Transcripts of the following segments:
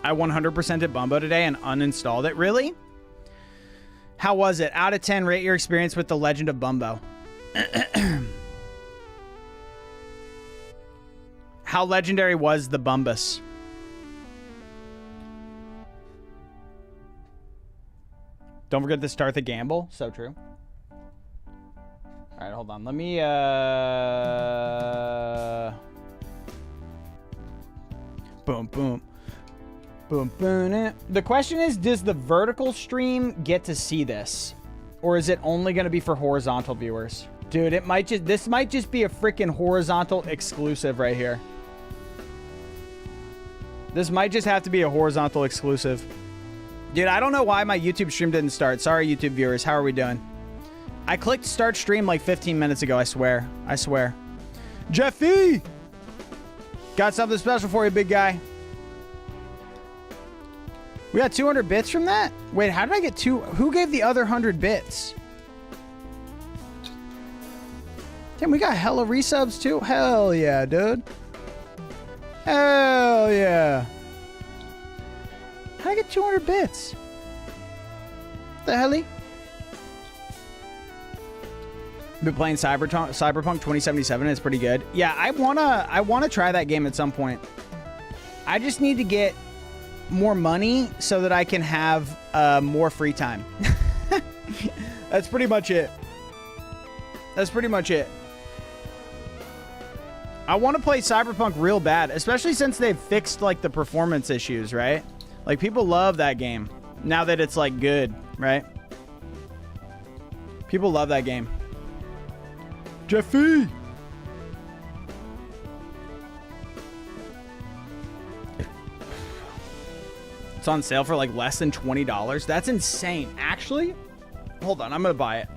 I 100%ed Bumbo today and uninstalled it. Really? How was it? Out of 10, rate your experience with The Legend of Bumbo. How legendary was the Bumbus? Don't forget to start the gamble. So true. All right, hold on. Let me, boom, boom. Boom, boom. The question is, does the vertical stream get to see this? Or is it only going to be for horizontal viewers? Dude, this might just be a freaking horizontal exclusive right here. This might just have to be a horizontal exclusive. Dude, I don't know why my YouTube stream didn't start. Sorry, YouTube viewers. How are we doing? I clicked start stream like 15 minutes ago, I swear. I swear. Jeffy! Got something special for you, big guy. We got 200 bits from that? Wait, how did I get two? Who gave the other 100 bits? Damn, we got hella resubs too? Hell yeah, dude. Hell yeah. How'd I get 200 bits? The helly? Been playing Cyberpunk 2077. It's pretty good. Yeah, I wanna try that game at some point. I just need to get more money so that I can have more free time. That's pretty much it. That's pretty much it. I want to play Cyberpunk real bad, especially since they've fixed like the performance issues, right? Like people love that game now that it's like good, right? People love that game. Jeffy! It's on sale for like less than $20. That's insane. Actually, hold on. I'm going to buy it.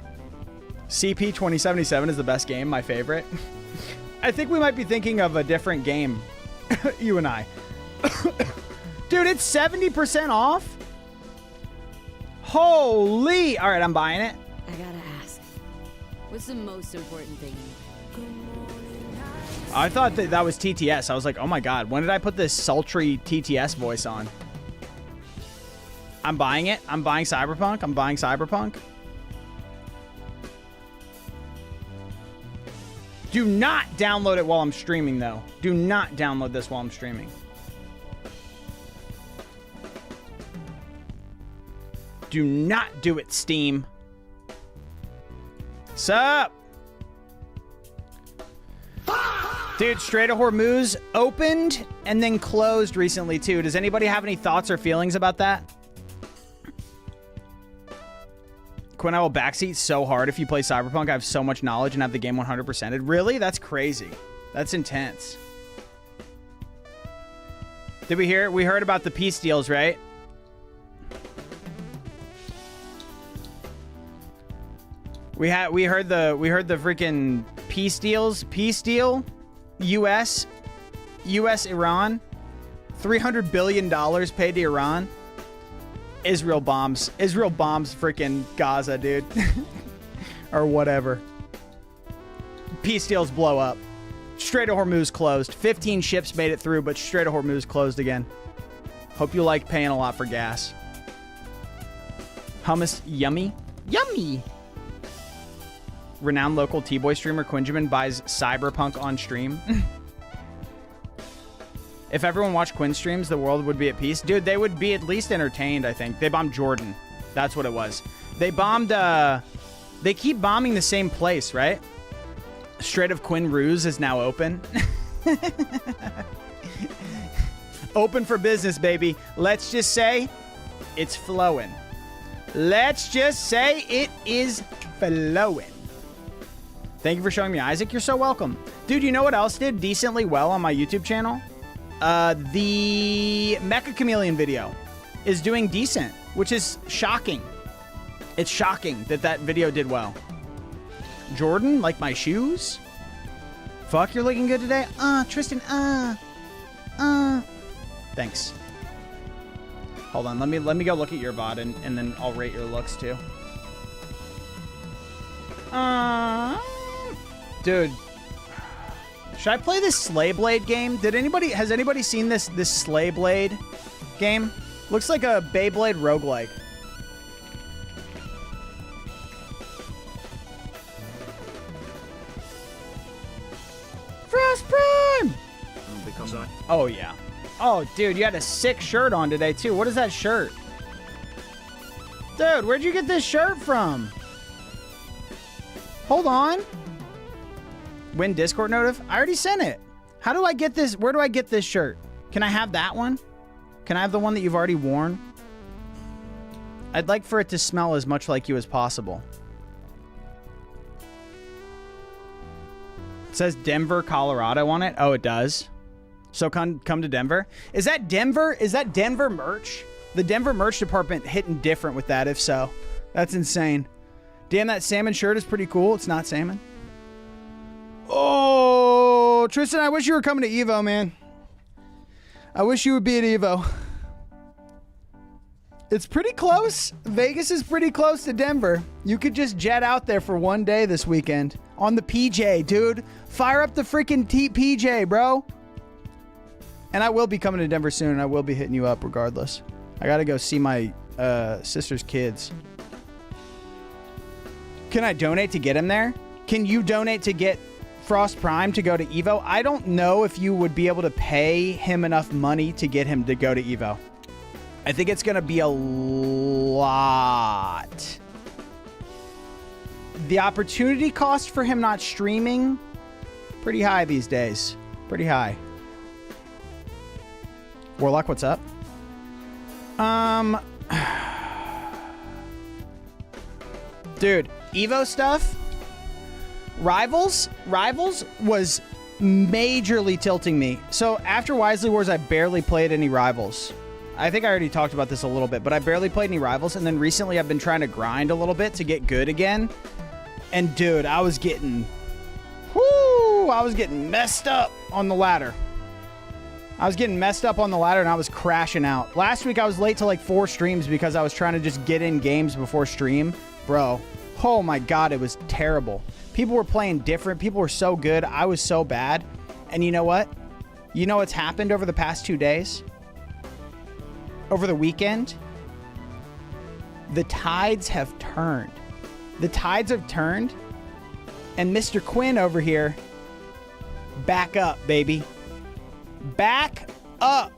CP 2077 is the best game. My favorite. I think we might be thinking of a different game. You and I. Dude, it's 70% off? Holy. All right, I'm buying it. I gotta ask. What's the most important thing? I thought that was TTS. I was like, oh my God, when did I put this sultry TTS voice on? I'm buying it. I'm buying Cyberpunk. I'm buying Cyberpunk. Do not download it while I'm streaming, though. Do not download this while I'm streaming. Do not do it, Steam. Sup? Dude, Strait of Hormuz opened and then closed recently, too. Does anybody have any thoughts or feelings about that? Quinn, I will backseat so hard if you play Cyberpunk. I have so much knowledge and have the game 100%ed. Really? That's crazy. That's intense. Did we hear? We heard about the peace deals, right? We heard the freaking peace deals. Peace deal. US Iran. $300 billion paid to Iran. Israel bombs freaking Gaza, dude. Or whatever. Peace deals blow up. Strait of Hormuz closed. 15 ships made it through, but Strait of Hormuz closed again. Hope you like paying a lot for gas. Hummus, yummy. Yummy! Renowned local T-Boy streamer Quinjamin buys Cyberpunk on stream. If everyone watched Quinn streams, the world would be at peace. Dude, they would be at least entertained, I think. They bombed Jordan. That's what it was. They bombed, they keep bombing the same place, right? Strait of Quinn Ruse is now open. Open for business, baby. Let's just say it's flowing. Let's just say it is flowing. Thank you for showing me Isaac. You're so welcome. Dude, you know what else did decently well on my YouTube channel? The Mecha Chameleon video is doing decent, which is shocking. It's shocking that that video did well. Jordan, like my shoes? Fuck, you're looking good today? Tristan, Thanks. Hold on, let me go look at your VOD and then I'll rate your looks too. Dude. Should I play this Slay Blade game? Has anybody seen this Slay Blade game. Looks like a Beyblade roguelike. Frost Prime! Oh, yeah. Oh, dude, you had a sick shirt on today, too. What is that shirt? Dude, where'd you get this shirt from? Hold on. Win Discord notif? I already sent it. How do I get this? Where do I get this shirt? Can I have that one? Can I have the one that you've already worn? I'd like for it to smell as much like you as possible. It says Denver, Colorado on it. Oh, it does. So come to Denver. Is that Denver? Is that Denver merch? The Denver merch department hitting different with that, if so. That's insane. Damn, that salmon shirt is pretty cool. It's not salmon. Oh, Tristan, I wish you were coming to Evo, man. I wish you would be at Evo. It's pretty close. Vegas is pretty close to Denver. You could just jet out there for one day this weekend. On the PJ, dude. Fire up the freaking PJ, bro. And I will be coming to Denver soon. And I will be hitting you up regardless. I gotta go see my sister's kids. Can I donate to get him there? Can you donate to get Frost Prime to go to Evo? I don't know if you would be able to pay him enough money to get him to go to Evo. I think it's gonna be a lot. The opportunity cost for him not streaming, pretty high these days. Pretty high. Warlock, what's up? Dude, Evo stuff. Rivals was majorly tilting me. So after Wisely Wars, I barely played any Rivals. I think I already talked about this a little bit, but I barely played any Rivals. And then recently I've been trying to grind a little bit to get good again. And dude, I was getting messed up on the ladder. I was getting messed up on the ladder and I was crashing out. Last week I was late to like 4 streams because I was trying to just get in games before stream. Bro, oh my God, it was terrible. People were playing different. People were so good. I was so bad. And you know what? You know what's happened over the past 2 days? Over the weekend? The tides have turned. The tides have turned. And Mr. Quinn over here, back up, baby. Back up.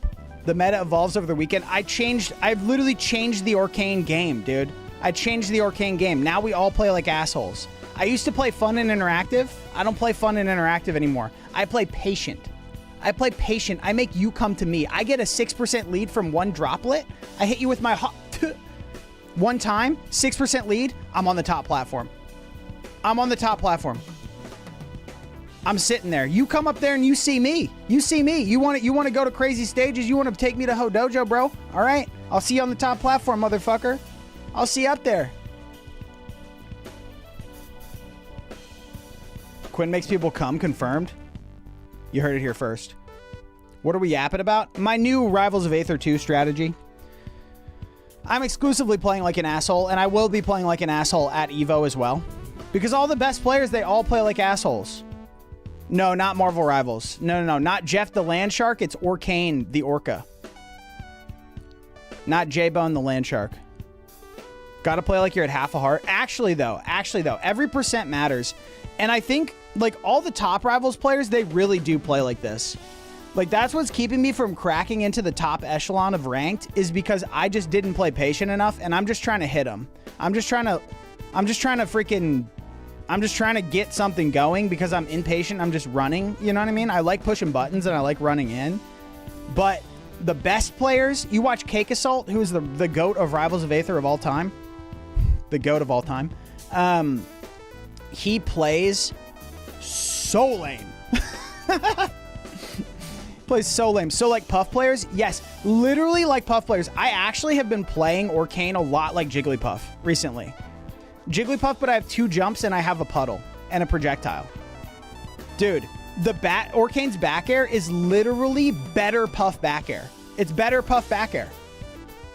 The meta evolves over the weekend. I've literally changed the Arcane game, dude. I changed the Arcane game. Now we all play like assholes. I used to play fun and interactive. I don't play fun and interactive anymore. I play patient. I play patient. I make you come to me. I get a 6% lead from one droplet. I hit you with my one time, 6% lead. I'm on the top platform. I'm on the top platform. I'm sitting there. You come up there and you see me. You see me. You want to go to crazy stages? You want to take me to Hodojo, bro? All right. I'll see you on the top platform, motherfucker. I'll see you up there. Quinn makes people come, confirmed. You heard it here first. What are we yapping about? My new Rivals of Aether 2 strategy. I'm exclusively playing like an asshole, and I will be playing like an asshole at Evo as well. Because all the best players, they all play like assholes. No, not Marvel Rivals. No. Not Jeff the Land Shark. It's Orcane the Orca. Not J-Bone the Land Shark. Gotta play like you're at half a heart. Actually though, every percent matters. And I think, like, all the top Rivals players, they really do play like this. Like, that's what's keeping me from cracking into the top echelon of ranked, is because I just didn't play patient enough, and I'm just trying to hit them. I'm just trying to get something going because I'm impatient. I'm just running. You know what I mean? I like pushing buttons and I like running in. But the best players, you watch Cake Assault, who is the GOAT of Rivals of Aether of all time. The GOAT of all time. He plays so lame. Plays so lame. So like Puff players, yes, literally like Puff players. I actually have been playing Arcane a lot like Jigglypuff recently. Jigglypuff, but I have 2 jumps and I have a puddle and a projectile. Dude, Arcane's back air is literally better Puff back air. It's better Puff back air.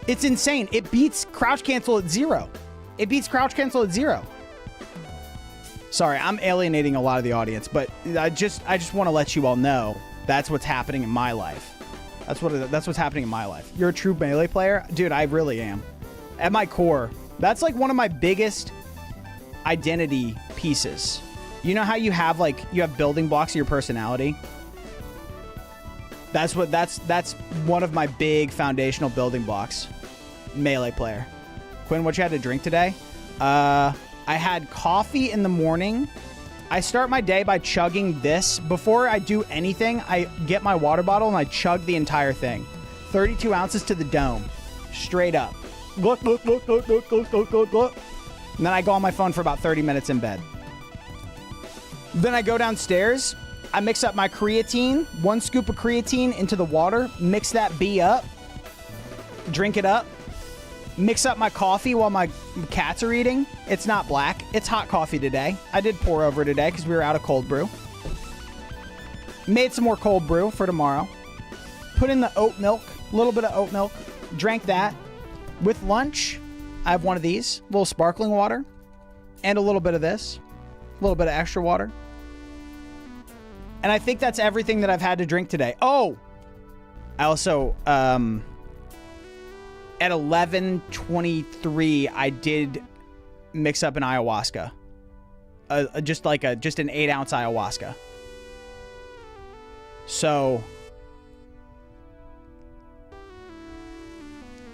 It's insane. It beats crouch cancel at 0. It beats crouch cancel at 0. Sorry, I'm alienating a lot of the audience, but I just want to let you all know that's what's happening in my life. That's what's happening in my life. You're a true Melee player? Dude, I really am. At my core, that's like one of my biggest identity pieces. You know how you have building blocks of your personality? That's one of my big foundational building blocks. Melee player. Quinn, what you had to drink today? I had coffee in the morning. I start my day by chugging this. Before I do anything, I get my water bottle and I chug the entire thing. 32 ounces to the dome. Straight up. Look. And then I go on my phone for about 30 minutes in bed. Then I go downstairs. I mix up my creatine. 1 scoop of creatine into the water. Mix that B up. Drink it up. Mix up my coffee while my cats are eating. It's not black. It's hot coffee today. I did pour over today because we were out of cold brew. Made some more cold brew for tomorrow. Put in the oat milk. A little bit of oat milk. Drank that. With lunch, I have one of these. A little sparkling water. And a little bit of this. A little bit of extra water. And I think that's everything that I've had to drink today. Oh! I also, at 11:23, I did mix up an ayahuasca. Just an 8-ounce ayahuasca. So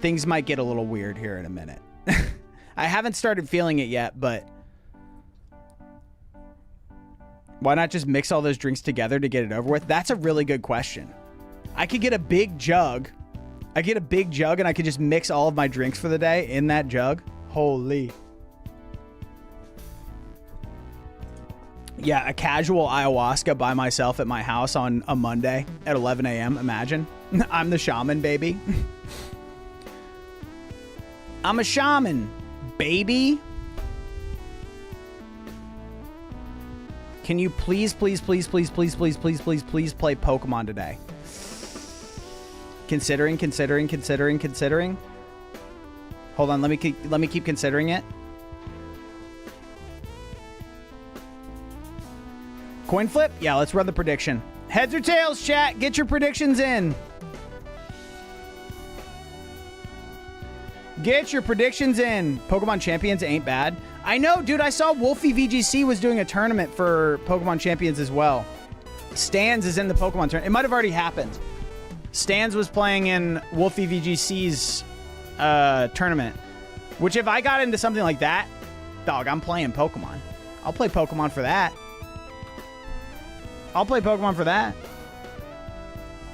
things might get a little weird here in a minute. I haven't started feeling it yet, but why not just mix all those drinks together to get it over with? That's a really good question. I could get a big jug. I get a big jug and I could just mix all of my drinks for the day in that jug. Holy. Yeah, a casual ayahuasca by myself at my house on a Monday at 11 a.m. Imagine. I'm the shaman, baby. I'm a shaman, baby. Can you please play Pokemon today? Considering. Hold on, let me keep considering it. Coin flip? Yeah, let's run the prediction. Heads or tails, chat? Get your predictions in. Get your predictions in. Pokemon Champions ain't bad. I know, dude. I saw Wolfie VGC was doing a tournament for Pokemon Champions as well. Stans is in the Pokemon tournament. It might have already happened. Stans was playing in Wolfie VGC's tournament. Which, if I got into something like that, dog, I'm playing Pokemon. I'll play Pokemon for that.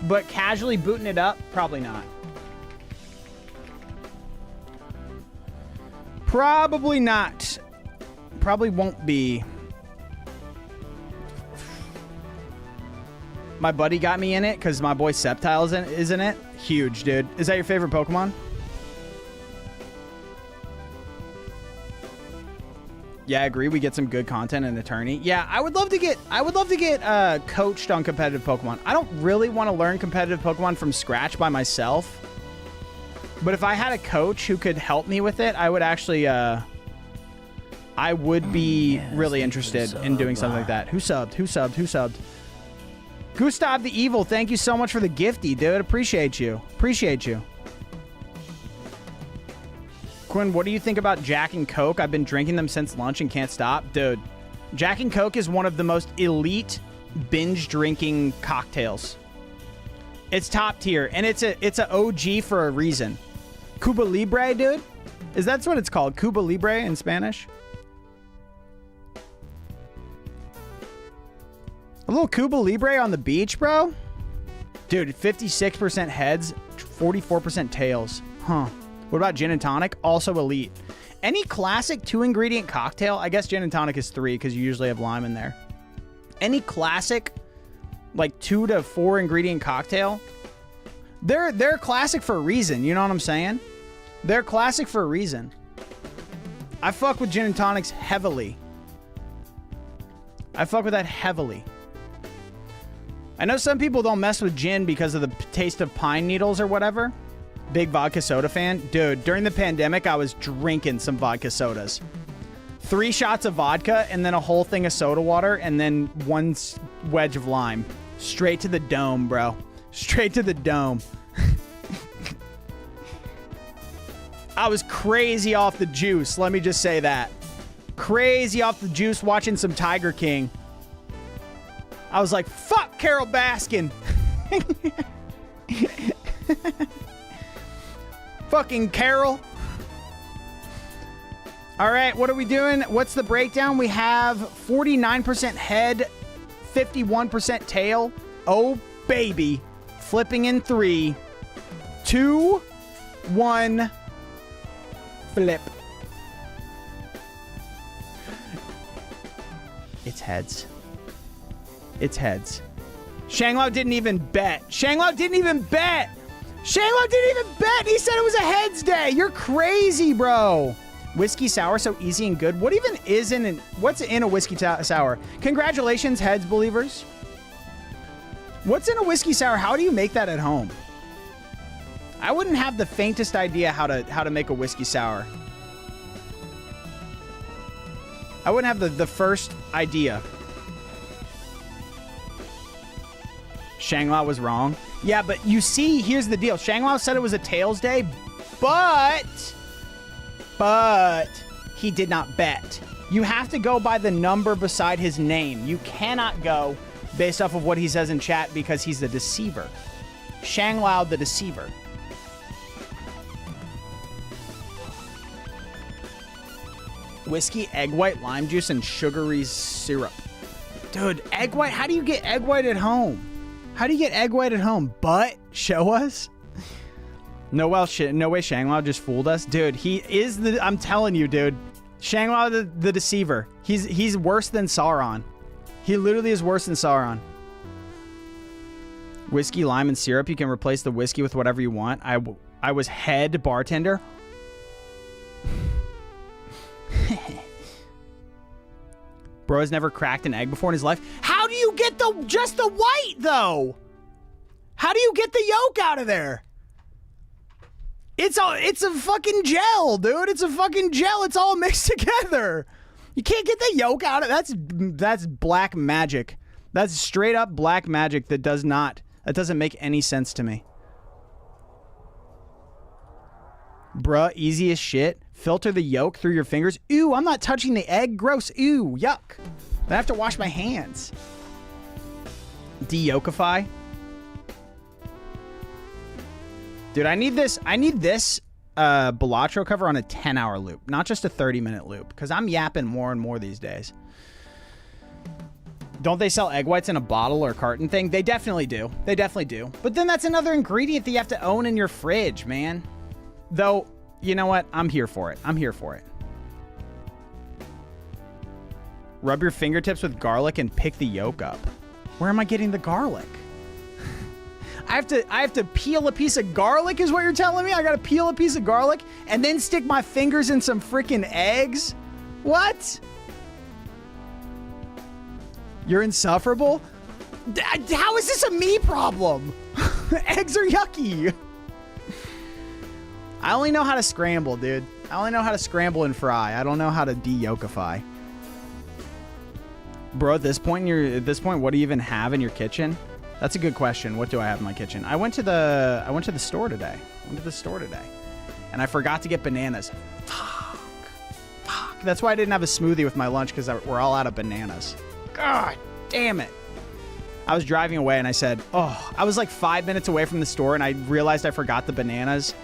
But casually booting it up, probably not. Probably not. Probably won't be. My buddy got me in it because my boy Sceptile is in it. Huge, dude. Is that your favorite Pokemon? Yeah, I agree. We get some good content in Attorney. Yeah, I would love to get coached on competitive Pokemon. I don't really want to learn competitive Pokemon from scratch by myself. But if I had a coach who could help me with it, I would actually, I would be really interested in doing something like that. Who subbed? Gustav the Evil, thank you so much for the gifty, dude. Appreciate you. Quinn, what do you think about Jack and Coke? I've been drinking them since lunch and can't stop. Dude, Jack and Coke is one of the most elite binge drinking cocktails. It's top tier, and it's a OG for a reason. Cuba Libre, dude? That's what it's called? Cuba Libre in Spanish? A little Cuba Libre on the beach, bro? Dude, 56% heads, 44% tails. Huh. What about gin and tonic? Also elite. Any classic 2-ingredient cocktail? I guess gin and tonic is 3 because you usually have lime in there. Any classic, like 2 to 4 ingredient cocktail? They're classic for a reason. You know what I'm saying? They're classic for a reason. I fuck with gin and tonics heavily. I fuck with that heavily. I know some people don't mess with gin because of the taste of pine needles or whatever. Big vodka soda fan. Dude, during the pandemic, I was drinking some vodka sodas. 3 shots of vodka and then a whole thing of soda water and then 1 wedge of lime. Straight to the dome, bro. Straight to the dome. I was crazy off the juice. Let me just say that. Crazy off the juice watching some Tiger King. I was like, fuck Carol Baskin. Fucking Carol. All right, what are we doing? What's the breakdown? We have 49% head, 51% tail. Oh, baby. Flipping in 3, 2, 1. Flip. It's heads. It's heads. Shanglao didn't even bet. Shanglao didn't even bet. Shanglao didn't even bet. He said it was a heads day. You're crazy, bro. Whiskey sour, so easy and good. What even is in? What's in a whiskey sour? Congratulations, heads believers. What's in a whiskey sour? How do you make that at home? I wouldn't have the faintest idea how to make a whiskey sour. I wouldn't have the first idea. Shanglao was wrong. Yeah, but you see, here's the deal. Shanglao said it was a tails day, but he did not bet. You have to go by the number beside his name. You cannot go based off of what he says in chat because he's the deceiver. Shanglao the deceiver. Whiskey, egg white, lime juice, and sugary syrup. Dude, egg white, how do you get egg white at home? How do you get egg white at home? But show us. No way Shanglao just fooled us. Dude, he is the, I'm telling you, dude. Shanglao the deceiver. He's worse than Sauron. He literally is worse than Sauron. Whiskey, lime, and syrup. You can replace the whiskey with whatever you want. I was head bartender. Bro has never cracked an egg before in his life. How do you get just the white, though? How do you get the yolk out of there? It's a fucking gel, dude. It's a fucking gel. It's all mixed together. You can't get the yolk out of that's black magic. That's straight up black magic that doesn't make any sense to me. Bruh, easy as shit. Filter the yolk through your fingers. Ew, I'm not touching the egg. Gross. Ew, yuck. I have to wash my hands. De-yolkify. Dude, I need this Balatro cover on a 10-hour loop, not just a 30-minute loop, because I'm yapping more and more these days. Don't they sell egg whites in a bottle or carton thing? They definitely do. They definitely do. But then that's another ingredient that you have to own in your fridge, man. Though, you know what? I'm here for it. I'm here for it. Rub your fingertips with garlic and pick the yolk up. Where am I getting the garlic? I have to peel a piece of garlic is what you're telling me? I gotta peel a piece of garlic and then stick my fingers in some freaking eggs? What? You're insufferable? How is this a me problem? Eggs are yucky. I only know how to scramble, dude. I only know how to scramble and fry. I don't know how to de-yolkify. Bro, at this point, what do you even have in your kitchen? That's a good question. What do I have in my kitchen? I went to the store today. And I forgot to get bananas. Fuck. That's why I didn't have a smoothie with my lunch, because we're all out of bananas. God damn it. I was driving away and I said, oh, I was like 5 minutes away from the store and I realized I forgot the bananas.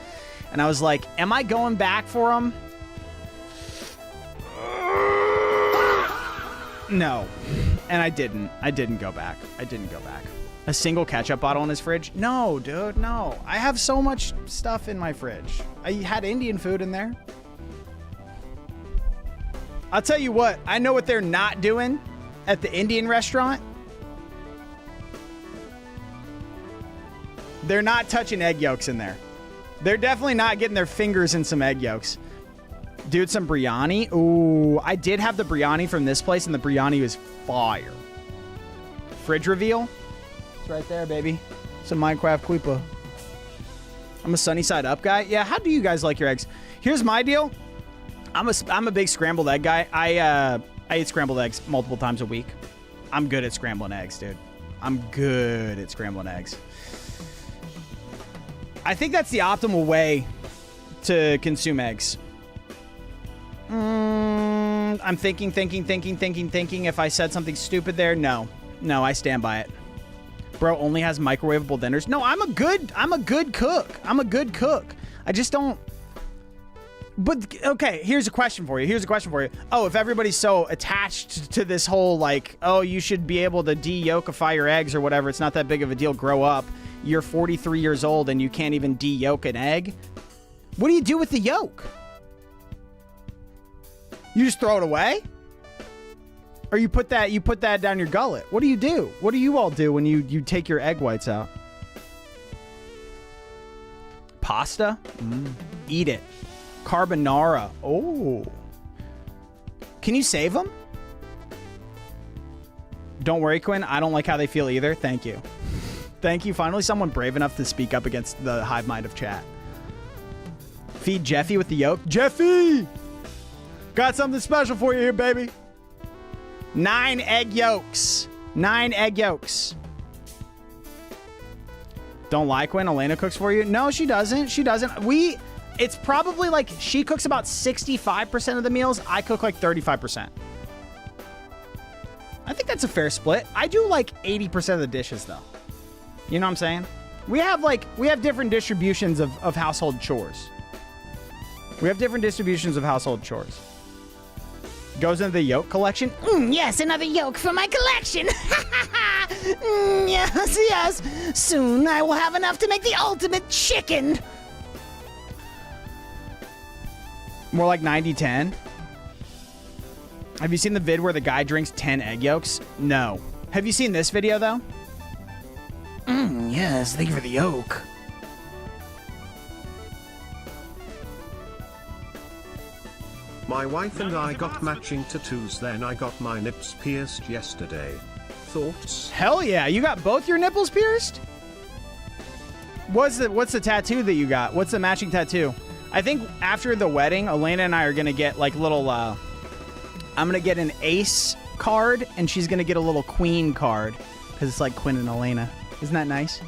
And I was like, am I going back for them? No. And I didn't go back. A single ketchup bottle in his fridge? No, dude, no. I have so much stuff in my fridge. I had Indian food in there. I'll tell you what, I know what they're not doing at the Indian restaurant. They're not touching egg yolks in there. They're definitely not getting their fingers in some egg yolks. Dude, some biryani. Ooh, I did have the biryani from this place, and the biryani was fire. Fridge reveal. It's right there, baby. Some Minecraft Quipa. I'm a sunny side up guy. Yeah, how do you guys like your eggs? Here's my deal. I'm a big scrambled egg guy. I eat scrambled eggs multiple times a week. I'm good at scrambling eggs, dude. I'm good at scrambling eggs. I think that's the optimal way to consume eggs. I'm thinking. If I said something stupid there, no, I stand by it. Bro only has microwavable dinners. No, I'm a good cook. I just don't. But okay, here's a question for you. Oh, if everybody's so attached to this whole like, oh, you should be able to de-yolkify your eggs or whatever. It's not that big of a deal. Grow up. You're 43 years old and you can't even de-yolk an egg. What do you do with the yolk? You just throw it away? Or you put that down your gullet? What do you do? What do you all do when you take your egg whites out? Pasta? Eat it. Carbonara. Oh. Can you save them? Don't worry, Quinn. I don't like how they feel either. Thank you. Thank you. Finally, someone brave enough to speak up against the hive mind of chat. Feed Jeffy with the yolk. Jeffy! Got something special for you here, baby. 9 egg yolks. 9 egg yolks. Don't lie, Quinn. Elena cooks for you. No, she doesn't. It's probably like she cooks about 65% of the meals. I cook like 35%. I think that's a fair split. I do like 80% of the dishes though. You know what I'm saying? We have different distributions of household chores. Goes into the yolk collection. Yes, another yolk for my collection. Yes. Soon I will have enough to make the ultimate chicken. More like 90-10. Have you seen the vid where the guy drinks 10 egg yolks? No. Have you seen this video though? Yes, thank you for the yolk. My wife and I got matching tattoos, then I got my nips pierced yesterday. Thoughts? Hell yeah, you got both your nipples pierced? What's the tattoo that you got? What's the matching tattoo? I think after the wedding, Elena and I are gonna get like little, I'm gonna get an ace card and she's gonna get a little queen card. Cause it's like Quinn and Elena. Isn't that nice?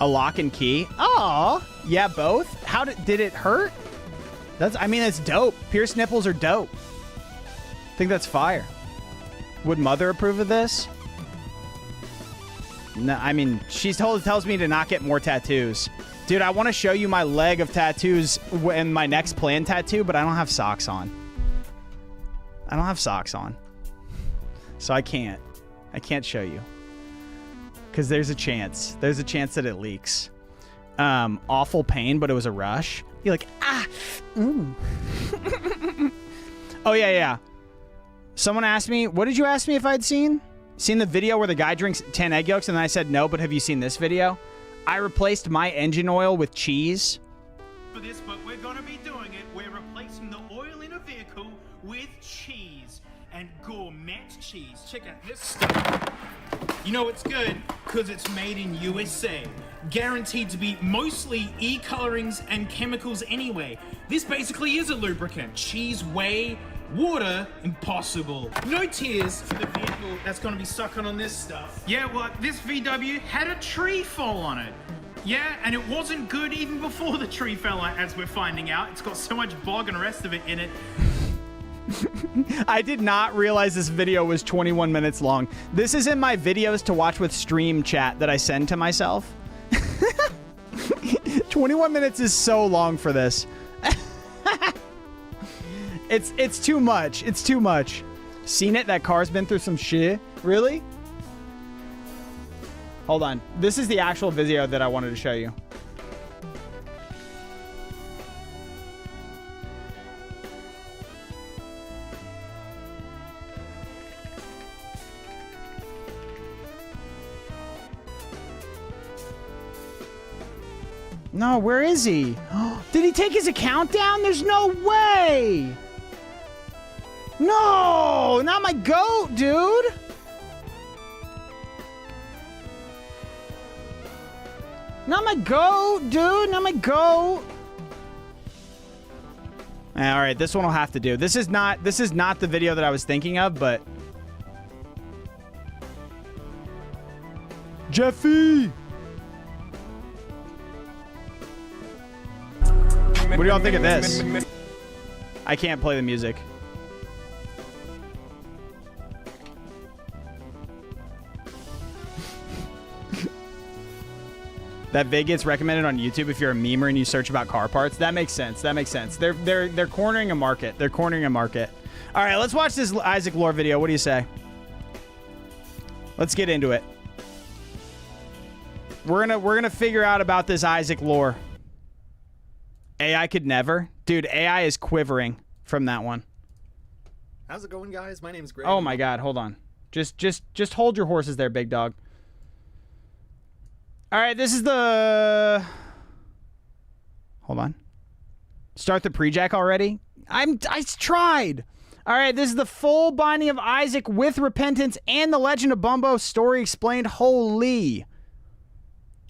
A lock and key. Oh, yeah, both. Did it hurt? That's dope. Pierced nipples are dope. I think that's fire. Would mother approve of this? No, I mean, tells me to not get more tattoos. Dude, I want to show you my leg of tattoos in my next planned tattoo, but I don't have socks on. So I can't show you. Because there's a chance that it leaks. Awful pain, but it was a rush. You're like, ooh. Oh, yeah. Someone asked me, what did you ask me if I'd seen? Seen the video where the guy drinks 10 egg yolks, and then I said no, but have you seen this video? I replaced my engine oil with cheese. For this, but we're gonna be doing it. We're replacing the oil in a vehicle with cheese and gourmet cheese. Check out this stuff. You know it's good because it's made in USA. Guaranteed to be mostly e-colorings and chemicals anyway. This basically is a lubricant. Cheese whey, water, impossible. No tears for the vehicle that's gonna be sucking on this stuff. Yeah, well, this VW had a tree fall on it. Yeah, and it wasn't good even before the tree fell, as we're finding out. It's got so much bog and the rest of it in it. I did not realize this video was 21 minutes long. This is in my videos to watch with stream chat that I send to myself. 21 minutes is so long for this. It's too much. It's too much. Seen it? That car's been through some shit. Really? Hold on. This is the actual video that I wanted to show you. No, where is he? Did he take his account down? There's no way. No, not my goat, dude. Not my goat, dude. Not my goat. All right, this one will have to do. This is not the video that I was thinking of, but Jeffy! What do y'all think of this? I can't play the music. That vid gets recommended on YouTube if you're a memer and you search about car parts. That makes sense. That makes sense. They're cornering a market. They're cornering a market. All right, let's watch this Isaac lore video. What do you say? Let's get into it. We're gonna figure out about this Isaac lore. AI could never. Dude, AI is quivering from that one. How's it going, guys? My name's Greg. Oh my god, hold on. Just hold your horses there, big dog. All right, this is the... Hold on. Start the pre-jack already? I tried. All right, this is the full Binding of Isaac with Repentance and the Legend of Bumbo story explained. Holy.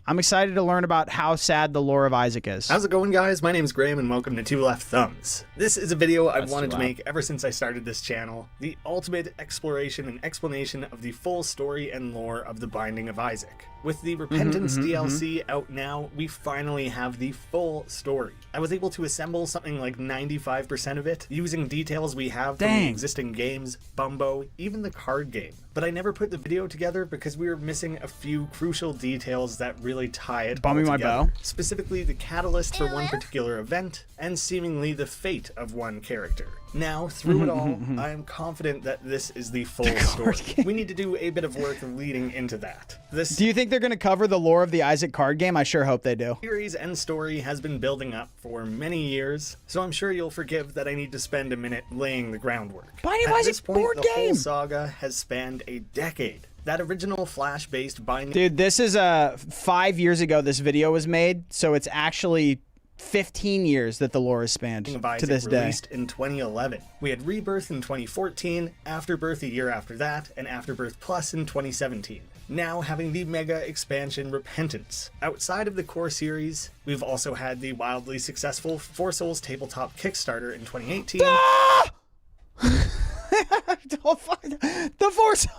I'm excited to learn about how sad the lore of Isaac is. How's it going, guys? My name's Graham, and welcome to Two Left Thumbs. This is a video I've wanted to loud. make ever since I started this channel. The ultimate exploration and explanation of the full story and lore of the Binding of Isaac. With the Repentance DLC out now, we finally have the full story. I was able to assemble something like 95% of it, using details we have from the existing games, Bumbo, even the card game. But I never put the video together because we were missing a few crucial details that really tie it all Bumming my together. bow. Specifically the catalyst for one particular event, and seemingly the fate of one character. Now, through it all, I am confident that this is the full story. We need to do a bit of work leading into that. This Do you think they're going to cover the lore of the Isaac card game? I sure hope they do. series and story has been building up for many years, so I'm sure you'll forgive that I need to spend a minute laying the groundwork. Binding of At Isaac this point, board the whole game! saga has spanned a decade. That original Flash-based Binding Dude, this is 5 years ago this video was made, so it's actually 15 years that the lore has spanned of to Isaac this day. released in 2011. We had Rebirth in 2014, Afterbirth a year after that, and Afterbirth Plus in 2017. Now having the mega expansion Repentance. Outside of the core series, we've also had the wildly successful Four Souls tabletop Kickstarter in 2018.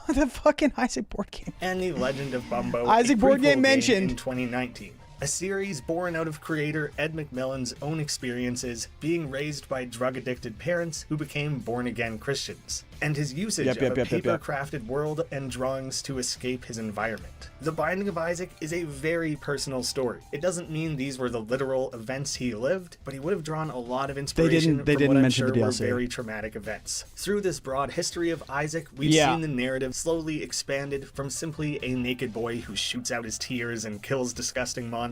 The fucking Isaac board game. And the Legend of Bumbo, Isaac a board prequel game mentioned. in 2019. A series born out of creator Ed McMillan's own experiences being raised by drug-addicted parents who became born-again Christians, and his usage of a paper-crafted world and drawings to escape his environment. The Binding of Isaac is a very personal story. It doesn't mean these were the literal events he lived, but he would have drawn a lot of inspiration They from didn't what I'm mention sure the were DLC. very traumatic events. Through this broad history of Isaac, we've seen the narrative slowly expanded from simply a naked boy who shoots out his tears and kills disgusting monsters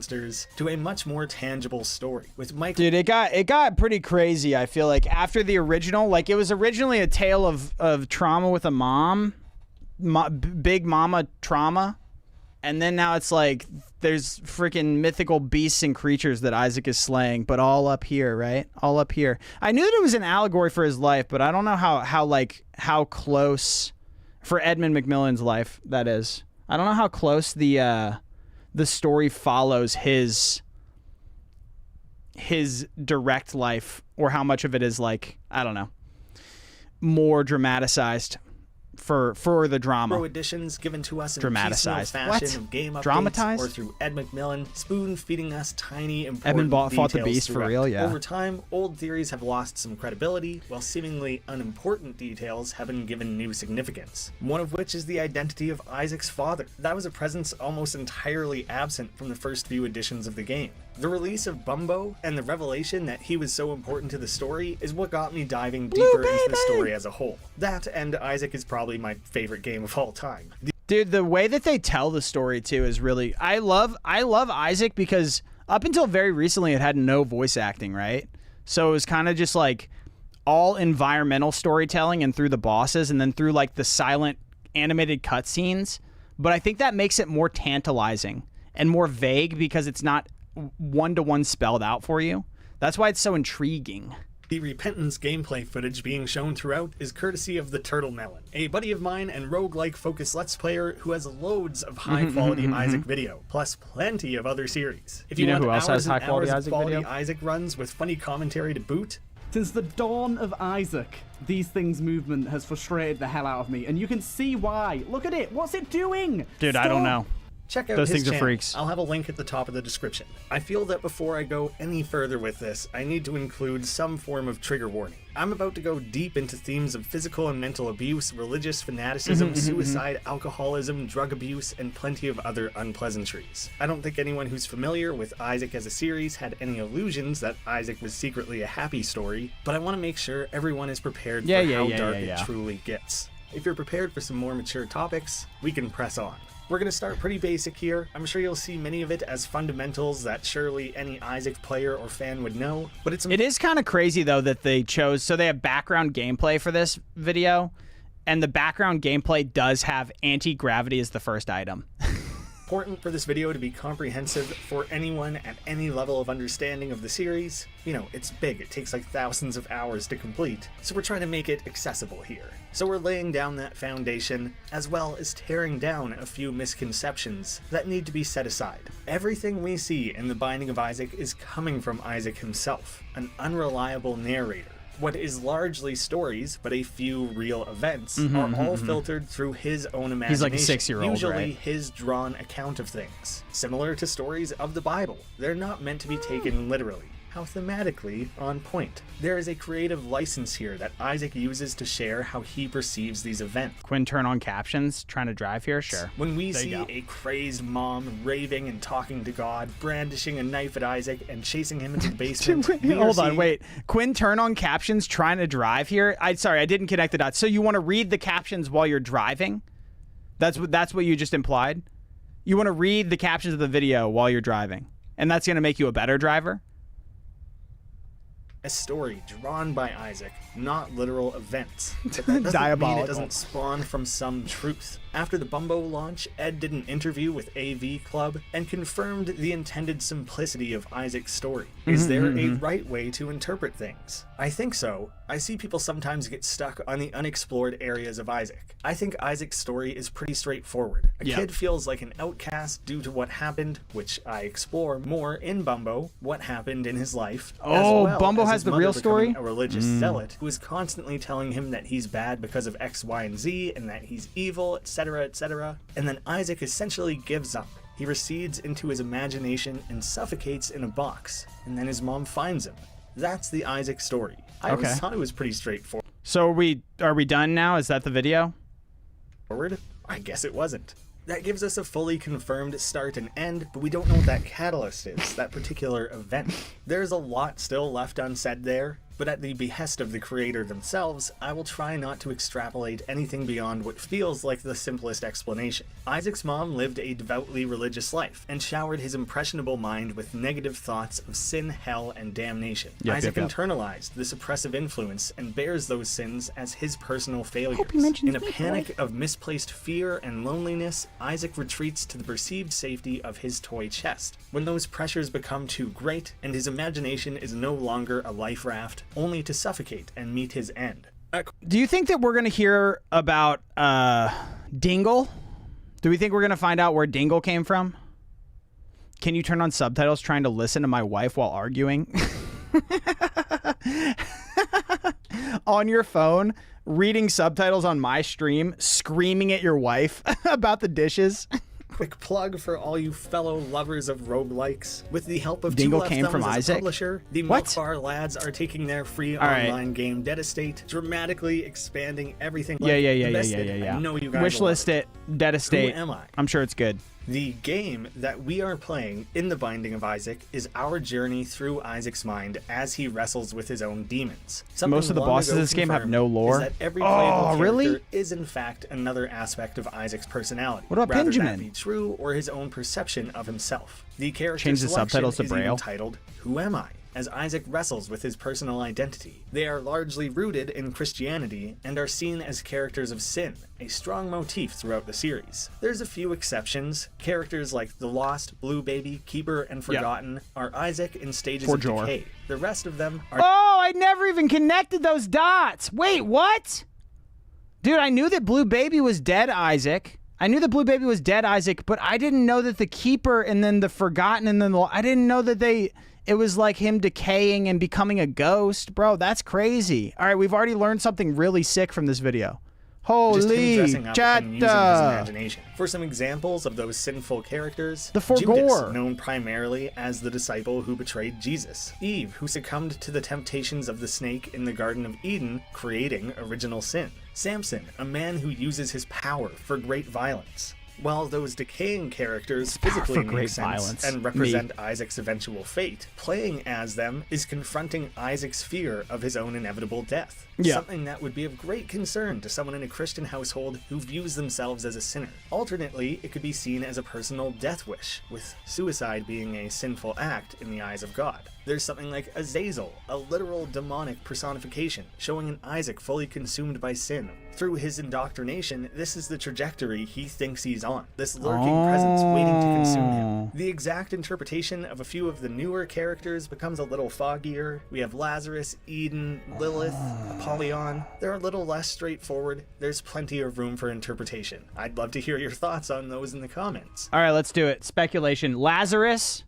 to a much more tangible story. With Mike, Dude, it got pretty crazy. I feel like after the original, like it was originally a tale of trauma with a mom, big mama trauma, and then now it's like there's freaking mythical beasts and creatures that Isaac is slaying, but all up here, right? All up here. I knew that it was an allegory for his life, but I don't know how close for Edmund McMillan's life that is. I don't know how close the story follows his direct life, or how much of it is like, I don't know, more dramatized for the drama. Editions given to us in Dramatized. piecemeal fashion What? of game updates, Dramatized? or through Ed McMillan spoon-feeding us tiny important Edmund fought the details beast for throughout. real, yeah. Over time, old theories have lost some credibility, while seemingly unimportant details have been given new significance. One of which is the identity of Isaac's father. That was a presence almost entirely absent from the first few editions of the game. The release of Bumbo and the revelation that he was so important to the story is what got me diving deeper into the story as a whole. That and Isaac is probably my favorite game of all time. Dude, the way that they tell the story too is really, I love Isaac because up until very recently it had no voice acting, right? So it was kind of just like all environmental storytelling and through the bosses and then through like the silent animated cutscenes. But I think that makes it more tantalizing and more vague because it's not one-to-one spelled out for you. That's why it's so intriguing. The Repentance gameplay footage being shown throughout is courtesy of the Turtle Melon, a buddy of mine and roguelike focused Let's Player who has loads of high-quality Isaac video, plus plenty of other series. If you know want who else hours has and high-quality hours of Isaac quality video? Isaac runs with funny commentary to boot, Since the dawn of Isaac, these things movement has frustrated the hell out of me, and you can see why. Look at it. What's it doing? Dude, I don't know. Check out Those his things are channel. freaks. I'll have a link at the top of the description. I feel that before I go any further with this, I need to include some form of trigger warning. I'm about to go deep into themes of physical and mental abuse, religious fanaticism, suicide, alcoholism, drug abuse, and plenty of other unpleasantries. I don't think anyone who's familiar with Isaac as a series had any illusions that Isaac was secretly a happy story, but I want to make sure everyone is prepared for how dark it truly gets. If you're prepared for some more mature topics, we can press on. We're going to start pretty basic here. I'm sure you'll see many of it as fundamentals that surely any Isaac player or fan would know, but it is kind of crazy though that they chose, so they have background gameplay for this video, and the background gameplay does have anti-gravity as the first item. Important for this video to be comprehensive for anyone at any level of understanding of the series. You know, it's big, it takes like thousands of hours to complete, so we're trying to make it accessible here. So we're laying down that foundation, as well as tearing down a few misconceptions that need to be set aside. Everything we see in The Binding of Isaac is coming from Isaac himself, an unreliable narrator. What is largely stories, but a few real events, are all filtered through his own imagination. He's like a 6-year-old, usually right? his drawn account of things. Similar to stories of the Bible, they're not meant to be taken literally. How thematically on point. There is a creative license here that Isaac uses to share how he perceives these events. Quinn, turn on captions, trying to drive here? Sure. When we see a crazed mom raving and talking to God, brandishing a knife at Isaac and chasing him into the basement. Hold on, wait. Quinn, turn on captions, trying to drive here? Sorry, I didn't connect the dots. So you want to read the captions while you're driving? That's what you just implied? You want to read the captions of the video while you're driving, and that's going to make you a better driver? A story drawn by Isaac, not literal events. But that doesn't mean it doesn't spawn from some truth. After the Bumbo launch, Ed did an interview with AV Club and confirmed the intended simplicity of Isaac's story. Is there a right way to interpret things? I think so. I see people sometimes get stuck on the unexplored areas of Isaac. I think Isaac's story is pretty straightforward. A kid feels like an outcast due to what happened, which I explore more in Bumbo, what happened in his life. Oh, as well Bumbo as has his the mother real story? becoming a religious zealot who is constantly telling him that he's bad because of X, Y, and Z, and that he's evil, etc., etc. And then Isaac essentially gives up. He recedes into his imagination and suffocates in a box, and then his mom finds him. That's the Isaac story. I always thought it was pretty straightforward. So are we done now? Is that the video? I guess it wasn't. That gives us a fully confirmed start and end, but we don't know what that catalyst is, that particular event. There's a lot still left unsaid there, but at the behest of the creator themselves, I will try not to extrapolate anything beyond what feels like the simplest explanation. Isaac's mom lived a devoutly religious life, and showered his impressionable mind with negative thoughts of sin, hell, and damnation. Isaac internalized this oppressive influence and bears those sins as his personal failures. In a panic of misplaced fear and loneliness, Isaac retreats to the perceived safety of his toy chest. When those pressures become too great, and his imagination is no longer a life raft, only to suffocate and meet his end. Do you think that we're going to hear about Dingle? Do we think we're going to find out where Dingle came from? Can you turn on subtitles trying to listen to my wife while arguing? On your phone, reading subtitles on my stream, screaming at your wife about the dishes. Quick plug for all you fellow lovers of roguelikes. With the help of Dingle Two came Left from Thumbs as a Isaac? publisher, the What? Milkbar lads are taking their free online game Dead Estate, dramatically expanding everything. Yeah. I know you guys will love Wishlist it. Dead Estate. Who am I? I'm sure it's good. The game that we are playing in The Binding of Isaac is our journey through Isaac's mind as he wrestles with his own demons. Most of the bosses in this game have no lore. Is that every playable character really? is in fact another aspect of Isaac's personality. What about Rather Benjamin? that be true or his own perception of himself. The character Change the selection subtitles to is even Braille. titled Who Am I? As Isaac wrestles with his personal identity. They are largely rooted in Christianity and are seen as characters of sin, a strong motif throughout the series. There's a few exceptions. Characters like the Lost, Blue Baby, Keeper, and Forgotten are Isaac in stages of decay. The rest of them are... Oh, I never even connected those dots. Wait, what? Dude, I knew that Blue Baby was dead, Isaac. I knew that Blue Baby was dead, Isaac, but I didn't know that the Keeper and then the Forgotten and then the... I didn't know that it was like him decaying and becoming a ghost. Bro, that's crazy. All right, we've already learned something really sick from this video. Just him Holy dressing up and using his chatta. imagination. For some examples of those sinful characters, The four Judas, gore. known primarily as the disciple who betrayed Jesus. Eve, who succumbed to the temptations of the snake in the Garden of Eden, creating original sin. Samson, a man who uses his power for great violence. While those decaying characters physically for make great sense violence. and represent Isaac's eventual fate, playing as them is confronting Isaac's fear of his own inevitable death. Yeah. Something that would be of great concern to someone in a Christian household who views themselves as a sinner. Alternately, it could be seen as a personal death wish, with suicide being a sinful act in the eyes of God. There's something like Azazel, a literal demonic personification, showing an Isaac fully consumed by sin. Through his indoctrination, this is the trajectory he thinks he's on, this lurking presence waiting to consume him. The exact interpretation of a few of the newer characters becomes a little foggier. We have Lazarus, Eden, Lilith, Apollyon. They're a little less straightforward. There's plenty of room for interpretation. I'd love to hear your thoughts on those in the comments. All right, let's do it. Speculation. Lazarus?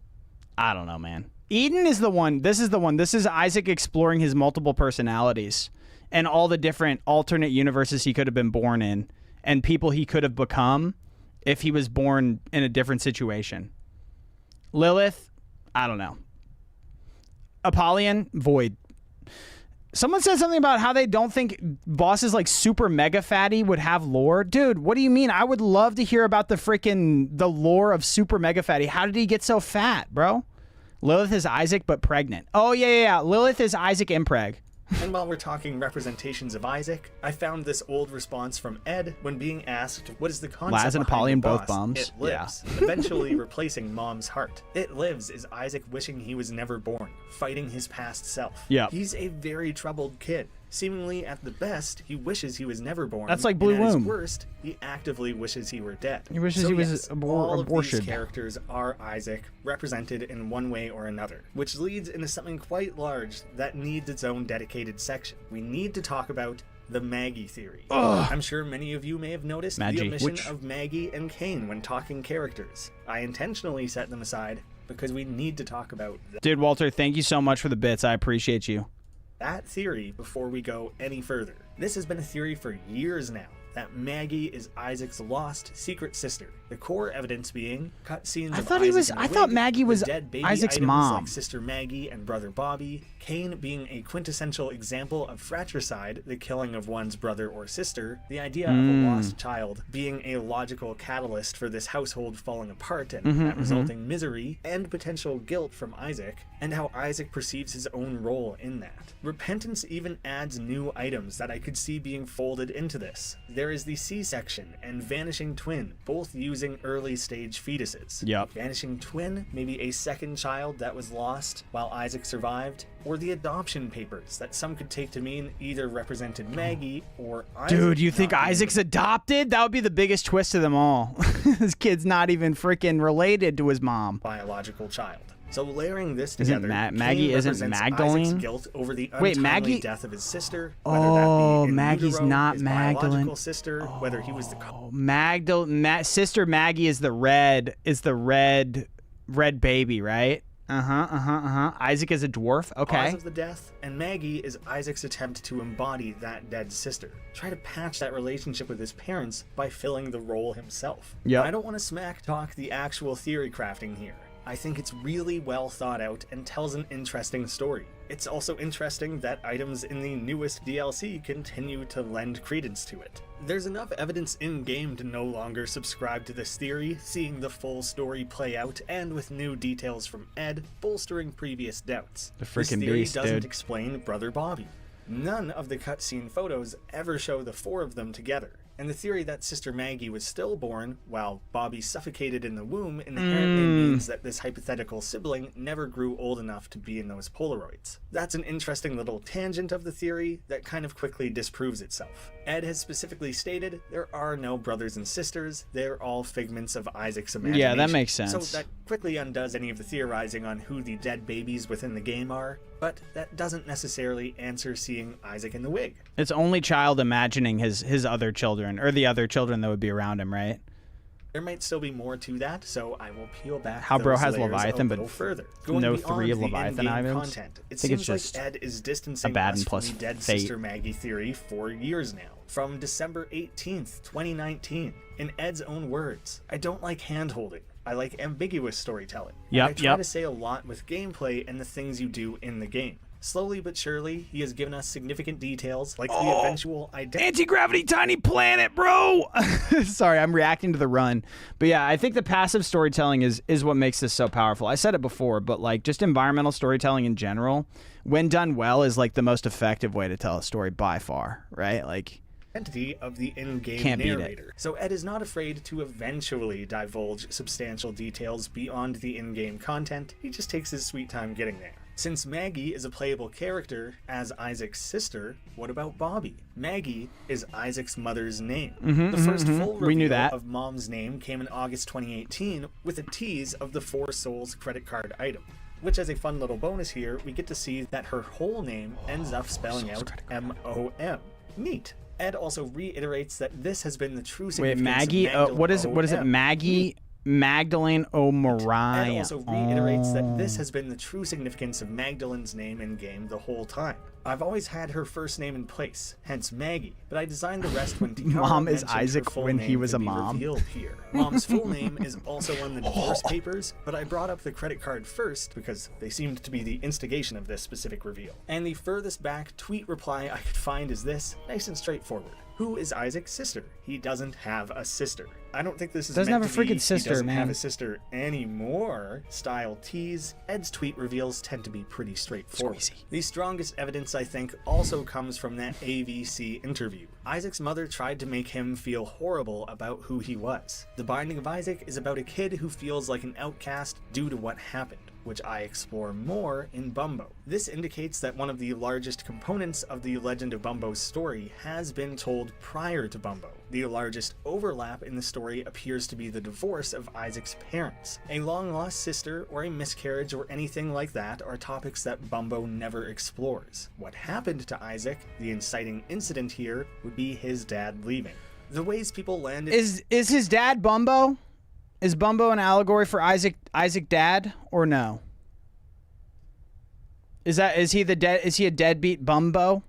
I don't know, man. Eden is the one. This is the one. This is Isaac exploring his multiple personalities and all the different alternate universes he could have been born in and people he could have become if he was born in a different situation. Lilith? I don't know. Apollyon? Void. Someone said something about how they don't think bosses like Super Mega Fatty would have lore. Dude, what do you mean? I would love to hear about the lore of Super Mega Fatty. How did he get so fat, bro? Lilith is Isaac, but pregnant. Oh, yeah. Lilith is Isaac impreg. And while we're talking representations of Isaac, I found this old response from Ed when being asked, what is the concept Laz and behind Apollyon the both boss, bums. It lives, eventually replacing Mom's heart. It lives is Isaac wishing he was never born, fighting his past self. Yep. He's a very troubled kid. Seemingly, at the best, he wishes he was never born. That's like Blue and at Womb. his worst, he actively wishes he were dead. He wishes So he was yes, all of these aborted. characters are Isaac, represented in one way or another, which leads into something quite large that needs its own dedicated section. We need to talk about the Maggie theory. I'm sure many of you may have noticed the omission of Maggie and Cain when talking characters. I intentionally set them aside because we need to talk about Dude, Walter, thank you so much for the bits. I appreciate you. that theory before we go any further. This has been a theory for years now, that Maggie is Isaac's lost secret sister. The core evidence being cutscenes I of thought he Isaac was- in the I thought wig, Maggie the was dead baby Isaac's items mom. like Sister Maggie and Brother Bobby, Cain being a quintessential example of fratricide, the killing of one's brother or sister, the idea of a lost child being a logical catalyst for this household falling apart and that resulting misery and potential guilt from Isaac, and how Isaac perceives his own role in that. Repentance even adds new items that I could see being folded into this. There is the C-section and Vanishing Twin, both using early stage fetuses. Yep. Vanishing Twin, maybe a second child that was lost while Isaac survived, or the adoption papers that some could take to mean either represented Maggie or Isaac. Dude, you think not being Isaac's adopted? That would be the biggest twist of them all. This kid's not even freaking related to his mom. biological child. So layering this Isn't together, Maggie Cain isn't represents Magdalene? Isaac's guilt over the Wait, untimely Maggie- death of his sister. Oh, whether that be in Maggie's utero, not his Magdalene. biological sister, whether he was the Sister Maggie is the red baby, right? Isaac is a dwarf. cause Okay. of the death, and Maggie is Isaac's attempt to embody that dead sister. Try to patch that relationship with his parents by filling the role himself. Yep. I don't want to smack talk the actual theory crafting here. I think it's really well thought out and tells an interesting story. It's also interesting that items in the newest DLC continue to lend credence to it. There's enough evidence in-game to no longer subscribe to this theory, seeing the full story play out and with new details from Ed bolstering previous doubts. The This freaking theory beast, doesn't dude. explain Brother Bobby. None of the cutscene photos ever show the four of them together. And the theory that Sister Maggie was stillborn while Bobby suffocated in the womb inherently means that this hypothetical sibling never grew old enough to be in those Polaroids. That's an interesting little tangent of the theory that kind of quickly disproves itself. Ed has specifically stated there are no brothers and sisters, they're all figments of Isaac's imagination. Yeah, that makes sense. So that quickly undoes any of the theorizing on who the dead babies within the game are, but that doesn't necessarily answer seeing Isaac in the wig. It's only child imagining his other children or the other children that would be around him, right? There might still be more to that, so I will peel back How bro those has layers Leviathan, a but little further. Going no beyond 3 the Leviathan in-game items? content, it I think it's seems just like Ed is distancing Abaddon us plus from the dead Fate. sister Maggie theory for years now. From December 18th, 2019. In Ed's own words, I don't like hand-holding. I like ambiguous storytelling. Yep, I try yep. to say a lot with gameplay and the things you do in the game. Slowly but surely, he has given us significant details like the eventual identity. Anti-gravity tiny planet, bro. Sorry, I'm reacting to the run. But yeah, I think the passive storytelling is what makes this so powerful. I said it before, but like just environmental storytelling in general, when done well, is like the most effective way to tell a story by far, right? Like Identity of the in-game Can't beat it. narrator. So Ed is not afraid to eventually divulge substantial details beyond the in-game content. He just takes his sweet time getting there. Since Maggie is a playable character as Isaac's sister, what about Bobby? Maggie is Isaac's mother's name. The first full reveal We knew that. of Mom's name came in August 2018 with a tease of the 4 Souls credit card item. Which, as a fun little bonus here, we get to see that her whole name ends up spelling out M-O-M. Neat. Ed also reiterates that this has been the true significance wait, Maggie. of What is it? M. Maggie Magdalene O'Mariah. Ed also reiterates that this has been the true significance of Magdalene's name in game the whole time. I've always had her first name in place, hence Maggie, but I designed the rest when Tikara Mom is mentioned her Isaac full when he name was could a be mom. revealed here. Mom's full name is also on the divorce papers, but I brought up the credit card first because they seemed to be the instigation of this specific reveal. And the furthest back tweet reply I could find is this, nice and straightforward. Who is Isaac's sister? He doesn't have a sister. I don't think this is Doesn't meant have a to be freaking sister, he doesn't man. have a sister anymore style tease. Ed's tweet reveals tend to be pretty straightforward. Squeezy. The strongest evidence, I think, also comes from that AVC interview. Isaac's mother tried to make him feel horrible about who he was. The Binding of Isaac is about a kid who feels like an outcast due to what happened, which I explore more in Bumbo. This indicates that one of the largest components of the Legend of Bumbo's story has been told prior to Bumbo. The largest overlap in the story appears to be the divorce of Isaac's parents. A long-lost sister or a miscarriage or anything like that are topics that Bumbo never explores. What happened to Isaac, the inciting incident here, would be his dad leaving. The ways people landed... Is his dad Bumbo? Is Bumbo an allegory for Isaac dad or no? Is he a deadbeat Bumbo?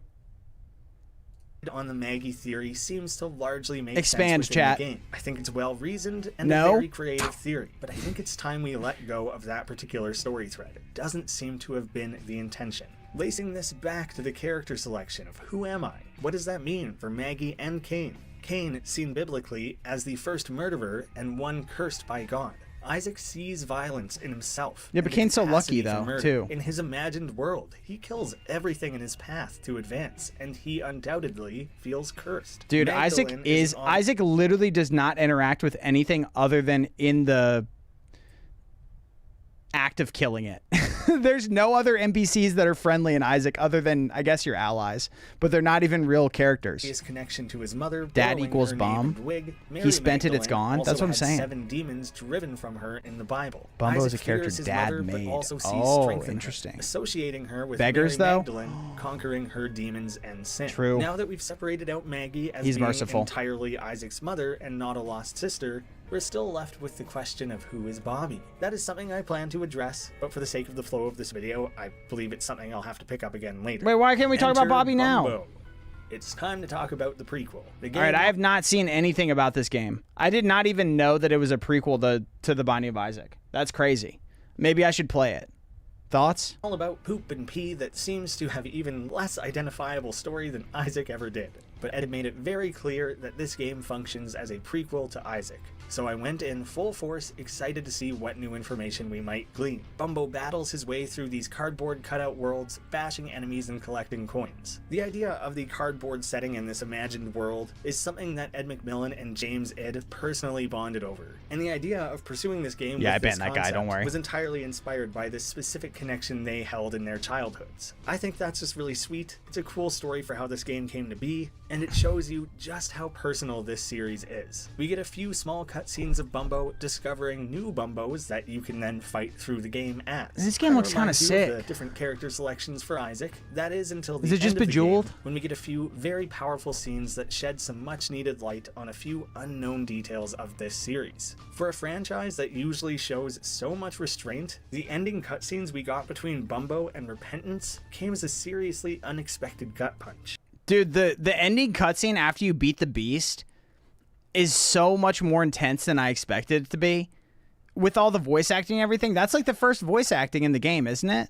on the Maggie theory seems to largely make Expand, sense within chat. the game. I think it's well reasoned and No. a very creative theory, but I think it's time we let go of that particular story thread. It doesn't seem to have been the intention. Lacing this back to the character selection of who am I? What does that mean for Maggie and Cain? Cain, seen biblically as the first murderer and one cursed by God. Isaac sees violence in himself. Yeah, but and the Cain's so capacity lucky, for though, murder. too. In his imagined world, he kills everything in his path to advance, and he undoubtedly feels cursed. Dude, Magdalene Isaac literally does not interact with anything other than in the act of killing it. There's no other NPCs that are friendly in Isaac other than, I guess, your allies, but they're not even real characters. His connection to his mother, Dad borrowing equals her name bomb. and wig. Mary He spent it, it's Magdalene gone. also That's what I'm had saying. 7 demons driven from her in the Bible. Bumbo is Isaac a character fears his Dad mother, but made. also sees Oh, strength in her, interesting. associating her with Beggars, Mary though? Magdalene, conquering her demons and sin. True. Now that we've separated out Maggie as He's being merciful. entirely Isaac's mother and not a lost sister, we're still left with the question of who is Bobby. That is something I plan to address, but for the sake of the flow of this video, I believe it's something I'll have to pick up again later. Wait, why can't we talk about Enter Bobby now? Bumbo. It's time to talk about the prequel. The game All right, I have not seen anything about this game. I did not even know that it was a prequel to The Binding of Isaac. That's crazy. Maybe I should play it. Thoughts? all about poop and pee that seems to have even less identifiable story than Isaac ever did. But Ed made it very clear that this game functions as a prequel to Isaac. So I went in full force, excited to see what new information we might glean. Bumbo battles his way through these cardboard cutout worlds, bashing enemies and collecting coins. The idea of the cardboard setting in this imagined world is something that Ed McMillan and James Ed personally bonded over. And the idea of pursuing this game Yeah, with I this banned that guy, don't concept worry. was entirely inspired by this specific connection they held in their childhoods. I think that's just really sweet. It's a cool story for how this game came to be, and it shows you just how personal this series is. We get a few small cutscenes of Bumbo discovering new Bumbos that you can then fight through the game as. This game looks kind of sick. The different character selections for Isaac. That is until the Is it just end of the Bejeweled? game, when we get a few very powerful scenes that shed some much needed light on a few unknown details of this series. For a franchise that usually shows so much restraint, the ending cutscenes we got between Bumbo and Repentance came as a seriously unexpected gut punch. Dude, the ending cutscene after you beat the beast is so much more intense than I expected it to be. With all the voice acting and everything, that's like the first voice acting in the game, isn't it?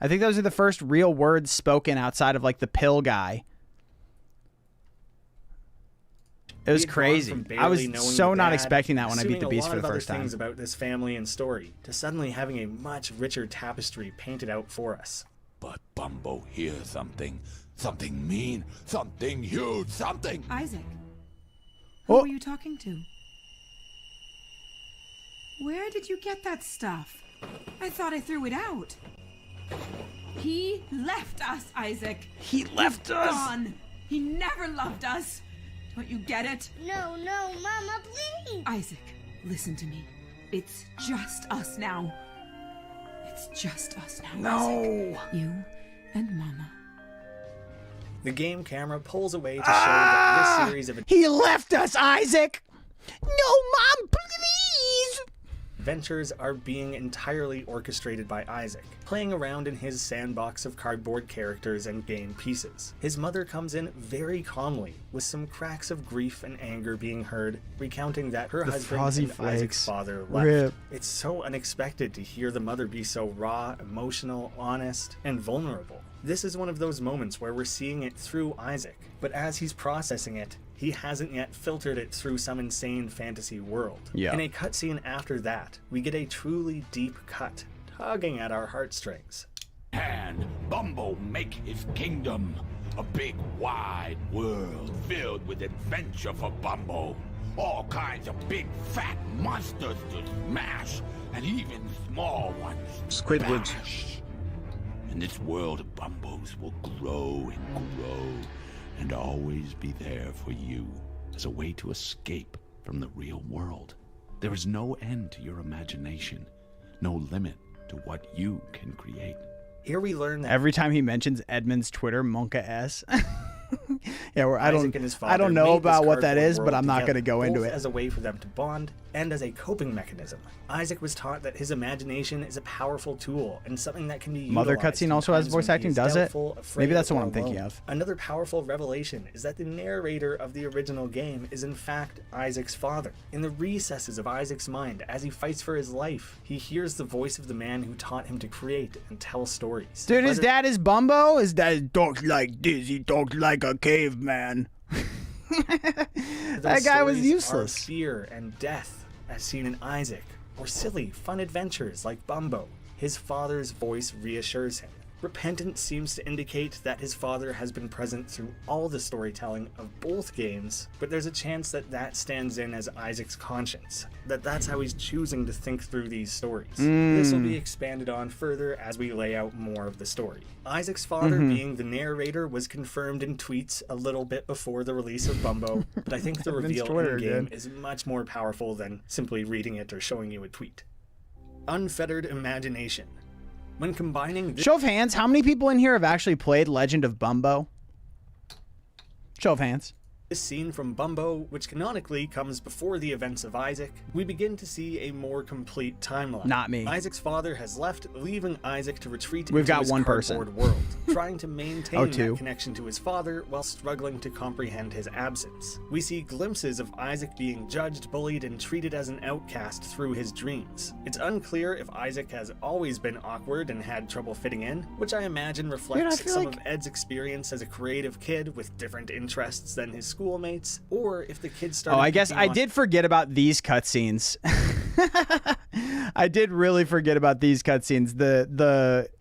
I think those are the first real words spoken outside of like the pill guy. It was crazy. I was so not expecting that when I beat the beast for the first time. Things about this family and story, to suddenly having a much richer tapestry painted out for us. But Bumbo hears something. Something mean. Something huge. Something. Isaac. Who Oh. are you talking to? Where did you get that stuff? I thought I threw it out. He left us, Isaac. He left us. Gone. He never loved us. Don't you get it? No, Mama, please. Isaac, listen to me. It's just us now. It's just us now, Isaac. You and Mama. The game camera pulls away to show that this series of He left us, Isaac. No, Mom, please. adventures are being entirely orchestrated by Isaac, playing around in his sandbox of cardboard characters and game pieces. His mother comes in very calmly, with some cracks of grief and anger being heard, recounting that her husband and Isaac's father left. Rip. It's so unexpected to hear the mother be so raw, emotional, honest, and vulnerable. This is one of those moments where we're seeing it through Isaac, but as he's processing it, he hasn't yet filtered it through some insane fantasy world. Yeah. In a cutscene after that, we get a truly deep cut, tugging at our heartstrings. And Bumbo make his kingdom. A big wide world filled with adventure for Bumbo. All kinds of big fat monsters to smash, and even small ones. Squidward. Bash. And this world of Bumbos will grow and grow, and always be there for you as a way to escape from the real world. There is no end to your imagination, no limit to what you can create. Here we learn that Every time he mentions Edmund's Twitter, Monka S. Yeah, I Isaac and his father don't know made about this what that cardboard is, but world I'm not going to together, go into both it. as a way for them to bond and as a coping mechanism. Isaac was taught that his imagination is a powerful tool and something that can be Mother utilized cutscene in also has times voice when he acting, is does it? doubtful, afraid, Maybe that's the one or I'm thinking alone. of. Another powerful revelation is that the narrator of the original game is in fact Isaac's father. In the recesses of Isaac's mind, as he fights for his life, he hears the voice of the man who taught him to create and tell stories. Dude, his Whether- dad is Bumbo? His dad talks like this. He talks like a caveman. Those That guy was stories useless. Are fear and death, as seen in Isaac, or silly, fun adventures like Bumbo. His father's voice reassures him. Repentance seems to indicate that his father has been present through all the storytelling of both games, but there's a chance that that stands in as Isaac's conscience, that's how he's choosing to think through these stories. This will be expanded on further as we lay out more of the story. Isaac's father being the narrator was confirmed in tweets a little bit before the release of Bumbo, but I think the reveal Twitter in-game again. is much more powerful than simply reading it or showing you a tweet. Unfettered imagination. When combining this Show of hands, how many people in here have actually played Legend of Bumbo? Show of hands. scene from Bumbo, which canonically comes before the events of Isaac, we begin to see a more complete timeline. Not me. Isaac's father has left, leaving Isaac to retreat We've into got his one person. cardboard world, trying to maintain Oh, that two. connection to his father while struggling to comprehend his absence. We see glimpses of Isaac being judged, bullied, and treated as an outcast through his dreams. It's unclear if Isaac has always been awkward and had trouble fitting in, which I imagine reflects feel some like- of Ed's experience as a creative kid with different interests than his schoolmates, or if the kid started Oh, I guess picking I on- did forget about these cutscenes. I did really forget about these cutscenes. The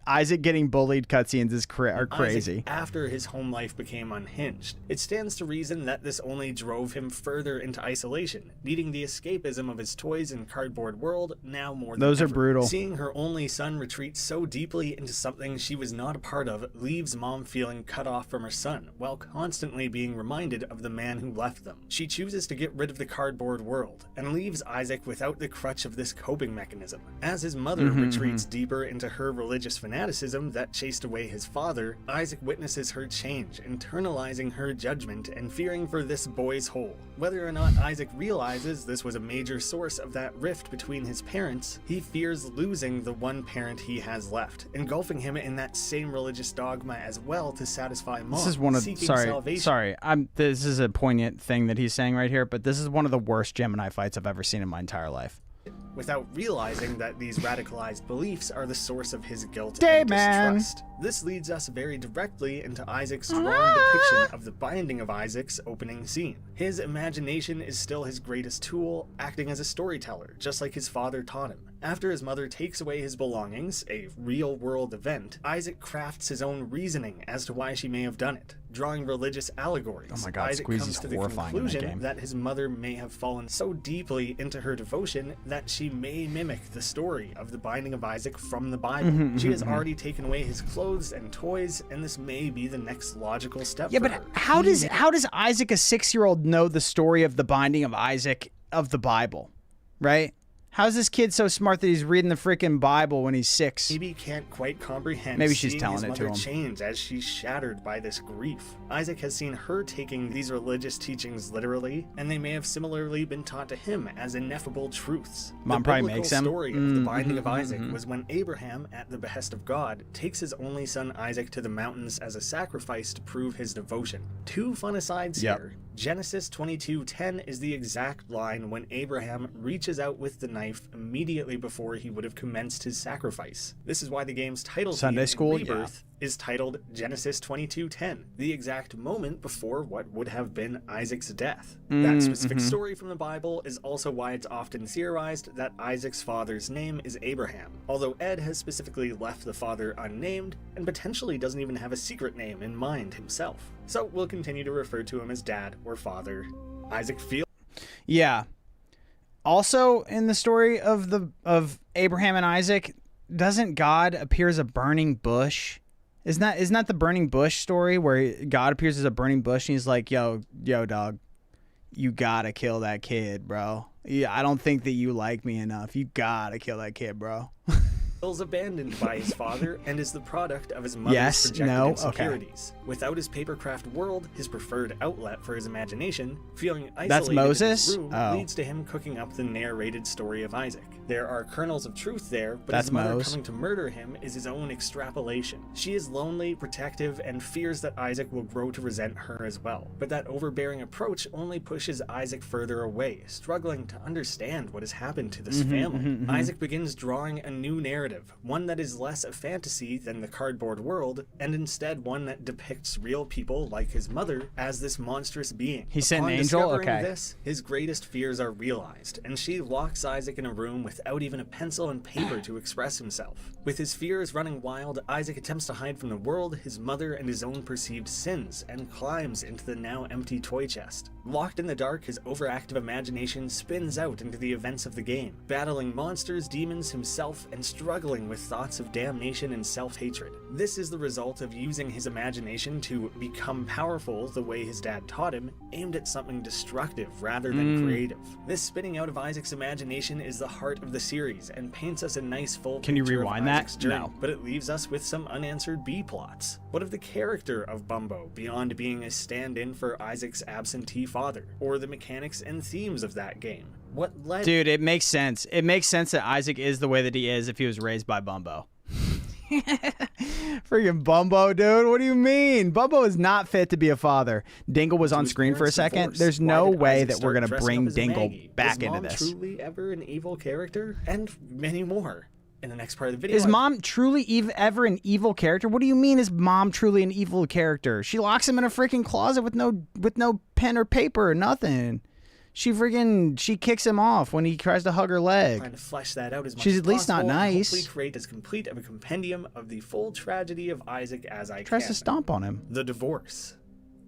Isaac getting bullied cutscenes are crazy. Isaac, after his home life became unhinged, it stands to reason that this only drove him further into isolation, needing the escapism of his toys and cardboard world now more than Those ever. are brutal. Seeing her only son retreat so deeply into something she was not a part of leaves Mom feeling cut off from her son, while constantly being reminded of the man who left them. She chooses to get rid of the cardboard world, and leaves Isaac without the crutch of this coping mechanism. As his mother retreats deeper into her religious fanaticism that chased away his father, Isaac witnesses her change, internalizing her judgment and fearing for this boy's whole. Whether or not Isaac realizes this was a major source of that rift between his parents, he fears losing the one parent he has left, engulfing him in that same religious dogma as well to satisfy Mom. This is one of seeking sorry. salvation. This is a poignant thing that he's saying right here, but this is one of the worst Gemini fights I've ever seen in my entire life. Without realizing that these radicalized beliefs are the source of his guilt Day and man. distrust. This leads us very directly into Isaac's strong depiction of the Binding of Isaac's opening scene. His imagination is still his greatest tool, acting as a storyteller, just like his father taught him. After his mother takes away his belongings, a real-world event, Isaac crafts his own reasoning as to why she may have done it, drawing religious allegories. Oh my God, Isaac Squeezy's comes to the horrifying in that conclusion game. that his mother may have fallen so deeply into her devotion that she may mimic the story of the Binding of Isaac from the Bible. She has already taken away his clothes and toys, and this may be the next logical step Yeah, for but her. how does Isaac, a 6-year-old, know the story of the Binding of Isaac of the Bible, right? How's this kid so smart that he's reading the freaking Bible when he's 6? Maybe can't quite comprehend Maybe she's seeing telling his it to mother him. change as she's shattered by this grief. Isaac has seen her taking these religious teachings literally, and they may have similarly been taught to him as ineffable truths. Mom the probably biblical makes him. story of the Binding of Isaac was when Abraham, at the behest of God, takes his only son Isaac to the mountains as a sacrifice to prove his devotion. Two fun asides here. Genesis 22:10 is the exact line when Abraham reaches out with the knife immediately before he would have commenced his sacrifice. This is why the game's title Sunday theme in school, Rebirth is titled Genesis 22:10, the exact moment before what would have been Isaac's death. That specific story from the Bible is also why it's often theorized that Isaac's father's name is Abraham, although Ed has specifically left the father unnamed and potentially doesn't even have a secret name in mind himself. So we'll continue to refer to him as dad or father. Isaac feels Yeah. Also, in the story of Abraham and Isaac, doesn't God appear as a burning bush? Isn't that the burning bush story where God appears as a burning bush and he's like, yo, dog, you gotta kill that kid, bro. Yeah, I don't think that you like me enough. You gotta kill that kid, bro. feels abandoned by his father and is the product of his mother's Yes, projected no, insecurities. Without his papercraft world, his preferred outlet for his imagination, feeling isolated That's in Moses? his room Oh. leads to him cooking up the narrated story of Isaac. There are kernels of truth there, but That's his mother Mose. coming to murder him is his own extrapolation. She is lonely, protective, and fears that Isaac will grow to resent her as well. But that overbearing approach only pushes Isaac further away, struggling to understand what has happened to this family. Isaac begins drawing a new narrative, one that is less a fantasy than the cardboard world, and instead one that depicts real people like his mother as this monstrous being. He sent an Upon angel? discovering Okay. this, his greatest fears are realized, and she locks Isaac in a room without even a pencil and paper to express himself. With his fears running wild, Isaac attempts to hide from the world, his mother, and his own perceived sins, and climbs into the now empty toy chest. Locked in the dark, his overactive imagination spins out into the events of the game, battling monsters, demons, himself, and struggling with thoughts of damnation and self-hatred. This is the result of using his imagination to become powerful the way his dad taught him, aimed at something destructive rather than creative. This spinning out of Isaac's imagination is the heart of the series and paints us a nice full Can you picture rewind of that? Isaac's journey, No. but it leaves us with some unanswered B-plots. What of the character of Bumbo beyond being a stand-in for Isaac's absentee father, or the mechanics and themes of that game? What led Dude, it makes sense. It makes sense that Isaac is the way that he is if he was raised by Bumbo. Freaking Bumbo, dude. What do you mean? Bumbo is not fit to be a father. Dingle was on his screen for a parents' second. divorce? There's Why no did way Isaac that we're start going to dressing bring up as Dingle Maggie? back Was into Mom this. truly ever an evil character? And many more. In the next part of the video, Is Mom truly ever an evil character? What do you mean is Mom truly an evil character? She locks him in a freaking closet with no pen or paper or nothing. she kicks him off when he tries to hug her leg. Trying to flesh that out as much She's as at least not possible and nice. hopefully create as complete of a compendium of the full tragedy of Isaac as I Tries can. to stomp on him. The divorce.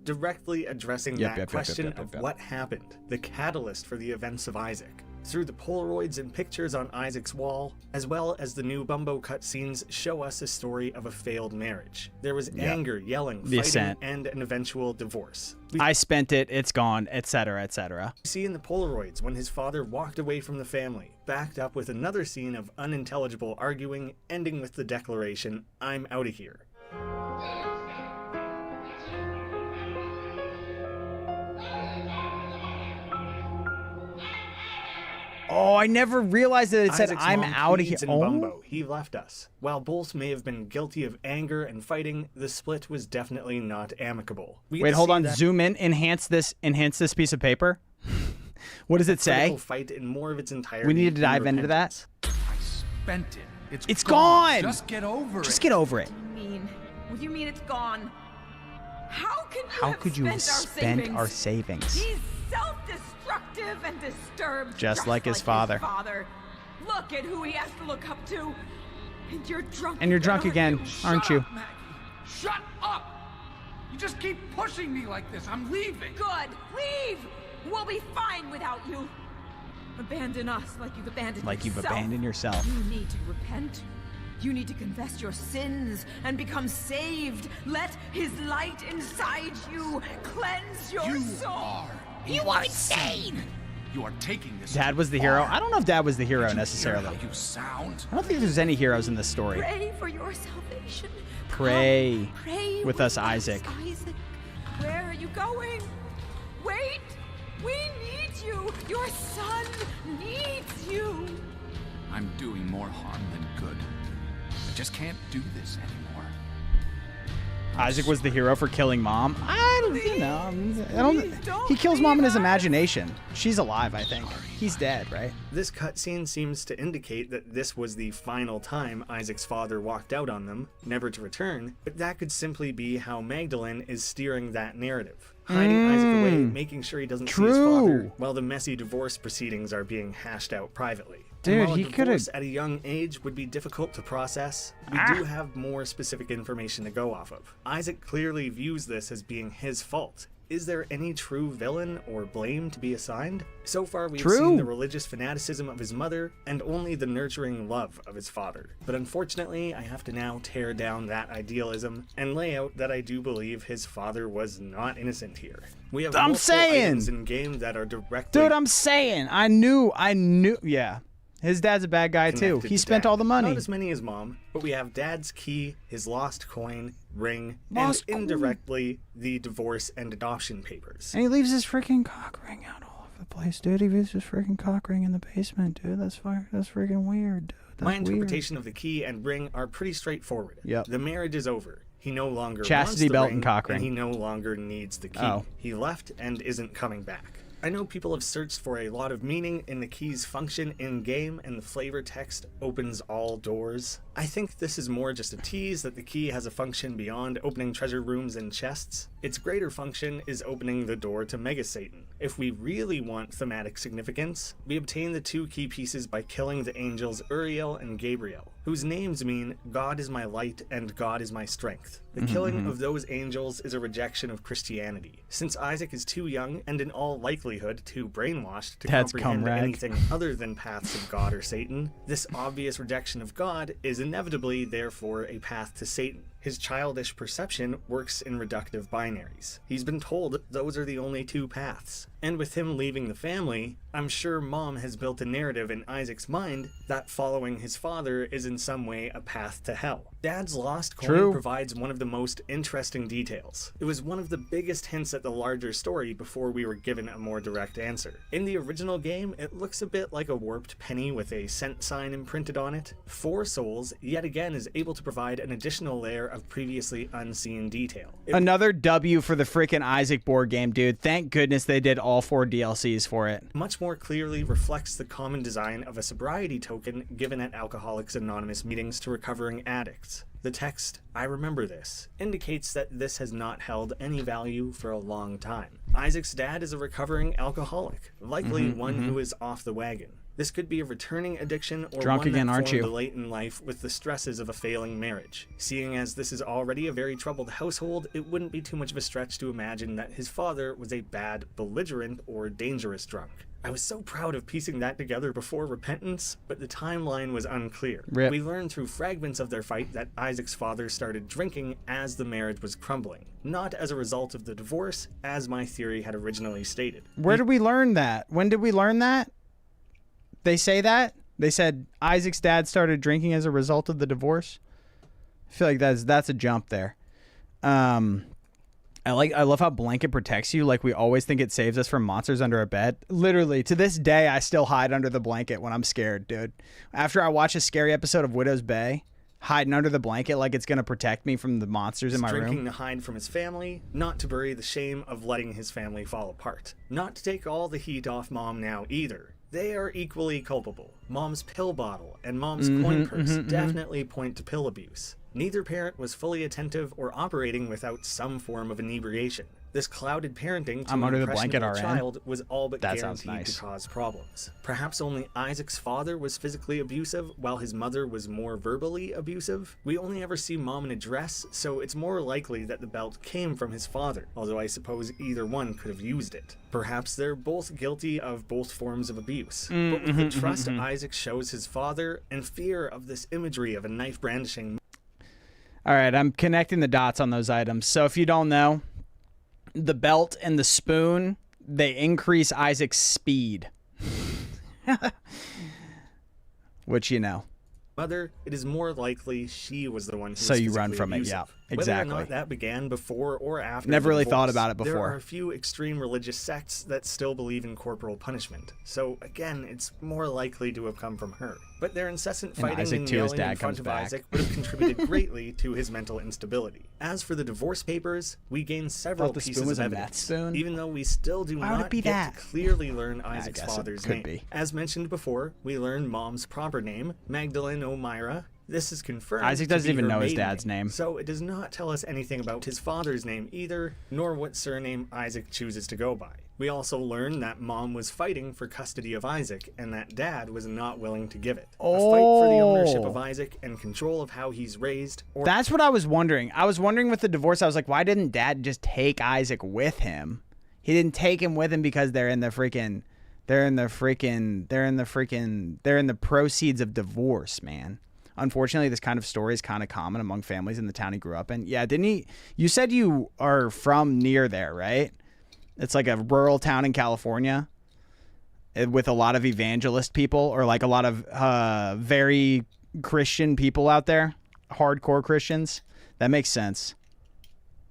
Directly addressing that question of what happened, the catalyst for the events of Isaac. Through the Polaroids and pictures on Isaac's wall, as well as the new Bumbo cutscenes show us a story of a failed marriage. There was anger, yelling, fighting, and an eventual divorce. I spent it, it's gone, etc., etc. We see in the Polaroids when his father walked away from the family, backed up with another scene of unintelligible arguing, ending with the declaration, "I'm out of here." Oh, I never realized that it said, Isaac's "I'm mom out of here." pleads in Oh, Bumbo, he left us. While both may have been guilty of anger and fighting, the split was definitely not amicable. We wait, hold on. Zoom in. Enhance this piece of paper. What does it say? Fight in more of its entirety. We need to dive into that. I spent it. It's gone. Just get over it. Just get over it. What do you mean it's gone? How could you have spent our savings? He's self-destructive and disturbed. Just like his father. Look at who he has to look up to. And you're drunk. And you're drunk again, aren't you? Maggie. Shut up! You just keep pushing me like this. I'm leaving. Good. Leave. We'll be fine without you. Abandon us like you've abandoned yourself. Like you've abandoned yourself. You need to repent. You need to confess your sins and become saved. Let his light inside you cleanse your soul. You are insane. You are taking this. Dad was the hero. I don't know if Dad was the hero necessarily. How you sound. I don't think there's any heroes in this story. Pray for your salvation. Pray, Pray with us, Isaac. Isaac. Where are you going? Wait. We need you. Your son needs you. I'm doing more harm than good. I just can't do this anymore. Isaac was the hero for killing Mom. I don't. He kills Mom in his imagination. She's alive, I think. He's dead, right? This cutscene seems to indicate that this was the final time Isaac's father walked out on them, never to return, but that could simply be how Magdalene is steering that narrative. Hiding Isaac away, making sure he doesn't see his father, while the messy divorce proceedings are being hashed out privately. Dude, he could have. At a young age would be difficult to process. We do have more specific information to go off of. Isaac clearly views this as being his fault. Is there any true villain or blame to be assigned? So far, we've seen the religious fanaticism of his mother and only the nurturing love of his father. But unfortunately, I have to now tear down that idealism and lay out that I do believe his father was not innocent here. We have multiple items in game that are directly. Dude, I'm saying. I knew. Yeah. His dad's a bad guy too. He spent all the money. Not as many as Mom, but we have Dad's key, his lost coin, ring, and indirectly the divorce and adoption papers. And he leaves his freaking cock ring out all over the place, dude. He leaves his freaking cock ring in the basement, dude. That's freaking weird, dude. My interpretation of the key and ring are pretty straightforward. Yep. The marriage is over. He no longer chastity wants the belt ring, and cock ring. And he no longer needs the key. Oh. He left and isn't coming back. I know people have searched for a lot of meaning in the key's function in-game, and the flavor text opens all doors. I think this is more just a tease that the key has a function beyond opening treasure rooms and chests. Its greater function is opening the door to Mega Satan. If we really want thematic significance, we obtain the two key pieces by killing the angels Uriel and Gabriel, whose names mean God is my light and God is my strength. The killing of those angels is a rejection of Christianity. Since Isaac is too young and in all likelihood too brainwashed to comprehend anything other than paths of God or Satan, this obvious rejection of God is inevitably therefore a path to Satan. His childish perception works in reductive binaries. He's been told those are the only two paths. And with him leaving the family, I'm sure Mom has built a narrative in Isaac's mind that following his father is in some way a path to hell. Dad's lost coin provides one of the most interesting details. It was one of the biggest hints at the larger story before we were given a more direct answer. In the original game, it looks a bit like a warped penny with a cent sign imprinted on it. Four Souls, yet again, is able to provide an additional layer of previously unseen detail. Another W for the freaking Isaac board game, dude. Thank goodness they did all 4 DLCs for it. Much more clearly reflects the common design of a sobriety token given at Alcoholics Anonymous meetings to recovering addicts. The text, "I remember this," indicates that this has not held any value for a long time. Isaac's dad is a recovering alcoholic, likely one who is off the wagon. This could be a returning addiction or Drunk one again, that aren't formed you? late in life with the stresses of a failing marriage. Seeing as this is already a very troubled household, it wouldn't be too much of a stretch to imagine that his father was a bad, belligerent, or dangerous drunk. I was so proud of piecing that together before Repentance, but the timeline was unclear. Rip. We learned through fragments of their fight that Isaac's father started drinking as the marriage was crumbling, not as a result of the divorce, as my theory had originally stated. Where did we learn that? When did we learn that? They say that? They said Isaac's dad started drinking as a result of the divorce? I feel like that's a jump there. I love how blanket protects you. Like, we always think it saves us from monsters under our bed. Literally, to this day, I still hide under the blanket when I'm scared, dude. After I watch a scary episode of Widow's Bay, hiding under the blanket like it's going to protect me from the monsters in my drinking room. to hide from his family, not to bury the shame of letting his family fall apart. Not to take all the heat off Mom now either. They are equally culpable. Mom's pill bottle and Mom's coin purse definitely point to pill abuse. Neither parent was fully attentive or operating without some form of inebriation. This clouded parenting to I'm an under the blanket, impressionable RN. child was all but That sounds guaranteed nice. to cause problems. Perhaps only Isaac's father was physically abusive, while his mother was more verbally abusive. We only ever see Mom in a dress, so it's more likely that the belt came from his father, although I suppose either one could have used it. Perhaps they're both guilty of both forms of abuse. But with the trust Isaac shows his father, and fear of this imagery of a knife brandishing. All right, I'm connecting the dots on those items. So if you don't know, the belt and the spoon, they increase Isaac's speed. Which, you know. Mother, it is more likely she was the one who So was you run physically from it, abusive. yeah, Whether exactly. or not that began before or after Never the really divorce, thought about it There before. are a few extreme religious sects that still believe in corporal punishment. So again, it's more likely to have come from her. But their incessant And fighting Isaac, and too, his yelling dad in front comes of back. Isaac would have contributed greatly to his mental instability. As for the divorce papers, we gain several Thought the spoon pieces was of a meth evidence, spoon? even though we still do Why would it not be get that? to clearly learn Isaac's guess it father's could name. be. As mentioned before, we learn Mom's proper name, Magdalene O'Meara. This is confirmed. Isaac to doesn't be even her know his maiden dad's name. So it does not tell us anything about his father's name either, nor what surname Isaac chooses to go by. We also learn that Mom was fighting for custody of Isaac, and that Dad was not willing to give it. A fight for the ownership of Isaac and control of how he's raised. Or That's what I was wondering. I was wondering with the divorce, I was like, why didn't Dad just take Isaac with him? He didn't take him with him because they're in the proceeds of divorce, man. Unfortunately, this kind of story is kind of common among families in the town he grew up in. Yeah, didn't he? You said you are from near there, right? It's like a rural town in California with a lot of evangelist people, or like a lot of very Christian people out there, hardcore Christians. That makes sense.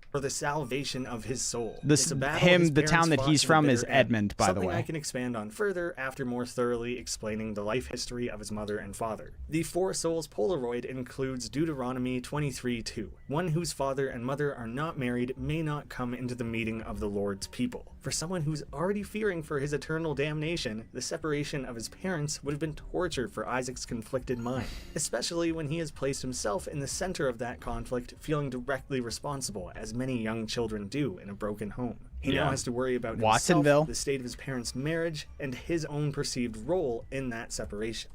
for the salvation of his soul. This It's a battle him, his the town parents that fought he's to the from is bitter end. Edmond, by the Something way. I can expand on further after more thoroughly explaining the life history of his mother and father. The Four Souls Polaroid includes Deuteronomy 23:2. One whose father and mother are not married may not come into the meeting of the Lord's people. For someone who's already fearing for his eternal damnation, the separation of his parents would have been torture for Isaac's conflicted mind, especially when he has placed himself in the center of that conflict, feeling directly responsible, as many young children do in a broken home. He now has to worry about Watsonville. himself, the state of his parents' marriage, and his own perceived role in that separation.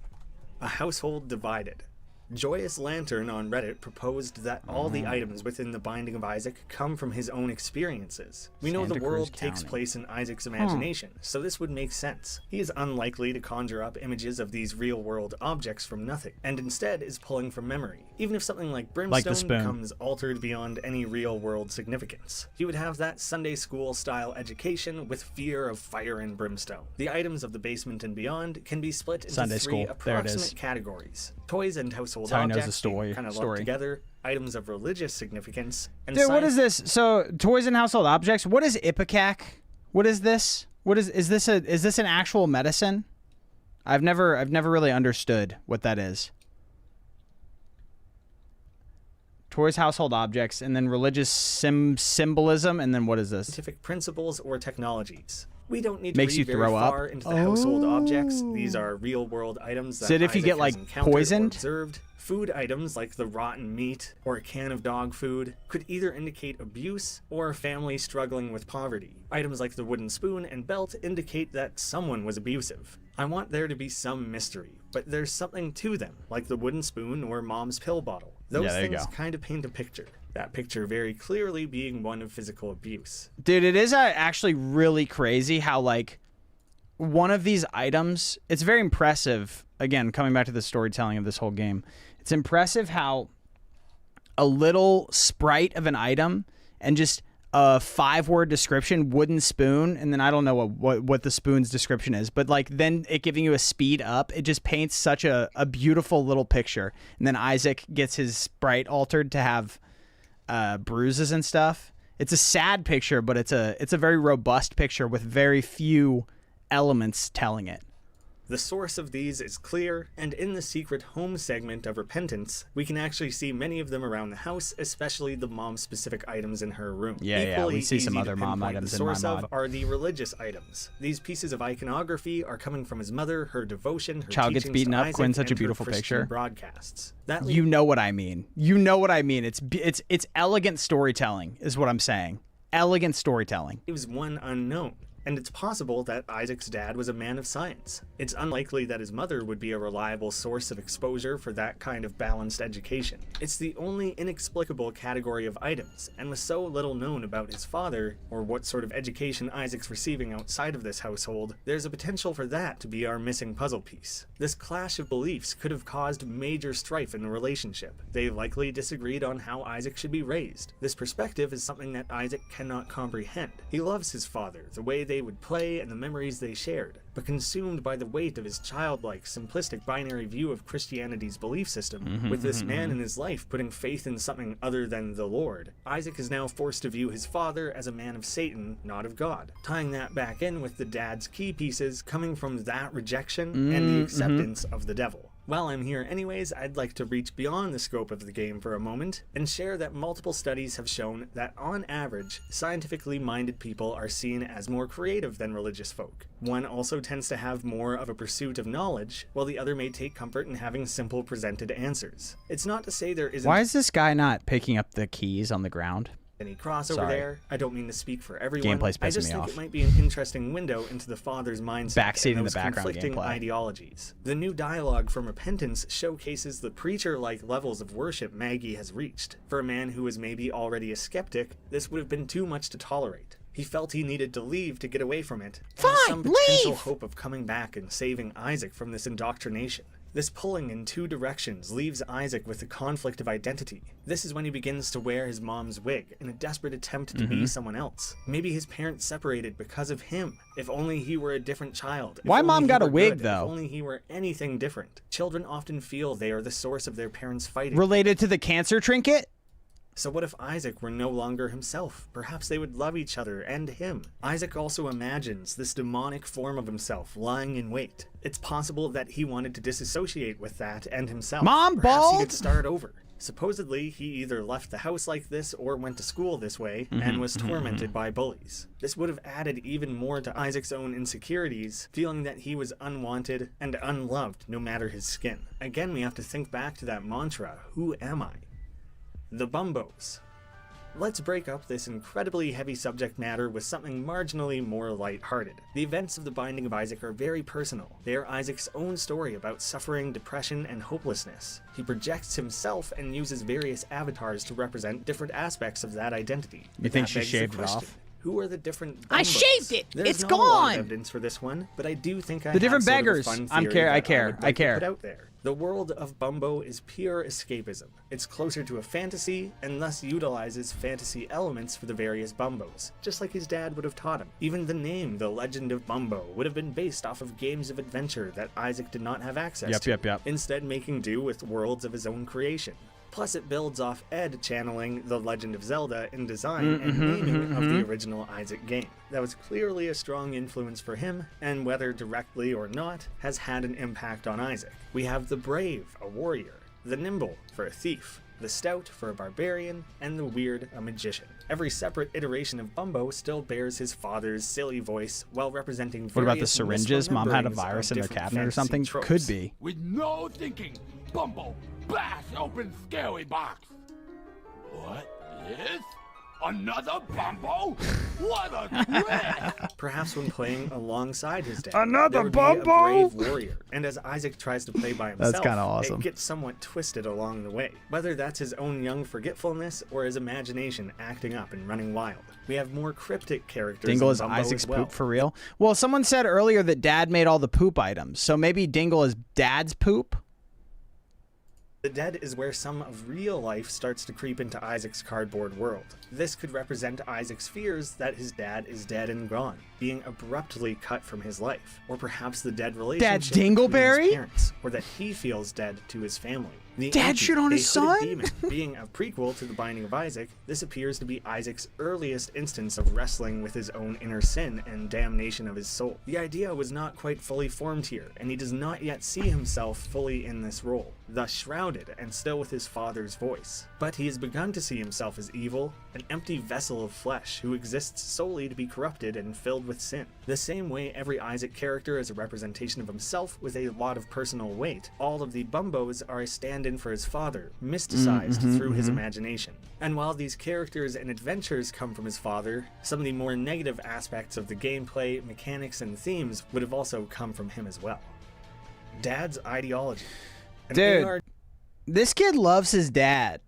A household divided. Joyous Lantern on Reddit proposed that all the items within the Binding of Isaac come from his own experiences. We know the Santa world Cruz takes County. place in Isaac's imagination, so this would make sense. He is unlikely to conjure up images of these real-world objects from nothing, and instead is pulling from memory, even if something like brimstone spoon. becomes altered beyond any real-world significance. He would have that Sunday school-style education with fear of fire and brimstone. The items of the basement and beyond can be split into Sunday three school. There it is. approximate categories: toys and household That's how he knows the objects, story- kind of story. lumped together, items of religious significance, and Dude, what is science- this? So, toys and household objects. What is Ipecac? What is this? What is this an actual medicine? I've never really understood what that is. Toys, household objects, and then religious symbolism, and then what is this? scientific principles or technologies. We don't need to Makes read you very throw up? far into the household objects. These are real-world items that So if you Isaac get, has like, encountered or poisoned? observed. Food items like the rotten meat or a can of dog food could either indicate abuse or a family struggling with poverty. Items like the wooden spoon and belt indicate that someone was abusive. I want there to be some mystery, but there's something to them, like the wooden spoon or mom's pill bottle. Those there you things go. kind of paint a picture. That picture very clearly being one of physical abuse. Dude, it is actually really crazy how, like, one of these items, it's very impressive, again, coming back to the storytelling of this whole game, it's impressive how a little sprite of an item and just a 5-word description, wooden spoon, and then I don't know what the spoon's description is, but like then it giving you a speed up, it just paints such a beautiful little picture. And then Isaac gets his sprite altered to have bruises and stuff. It's a sad picture, but it's a very robust picture with very few elements telling it. The source of these is clear, and in the secret home segment of Repentance, we can actually see many of them around the house, especially the mom-specific items in her room. Yeah, we see some easy other to mom pinpoint items the in my source of mod. are the religious items. These pieces of iconography are coming from his mother, her devotion, her Child gets teachings beaten to up, Isaac, Quinn's such a and her beautiful Christian picture. broadcasts. That You know what I mean. You know what I mean. It's elegant storytelling is what I'm saying. Elegant storytelling. leaves one unknown. And it's possible that Isaac's dad was a man of science. It's unlikely that his mother would be a reliable source of exposure for that kind of balanced education. It's the only inexplicable category of items, and with so little known about his father, or what sort of education Isaac's receiving outside of this household, there's a potential for that to be our missing puzzle piece. This clash of beliefs could have caused major strife in the relationship. They likely disagreed on how Isaac should be raised. This perspective is something that Isaac cannot comprehend. He loves his father, the way they would play and the memories they shared, but consumed by the weight of his childlike, simplistic binary view of Christianity's belief system, with this man in his life putting faith in something other than the Lord, Isaac is now forced to view his father as a man of Satan, not of God. Tying that back in with the dad's key pieces coming from that rejection and the acceptance of the devil. While I'm here anyways, I'd like to reach beyond the scope of the game for a moment and share that multiple studies have shown that on average, scientifically minded people are seen as more creative than religious folk. One also tends to have more of a pursuit of knowledge, while the other may take comfort in having simple presented answers. It's not to say there isn't Why is this guy not picking up the keys on the ground? any crossover Sorry. there. I don't mean to speak for everyone. Gameplay's I pissing just me think off. it might be an interesting window into the father's mindset Backseat and in the those background conflicting gameplay. ideologies. The new dialogue from Repentance showcases the preacher-like levels of worship Maggie has reached. For a man who was maybe already a skeptic, this would have been too much to tolerate. He felt he needed to leave to get away from it. and some potential hope of coming back and saving Isaac from this indoctrination. This pulling in two directions leaves Isaac with the conflict of identity. This is when he begins to wear his mom's wig in a desperate attempt to be someone else. Maybe his parents separated because of him. If only he were a different child. If Why only mom he got a were wig, good. though? If only he were anything different. Children often feel they are the source of their parents' fighting. Related to the cancer trinket? So what if Isaac were no longer himself? Perhaps they would love each other and him. Isaac also imagines this demonic form of himself lying in wait. It's possible that he wanted to disassociate with that and himself. Mom, Perhaps he bald? could start over. Supposedly, he either left the house like this or went to school this way and was tormented by bullies. This would have added even more to Isaac's own insecurities, feeling that he was unwanted and unloved no matter his skin. Again, we have to think back to that mantra, who am I? The Bumbos. Let's break up this incredibly heavy subject matter with something marginally more lighthearted. The events of The Binding of Isaac are very personal. They are Isaac's own story about suffering, depression, and hopelessness. He projects himself and uses various avatars to represent different aspects of that identity. You think That she begs the shaved it question, off? Who are the different I Bumbos? shaved it! There's It's not a lot of gone! evidence for this one, but I do think I The different have sort of a beggars. fun I theory care. that I would like to care. put out there. The world of Bumbo is pure escapism. It's closer to a fantasy, and thus utilizes fantasy elements for the various Bumbos, just like his dad would have taught him. Even the name, The Legend of Bumbo, would have been based off of games of adventure that Isaac did not have access to, Yep. instead making do with worlds of his own creation. Plus, it builds off Ed channeling The Legend of Zelda in design and naming of the original Isaac game. That was clearly a strong influence for him, and whether directly or not, has had an impact on Isaac. We have the Brave, a warrior, the Nimble, for a thief, the stout for a barbarian, and the weird a magician. Every separate iteration of Bumbo still bears his father's silly voice while representing What about the various syringes? Mom had a misrememberings virus of in their different cabinet or fantasy something? tropes. Could be. With no thinking, Bumbo bash open scary box. What? This? Another Bumbo? What a twist! Perhaps when playing alongside his dad, Another there would Bumbo? be a brave warrior, and as Isaac tries to play by himself, That's kinda awesome. it gets somewhat twisted along the way. Whether that's his own young forgetfulness or his imagination acting up and running wild. We have more cryptic characters. Dingle in is Bumbo Isaac's as well. poop for real? Well, someone said earlier that Dad made all the poop items, so maybe Dingle is Dad's poop? The dead is where some of real life starts to creep into Isaac's cardboard world. This could represent Isaac's fears that his dad is dead and gone, being abruptly cut from his life, or perhaps the dead relationship between Dingleberry? his parents, or that he feels dead to his family. The Dad Auntie, shit on his a hooded son? demon. Being a prequel to The Binding of Isaac, this appears to be Isaac's earliest instance of wrestling with his own inner sin and damnation of his soul. The idea was not quite fully formed here, and he does not yet see himself fully in this role, thus shrouded and still with his father's voice. But he has begun to see himself as evil, an empty vessel of flesh who exists solely to be corrupted and filled with sin. The same way every Isaac character is a representation of himself with a lot of personal weight, all of the Bumbos are a stand-in for his father, mysticized through his imagination. And while these characters and adventures come from his father, some of the more negative aspects of the gameplay, mechanics, and themes would have also come from him as well. Dad's ideology. An Dude, AR this kid loves his dad.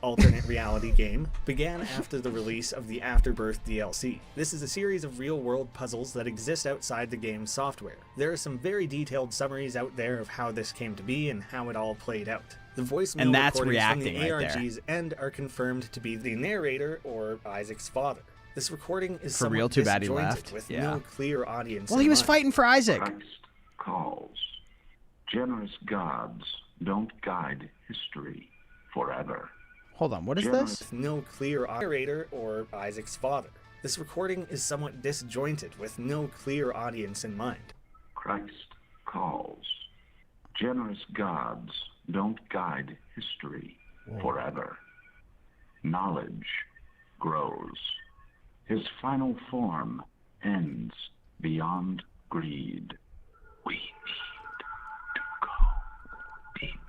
alternate reality game began after the release of the Afterbirth DLC. This is a series of real-world puzzles that exist outside the game's software. There are some very detailed summaries out there of how this came to be and how it all played out. The voicemail And that's recordings from reacting the right there. ARG's end are confirmed to be the narrator or Isaac's father. This recording is For real, somewhat too bad he disjointed, left. with Yeah. no clear audience. Well, in he was mind. fighting for Isaac. Christ calls. Generous gods don't guide history forever. Hold on, what is this? With no clear narrator or Isaac's father. This recording is somewhat disjointed with no clear audience in mind. Christ calls. Generous gods don't guide history forever. Knowledge grows. His final form ends beyond greed. We need to go deeper.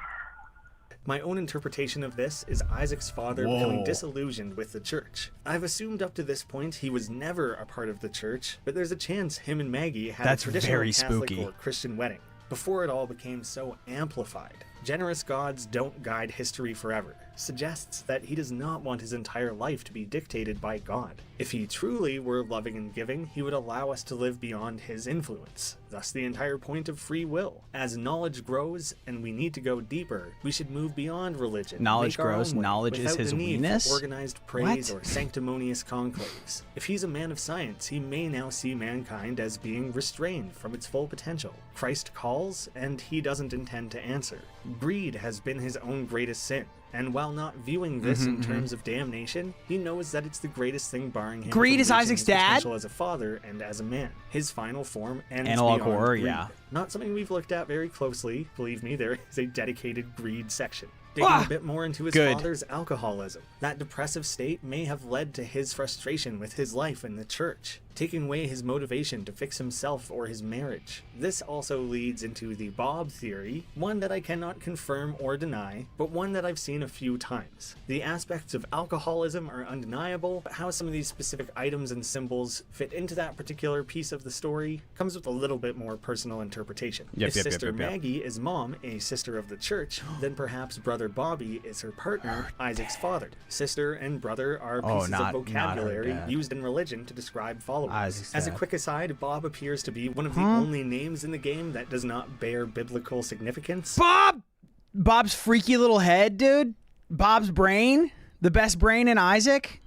My own interpretation of this is Isaac's father becoming disillusioned with the church. I've assumed up to this point he was never a part of the church, but there's a chance him and Maggie had That's a traditional very Catholic spooky. or Christian wedding, before it all became so amplified. Generous gods don't guide history forever suggests that he does not want his entire life to be dictated by God. If he truly were loving and giving, he would allow us to live beyond his influence. Thus the entire point of free will. As knowledge grows and we need to go deeper, we should move beyond religion. Knowledge make our grows, own way, knowledge is without his the need weakness? for organized praise What? or sanctimonious conclaves. If he's a man of science, he may now see mankind as being restrained from its full potential. Christ calls, and he doesn't intend to answer. Greed has been his own greatest sin. And while not viewing this in terms of damnation, he knows that it's the greatest thing barring him Greed from is reaching Isaac's his dad? potential as a father and as a man. His final form ends Analog beyond horror, greed. yeah. Not something we've looked at very closely. Believe me, there is a dedicated greed section. Digging a bit more into his Good. father's alcoholism. That depressive state may have led to his frustration with his life in the church, taking away his motivation to fix himself or his marriage. This also leads into the Bob theory, one that I cannot confirm or deny, but one that I've seen a few times. The aspects of alcoholism are undeniable, but how some of these specific items and symbols fit into that particular piece of the story comes with a little bit more personal interpretation. If Sister Maggie is mom, a sister of the church, then perhaps Brother Bobby is her partner, Isaac's father. Sister and brother are pieces not her of vocabulary dad. used in religion to describe followers. Isaac's As a dad. quick aside, Bob appears to be one of the only names in the game that does not bear biblical significance. Bob's freaky little head, dude. Bob's brain, the best brain in Isaac.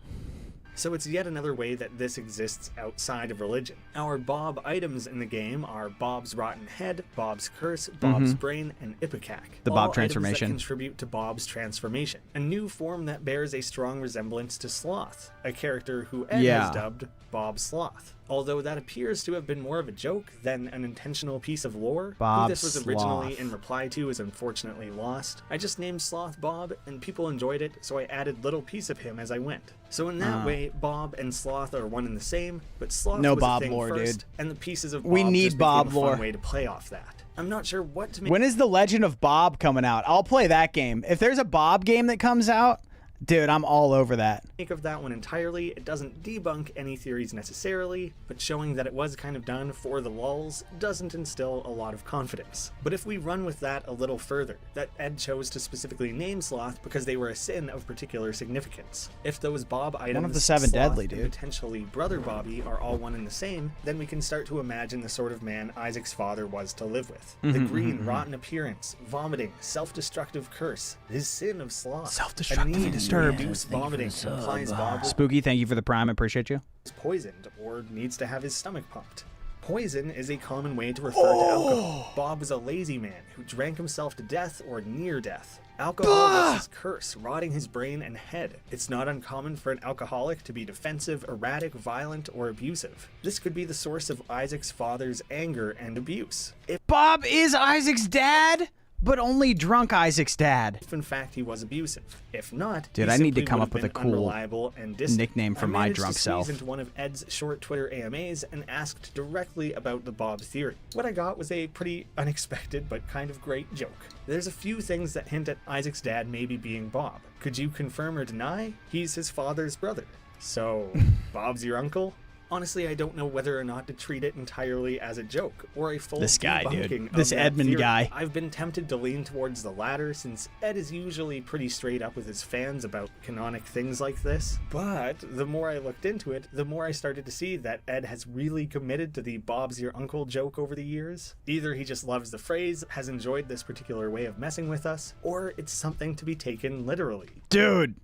So it's yet another way that this exists outside of religion. Our Bob items in the game are Bob's rotten head, Bob's curse, Bob's brain, and Ipecac. The all Bob items transformation. that contribute to Bob's transformation, a new form that bears a strong resemblance to Sloth, a character who Ed has dubbed Bob Sloth. Although that appears to have been more of a joke than an intentional piece of lore, Bob who this was originally Sloth. in reply to is unfortunately lost. I just named Sloth Bob, and people enjoyed it, so I added little piece of him as I went. So in that way, Bob and Sloth are one and the same, but Sloth No was Bob a thing lore, first, dude. and the pieces of We Bob need just Bob became a fun lore. way to play off that. I'm not sure what to make. When is The Legend of Bob coming out? I'll play that game. If there's a Bob game that comes out, dude, I'm all over that. Make of that one entirely. It doesn't debunk any theories necessarily, but showing that it was kind of done for the lulz doesn't instill a lot of confidence. But if we run with that a little further, that Ed chose to specifically name Sloth because they were a sin of particular significance. If those Bob items, of the seven Sloth deadly, and dude. potentially Brother Bobby, are all one and the same, then we can start to imagine the sort of man Isaac's father was to live with. The green, rotten appearance, vomiting, self-destructive curse, his sin of sloth, Self-destructive a need and to disturbed. reduce vomiting implies Bob was Spooky, thank you for the prime. I appreciate you. poisoned or needs to have his stomach pumped. Poison is a common way to refer to alcohol. Bob was a lazy man who drank himself to death or near death. Alcohol was his curse, rotting his brain and head. It's not uncommon for an alcoholic to be defensive, erratic, violent, or abusive. This could be the source of Isaac's father's anger and abuse. Bob is Isaac's dad, but only drunk Isaac's dad. If in fact he was abusive. If not, Dude, he I need to simply come would up have with a been cool unreliable and distant. nickname for I my managed drunk to squeeze self. into one of Ed's short Twitter AMAs and asked directly about the Bob theory. What I got was a pretty unexpected but kind of great joke. There's a few things that hint at Isaac's dad maybe being Bob. Could you confirm or deny? He's his father's brother. So, Bob's your uncle? Honestly, I don't know whether or not to treat it entirely as a joke or a full This guy, dude. debunking of This that Edmund theory. guy. I've been tempted to lean towards the latter since Ed is usually pretty straight up with his fans about canonic things like this. But the more I looked into it, the more I started to see that Ed has really committed to the Bob's your uncle joke over the years. Either he just loves the phrase, has enjoyed this particular way of messing with us, or it's something to be taken literally. Dude,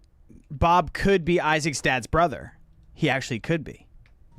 Bob could be Isaac's dad's brother. He actually could be.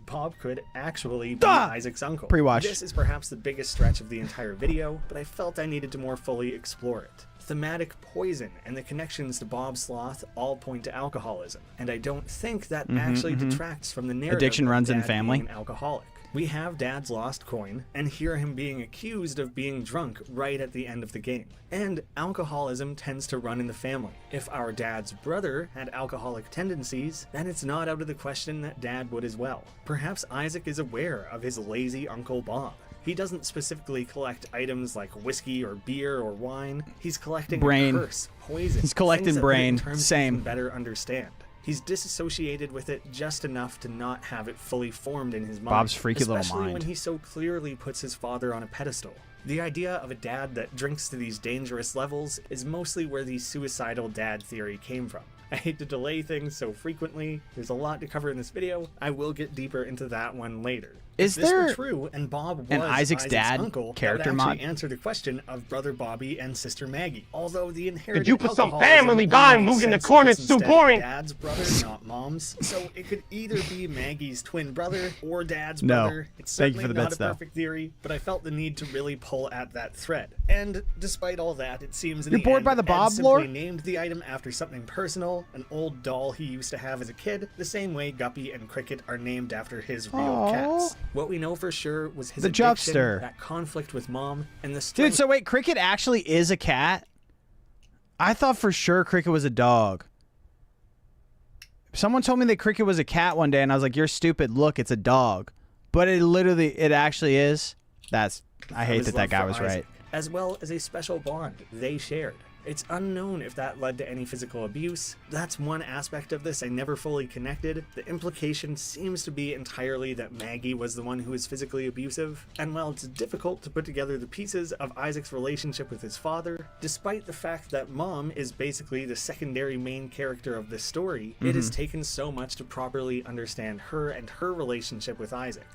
Bob could actually be Isaac's uncle. Pre-watch. This is perhaps the biggest stretch of the entire video, but I felt I needed to more fully explore it. Thematic poison and the connections to Bob Sloth all point to alcoholism, and I don't think that actually detracts from the narrative Addiction of runs in Dad family. being an alcoholic. We have Dad's lost coin, and hear him being accused of being drunk right at the end of the game. And alcoholism tends to run in the family. If our Dad's brother had alcoholic tendencies, then it's not out of the question that Dad would as well. Perhaps Isaac is aware of his lazy Uncle Bob. He doesn't specifically collect items like whiskey or beer or wine. He's collecting Brain. a curse, poison. He's collecting things that put it in brain. terms Same. he can better understand. He's disassociated with it just enough to not have it fully formed in his mind. Bob's freaky little especially mind. when he so clearly puts his father on a pedestal. The idea of a dad that drinks to these dangerous levels is mostly where the suicidal dad theory came from. I hate to delay things so frequently. There's a lot to cover in this video. I will get deeper into that one later. Is if this there were true and Bob was an Isaac's dad uncle, character that would actually mod? answer the question of brother Bobby and sister Maggie. Although the inherited Could you put some alcoholism family only guy makes moving the sense corner? because It's too instead boring. Dad's brother, not mom's. So it could either be Maggie's twin brother or Dad's No. brother. It's Thank you certainly for the not bits, a though. perfect theory, but I felt the need to really pull at that thread. And despite all that, it seems in You're the bored end, by the Ed Bob simply lore? named the item after something personal, an old doll he used to have as a kid, the same way Guppy and Cricket are named after his real Aw. cats. What we know for sure was his The addiction, jokester. that conflict with mom, and the Dude, strength so wait, Cricket actually is a cat? I thought for sure Cricket was a dog. Someone told me that Cricket was a cat one day, and I was like, you're stupid. Look, it's a dog. But it actually is. I hate his that love guy for was Isaac, right. as well as a special bond they shared. It's unknown if that led to any physical abuse. That's one aspect of this I never fully connected. The implication seems to be entirely that Maggie was the one who was physically abusive, and while it's difficult to put together the pieces of Isaac's relationship with his father, despite the fact that Mom is basically the secondary main character of this story, it has taken so much to properly understand her and her relationship with Isaac.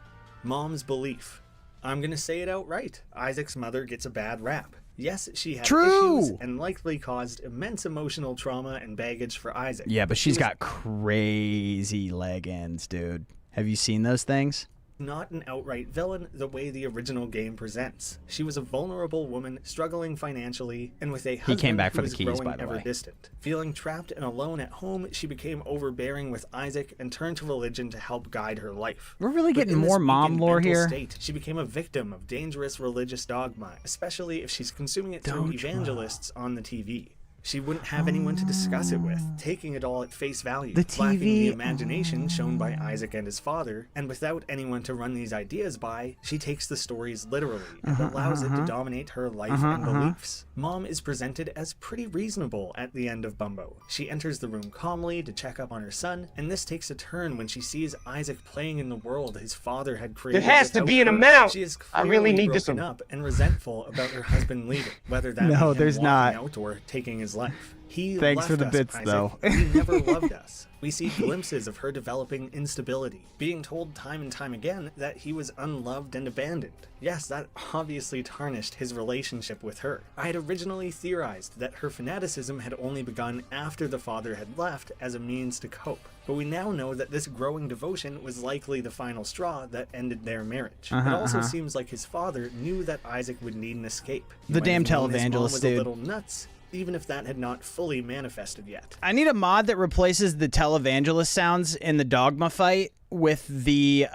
Mom's belief. I'm gonna say it outright. Isaac's mother gets a bad rap. Yes, she had True. issues and likely caused immense emotional trauma and baggage for Isaac. Yeah, but she's got crazy leg ends, dude. Have you seen those things? Not an outright villain the way the original game presents. She was a vulnerable woman struggling financially and with a husband came back who for the was keys, growing by the ever way. distant. Feeling trapped and alone at home, she became overbearing with Isaac and turned to religion to help guide her life. We're really But getting in this more mom weakened lore mental here. State, she became a victim of dangerous religious dogma, especially if she's consuming it through evangelists on the TV. She wouldn't have anyone to discuss it with, taking it all at face value, The lacking the TV. imagination shown by Isaac and his father, and without anyone to run these ideas by, she takes the stories literally and allows it to dominate her life and beliefs. Mom is presented as pretty reasonable at the end of Bumbo. She enters the room calmly to check up on her son, and this takes a turn when she sees Isaac playing in the world his father had created. There has to without be an her. amount. She is I really clearly need this broken up and resentful about her husband leaving, whether that No, be him there's walking not. out or taking his life. He Thanks left for the us, bits, Isaac. though. He never loved us. We see glimpses of her developing instability, being told time and time again that he was unloved and abandoned. Yes, that obviously tarnished his relationship with her. I had originally theorized that her fanaticism had only begun after the father had left as a means to cope, but we now know that this growing devotion was likely the final straw that ended their marriage. It also seems like his father knew that Isaac would need an escape. He The might damn have known his mom televangelist, was dude. a little nuts, even if that had not fully manifested yet. I need a mod that replaces the televangelist sounds in the dogma fight with the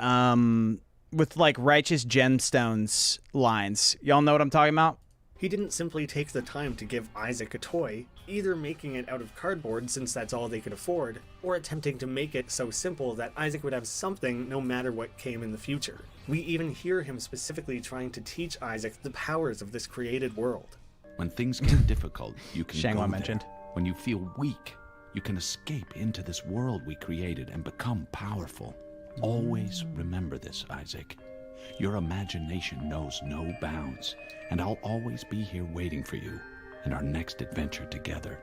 with like righteous gemstones lines. Y'all know what I'm talking about? He didn't simply take the time to give Isaac a toy, either making it out of cardboard since that's all they could afford, or attempting to make it so simple that Isaac would have something no matter what came in the future. We even hear him specifically trying to teach Isaac the powers of this created world. When things get difficult, you can Shangwa go mentioned. there. When you feel weak, you can escape into this world we created and become powerful. Always remember this, Isaac. Your imagination knows no bounds, and I'll always be here waiting for you in our next adventure together.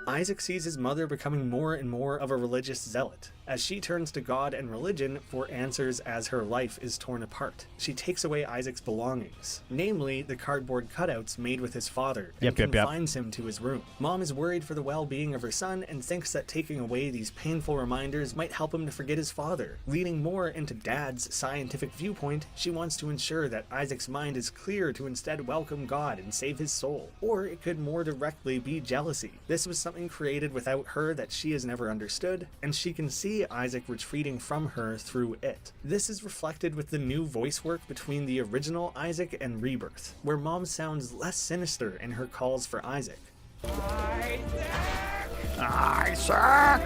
Isaac sees his mother becoming more and more of a religious zealot, as she turns to God and religion for answers as her life is torn apart. She takes away Isaac's belongings, namely the cardboard cutouts made with his father, and confines him to his room. Mom is worried for the well-being of her son and thinks that taking away these painful reminders might help him to forget his father. Leaning more into Dad's scientific viewpoint, she wants to ensure that Isaac's mind is clear to instead welcome God and save his soul. Or it could more directly be jealousy. This was something created without her that she has never understood, and she can see Isaac retreating from her through it. This is reflected with the new voice work between the original Isaac and Rebirth, where Mom sounds less sinister in her calls for Isaac. Isaac!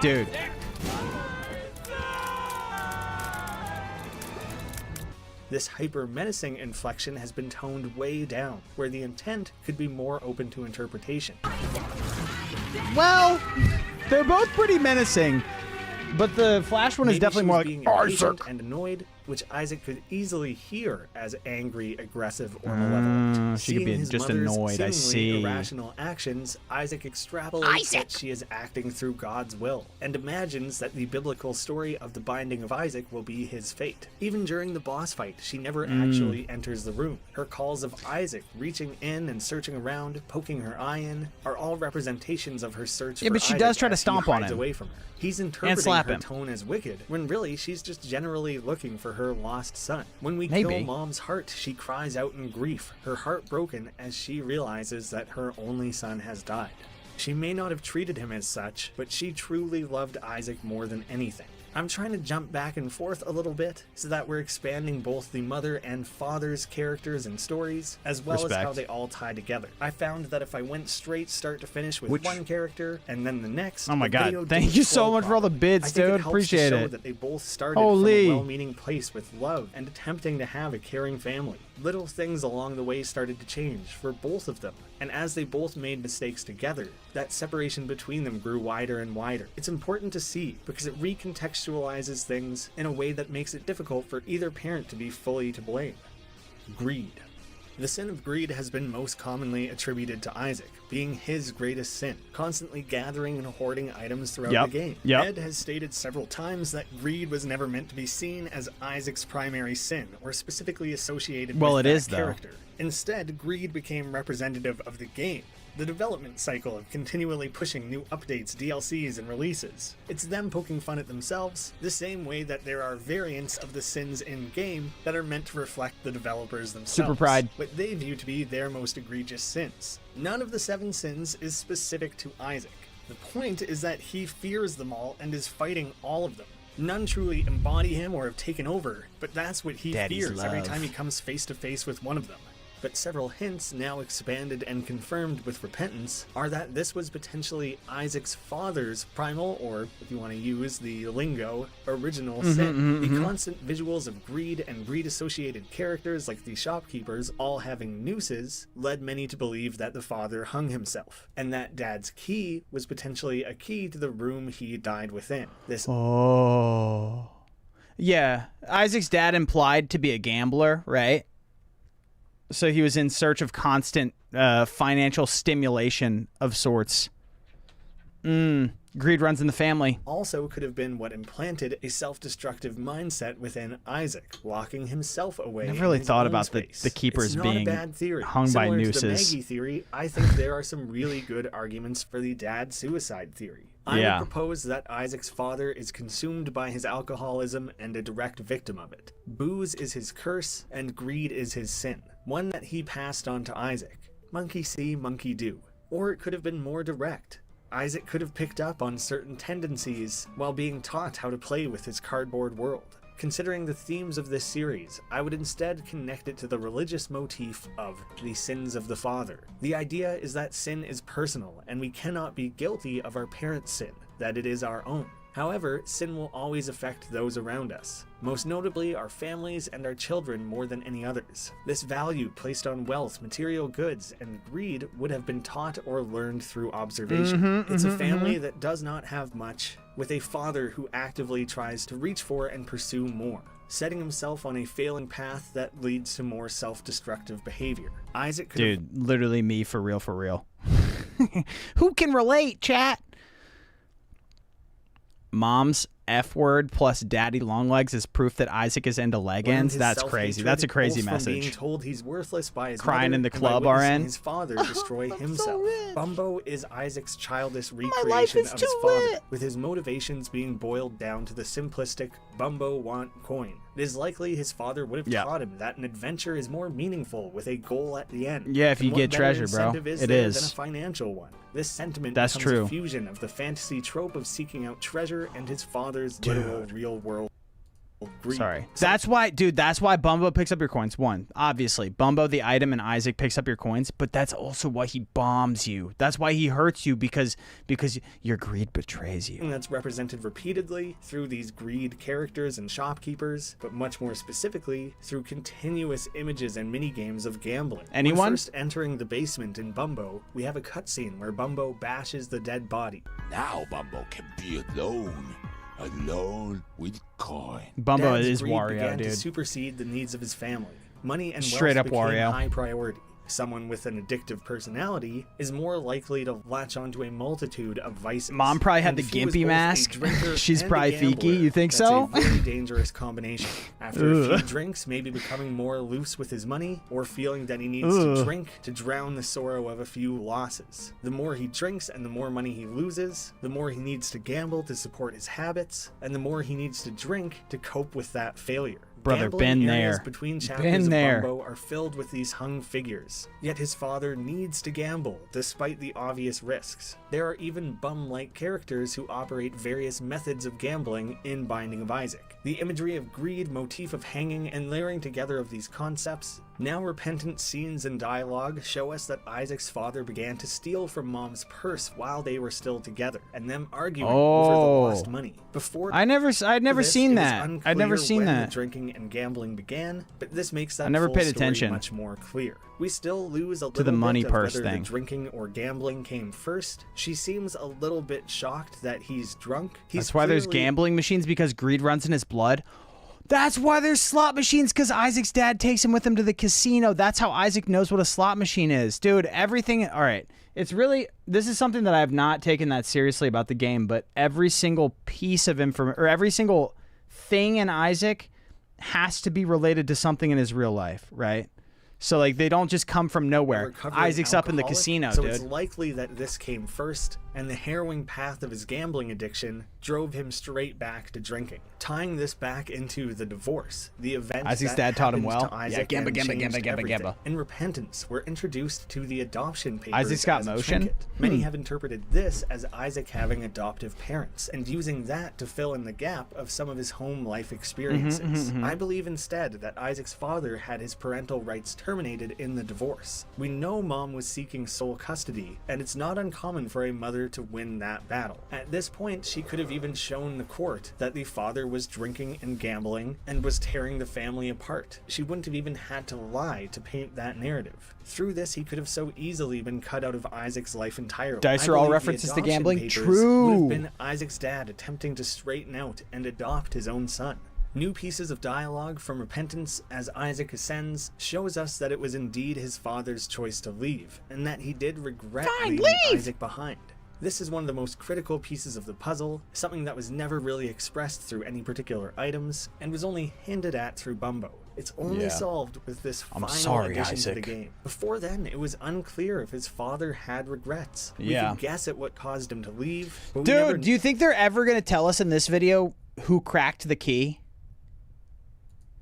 Dude. This hyper-menacing inflection has been toned way down, where the intent could be more open to interpretation. Well, they're both pretty menacing, but the Flash one is Maybe definitely she more was like being impatient Isaac. and annoyed, which Isaac could easily hear as angry, aggressive, or malevolent. She could be Seeing his just mother's annoyed, I seemingly see. irrational actions, Isaac extrapolates that she is acting through God's will, and imagines that the biblical story of the binding of Isaac will be his fate. Even during the boss fight, she never actually enters the room. Her calls of Isaac reaching in and searching around, poking her eye in, are all representations of her search for but she Isaac does try to as he stomp on hides him. away from her. He's interpreting slap her him. tone as wicked, when really she's just generally looking for her lost son. When we Maybe. kill Mom's heart, she cries out in grief, her heart broken as she realizes that her only son has died. She may not have treated him as such, but she truly loved Isaac more than anything. I'm trying to jump back and forth a little bit so that we're expanding both the mother and father's characters and stories, as well as how they all tie together. I found that if I went straight start to finish with one character and then the next, Oh my the video god, thank didn't you so flow much for all the properly. I bids, think it dude. helps Appreciate to show it. that they both started Holy. from a well-meaning place with love and attempting to have a caring family. Little things along the way started to change for both of them, and as they both made mistakes together, that separation between them grew wider and wider. It's important to see because it recontextualizes things in a way that makes it difficult for either parent to be fully to blame. Greed. The sin of greed has been most commonly attributed to Isaac, being his greatest sin, constantly gathering and hoarding items throughout the game. Ed has stated several times that greed was never meant to be seen as Isaac's primary sin, or specifically associated with it that is, though. character. Instead, greed became representative of the game, the development cycle of continually pushing new updates, DLCs, and releases. It's them poking fun at themselves, the same way that there are variants of the sins in-game that are meant to reflect the developers themselves. Super pride. What they view to be their most egregious sins. None of the 7 sins is specific to Isaac. The point is that he fears them all and is fighting all of them. None truly embody him or have taken over, but that's what he fears every time he comes face to face with one of them. But several hints, now expanded and confirmed with repentance, are that this was potentially Isaac's father's primal, or if you want to use the lingo, original sin. The constant visuals of greed and greed-associated characters like the shopkeepers all having nooses led many to believe that the father hung himself, and that Dad's key was potentially a key to the room he died within. Yeah, Isaac's dad implied to be a gambler, right? So he was in search of constant financial stimulation of sorts. Greed runs in the family. Also could have been what implanted a self-destructive mindset within Isaac, locking himself away. Never really in his thought own about space. the keepers It's not being a bad theory. hung by Similar to nooses. the Maggie theory, I think there are some really good arguments for the dad suicide theory. I Yeah. would propose that Isaac's father is consumed by his alcoholism and a direct victim of it. Booze is his curse, and greed is his sin, one that he passed on to Isaac. Monkey see, monkey do. Or it could have been more direct. Isaac could have picked up on certain tendencies while being taught how to play with his cardboard world. Considering the themes of this series, I would instead connect it to the religious motif of the sins of the father. The idea is that sin is personal, and we cannot be guilty of our parents' sin, that it is our own. However, sin will always affect those around us, most notably our families and our children more than any others. This value placed on wealth, material goods, and greed would have been taught or learned through observation. It's a family that does not have much, with a father who actively tries to reach for and pursue more, setting himself on a failing path that leads to more self-destructive behavior. Isaac could have... Dude, literally me for real, for real. Who can relate, chat? Mom's F word plus daddy long legs is proof that Isaac is into leg ends. That's crazy. That's a crazy both from being message. told he's worthless by his Crying mother in the and by club, witnessing RN. his father destroy himself. Bumbo is Isaac's childish life recreation is of his too father, lit. with his motivations being boiled down to the simplistic Bumbo want coin. It is likely his father would have taught him that an adventure is more meaningful with a goal at the end. Yeah, if And you what get better treasure, bro. incentive is It there is. than a financial one. This sentiment That's becomes true. a fusion of the fantasy trope of seeking out treasure and his father's literal real world greed. Sorry. That's why, dude, that's why Bumbo picks up your coins. One, obviously, Bumbo the item and Isaac picks up your coins, but that's also why he bombs you. That's why he hurts you, because your greed betrays you. And that's represented repeatedly through these greed characters and shopkeepers, but much more specifically through continuous images and minigames of gambling. Anyone? When first entering the basement in Bumbo, we have a cutscene where Bumbo bashes the dead body. Now Bumbo can be alone. Alone with coin. Bumbo Dad's is greed Wario, began to dude. supersede the needs of his family. Money and Straight wealth up became Wario. high priority. Someone with an addictive personality is more likely to latch onto a multitude of vices. Mom probably had And the if he was Gimpy both a mask. drinker She's and a probably gambler, Fiki. You think that's so? a very dangerous combination. After a few Ugh. drinks, maybe becoming more loose with his money, or feeling that he needs Ugh. to drink to drown the sorrow of a few losses. The more he drinks and the more money he loses, the more he needs to gamble to support his habits, and the more he needs to drink to cope with that failure. Brother, Gambling been areas there. between chapters Been of there. Bumbo are filled with these hung figures. Yet his father needs to gamble, despite the obvious risks. There are even bum-like characters who operate various methods of gambling in Binding of Isaac. The imagery of greed, motif of hanging, and layering together of these concepts, now repentant scenes and dialogue show us that Isaac's father began to steal from Mom's purse while they were still together, and them arguing over the lost money. Before I'd never this, seen it was that. I'd never unclear seen when that. the drinking and gambling began, but this makes that I never full paid story attention much more clear. We still lose a to the little money bit of purse whether thing. the drinking or gambling came first. She seems a little bit shocked that he's drunk. That's why there's clearly- gambling machines, because greed runs in his blood. That's why there's slot machines, because Isaac's dad takes him with him to the casino. That's how Isaac knows what a slot machine is. Dude, everything... All right. It's really... This is something that I have not taken that seriously about the game, but every single piece of information, or every single thing in Isaac has to be related to something in his real life, right? So like they don't just come from nowhere. recovering Isaac's up in the alcoholic, casino, so dude. it's likely that this came first, and the harrowing path of his gambling addiction drove him straight back to drinking. Tying this back into the divorce, the event Isaac's that dad taught him happened well. to Yeah, Isaac gamba, and gamba, changed gamba, gamba, everything. gamba. In Repentance, we're introduced to the adoption papers. Isaac's got as a motion? trinket. Many have interpreted this as Isaac having adoptive parents and using that to fill in the gap of some of his home life experiences. I believe instead that Isaac's father had his parental rights terminated in the divorce. We know mom was seeking sole custody, and it's not uncommon for a mother to win that battle. At this point, she could have even shown the court that the father was drinking and gambling and was tearing the family apart. She wouldn't have even had to lie to paint that narrative. Through this, he could have so easily been cut out of Isaac's life entirely. Dice I are all believe the references to adoption gambling? papers True. would have been Isaac's dad attempting to straighten out and adopt his own son. New pieces of dialogue from Repentance as Isaac ascends shows us that it was indeed his father's choice to leave, and that he did regret leaving Isaac behind. This is one of the most critical pieces of the puzzle, something that was never really expressed through any particular items, and was only hinted at through Bumbo. It's only solved with this final addition to the game. Before then, it was unclear if his father had regrets. We could guess at what caused him to leave, but we never... Dude, do you think they're ever going to tell us in this video who cracked the key?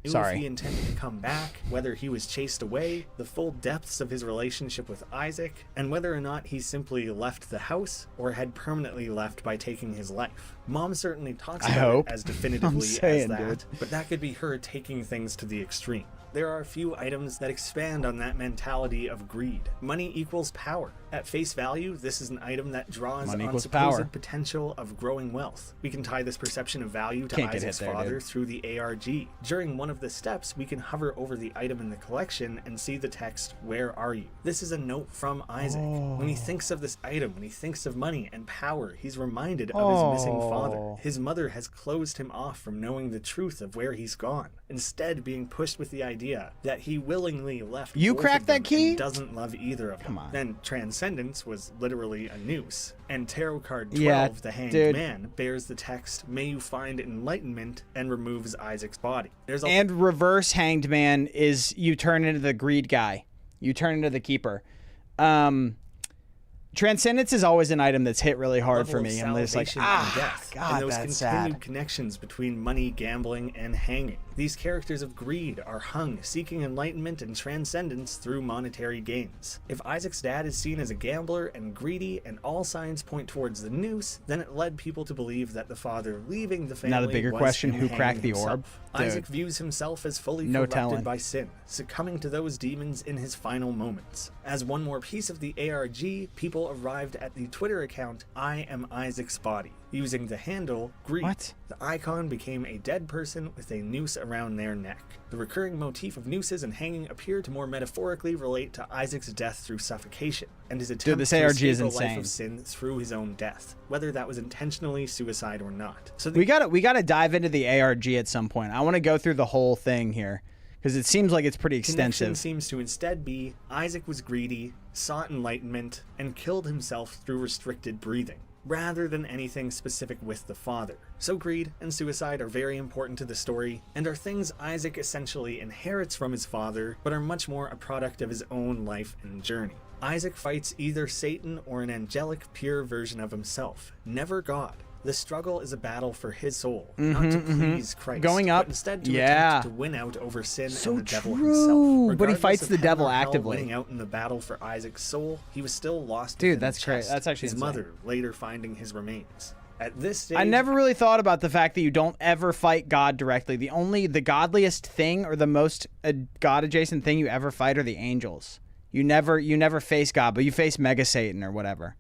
If he intended to come back, whether he was chased away, the full depths of his relationship with Isaac, and whether or not he simply left the house or had permanently left by taking his life. Mom certainly talks about it as definitively as that, but that could be her taking things to the extreme. There are a few items that expand on that mentality of greed. Money equals power. At face value, this is an item that draws on supposed potential of growing wealth. We can tie this perception of value to Isaac's father through the ARG. During one of the steps, we can hover over the item in the collection and see the text, "Where are you?" This is a note from Isaac. When he thinks of this item, when he thinks of money and power, he's reminded of his missing father. His mother has closed him off from knowing the truth of where he's gone, instead being pushed with the idea that he willingly left. You cracked that key? Doesn't love either of them. Come on. Then Transcendence was literally a noose, and Tarot card 12, the Hanged Man, bears the text, "May you find enlightenment," and removes Isaac's body. And reverse Hanged Man is you turn into the greed guy. You turn into the keeper. Transcendence is always an item that's hit really hard for me. I'm just like, death, God, and those that's continued sad. connections between money, gambling, and hanging. These characters of greed are hung, seeking enlightenment and transcendence through monetary gains. If Isaac's dad is seen as a gambler and greedy, and all signs point towards the noose, then it led people to believe that the father leaving the family Now the bigger was question, him who hanging cracked the himself. orb? Isaac Dude. views himself as fully No corrupted telling. by sin, succumbing to those demons in his final moments. As one more piece of the ARG, people arrived at the Twitter account "I am Isaac's body." Using the handle Greed, the icon became a dead person with a noose around their neck. The recurring motif of nooses and hanging appear to more metaphorically relate to Isaac's death through suffocation, and his attempt this to ARG escape is a life insane. of sin through his own death, whether that was intentionally suicide or not. So We gotta dive into the ARG at some point. I want to go through the whole thing here because it seems like it's pretty connection extensive. seems to instead be Isaac was greedy, sought enlightenment, and killed himself through restricted breathing, rather than anything specific with the father. So greed and suicide are very important to the story, and are things Isaac essentially inherits from his father, but are much more a product of his own life and journey. Isaac fights either Satan or an angelic, pure version of himself, never God. The struggle is a battle for his soul, not to please Christ, Going up, but instead to attempt to win out over sin and the devil himself. But he Regardless fights of the heaven devil or hell actively. winning out in the battle for Isaac's soul, he was still lost. Dude, within that's the crazy. chest, That's actually his insane. mother later finding his remains. At this stage, I never really thought about the fact that you don't ever fight God directly. The godliest thing or the most God adjacent thing you ever fight are the angels. You never face God, but you face Mega Satan or whatever.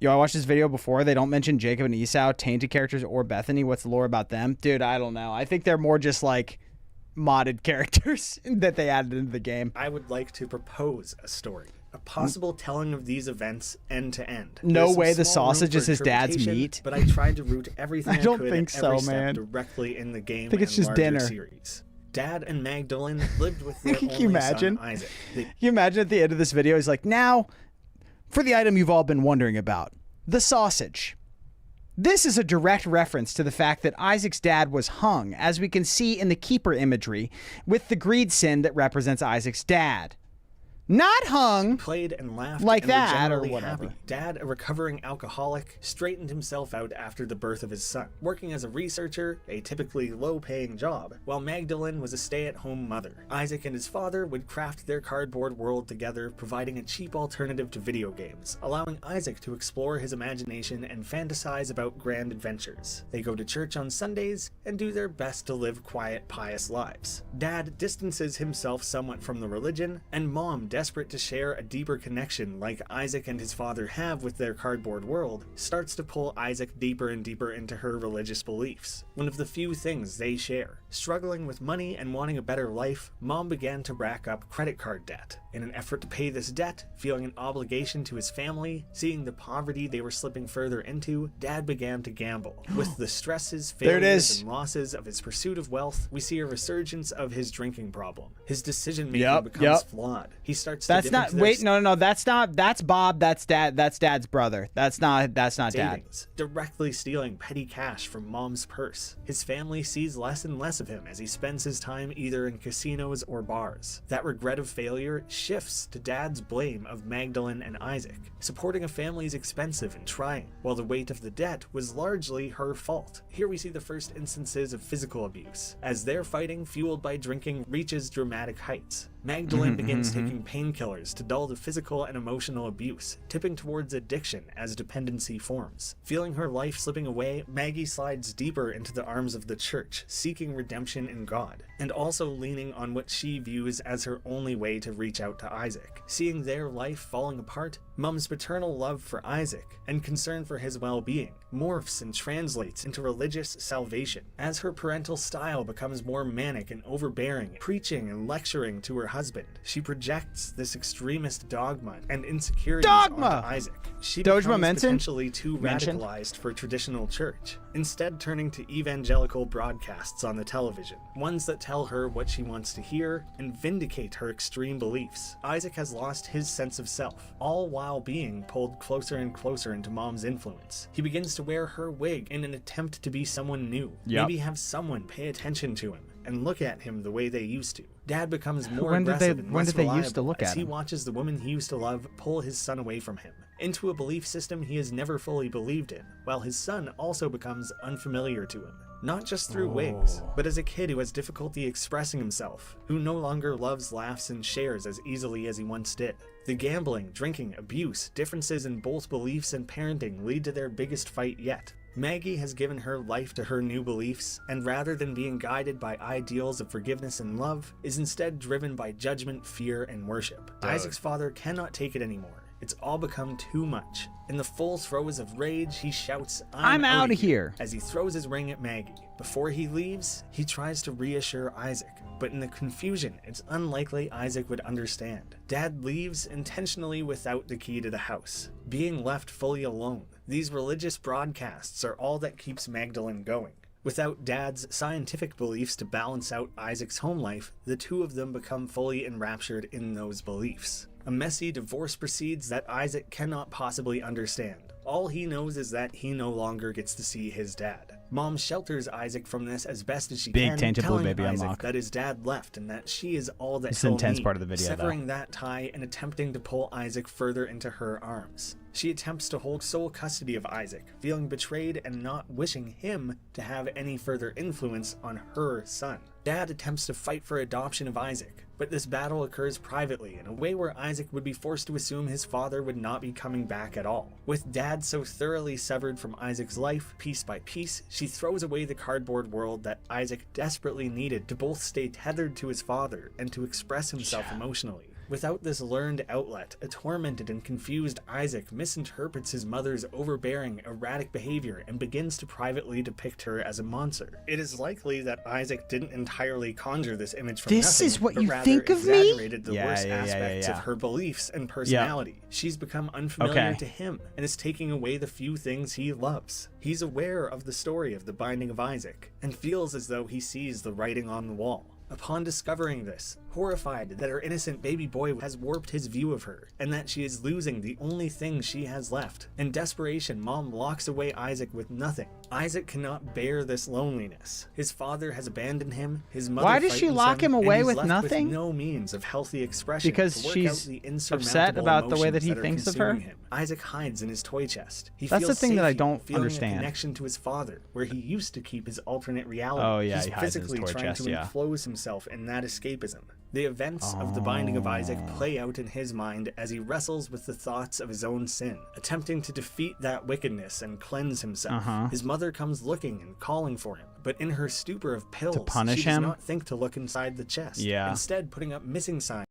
Yo, I watched this video before. They don't mention Jacob and Esau, tainted characters, or Bethany. What's the lore about them? Dude, I don't know. I think they're more just like modded characters that they added into the game. I would like to propose a story. A possible telling of these events end to end. No There's way some the small room sausage for is his dad's interpretation, meat. But I tried to root everything I don't could think at every so, step man. directly in the game I think it's and just larger dinner. series. Dad and Magdalene lived with their Can only you imagine? son, Isaac. Can you imagine at the end of this video, he's like, now, for the item you've all been wondering about, the sausage. This is a direct reference to the fact that Isaac's dad was hung, as we can see in the keeper imagery, with the greed sin that represents Isaac's dad. Not hung played and laughed like and were that or generally whatever. happy. Dad, a recovering alcoholic, straightened himself out after the birth of his son, working as a researcher, a typically low-paying job, while Magdalene was a stay-at-home mother. Isaac and his father would craft their cardboard world together, providing a cheap alternative to video games, allowing Isaac to explore his imagination and fantasize about grand adventures. They go to church on Sundays and do their best to live quiet, pious lives. Dad distances himself somewhat from the religion, and Mom, desperate to share a deeper connection like Isaac and his father have with their cardboard world, starts to pull Isaac deeper and deeper into her religious beliefs, one of the few things they share. Struggling with money and wanting a better life, Mom began to rack up credit card debt. In an effort to pay this debt, feeling an obligation to his family, seeing the poverty they were slipping further into, Dad began to gamble. With the stresses, failures, and losses of his pursuit of wealth, we see a resurgence of his drinking problem. His decision-making becomes flawed. He starts to That's not that's Bob, that's Dad's brother. That's not Dad. Savings, directly stealing petty cash from Mom's purse. His family sees less and less of him as he spends his time either in casinos or bars. That regret of failure shifts to Dad's blame of Magdalene and Isaac. Supporting a family is expensive and trying, while the weight of the debt was largely her fault. Here we see the first instances of physical abuse, as their fighting, fueled by drinking, reaches dramatic heights. Magdalene begins taking painkillers to dull the physical and emotional abuse, tipping towards addiction as dependency forms. Feeling her life slipping away, Maggie slides deeper into the arms of the church, seeking redemption in God, and also leaning on what she views as her only way to reach out to Isaac. Seeing their life falling apart, Mom's paternal love for Isaac and concern for his well-being morphs and translates into religious salvation. As her parental style becomes more manic and overbearing, preaching and lecturing to her husband, she projects this extremist dogma and insecurities onto Isaac. She becomes potentially too radicalized for traditional church, instead turning to evangelical broadcasts on the television, ones that tell her what she wants to hear and vindicate her extreme beliefs. Isaac has lost his sense of self, all while being pulled closer and closer into Mom's influence. He begins to wear her wig in an attempt to be someone new, maybe have someone pay attention to him and look at him the way they used to. Dad becomes more aggressive and less reliable as he watches the woman he used to love pull his son away from him, into a belief system he has never fully believed in, while his son also becomes unfamiliar to him. Not just through wigs, but as a kid who has difficulty expressing himself, who no longer loves, laughs, and shares as easily as he once did. The gambling, drinking, abuse, differences in both beliefs and parenting lead to their biggest fight yet. Maggie has given her life to her new beliefs, and rather than being guided by ideals of forgiveness and love, is instead driven by judgment, fear, and worship. Isaac's father cannot take it anymore. It's all become too much. In the full throes of rage, he shouts, "I'm out of here," as he throws his ring at Maggie. Before he leaves, he tries to reassure Isaac, but in the confusion, it's unlikely Isaac would understand. Dad leaves intentionally without the key to the house, being left fully alone. These religious broadcasts are all that keeps Magdalene going. Without Dad's scientific beliefs to balance out Isaac's home life, the two of them become fully enraptured in those beliefs. A messy divorce proceeds that Isaac cannot possibly understand. All he knows is that he no longer gets to see his dad. Mom shelters Isaac from this as best as she can, telling Isaac that his dad left and that she is all that he'll need, part of the video, severing that tie and attempting to pull Isaac further into her arms. She attempts to hold sole custody of Isaac, feeling betrayed and not wishing him to have any further influence on her son. Dad attempts to fight for adoption of Isaac, but this battle occurs privately in a way where Isaac would be forced to assume his father would not be coming back at all. With Dad so thoroughly severed from Isaac's life, piece by piece, she throws away the cardboard world that Isaac desperately needed to both stay tethered to his father and to express himself emotionally. Without this learned outlet, a tormented and confused Isaac misinterprets his mother's overbearing, erratic behavior and begins to privately depict her as a monster. It is likely that Isaac didn't entirely conjure this image from This nothing, is what but you rather think of me? exaggerated the worst aspects of her beliefs and personality. She's become unfamiliar to him and is taking away the few things he loves. He's aware of the story of the binding of Isaac and feels as though he sees the writing on the wall. Upon discovering this, horrified that her innocent baby boy has warped his view of her, and that she is losing the only thing she has left. In desperation, Mom locks away Isaac with nothing. Isaac cannot bear this loneliness. His father has abandoned him, his mother Why does she frightens lock him and away he's with left nothing? With no means of healthy expression Because to work she's out the upset insurmountable about the way that he emotions thinks are of her? consuming him. Isaac hides in his toy chest. He That's the feels thing that I safe, don't feeling understand. A connection to his father, where he used to keep his alternate reality. Oh, yeah, He's he hides in his physically toy trying chest, to yeah. enclose himself in that escapism. The events of the Binding of Isaac play out in his mind as he wrestles with the thoughts of his own sin, attempting to defeat that wickedness and cleanse himself. His mother comes looking and calling for him, but in her stupor of pills, punish she does him? not think to look inside the chest, Yeah. instead putting up missing signs,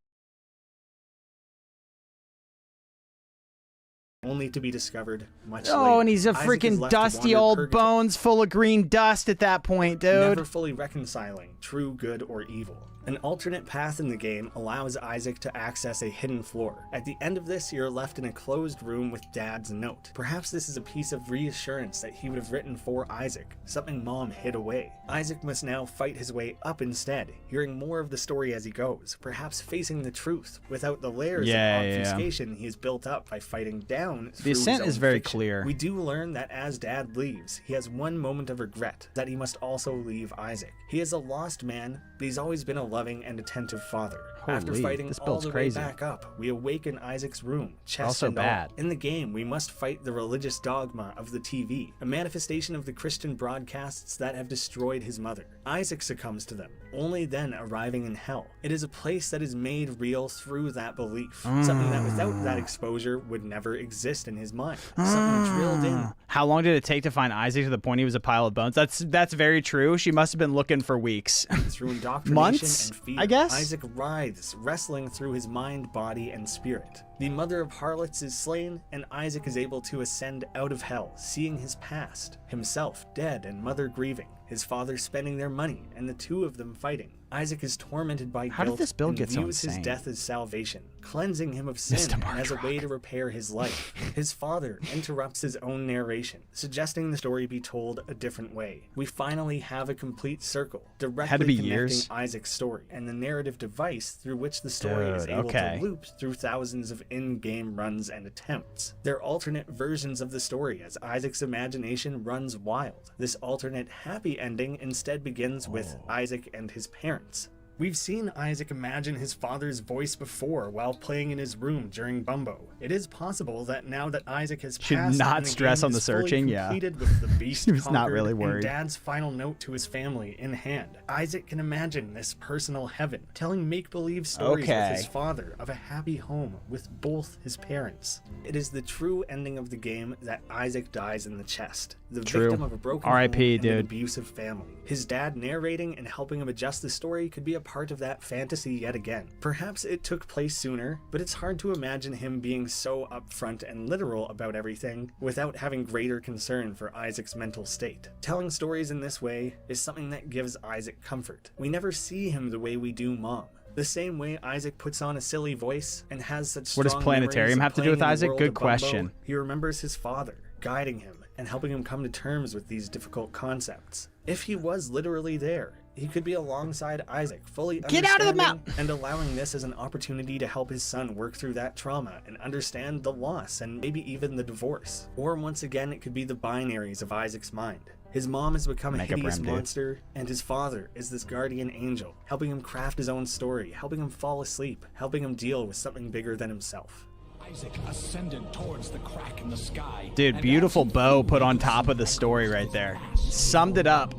only to be discovered much later. Oh, and he's a Isaac is freaking left to dusty wander old purgatory, bones full of green dust at that point, dude. never fully reconciling true good or evil. An alternate path in the game allows Isaac to access a hidden floor. At the end of this, you're left in a closed room with Dad's note. Perhaps this is a piece of reassurance that he would have written for Isaac, something Mom hid away. Isaac must now fight his way up instead, hearing more of the story as he goes, perhaps facing the truth without the layers of obfuscation he has built up by fighting down through The ascent his is own very fiction. clear. We do learn that as Dad leaves, he has one moment of regret, that he must also leave Isaac. He is a lost man, but he's always been a loving and attentive father. After Holy, fighting this all build's the crazy. way back up, we awaken Isaac's room, chest Also and bad. all. In the game, we must fight the religious dogma of the TV, a manifestation of the Christian broadcasts that have destroyed his mother. Isaac succumbs to them, only then arriving in hell. It is a place that is made real through that belief, something that without that exposure would never exist in his mind, something drilled in. How long did it take to find Isaac to the point he was a pile of bones? That's very true. She must have been looking for weeks. Through indoctrination Months, and fear, I guess? Isaac writhes, wrestling through his mind, body, and spirit. The mother of harlots is slain, and Isaac is able to ascend out of hell, seeing his past, himself dead and mother grieving, his father spending their money, and the two of them fighting. Isaac is tormented by How did guilt this build and get so views his insane? death as salvation, cleansing him of sin and as a way to repair his life. His father interrupts his own narration, suggesting the story be told a different way. We finally have a complete circle, directly Had to be connecting years. Isaac's story and the narrative device through which the story is Dude, able okay. to loop through thousands of in-game runs and attempts. They're alternate versions of the story as Isaac's imagination runs wild. This alternate happy ending instead begins with Isaac and his parents. We've seen Isaac imagine his father's voice before while playing in his room during Bumbo. It is possible that now that Isaac has Should passed not and the stress game on the is fully searching, yeah. completed with the beast He was not conquered really and worried. Dad's final note to his family in hand, Isaac can imagine this personal heaven, telling make-believe stories Okay. with his father of a happy home with both his parents. It is the true ending of the game that Isaac dies in the chest, the True. victim of a broken R.I.P., home and an dude. abusive family. His dad narrating and helping him adjust the story could be a part of that fantasy yet again. Perhaps it took place sooner, but it's hard to imagine him being so upfront and literal about everything without having greater concern for Isaac's mental state. Telling stories in this way is something that gives Isaac comfort. We never see him the way we do Mom. The same way Isaac puts on a silly voice and has such What does strong planetarium memories of have to do playing with in the Isaac? world Good of Bumbo, question. He remembers his father, guiding him and helping him come to terms with these difficult concepts. If he was literally there, he could be alongside Isaac, fully Get out of the understanding and allowing this as an opportunity to help his son work through that trauma and understand the loss and maybe even the divorce. Or once again, it could be the binaries of Isaac's mind. His mom has become a Makeup hideous rim, dude. monster, and his father is this guardian angel, helping him craft his own story, helping him fall asleep, helping him deal with something bigger than himself. Isaac ascended towards the crack in the sky. Dude, beautiful bow put on top of the story right there. Summed it up.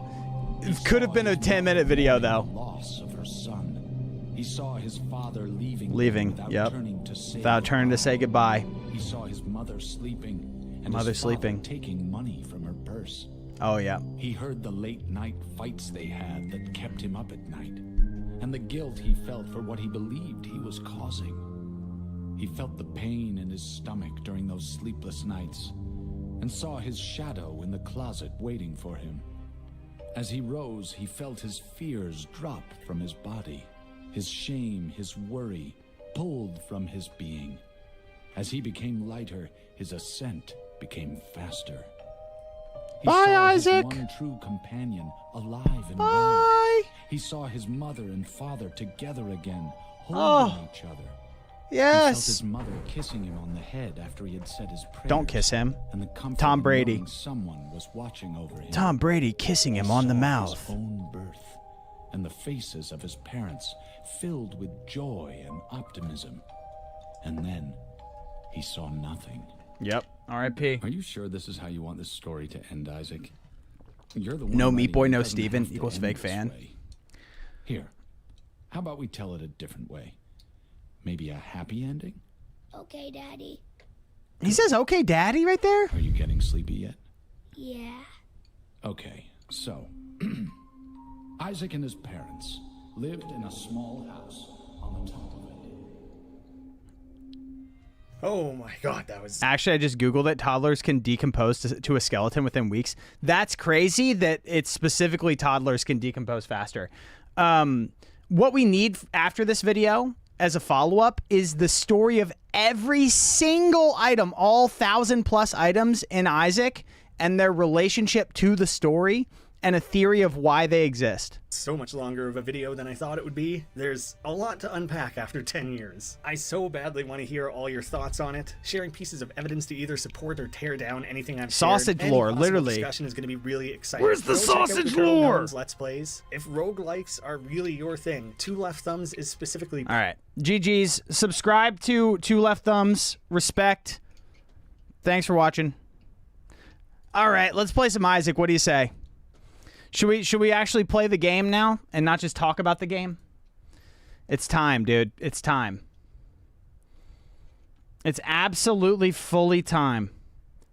It could have been a 10-minute video though. Loss of her son. He saw his father leaving Leaving, yep. turning to say Without turning to say goodbye. He saw his mother sleeping and Mother his father sleeping. taking money from her purse. Oh yeah. He heard the late night fights they had that kept him up at night, and the guilt he felt for what he believed he was causing. He felt the pain in his stomach during those sleepless nights, and saw his shadow in the closet waiting for him. As he rose, he felt his fears drop from his body, his shame, his worry pulled from his being. As he became lighter, his ascent became faster. He Bye, saw Isaac. his one true companion alive and well. Bye. He saw his mother and father together again, holding each other. He felt Yes. his mother kissing him on the head after he had said his prayers. Don't kiss him. And the comfort Tom of Brady. knowing someone was watching over him. Tom Brady kissing him on the Saw mouth. His own birth, and the faces of his parents filled with joy and optimism. And then he saw nothing. Yep. R.I.P. Are you sure this is how you want this story to end, Isaac? You're the one No writing Meat Boy, it. no Doesn't Steven have to equals end fake this fan. way. Here, how about we tell it a different way? Maybe a happy ending? Okay, Daddy. He says, okay, daddy, right there. Are you getting sleepy yet? Yeah. Okay, so Isaac and his parents lived in a small house on the top of a hill. Oh my god, that was... Actually, I just Googled it. Toddlers can decompose to a skeleton within weeks. That's crazy that it's specifically toddlers can decompose faster. What we need after this video as a follow-up is the story of every single item, all 1,000+ items in Isaac, and their relationship to the story, and a theory of why they exist. So much longer of a video than I thought it would be. There's a lot to unpack after 10 years. I so badly want to hear all your thoughts on it. Sharing pieces of evidence to either support or tear down anything I've Sausage shared. lore, Any possible literally. discussion is going to be really exciting. Where's the Go check out sausage Turtle lore? Gnome's Let's Plays. If roguelikes are really your thing, Two Left Thumbs is specifically... All right. GG's. Subscribe to Two Left Thumbs. Respect. Thanks for watching. All right, let's play some Isaac. What do you say? Should we actually play the game now and not just talk about the game? It's time, dude. It's time. It's absolutely fully time.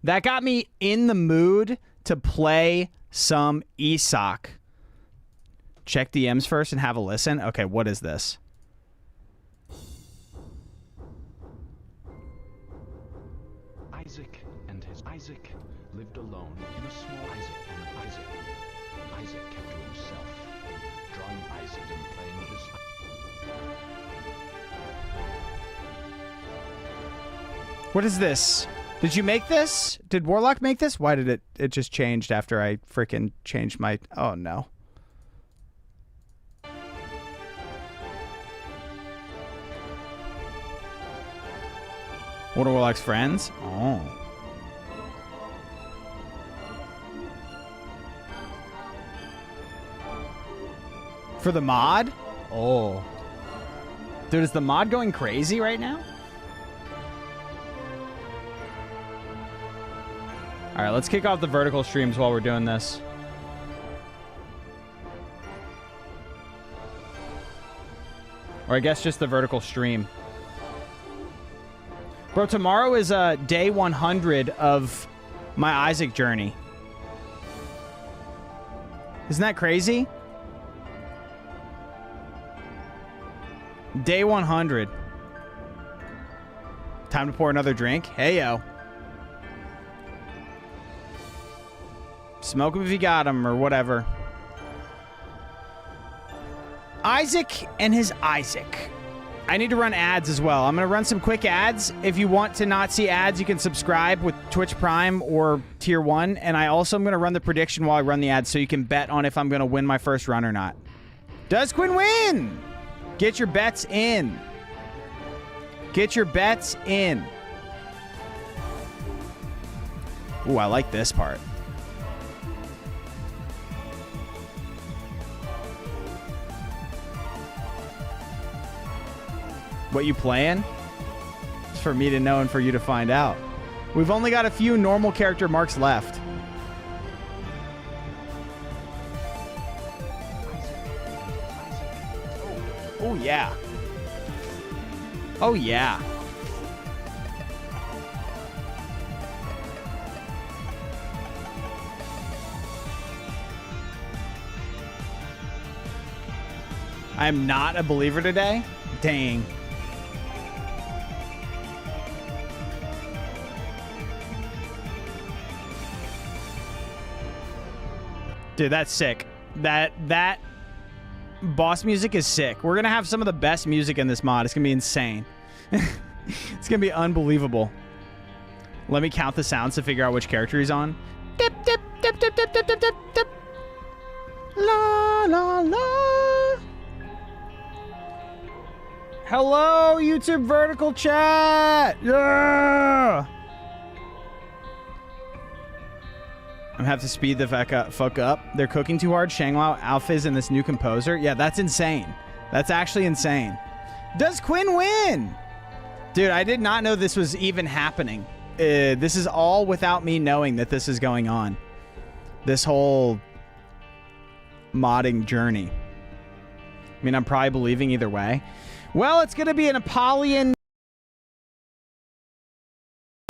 That got me in the mood to play some ESOC. Check DMs first and have a listen. Okay, what is this? Isaac lived alone in a small Isaac kept to himself, drawing Isaac and playing with his... What is this? Did you make this? Did Warlock make this? Why did it just changed after I freaking changed my... Oh, no. One of Warlock's friends? Oh. For the mod? Oh. Dude, is the mod going crazy right now? All right, let's kick off the vertical streams while we're doing this. Or I guess just the vertical stream. Bro, tomorrow is day 100 of my Isaac journey. Isn't that crazy? Day 100. Time to pour another drink. Hey, yo. Smoke 'em if you got 'em, or whatever. Isaac and his Isaac. I need to run ads as well. I'm going to run some quick ads. If you want to not see ads, you can subscribe with Twitch Prime or Tier 1. And I also am going to run the prediction while I run the ads so you can bet on if I'm going to win my first run or not. Does Quinn win? Get your bets in. Get your bets in. Ooh, I like this part. What you playing? It's for me to know and for you to find out. We've only got a few normal character marks left. Oh, yeah. Oh, yeah. I am not a believer today? Dang. Dude, that's sick. That boss music is sick. We're gonna have some of the best music in this mod. It's gonna be insane. It's gonna be unbelievable. Let me count the sounds to figure out which character he's on. Dip, dip, dip, dip, dip, dip, dip, dip, dip. La la la. Hello, YouTube vertical chat. Yeah. I'm gonna have to speed the fuck up. They're cooking too hard. Shanglao Alpha is in this new composer. Yeah, that's insane. That's actually insane. Does Quinn win? Dude, I did not know this was even happening. This is all without me knowing that this is going on. This whole modding journey. I mean, I'm probably believing either way. Well, it's going to be an Apollyon.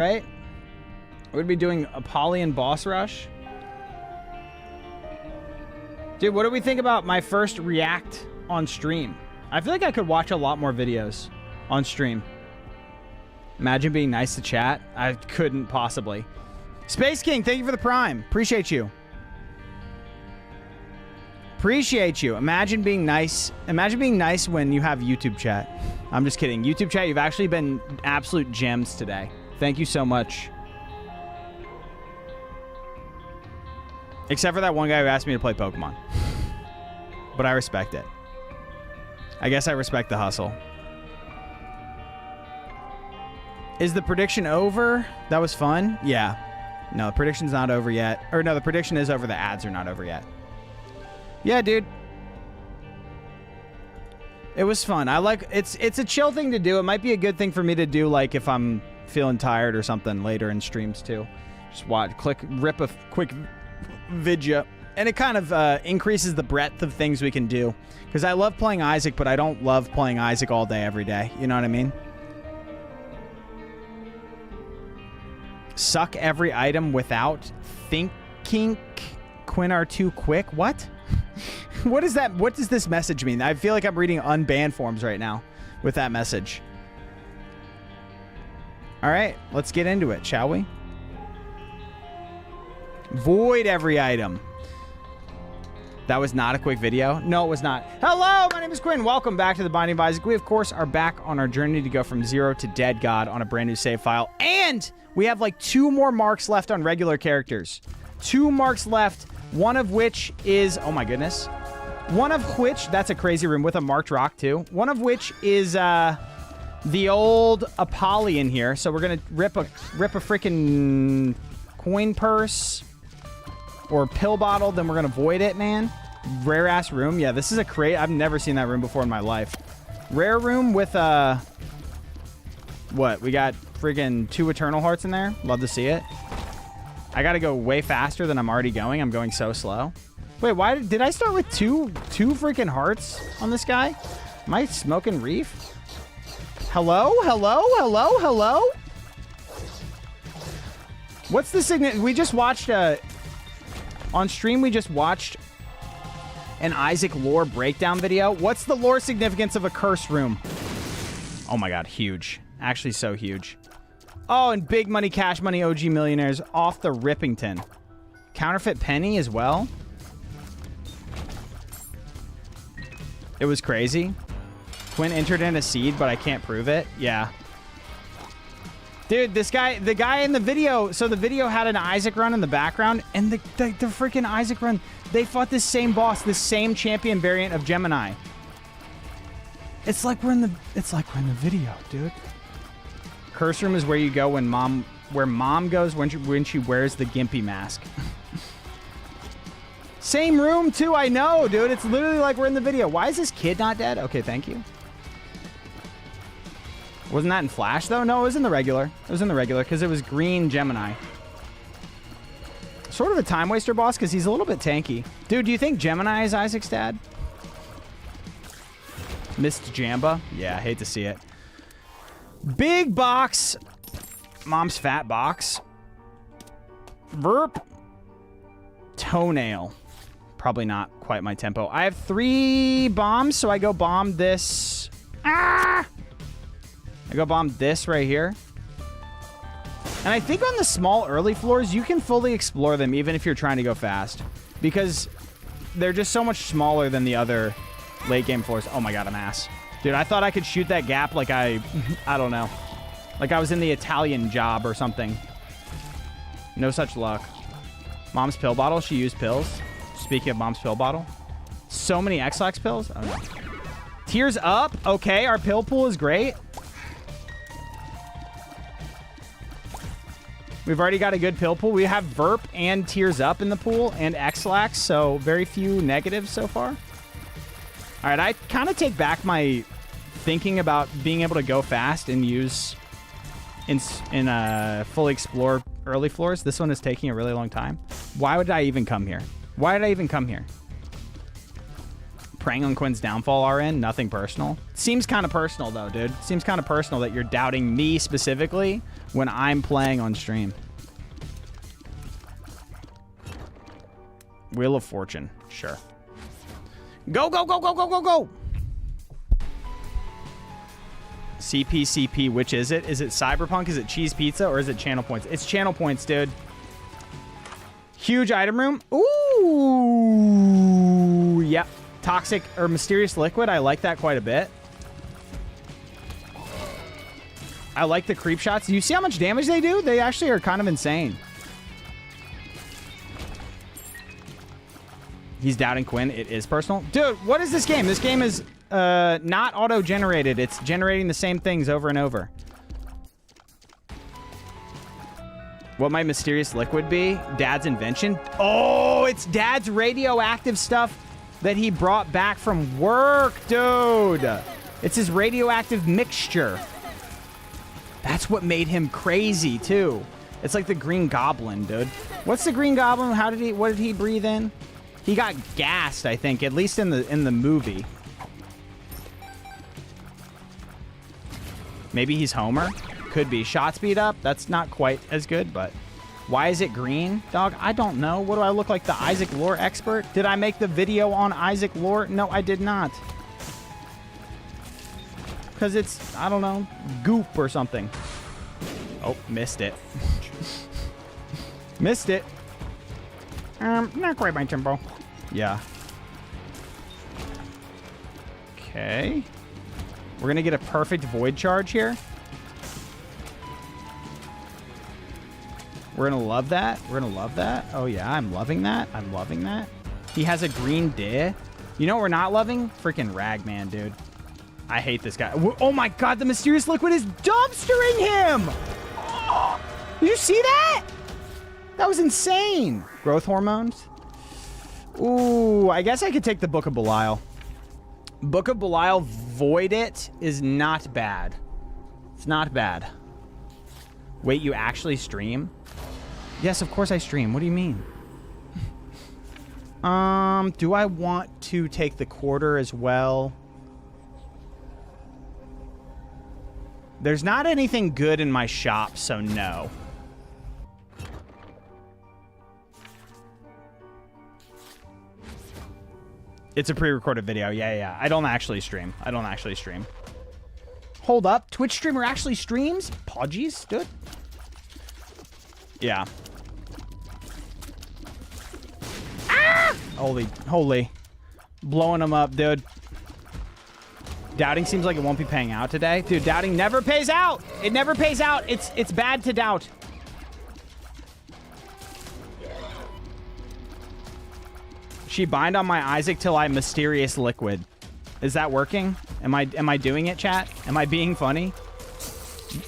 Right? We'd be doing Apollyon boss rush. Dude, what do we think about my first react on stream? I feel like I could watch a lot more videos on stream. Imagine being nice to chat. I couldn't possibly. Space King, thank you for the prime. Appreciate you. Appreciate you. Imagine being nice. Imagine being nice when you have YouTube chat. I'm just kidding. YouTube chat, you've actually been absolute gems today. Thank you so much. Except for that one guy who asked me to play Pokemon. But I respect it. I guess I respect the hustle. Is the prediction over? That was fun? Yeah. No, the prediction's not over yet. Or no, the prediction is over. The ads are not over yet. Yeah, dude. It was fun. I like it's a chill thing to do. It might be a good thing for me to do like if I'm feeling tired or something later in streams too. Just watch, rip a quick vidya. And it kind of increases the breadth of things we can do. Because I love playing Isaac, but I don't love playing Isaac all day, every day. You know what I mean? Suck every item without thinking. Quinn are too quick. What? What is that? What does this message mean? I feel like I'm reading unbanned forms right now with that message. All right, let's get into it, shall we? Void every item. That was not a quick video. No, it was not. Hello, my name is Quinn. Welcome back to the Binding of Isaac. We, of course, are back on our journey to go from 0 to Dead God on a brand new save file. And we have like 2 more marks left on regular characters. 2 marks left, one of which is... Oh, my goodness. One of which... That's a crazy room with a marked rock, too. One of which is the old Apollyon here. So we're going to rip a freaking coin purse or pill bottle, then we're gonna void it, man. Rare ass room. Yeah, this is a crate. I've never seen that room before in my life. Rare room with what? We got friggin' 2 eternal hearts in there. Love to see it. I gotta go way faster than I'm already going. I'm going so slow. Wait, why did I start with two freaking hearts on this guy? Am I smoking reef? Hello? Hello? Hello? Hello? What's the significance? We just watched on stream, we just watched an Isaac lore breakdown video. What's the lore significance of a curse room? Oh my god, huge. Actually so huge. Oh, and big money, cash money, OG millionaires off the Rippington. Counterfeit penny as well. It was crazy. Quinn entered in a seed, but I can't prove it. Yeah. Dude, the guy in the video, so the video had an Isaac run in the background, and the freaking Isaac run, they fought this same boss, this same champion variant of Gemini. It's like we're in the video, dude. Curse room is where you go when mom goes when she wears the Gimpy mask. Same room too, I know, dude. It's literally like we're in the video. Why is this kid not dead? Okay, thank you. Wasn't that in Flash, though? No, it was in the regular. It was in the regular, because it was green Gemini. Sort of a time waster boss, because he's a little bit tanky. Dude, do you think Gemini is Isaac's dad? Missed Jamba? Yeah, I hate to see it. Big box. Mom's fat box. Verp. Toenail. Probably not quite my tempo. I have 3 bombs, so I go bomb this. Ah! I go bomb this right here. And I think on the small early floors, you can fully explore them even if you're trying to go fast. Because they're just so much smaller than the other late game floors. Oh my god, I'm ass. Dude, I thought I could shoot that gap like I don't know. Like I was in the Italian Job or something. No such luck. Mom's pill bottle, she used pills. Speaking of mom's pill bottle. So many X-Lax pills. Oh, no. Tears up. Okay, our pill pool is great. We've already got a good pill pool. We have Verp and Tears Up in the pool and X-Lax, so very few negatives so far. All right, I kind of take back my thinking about being able to go fast and use in fully explore early floors. This one is taking a really long time. Why would I even come here? Why did I even come here? Preying on Quinn's downfall, RN? Nothing personal. Seems kind of personal, though, dude. Seems kind of personal that you're doubting me specifically when I'm playing on stream. Wheel of Fortune. Sure. Go, go, go, go, go, go, go! CP, which is it? Is it Cyberpunk? Is it Cheese Pizza? Or is it Channel Points? It's Channel Points, dude. Huge item room. Ooh! Yep. Toxic or Mysterious Liquid. I like that quite a bit. I like the creep shots. Do you see how much damage they do? They actually are kind of insane. He's doubting Quinn. It is personal. Dude, what is this game? This game is not auto-generated. It's generating the same things over and over. What might Mysterious Liquid be? Dad's invention? Oh, it's Dad's radioactive stuff that he brought back from work, dude. It's his radioactive mixture. That's what made him crazy, too. It's like the Green Goblin, dude. What's the Green Goblin? What did he breathe in? He got gassed, I think, at least in the movie. Maybe he's Homer? Could be. Shot speed up? That's not quite as good, but... Why is it green, dog? I don't know. What do I look like, the Isaac lore expert? Did I make the video on Isaac lore? No, I did not. Because it's, I don't know, goop or something. Oh, missed it. Missed it. Not quite my tempo. Yeah. Okay. We're going to get a perfect void charge here. We're going to love that. We're going to love that. Oh, yeah. I'm loving that. I'm loving that. He has a green day. You know what we're not loving? Freaking Ragman, dude. I hate this guy. Oh, my God. The Mysterious Liquid is dumpstering him. Oh, did you see that? That was insane. Growth hormones. Ooh, I guess I could take the Book of Belial. Book of Belial, void it is not bad. It's not bad. Wait, you actually stream? Yes, of course I stream. What do you mean? Do I want to take the quarter as well? There's not anything good in my shop, so no. It's a pre-recorded video. Yeah. I don't actually stream. Hold up. Twitch streamer actually streams? Podgies, dude. Yeah. Ah! Holy. Blowing them up, dude. Doubting seems like it won't be paying out today. Dude, doubting never pays out. It never pays out. It's bad to doubt. She bind on my Isaac till I Mysterious Liquid. Is that working? Am I doing it, chat? Am I being funny?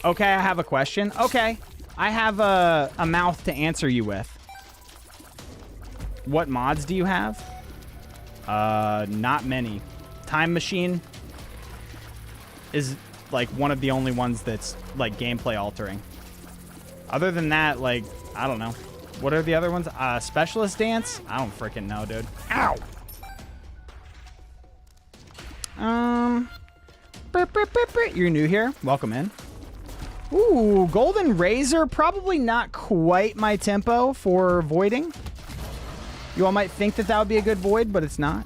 Okay, I have a question. Okay. I have a mouth to answer you with. What mods do you have? Not many. Time Machine is like one of the only ones that's like gameplay altering. Other than that, like, I don't know. What are the other ones? Specialist Dance? I don't freaking know, dude. Ow! You're new here. Welcome in. Ooh, Golden Razor. Probably not quite my tempo for voiding. You all might think that would be a good void, but it's not.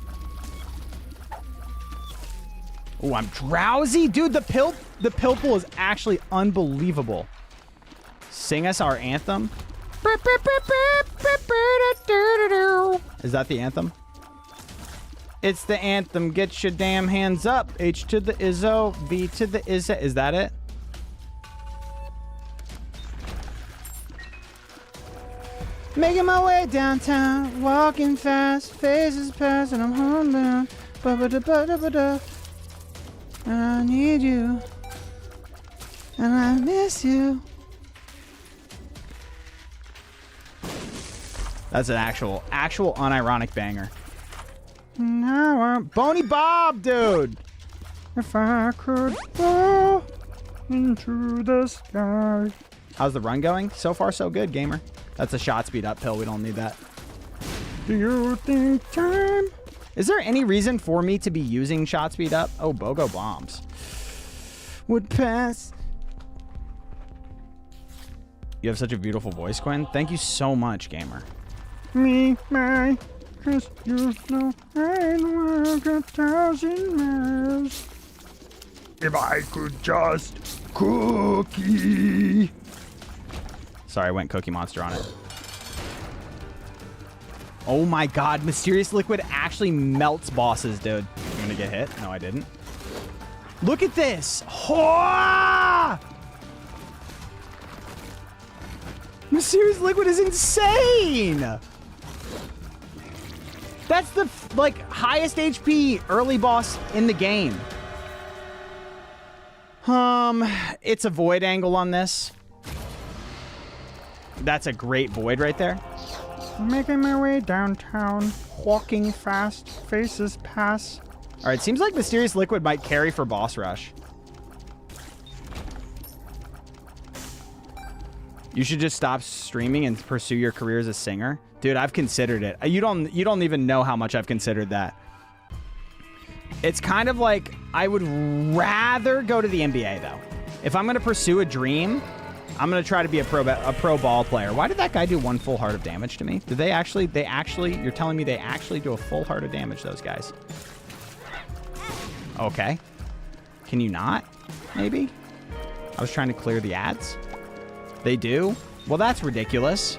Ooh, I'm drowsy. Dude, the pill pool is actually unbelievable. Sing us our anthem. Is that the anthem? It's the anthem. Get your damn hands up. H to the Izzo. V to the Izza. Is that it? Making my way downtown, walking fast, faces pass, and I'm homebound. Ba-ba-da-ba-da-ba-da. I need you, and I miss you. That's an actual unironic banger. Now I'm Boney Bob, dude. If I could go into the sky. How's the run going? So far, so good, gamer. That's a shot speed uphill. We don't need that. Do you think time? Is there any reason for me to be using shot speed up? Oh, BOGO bombs. Would pass. You have such a beautiful voice, Quinn. Thank you so much, gamer. Me, my, cause you know I'd walk 1,000 miles. If I could just cookie. Sorry, I went Cookie Monster on it. Oh my god, Mysterious Liquid actually melts bosses, dude. I'm gonna get hit. No, I didn't. Look at this. Hoa! Mysterious Liquid is insane. That's the highest HP early boss in the game. It's a void angle on this. That's a great void right there. Making my way downtown, walking fast, faces pass. All right, seems like Mysterious Liquid might carry for boss rush. You should just stop streaming and pursue your career as a singer. Dude, I've considered it. You don't even know how much I've considered that. It's kind of like I would rather go to the NBA though. If I'm going to pursue a dream, I'm going to try to be a pro ball player. Why did that guy do 1 full heart of damage to me? Did they actually, you're telling me they actually do a full heart of damage, those guys? Okay. Can you not? Maybe? I was trying to clear the ads. They do? Well, that's ridiculous.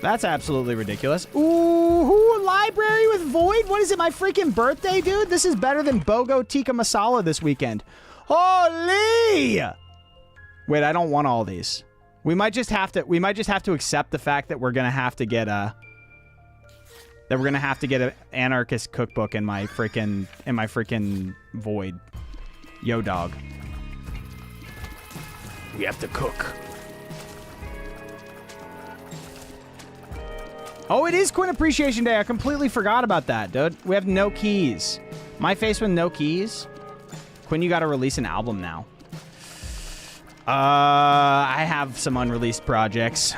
That's absolutely ridiculous. Ooh, a library with Void? What is it, my freaking birthday, dude? This is better than BOGO Tikka Masala this weekend. Holy! Wait, I don't want all these. We might just have to accept the fact that we're gonna have to get an anarchist cookbook in my freaking Void. Yo, dog. We have to cook. Oh, it is Quinn Appreciation Day. I completely forgot about that, dude. We have no keys. My face with no keys. Quinn, you got to release an album now. I have some unreleased projects.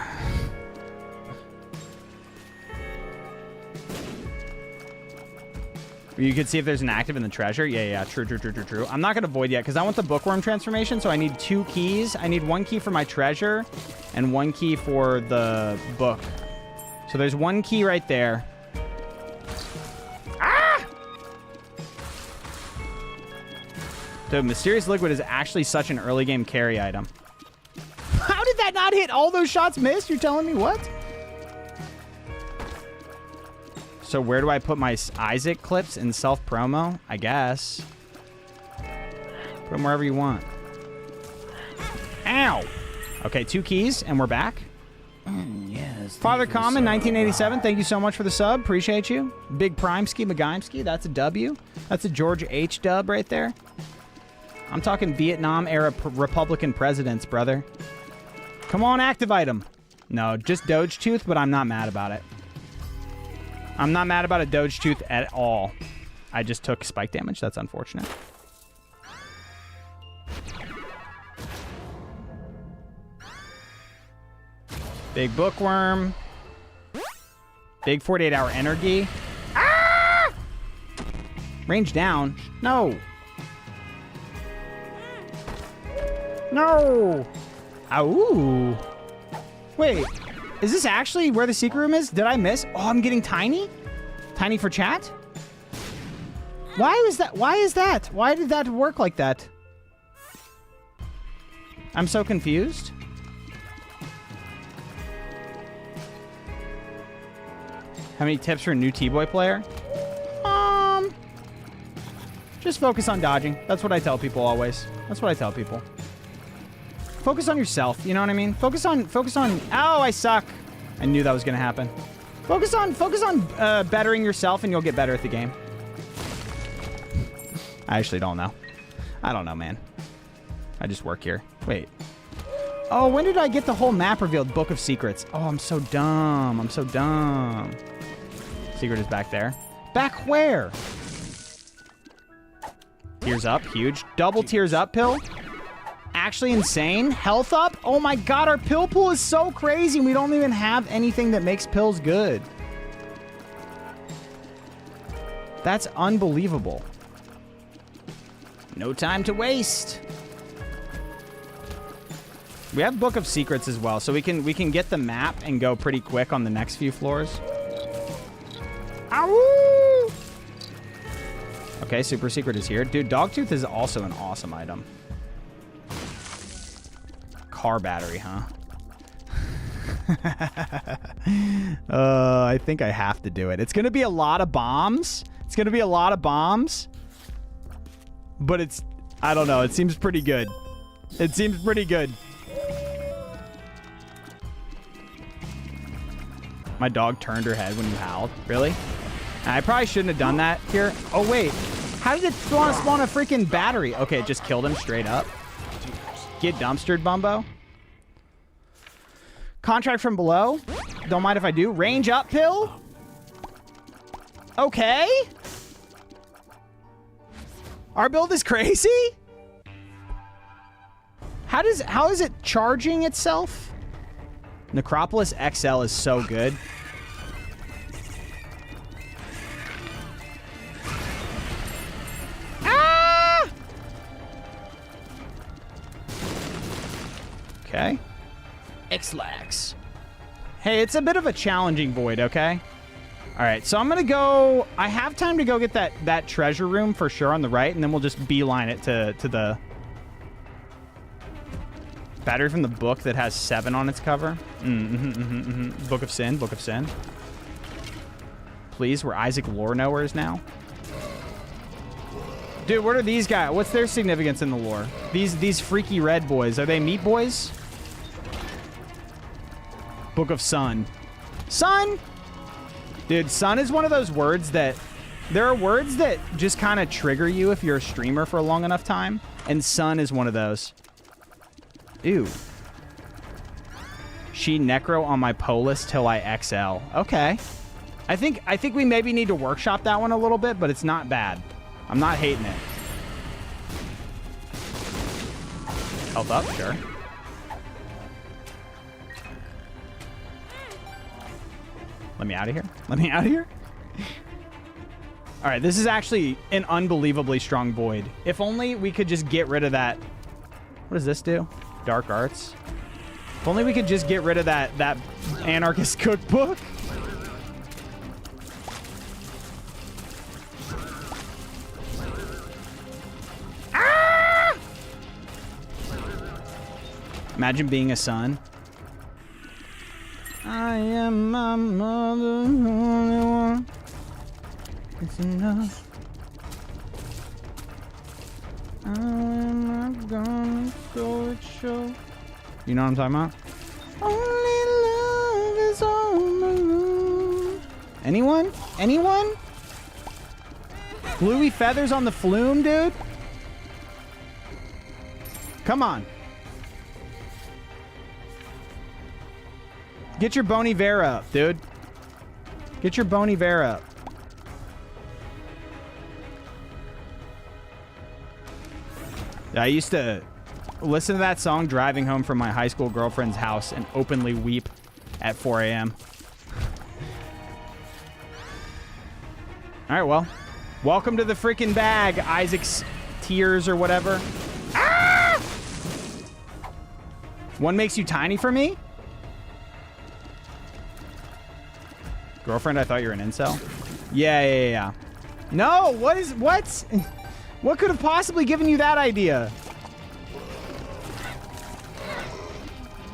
You can see if there's an active in the treasure. Yeah. True. I'm not going to void yet because I want the bookworm transformation, so I need 2 keys. I need 1 key for my treasure and 1 key for the book. So there's 1 key right there. Ah! Dude, Mysterious Liquid is actually such an early game carry item. How did that not hit? All those shots missed? You're telling me what? So where do I put my Isaac clips in self-promo? I guess. Put them wherever you want. Ow! Okay, 2 keys, and we're back. Yes. Father Common, 1987. Thank you so much for the sub. Appreciate you. Big Primesky McGimesky. That's a W. That's a George H. dub right there. I'm talking Vietnam-era Republican presidents, brother. Come on, activate them. No, just Doge Tooth, but I'm not mad about it. I'm not mad about a Doge Tooth at all. I just took spike damage. That's unfortunate. Big Bookworm. Big 48-hour energy. Ah! Range down. No. No. Ow. Wait. Is this actually where the secret room is? Did I miss? Oh, I'm getting tiny? Tiny for chat? Why was that? Why is that? Why did that work like that? I'm so confused. How many tips for a new TBOI player? Just focus on dodging. That's what I tell people always. That's what I tell people. Focus on yourself, you know what I mean? Focus on, oh, I suck. I knew that was gonna happen. Focus on bettering yourself, and you'll get better at the game. I actually don't know. I don't know, man. I just work here. Wait. Oh, when did I get the whole map revealed? Book of Secrets. Oh, I'm so dumb. I'm so dumb. Secret is back there. Back where? Tears up, huge. Double tears up pill. Actually insane. Health up. Oh my god, our pill pool is so crazy. We don't even have anything that makes pills good. That's unbelievable. No time to waste. We have Book of Secrets as well, so we can get the map and go pretty quick on the next few floors. Ow! Okay, Super Secret is here. Dude, Dogtooth is also an awesome item. Car battery, huh? I think I have to do it. It's gonna be a lot of bombs. It's gonna be a lot of bombs. But it's, I don't know, it seems pretty good. It seems pretty good. My dog turned her head when you howled. Really? I probably shouldn't have done that here. Oh, wait. How did it spawn a freaking battery? Okay, it just killed him straight up. Get dumpstered, Bumbo. Contract from below. Don't mind if I do. Range up pill. Okay. Our build is crazy. How is it charging itself? Necropolis XL is so good. Ah! Okay. X-Lax. Hey, it's a bit of a challenging void, okay? All right, so I'm going to go... I have time to go get that treasure room for sure on the right, and then we'll just beeline it to the... Battery from the book that has 7 on its cover. Book of Sin, Book of Sin. Please, we're Isaac lore knowers now. Dude, what are these guys? What's their significance in the lore? These freaky red boys. Are they meat boys? Book of Sun. Sun! Dude, sun is one of those words that... There are words that just kind of trigger you if you're a streamer for a long enough time. And sun is one of those. Ew. She necro on my polis till I XL. Okay. I think we maybe need to workshop that one a little bit, but it's not bad. I'm not hating it. Health up, sure. Let me out of here. Let me out of here. All right, this is actually an unbelievably strong void. If only we could just get rid of that. What does this do? Dark arts. If only we could just get rid of that anarchist cookbook. Ah! Imagine being a son. I am my mother's only one. It's enough. I'm not gonna go it show. You know what I'm talking about? Only love is on the moon. Anyone? Anyone? Bluey feathers on the flume, dude? Come on. Get your Bon Iver up, dude. Get your Bon Iver up. I used to listen to that song driving home from my high school girlfriend's house and openly weep at 4 a.m. All right, well, welcome to the freaking bag, Isaac's tears or whatever. Ah! One makes you tiny for me? Girlfriend, I thought you were an incel. Yeah. No, what could have possibly given you that idea?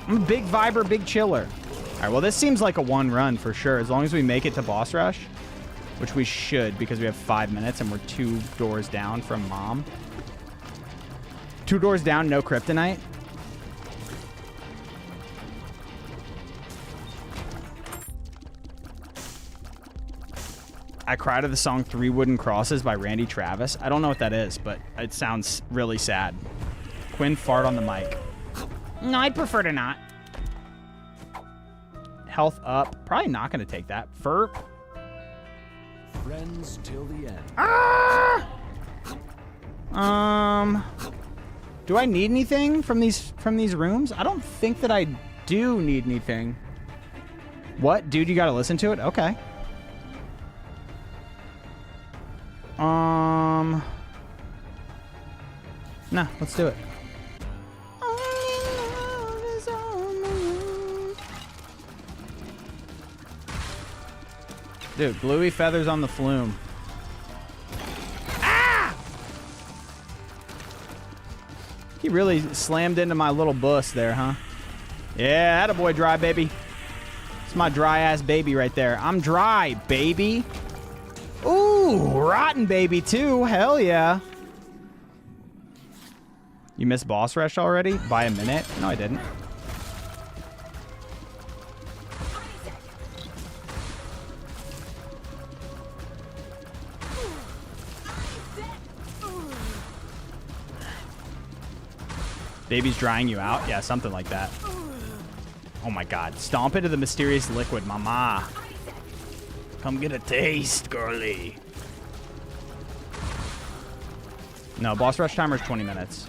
I'm a big viber, big chiller. All right, well, this seems like a one run for sure. As long as we make it to boss rush, which we should because we have 5 minutes and we're 2 doors down from mom. 2 doors down, no kryptonite. I cry to the song 3 Wooden Crosses by Randy Travis. I don't know what that is, but it sounds really sad. Quinn, fart on the mic. No, I'd prefer to not. Health up. Probably not going to take that. Verp. Friends till the end. Ah! Do I need anything from these rooms? I don't think that I do need anything. What? Dude, you got to listen to it? Okay. Nah, let's do it. Dude, bluey feathers on the flume. Ah! He really slammed into my little bus there, huh? Yeah, attaboy, dry baby. It's my dry ass baby right there. I'm dry, baby. Ooh, rotten baby too. Hell yeah. You missed boss rush already? By a minute? No, I didn't. Baby's drying you out? Yeah, something like that. Oh my god. Stomp into the mysterious liquid, mama. Come get a taste, girly. No, boss rush timer is 20 minutes.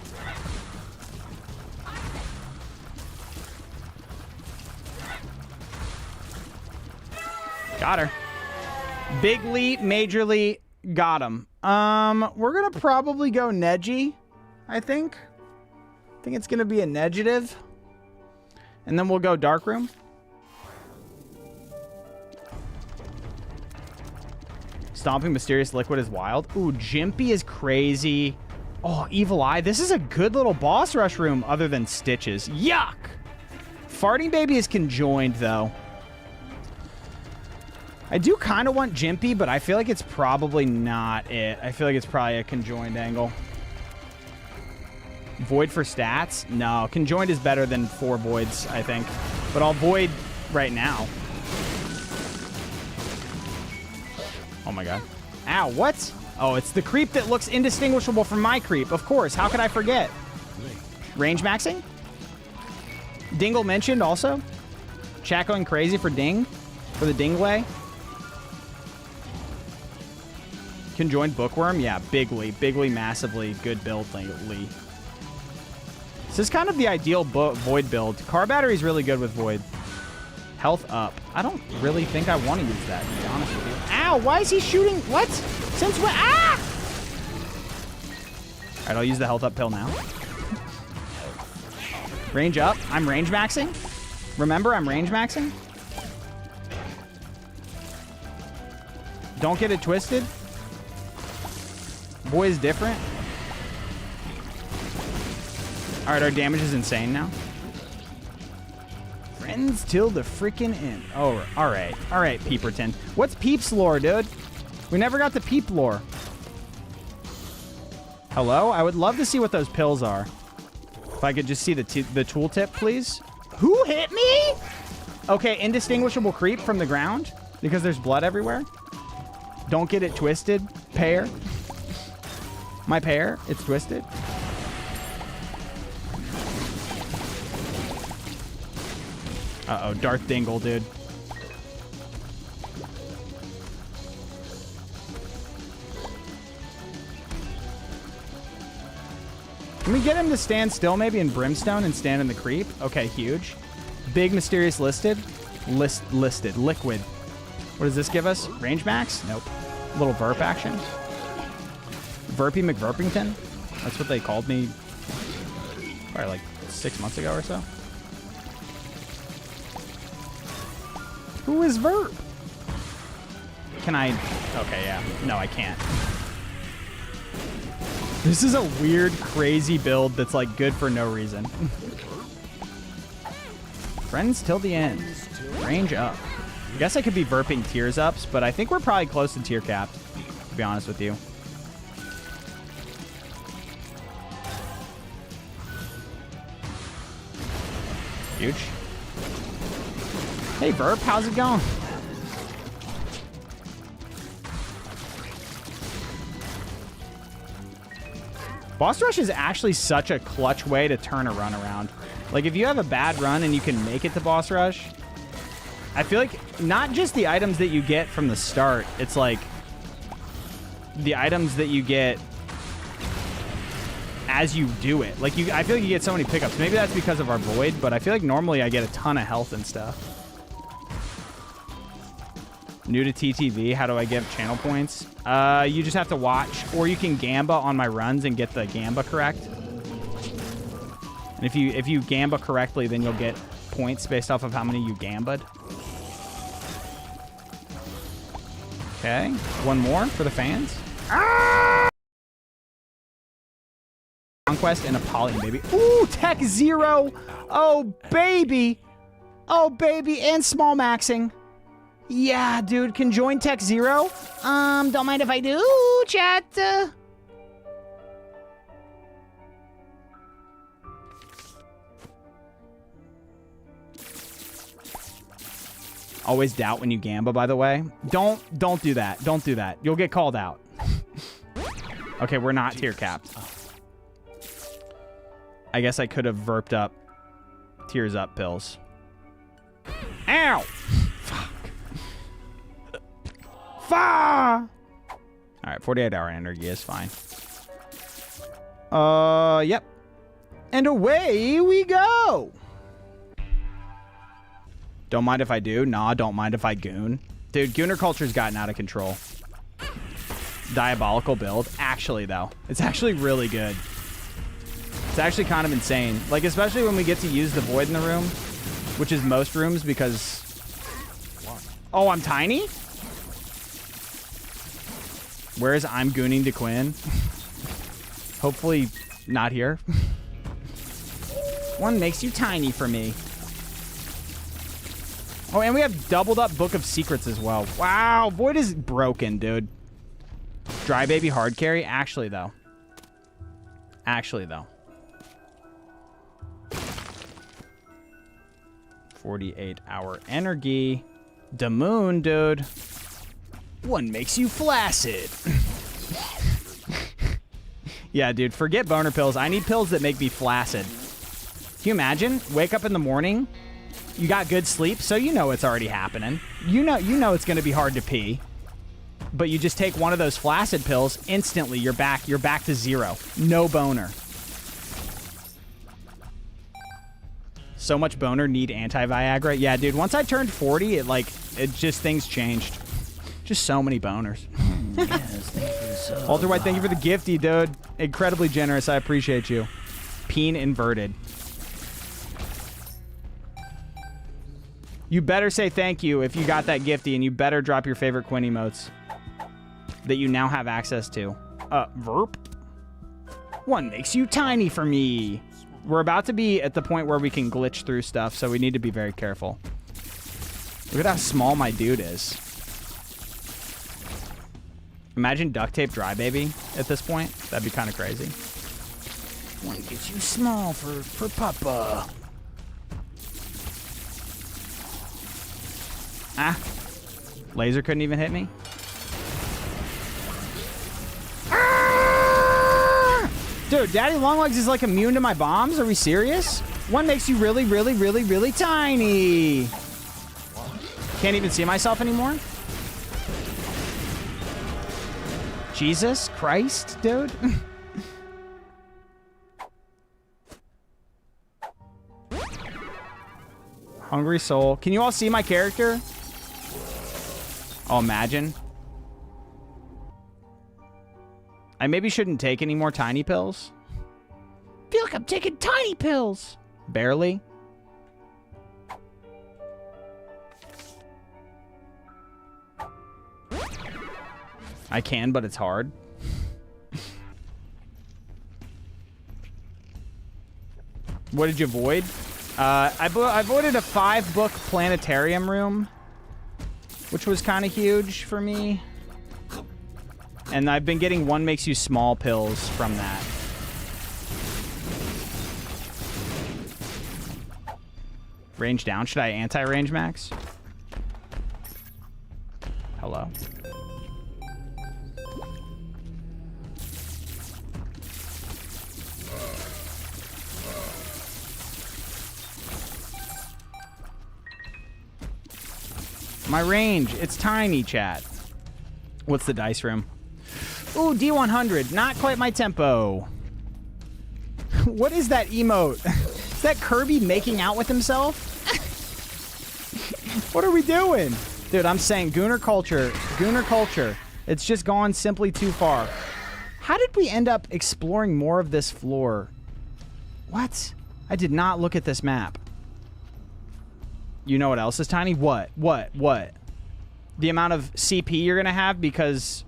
Got her. Bigly, majorly, got him. We're gonna probably go Neji, I think. I think it's gonna be a negative. And then we'll go Dark Room. Stomping Mysterious Liquid is wild. Ooh, Jimpy is crazy. Oh, Evil Eye. This is a good little boss rush room other than Stitches. Yuck! Farting Baby is conjoined, though. I do kind of want Jimpy, but I feel like it's probably not it. I feel like it's probably a conjoined angle. Void for stats? No, conjoined is better than 4 voids, I think. But I'll void right now. Oh my god. Ow, what? Oh, it's the creep that looks indistinguishable from my creep. Of course, how could I forget? Range maxing? Dingle mentioned also. Chat going crazy for Ding. For the Dingley. Conjoined Bookworm? Yeah, bigly. Bigly, massively. Good build lately. This is kind of the ideal Void build. Car battery is really good with Void. Health up. I don't really think I want to use that, to be honest with you. Ow, why is he shooting? What? Since when? Ah! All right, I'll use the health up pill now. Range up. I'm range maxing. Remember, I'm range maxing. Don't get it twisted. Boy is different. All right, our damage is insane now. Friends till the freaking end. Oh, all right. All right, Peeperton. What's Peep's lore, dude? We never got the Peep lore. Hello? I would love to see what those pills are. If I could just see the tooltip, please. Who hit me? Okay, indistinguishable creep from the ground because there's blood everywhere. Don't get it twisted, pear. My pear, it's twisted. Uh-oh, Darth Dingle, dude. Can we get him to stand still maybe in Brimstone and stand in the creep? Okay, huge. Big mysterious listed. Listed. Liquid. What does this give us? Range max? Nope. Little Verp action. Verpy McVerpington? That's what they called me probably like 6 months ago or so. Who is Verp? Can I? Okay, yeah. No, I can't. This is a weird, crazy build that's like good for no reason. Friends till the end. Range up. I guess I could be Verping tiers ups, but I think we're probably close to tier capped, to be honest with you. Huge. Hey, Verp, how's it going? Boss rush is actually such a clutch way to turn a run around. Like, if you have a bad run and you can make it to boss rush, I feel like not just the items that you get from the start, it's like the items that you get as you do it. Like, I feel like you get so many pickups. Maybe that's because of our void, but I feel like normally I get a ton of health and stuff. New to TTV, how do I get channel points? You just have to watch, or you can gamba on my runs and get the gamba correct. And if you gamba correctly, then you'll get points based off of how many you gamba'd. Okay, one more for the fans. Conquest and Apollyon, baby. Ooh, Tech Zero. Oh, baby. Oh, baby, and small maxing. Yeah, dude, can join Tech Zero? Don't mind if I do, chat. Always doubt when you gamba, by the way. Don't do that. Don't do that. You'll get called out. Okay, we're not tier capped. I guess I could have verped up tears up pills. Ow! Fuck. All right, 48-hour energy is fine. Yep. And away we go. Don't mind if I do. Nah, don't mind if I goon. Dude, gooner culture's gotten out of control. Diabolical build. Actually, though, it's actually really good. It's actually kind of insane. Like, especially when we get to use the void in the room, which is most rooms because... Oh, I'm tiny? Where's I'm gooning to Quinn? Hopefully not here. One makes you tiny for me. Oh, and we have doubled up Book of Secrets as well. Wow, Void is broken, dude. Dry Baby hard carry? Actually, though. 48-hour energy. The moon, dude. One makes you flaccid. Yeah, dude, forget boner pills. I need pills that make me flaccid. Can you imagine? Wake up in the morning, you got good sleep, so you know it's already happening. You know it's gonna be hard to pee. But you just take one of those flaccid pills, instantly you're back to zero. No boner. So much boner, need anti-Viagra. Yeah, dude, once I turned 40, it just things changed. Just so many boners. Yes, thank you for the sub. Walter White, thank you for the gifty, dude. Incredibly generous. I appreciate you. Peen inverted. You better say thank you if you got that gifty, and you better drop your favorite Quinn emotes that you now have access to. Verp. One makes you tiny for me. We're about to be at the point where we can glitch through stuff, so we need to be very careful. Look at how small my dude is. Imagine duct tape dry baby at this point. That'd be kind of crazy. One gets you small for Papa. Ah. Laser couldn't even hit me. Ah! Dude, Daddy Longlegs is like immune to my bombs? Are we serious? One makes you really, really, really, really tiny. Can't even see myself anymore? Jesus Christ, dude. Hungry soul. Can you all see my character? Oh, imagine. I maybe shouldn't take any more tiny pills. Feel like I'm taking tiny pills. Barely. I can, but it's hard. What did you void? I voided a 5-book planetarium room, which was kind of huge for me. And I've been getting one makes you small pills from that. Range down. Should I anti-range max? Hello. My range, it's tiny, chat. What's the dice room? Ooh, D100, not quite my tempo. What is that emote? Is that Kirby making out with himself? What are we doing? Dude, I'm saying Gooner culture. It's just gone simply too far. How did we end up exploring more of this floor? What? I did not look at this map. You know what else is tiny? What? The amount of CP you're gonna have because...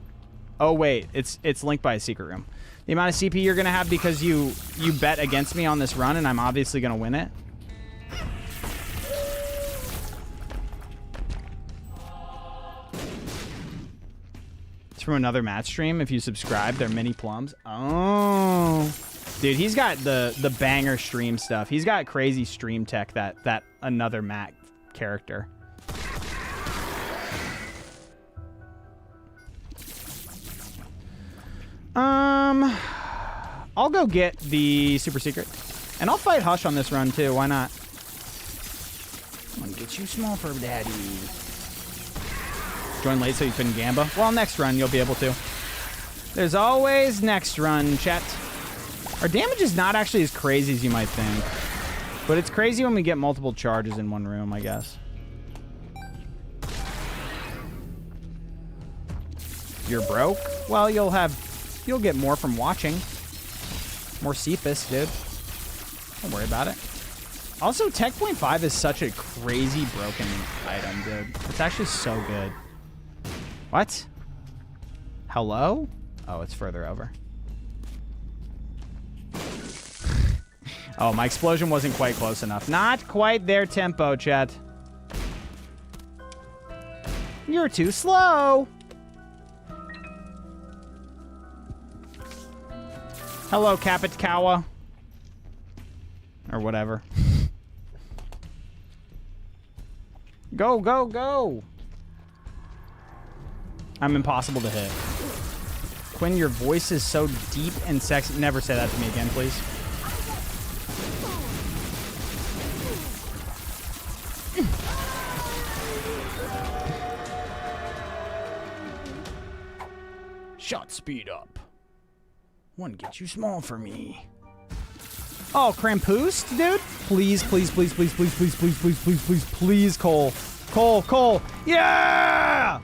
Oh wait, it's linked by a secret room. The amount of CP you're gonna have because you bet against me on this run and I'm obviously gonna win it. It's from another match stream. If you subscribe, they're mini plums. Oh, dude, he's got the banger stream stuff. He's got crazy stream tech that another Matt character. I'll go get the super secret, and I'll fight Hush on this run too. Why not? I'm gonna get you small for daddy. Join late so you couldn't gamba. Well, next run you'll be able to. There's always next run, chat. Our damage is not actually as crazy as you might think, but it's crazy when we get multiple charges in one room, I guess. You're broke? Well, you'll get more from watching. More Cephas, dude. Don't worry about it. Also, Tech Point 5 is such a crazy broken item, dude. It's actually so good. What? Hello? Oh, it's further over. Oh, my explosion wasn't quite close enough. Not quite their tempo, chat. You're too slow. Hello, Kapitkawa. Or whatever. Go, go, go. I'm impossible to hit. Quinn, your voice is so deep and sexy. Never say that to me again, please. Shot speed up. One gets you small for me. Oh, Krampus, dude? Please, please, please, please, please, please, please, please, please, please, please, Cole. Cole. Yeah!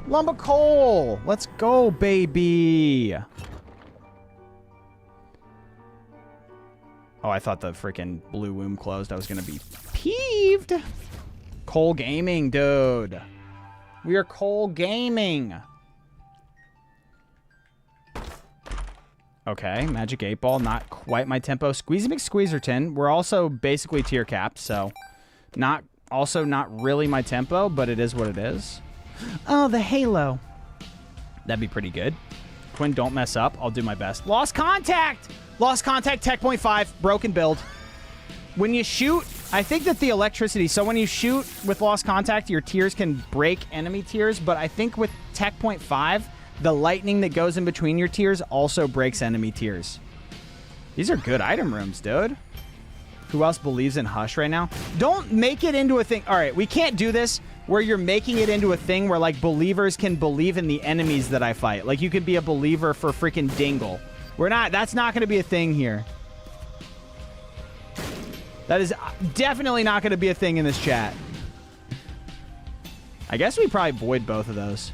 Lumber Cole. Let's go, baby. Oh, I thought the freaking blue womb closed. I was gonna be peeved. Cole Gaming, dude. We are Cole Gaming. Okay, Magic 8 Ball, not quite my tempo. Squeezy McSqueezerton, we're also basically tier capped, so not really my tempo, but it is what it is. Oh, the Halo. That'd be pretty good. Quinn, don't mess up. I'll do my best. Lost contact! Lost contact, Tech Point 5, broken build. When you shoot, I think that the electricity, so when you shoot with lost contact, your tiers can break enemy tiers, but I think with Tech Point 5, the lightning that goes in between your tiers also breaks enemy tiers. These are good item rooms, dude. Who else believes in Hush right now? Don't make it into a thing. All right, we can't do this where you're making it into a thing where, like, believers can believe in the enemies that I fight. Like, you could be a believer for freaking Dingle. That's not going to be a thing here. That is definitely not going to be a thing in this chat. I guess we probably void both of those.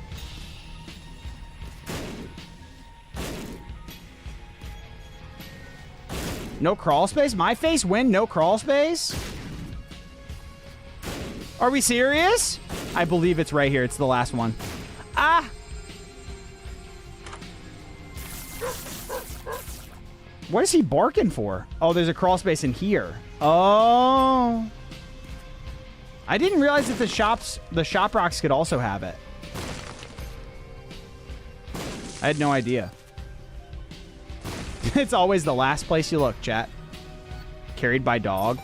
No crawl space? My face win? No crawl space? Are we serious? I believe it's right here. It's the last one. Ah! What is he barking for? Oh, there's a crawl space in here. Oh. I didn't realize that the shop rocks could also have it. I had no idea. It's always the last place you look, chat. Carried by dog.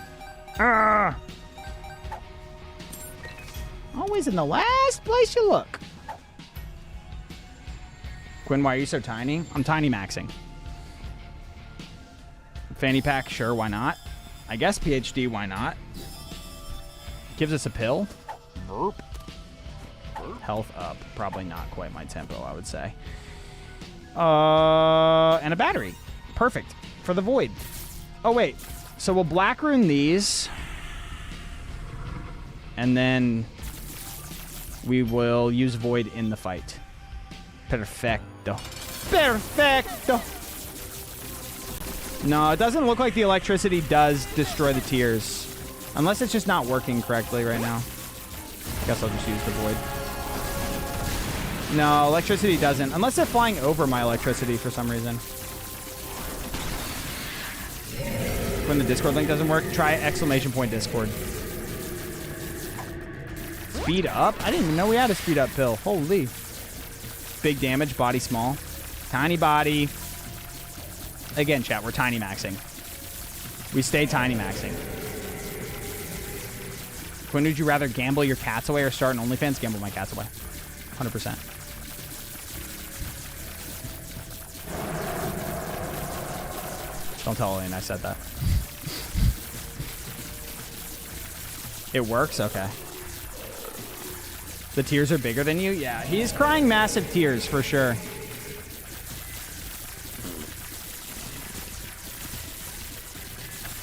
Arrgh. Always in the last place you look. Quinn, why are you so tiny? I'm tiny maxing. Fanny pack, sure, why not? I guess PhD, why not? Gives us a pill. Burp. Health up. Probably not quite my tempo, I would say. And a battery. Perfect. For the void. Oh, wait. So we'll black rune these. And then we will use void in the fight. Perfecto. Perfecto. No, it doesn't look like the electricity does destroy the tiers. Unless it's just not working correctly right now. Guess I'll just use the void. No, electricity doesn't. Unless they're flying over my electricity for some reason. When the Discord link doesn't work, try !Discord. Speed up? I didn't even know we had a speed up pill. Holy. Big damage, body small. Tiny body. Again, chat, we're tiny maxing. We stay tiny maxing. When would you rather gamble your cats away or start an OnlyFans? Gamble my cats away. 100%. Don't tell Elaine I said that. It works? Okay. The tears are bigger than you? Yeah, he's crying massive tears for sure.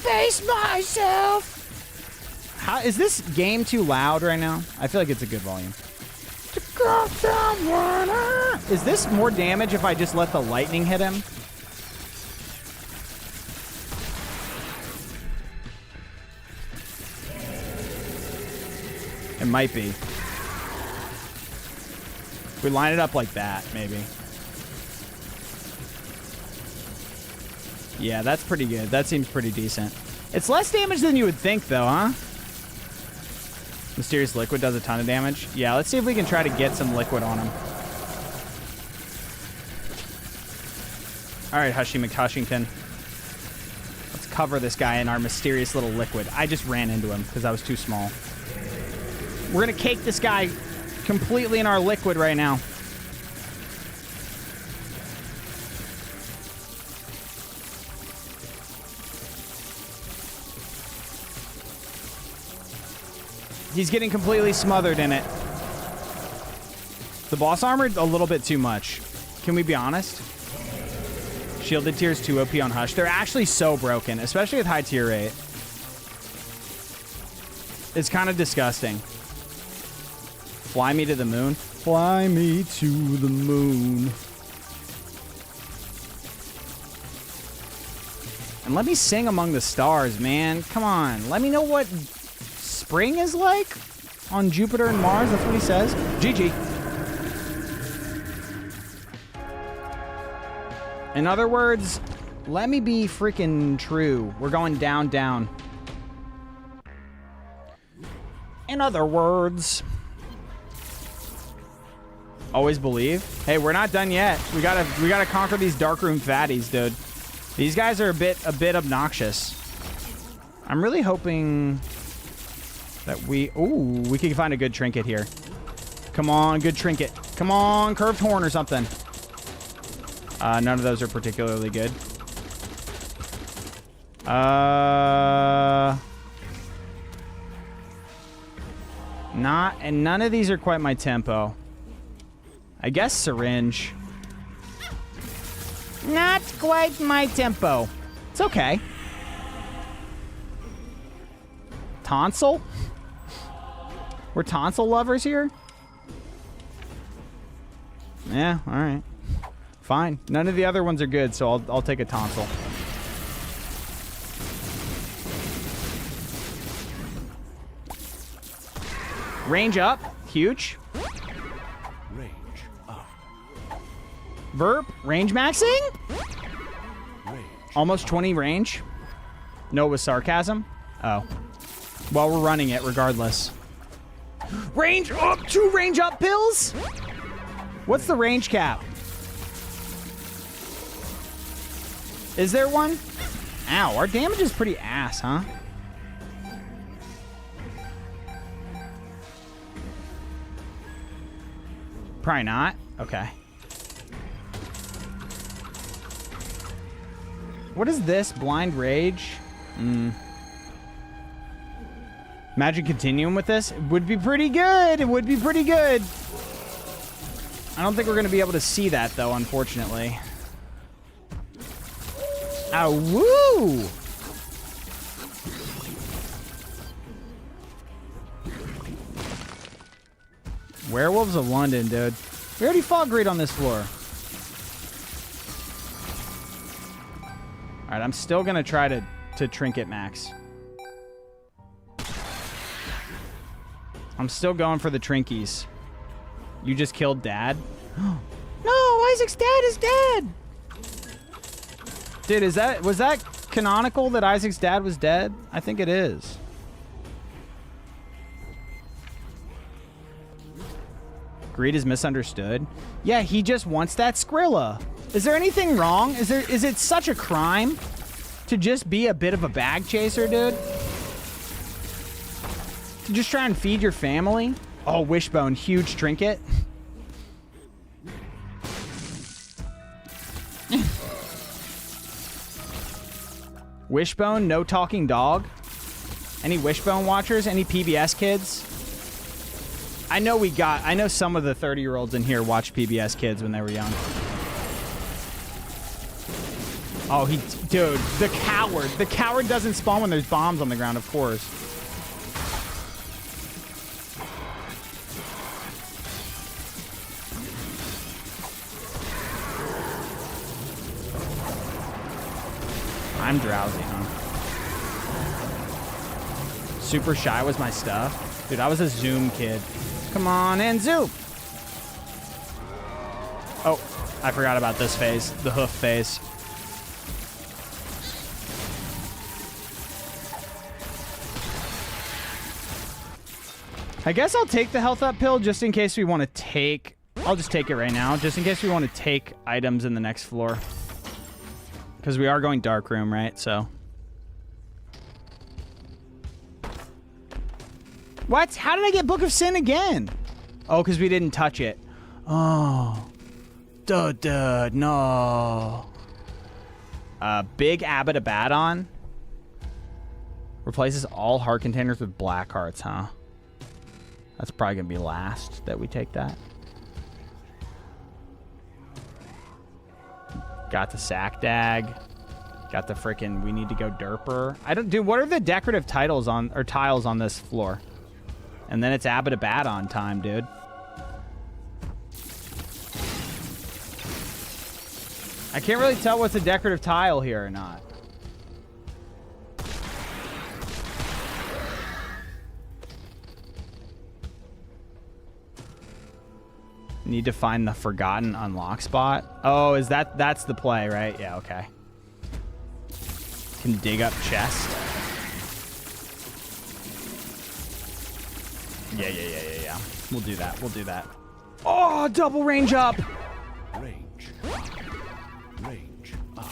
Face myself. How is this game too loud right now? I feel like it's a good volume. Is this more damage if I just let the lightning hit him? It might be. We line it up like that, maybe. Yeah, that's pretty good. That seems pretty decent. It's less damage than you would think, though, huh? Mysterious liquid does a ton of damage. Yeah, let's see if we can try to get some liquid on him. All right, Hushy McHushington. Let's cover this guy in our mysterious little liquid. I just ran into him because I was too small. We're going to cake this guy completely in our liquid right now. He's getting completely smothered in it. The boss armor, a little bit too much. Can we be honest? Shielded tiers 2 OP on Hush. They're actually so broken, especially with high tier rate. It's kind of disgusting. Fly me to the moon. Fly me to the moon. And let me sing among the stars, man. Come on. Let me know what spring is like on Jupiter and Mars. That's what he says. GG. In other words, let me be freaking true. We're going down, down. In other words, always believe. Hey, we're not done yet. We gotta conquer these darkroom fatties, dude. These guys are a bit obnoxious. I'm really hoping that we can find a good trinket here. Come on, good trinket. Come on, curved horn or something. None of those are particularly good. None of these are quite my tempo. I guess syringe. Not quite my tempo. It's okay. Tonsil? We're tonsil lovers here? Yeah, all right. Fine. None of the other ones are good, so I'll take a tonsil. Range up. Huge. Range up. Verb. Range maxing? Range. Almost 20 range. No, it was sarcasm. Oh. Well, we're running it regardless. Range up. 2 range up pills? What's the range cap? Is there one? Ow, our damage is pretty ass, huh? Probably not. Okay. What is this? Blind Rage? Imagine continuing with this. It would be pretty good. It would be pretty good. I don't think we're going to be able to see that, though, unfortunately. Ow, woo! Werewolves of London, dude. We already fought great on this floor. Alright, I'm still going to try to trinket max. I'm still going for the trinkies. You just killed Dad? No, Isaac's dad is dead. Dude, was that canonical that Isaac's dad was dead? I think it is. Greed is misunderstood. Yeah, he just wants that Skrilla. Is there anything wrong? Is it such a crime to just be a bit of a bag chaser, dude? To just try and feed your family? Oh, Wishbone, huge trinket. Wishbone, no talking dog. Any Wishbone watchers? Any PBS kids? I know some of the 30-year-olds in here watched PBS Kids when they were young. Oh, dude, the coward. The coward doesn't spawn when there's bombs on the ground, of course. I'm drowsy, huh? Super shy was my stuff. Dude, I was a Zoom kid. Come on and zoom. Oh, I forgot about this phase. The hoof phase. I guess I'll take the health up pill just in case we want to take... I'll just take it right now, just in case we want to take items in the next floor. Because we are going dark room, right? So... What? How did I get Book of Sin again? Oh, because we didn't touch it. Oh. Duh, no. Big Abbot Abaddon. Replaces all heart containers with black hearts, huh? That's probably going to be last that we take that. Got the Sack Dag. Got the frickin' we need to go derper. Dude, what are the decorative titles on, or tiles on this floor? And then it's Abbot Abaddon time, dude. I can't really tell what's a decorative tile here or not. Need to find the forgotten unlock spot. Oh, that's the play, right? Yeah, okay. Can dig up chest. Yeah. We'll do that. Oh, double range up. Range up.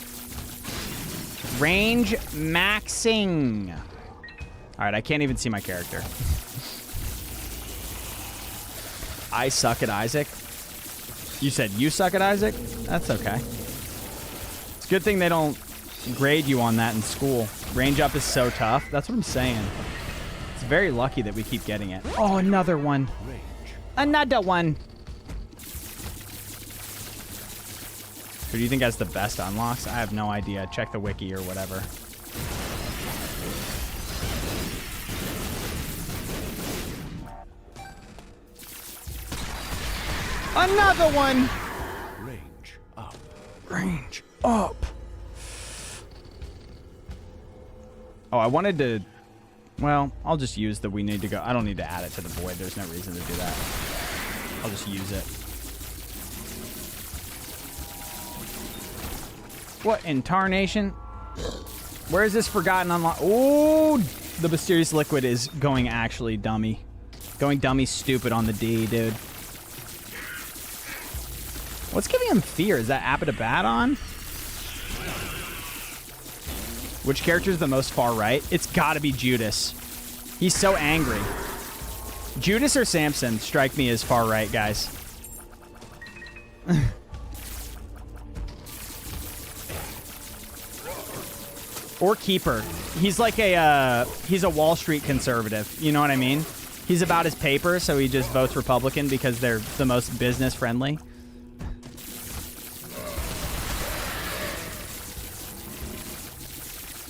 Range maxing. All right, I can't even see my character. I suck at Isaac. You said you suck at Isaac? That's okay. It's a good thing they don't grade you on that in school. Range up is so tough. That's what I'm saying. It's very lucky that we keep getting it. Oh, another one. Another one. Who do you think has the best unlocks? I have no idea. Check the wiki or whatever. Another one. Range up. Range up. Oh, I wanted to... Well, I'll just use the we need to go. I don't need to add it to the void. There's no reason to do that. I'll just use it. What in tarnation? Where is this forgotten unlock? Oh, the mysterious liquid is going actually dummy. Going dummy stupid on the D, dude. What's giving him fear? Is that Abbot Abaddon? Which character is the most far right? It's gotta be Judas. He's so angry. Judas or Samson strike me as far right, guys. Or keeper. He's like he's a Wall Street conservative. You know what I mean? He's about his paper, so he just votes Republican because they're the most business friendly.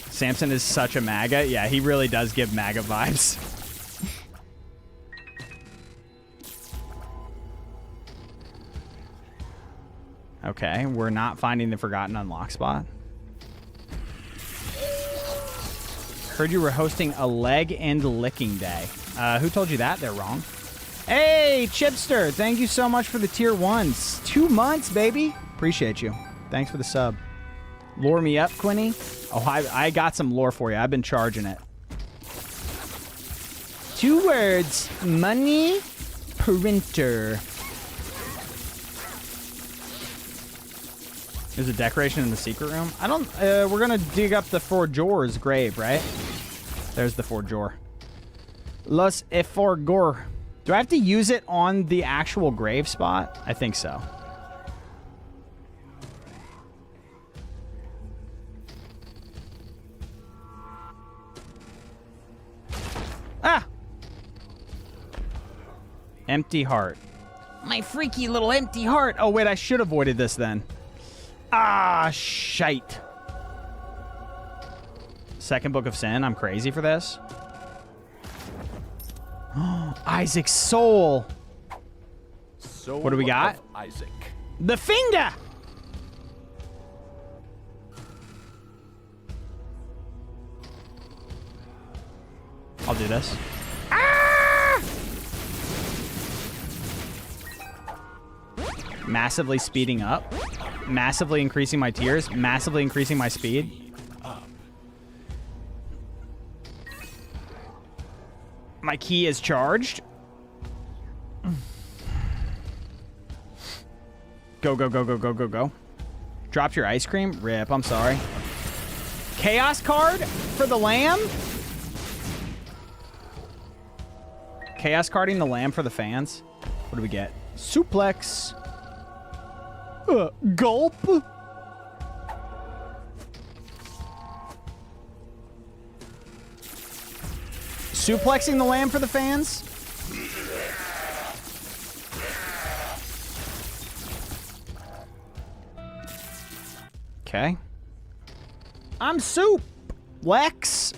Samson is such a MAGA. Yeah, he really does give MAGA vibes. Okay, we're not finding the forgotten unlock spot. Heard you were hosting a leg and licking day. Who told you that? They're wrong. Hey, Chipster, thank you so much for the tier 1s. 2 months, baby. Appreciate you. Thanks for the sub. Lure me up, Quinny. Oh, I got some lore for you. I've been charging it. 2 words. Money, printer. There's a decoration in the secret room. I don't... we're gonna dig up the Forjor's grave, right? There's the Forjor. Los Eforgor. Do I have to use it on the actual grave spot? I think so. Ah! Empty heart. My freaky little empty heart. Oh, wait, I should have avoided this then. Ah, shite. Second Book of Sin. I'm crazy for this. Isaac's soul. Soul what do we got? of Isaac. The finger. I'll do this. Ah! Massively speeding up. Massively increasing my tiers. Massively increasing my speed. My key is charged. Go, go, go, go, go, go, go. Dropped your ice cream? Rip, I'm sorry. Chaos card for the lamb? Chaos carding the lamb for the fans. What do we get? Suplex. Gulp. Suplexing the lamb for the fans. Okay. I'm Soup. Lex.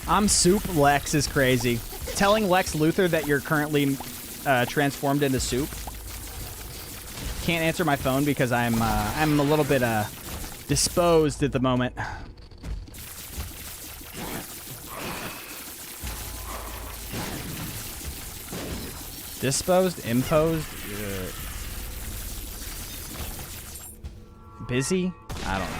I'm Soup. Lex is crazy. Telling Lex Luthor that you're currently transformed into soup. Can't answer my phone because I'm a little bit disposed at the moment. Disposed? Imposed? Busy? I don't know.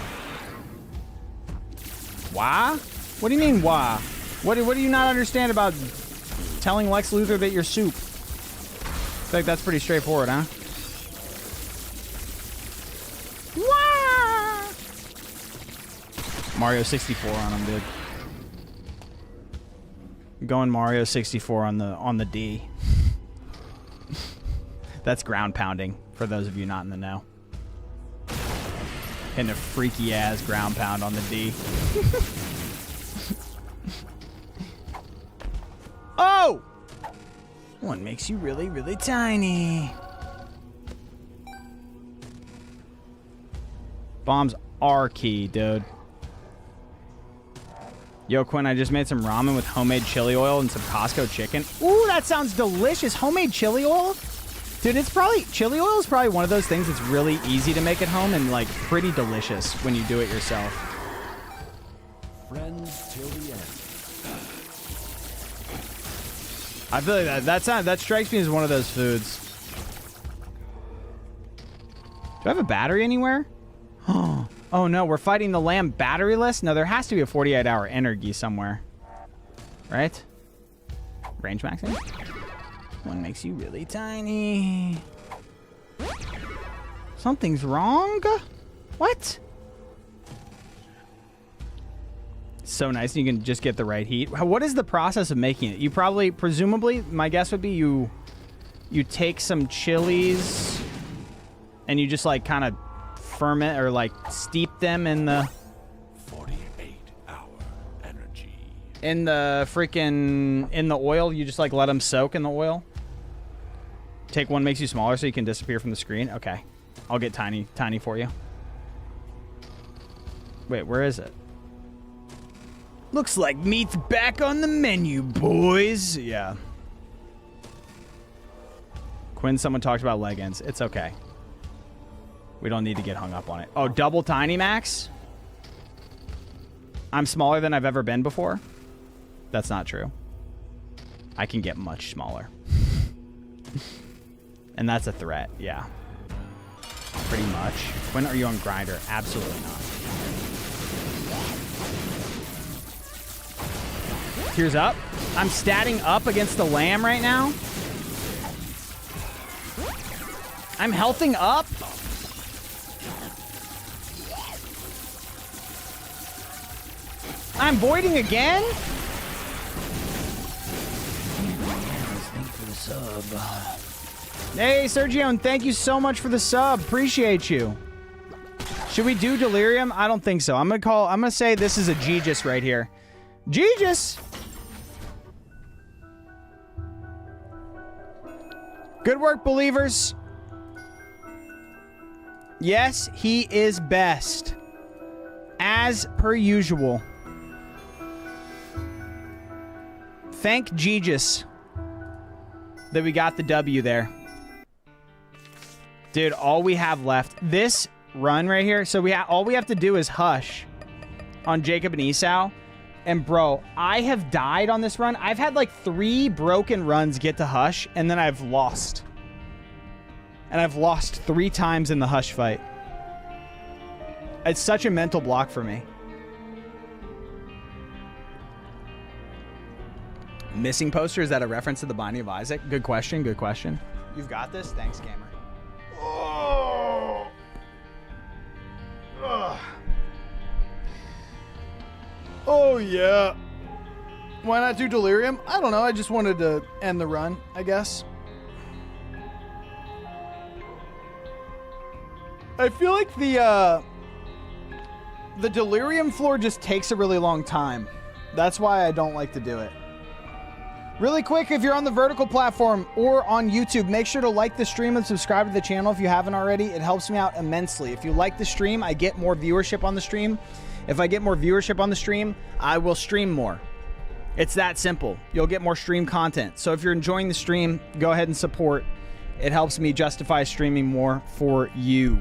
Why? What do you mean, why? What do you not understand about telling Lex Luthor that you're soup? I feel like that's pretty straightforward, huh? Wah! Mario 64 on him, dude. I'm going Mario 64 on the D. That's ground pounding, for those of you not in the know. Hitting a freaky ass ground pound on the D. Oh! One makes you really, really tiny. Bombs are key, dude. Yo, Quinn, I just made some ramen with homemade chili oil and some Costco chicken. Ooh, that sounds delicious. Homemade chili oil? Dude, chili oil is probably one of those things that's really easy to make at home and, like, pretty delicious when you do it yourself. Friends till the end. I feel like that strikes me as one of those foods. Do I have a battery anywhere? Oh no, we're fighting the lamb batteryless? No, there has to be a 48-hour energy somewhere. Right? Range maxing? One makes you really tiny. Something's wrong? What? So nice, and you can just get the right heat. What is the process of making it? You probably, presumably, my guess would be you take some chilies and you just like kind of ferment or like steep them in the... 48 In the freaking... In the oil, you just, like, let them soak in the oil. Take one makes you smaller so you can disappear from the screen. Okay. I'll get tiny for you. Wait, where is it? Looks like meat's back on the menu, boys. Yeah. Quinn, someone talked about leggings. It's okay. We don't need to get hung up on it. Oh, double tiny max? I'm smaller than I've ever been before? That's not true. I can get much smaller. And that's a threat, yeah. Pretty much. When are you on Grindr? Absolutely not. Tears up. I'm statting up against the lamb right now. I'm healthing up. I'm voiding again? Thanks for the sub. Hey, Sergio, and thank you so much for the sub. Appreciate you. Should we do Delirium? I don't think so. I'm gonna say this is a Gegis right here. Gegis! Good work, believers. Yes, he is best. As per usual. Thank Gegis that we got the W there. Dude, all we have left, this run right here, so all we have to do is Hush on Jacob and Esau. And bro, I have died on this run. I've had like 3 broken runs get to Hush, and then I've lost. And I've lost 3 times in the Hush fight. It's such a mental block for me. Missing poster, is that a reference to the Binding of Isaac? Good question, good question. You've got this? Thanks, Gamer. Oh. Ugh. Oh, yeah. Why not do Delirium? I don't know. I just wanted to end the run, I guess. I feel like the Delirium floor just takes a really long time. That's why I don't like to do it. Really quick, if you're on the vertical platform or on YouTube, make sure to like the stream and subscribe to the channel if you haven't already. It helps me out immensely. If you like the stream, I get more viewership on the stream. If I get more viewership on the stream, I will stream more. It's that simple. You'll get more stream content. So if you're enjoying the stream, go ahead and support. It helps me justify streaming more for you.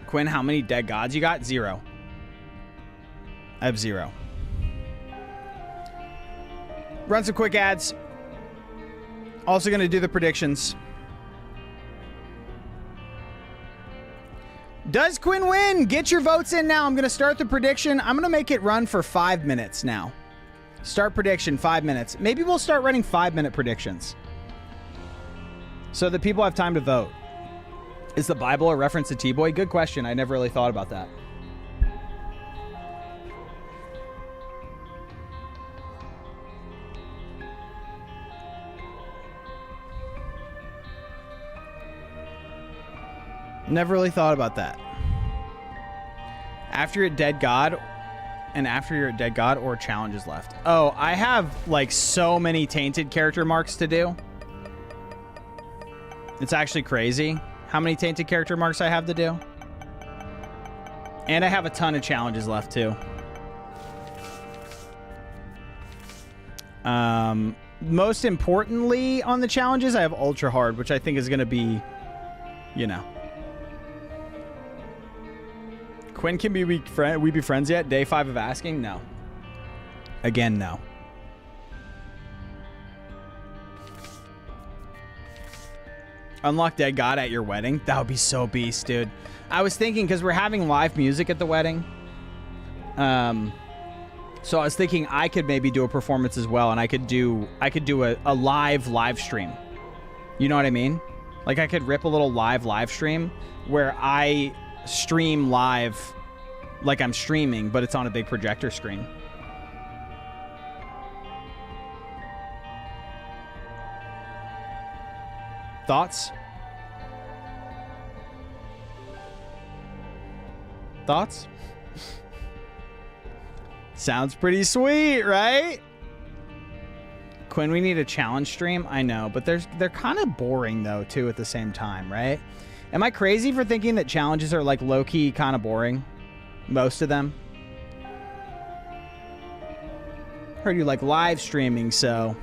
Quinn, how many dead gods you got? 0. I have 0. Run some quick ads. Also going to do the predictions. Does Quinn win? Get your votes in now. I'm going to start the prediction. I'm going to make it run for 5 minutes now. Start prediction, 5 minutes. Maybe we'll start running 5-minute predictions, so that people have time to vote. Is the Bible a reference to TBOI? Good question. I never really thought about that. Never really thought about that. After you're a dead god, and after you're a dead god, or challenges left. Oh, I have like so many tainted character marks to do. It's actually crazy how many tainted character marks I have to do. And I have a ton of challenges left too. Most importantly on the challenges, I have ultra hard, which I think is going to be, you know. Quinn, can we be friends yet? Day 5 of asking? No. Again, no. Unlock dead god at your wedding? That would be so beast, dude. I was thinking, because we're having live music at the wedding. So I was thinking I could maybe do a performance as well, and I could do a live stream. You know what I mean? Like I could rip a little live stream where I stream live like I'm streaming, but it's on a big projector screen. Thoughts? Thoughts? Sounds pretty sweet, right? Quinn, we need a challenge stream. I know, but they're kind of boring though too at the same time, right? Am I crazy for thinking that challenges are like low-key kind of boring? Most of them. Heard you like live streaming, so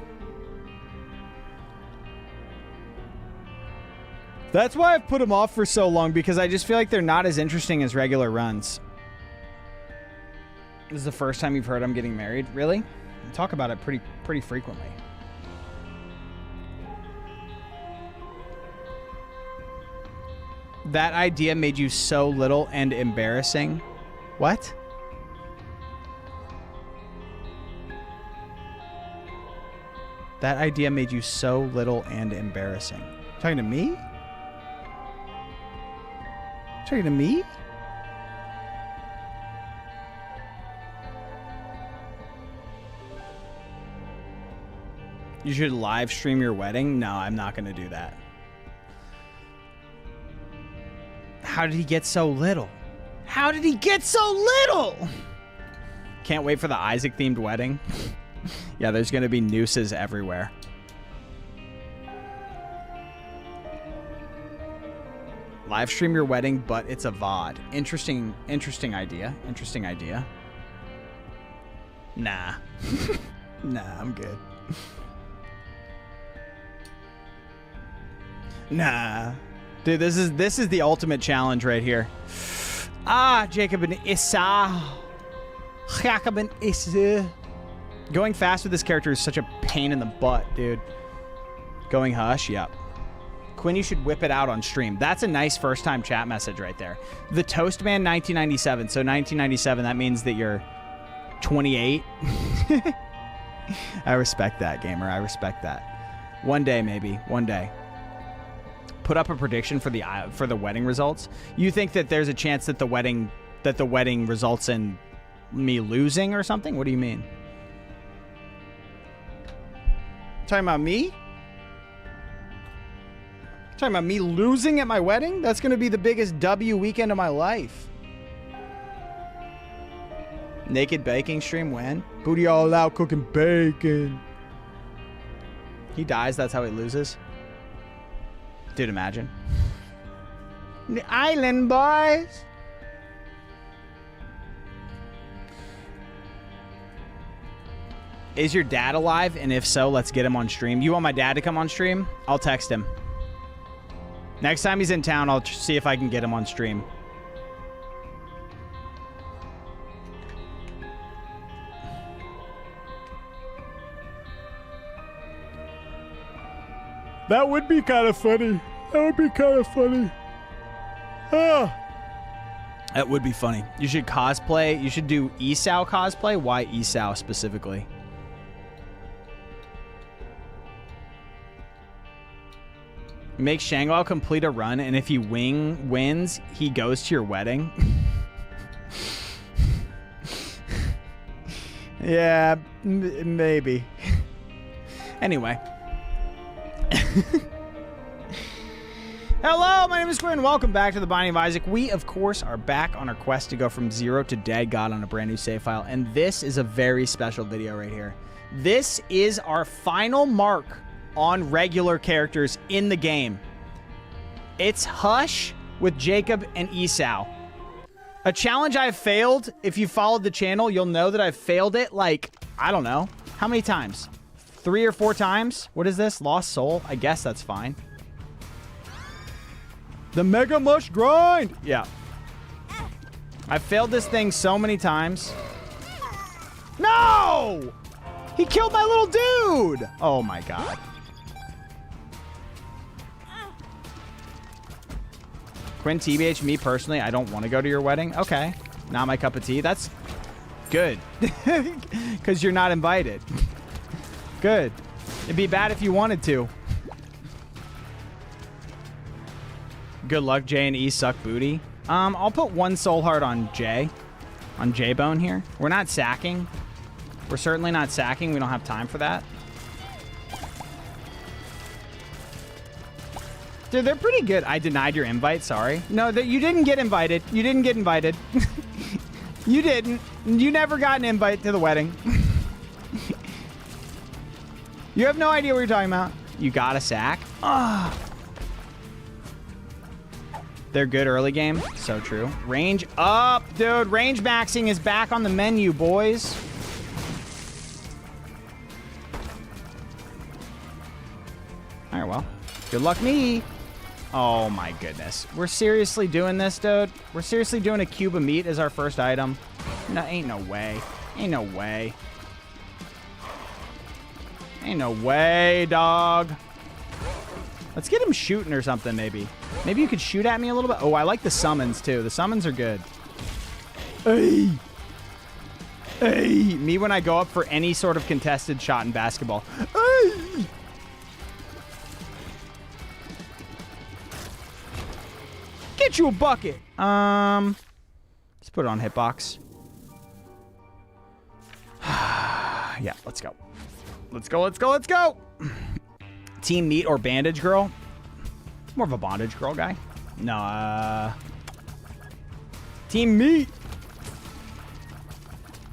that's why I've put them off for so long, because I just feel like they're not as interesting as regular runs. This is the first time you've heard I'm getting married? Really? I talk about it pretty frequently. That idea made you so little and embarrassing. What? That idea made you so little and embarrassing. Talking to me? Talking to me? You should live stream your wedding? No, I'm not going to do that. How did he get so little? How did he get so little? Can't wait for the Isaac themed wedding. Yeah, there's going to be nooses everywhere. Live stream your wedding, but it's a VOD. Interesting idea. Interesting idea. Nah. Nah, I'm good. Nah. Dude, this is the ultimate challenge right here. Ah, Jacob and Issa. Jacob and Issa. Going fast with this character is such a pain in the butt, dude. Going hush, yep. Quinn, you should whip it out on stream. That's a nice first-time chat message right there. The Toastman 1997. So 1997, that means that you're 28. I respect that, gamer. I respect that. One day, maybe. One day. Put up a prediction for the wedding results. You think that there's a chance that the wedding results in me losing or something? What do you mean? Talking about me? Talking about me losing at my wedding? That's going to be the biggest W weekend of my life. Naked baking stream when? Booty all out cooking bacon. He dies, that's how he loses. Dude, imagine. The island boys. Is your dad alive? And if so, let's get him on stream. You want my dad to come on stream? I'll text him. Next time he's in town, I'll see if I can get him on stream. That would be kind of funny. That would be kind of funny. Ah. That would be funny. You should cosplay. You should do Esau cosplay. Why Esau specifically? Make Shangwao complete a run, and if he wins, he goes to your wedding. Yeah, maybe. Anyway. Hello, my name is Quinn. Welcome back to the Binding of Isaac. We, of course, are back on our quest to go from 0 to Dead God on a brand new save file, and this is a very special video right here. This is our final mark on regular characters in the game. It's Hush with Jacob and Esau. A challenge I've failed. If you followed the channel, you'll know that I've failed it like, I don't know, how many times? 3 or 4 times? What is this? Lost Soul? I guess that's fine. The Mega Mush Grind! Yeah. I've failed this thing so many times. No! He killed my little dude! Oh my god. Quinn, TBH, me personally, I don't want to go to your wedding. Okay. Not my cup of tea. That's good. Because you're not invited. Good. It'd be bad if you wanted to. Good luck, J and E suck booty. I'll put 1 soul heart on J. On J-Bone here. We're not sacking. We're certainly not sacking. We don't have time for that. Dude, they're pretty good. I denied your invite. Sorry. No, you didn't get invited. You didn't get invited. You didn't. You never got an invite to the wedding. You have no idea what you're talking about. You got a sack? Ah. They're good early game. So true. Range up, dude. Range maxing is back on the menu, boys. All right, well. Good luck me. Oh, my goodness. We're seriously doing this, dude? We're seriously doing a cube of meat as our first item? No, ain't no way. Ain't no way. Ain't no way, dog. Let's get him shooting or something, maybe. Maybe you could shoot at me a little bit. Oh, I like the summons, too. The summons are good. Hey. Hey. Me when I go up for any sort of contested shot in basketball. Hey. Get you a bucket. Let's put it on hitbox. Yeah, let's go. Let's go, let's go, let's go. Team meat or bandage girl? More of a bondage girl guy. No, Team meat.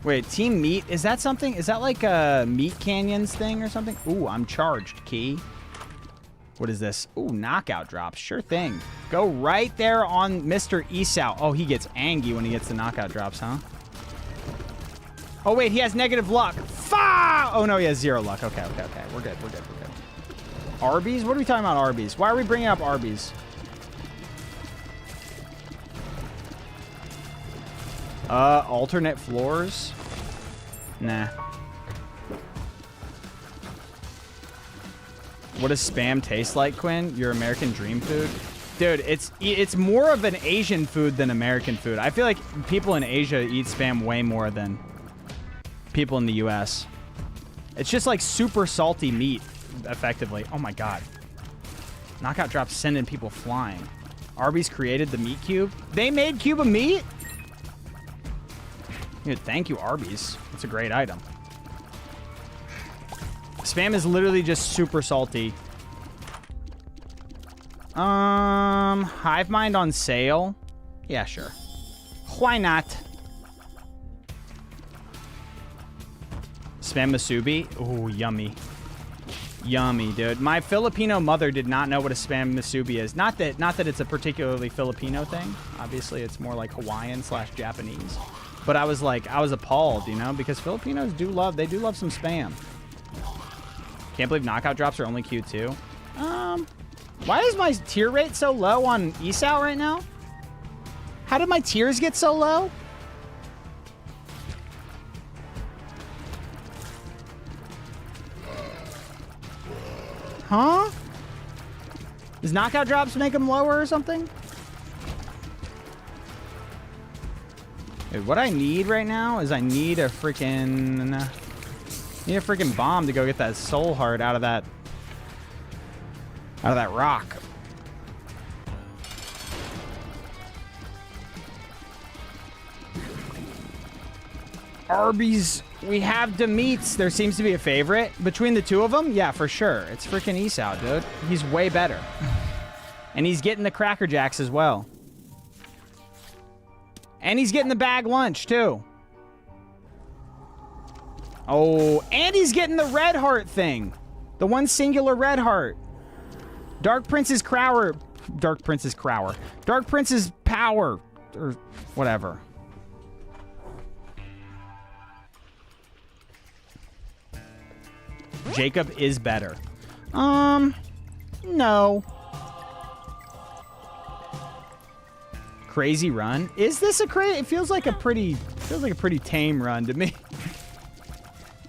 Wait, team meat? Is that something? Is that like a Meat Canyons thing or something? Ooh, I'm charged, key. What is this? Ooh, knockout drops. Sure thing. Go right there on Mr. Esau. Oh, he gets angry when he gets the knockout drops, huh? Oh, wait, he has negative luck. Oh, no, he has 0 luck. Okay, okay, okay. We're good, we're good, we're good. Arby's? What are we talking about, Arby's? Why are we bringing up Arby's? Alternate floors? Nah. What does Spam taste like, Quinn? Your American dream food? Dude, it's more of an Asian food than American food. I feel like people in Asia eat Spam way more than people in the US. It's just like super salty meat, effectively. Oh my god. Knockout drops sending people flying. Arby's created the meat cube. They made cube of meat? Dude, thank you, Arby's. It's a great item. Spam is literally just super salty. Hive Mind on sale? Yeah, sure. Why not? Spam Masubi? Ooh, yummy. Yummy, dude. My Filipino mother did not know what a Spam Masubi is. Not that it's a particularly Filipino thing. Obviously, it's more like Hawaiian / Japanese. But I was appalled, you know, because Filipinos do love some Spam. Can't believe knockout drops are only Q2. Why is my tier rate so low on Esau right now? How did my tiers get so low? Huh? Does knockout drops make them lower or something? Dude, what I need right now is I need a freaking bomb to go get that soul heart out of that rock. Arby's, we have the meats. There seems to be a favorite between the two of them. Yeah, for sure. It's freaking Esau, dude. He's way better. And he's getting the Cracker Jacks as well. And he's getting the bag lunch, too. Oh, and he's getting the red heart thing. The one singular red heart. Dark Prince's power. Or whatever. Jacob is better. No. Crazy run? Is this a crazy? It feels like a pretty tame run to me.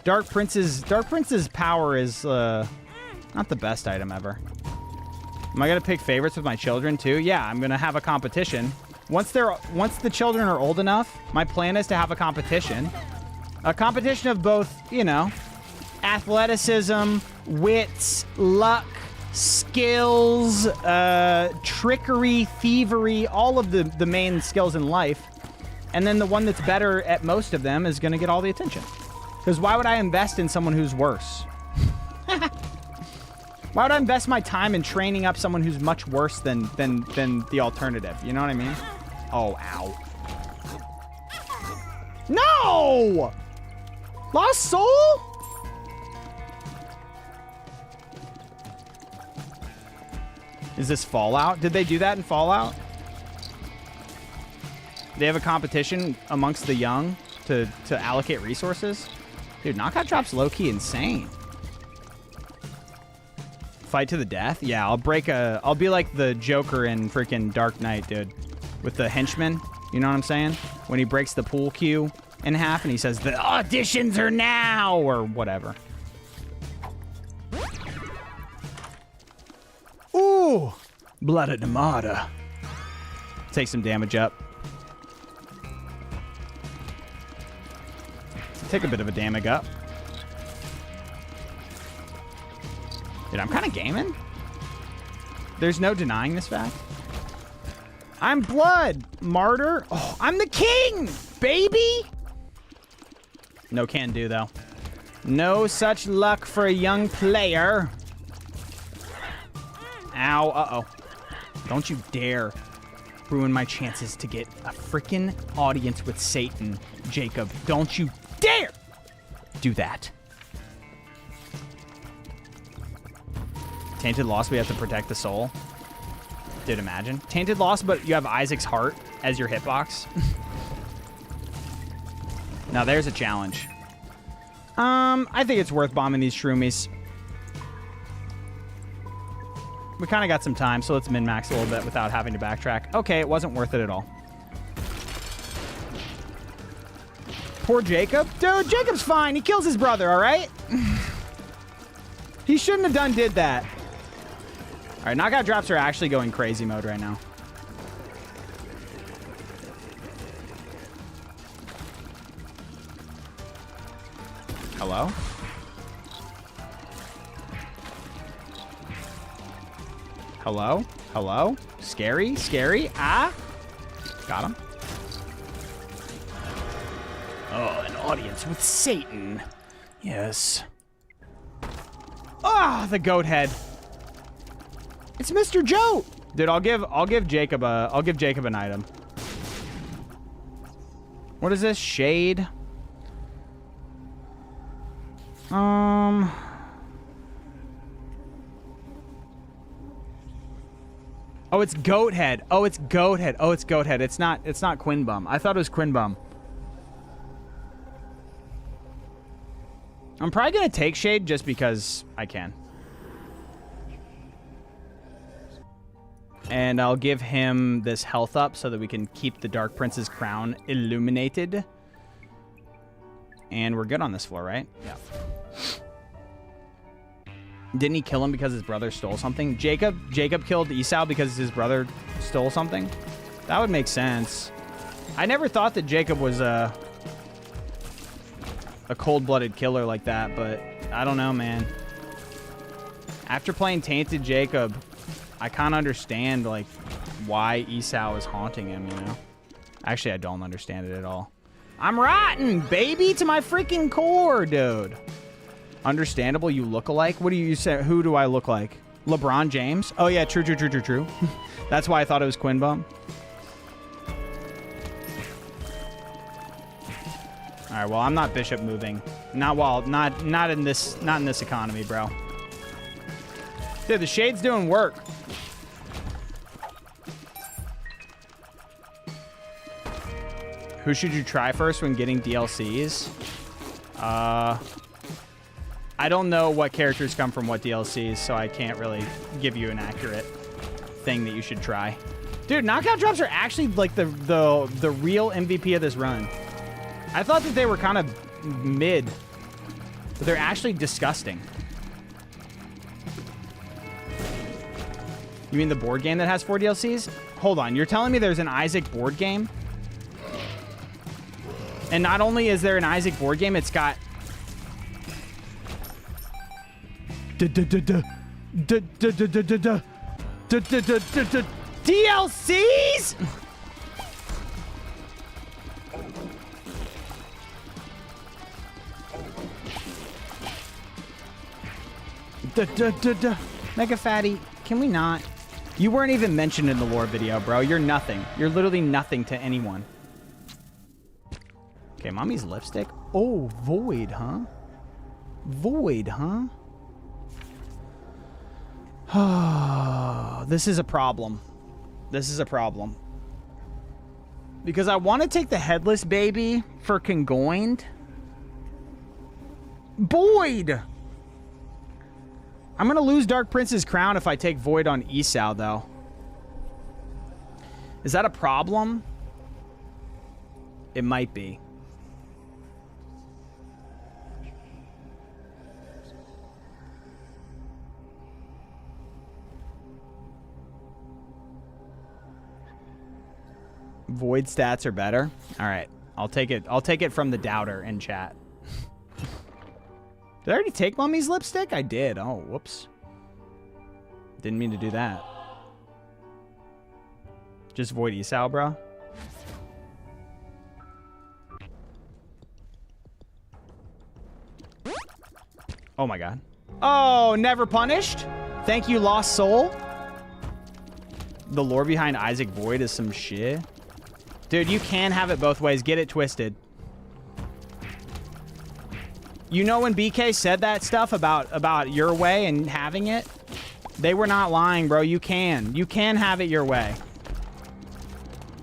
Dark Prince's power is not the best item ever. Am I gonna pick favorites with my children too? Yeah, I'm gonna have a competition. Once the children are old enough, my plan is to have a competition. A competition of both, you know, athleticism, wits, luck, skills, trickery, thievery, all of the main skills in life. And then the one that's better at most of them is going to get all the attention. Because why would I invest in someone who's worse? Why would I invest my time in training up someone who's much worse than the alternative? You know what I mean? Oh, ow. No! Lost Soul? Is this Fallout? Did they do that in Fallout? They have a competition amongst the young to allocate resources? Dude, knockout drop's low-key insane. Fight to the death? Yeah, I'll be like the Joker in freaking Dark Knight, dude. With the henchman. You know what I'm saying? When he breaks the pool cue in half and he says, the auditions are now! Or whatever. Ooh! Blooded Namada. Take some damage up. Take a bit of a damage up. Dude, I'm kind of gaming. There's no denying this fact. I'm Blood, Martyr. Oh, I'm the king, baby. No can do, though. No such luck for a young player. Ow, uh-oh. Don't you dare ruin my chances to get a freaking audience with Satan, Jacob. Don't you dare do that. Tainted Lost, we have to protect the soul. Dude, imagine. Tainted Lost, but you have Isaac's heart as your hitbox. Now, there's a challenge. I think it's worth bombing these shroomies. We kind of got some time, so let's min-max a little bit without having to backtrack. Okay, it wasn't worth it at all. Poor Jacob. Dude, Jacob's fine. He kills his brother, all right? He shouldn't have did that. All right, knockout drops are actually going crazy mode right now. Hello? Hello? Hello? Scary? Scary? Ah? Got him. Oh, an audience with Satan. Yes. Ah, the goat head. It's Mr. Joe. Dude, I'll give Jacob an item. What is this? Shade. Oh, it's goat head. Oh, it's goat head. Oh, it's goat head. It's not Quinbum. I thought it was Quinbum. I'm probably gonna take Shade just because I can. And I'll give him this health up so that we can keep the Dark Prince's crown illuminated. And we're good on this floor, right? Yeah. Didn't he kill him because his brother stole something? Jacob killed Esau because his brother stole something? That would make sense. I never thought that Jacob was a cold-blooded killer like that, but I don't know, man. After playing Tainted Jacob, I kind of understand, like, why Esau is haunting him, you know? Actually, I don't understand it at all. I'm rotten, baby, to my freaking core, dude. Understandable, you look alike? What do you say? Who do I look like? LeBron James? Oh, yeah, true. That's why I thought it was Quinbum. All right, well, I'm not bishop moving. Not in this economy, bro. Dude, the Shade's doing work. Who should you try first when getting DLCs? I don't know what characters come from what DLCs, so I can't really give you an accurate thing that you should try. Dude, knockout drops are actually like the real MVP of this run. I thought that they were kind of mid, but they're actually disgusting. You mean the board game that has 4 DLCs? Hold on, you're telling me there's an Isaac board game? And not only is there an Isaac board game, it's got DLCs? Mega Fatty, can we not? You weren't even mentioned in the lore video, bro. You're nothing. You're literally nothing to anyone. Okay, mommy's lipstick. Oh, void, huh? Void, huh? This is a problem. This is a problem. Because I want to take the headless baby for conjoined. Boyd! I'm going to lose Dark Prince's crown if I take Void on Esau, though. Is that a problem? It might be. Void stats are better. All right, I'll take it. I'll take it from the doubter in chat. Did I already take Mummy's lipstick? I did. Oh, whoops. Didn't mean to do that. Just Void Esau, bro. Oh my god. Oh, never punished? Thank you, Lost Soul. The lore behind Isaac Void is some shit. Dude, you can have it both ways. Get it twisted. You know when BK said that stuff about your way and having it? They were not lying, bro. You can. You can have it your way.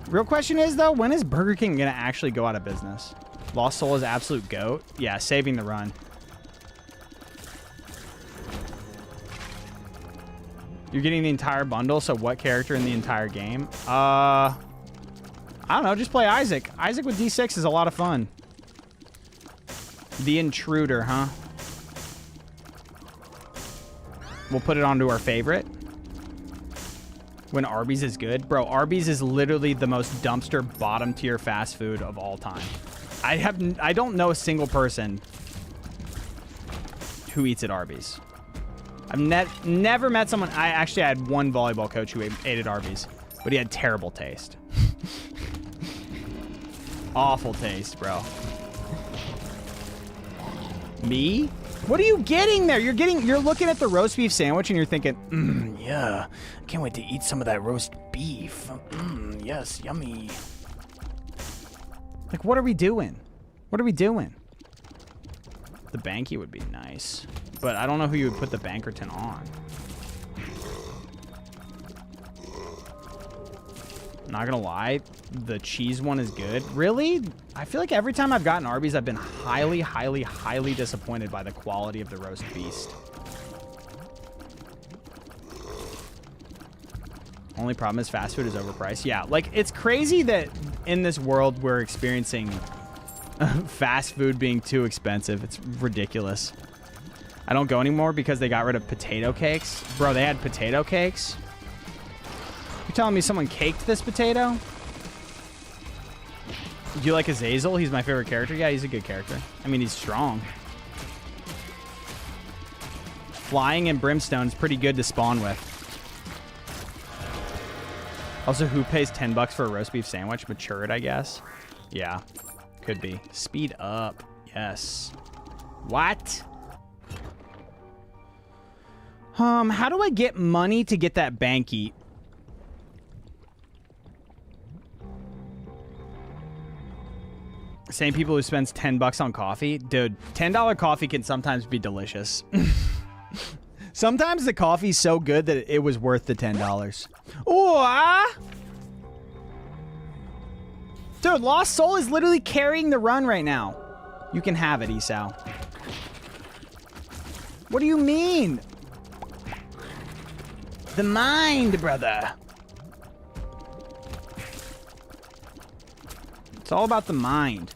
Real question is, though, when is Burger King going to actually go out of business? Lost Soul is absolute GOAT. Yeah, saving the run. You're getting the entire bundle, so what character in the entire game? I don't know, just play Isaac. Isaac with D6 is a lot of fun. The Intruder, huh? We'll put it onto our favorite. When Arby's is good. Bro, Arby's is literally the most dumpster bottom tier fast food of all time. I don't know a single person who eats at Arby's. I've never met someone. I actually had one volleyball coach who ate at Arby's, but he had terrible taste. Awful taste, bro. Me? What are you getting there? You're looking at the roast beef sandwich and you're thinking, yeah, can't wait to eat some of that roast beef. Yes, yummy. Like, what are we doing? What are we doing? The Banky would be nice, but I don't know who you would put the Bankerton on. Not gonna lie, the cheese one is good. Really? I feel like every time I've gotten Arby's, I've been highly, highly, highly disappointed by the quality of the roast beast. Only problem is fast food is overpriced. Yeah, like, it's crazy that in this world we're experiencing fast food being too expensive. It's ridiculous. I don't go anymore because they got rid of potato cakes. Bro, they had potato cakes? You telling me someone caked this potato? Do you like Azazel? He's my favorite character. Yeah, he's a good character. I mean, he's strong. Flying and Brimstone is pretty good to spawn with. Also, who pays $10 for a roast beef sandwich? Matured, I guess. Yeah, could be. Speed up. Yes. What? How do I get money to get that Banky? Same people who spends $10 on coffee. Dude, $10 coffee can sometimes be delicious. Sometimes the coffee's so good that it was worth the $10. Oh, Dude, Lost Soul is literally carrying the run right now. You can have it, Esau. What do you mean? The mind, brother. It's all about the mind.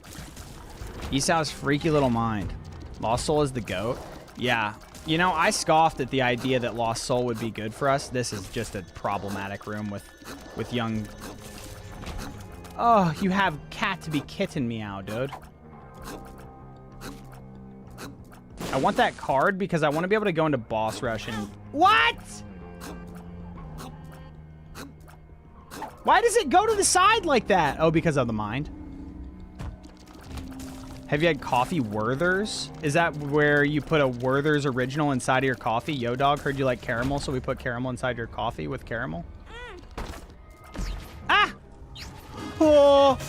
Esau's freaky little mind. Lost Soul is the GOAT. Yeah. You know, I scoffed at the idea that Lost Soul would be good for us. This is just a problematic room with young... Oh, you have cat to be kitten meow, dude. I want that card because I want to be able to go into boss rush and... What? Why does it go to the side like that? Oh, because of the mind. Have you had coffee Werther's? Is that where you put a Werther's original inside of your coffee? Yo, dog, heard you like caramel, so we put caramel inside your coffee with caramel. Ah! Oh!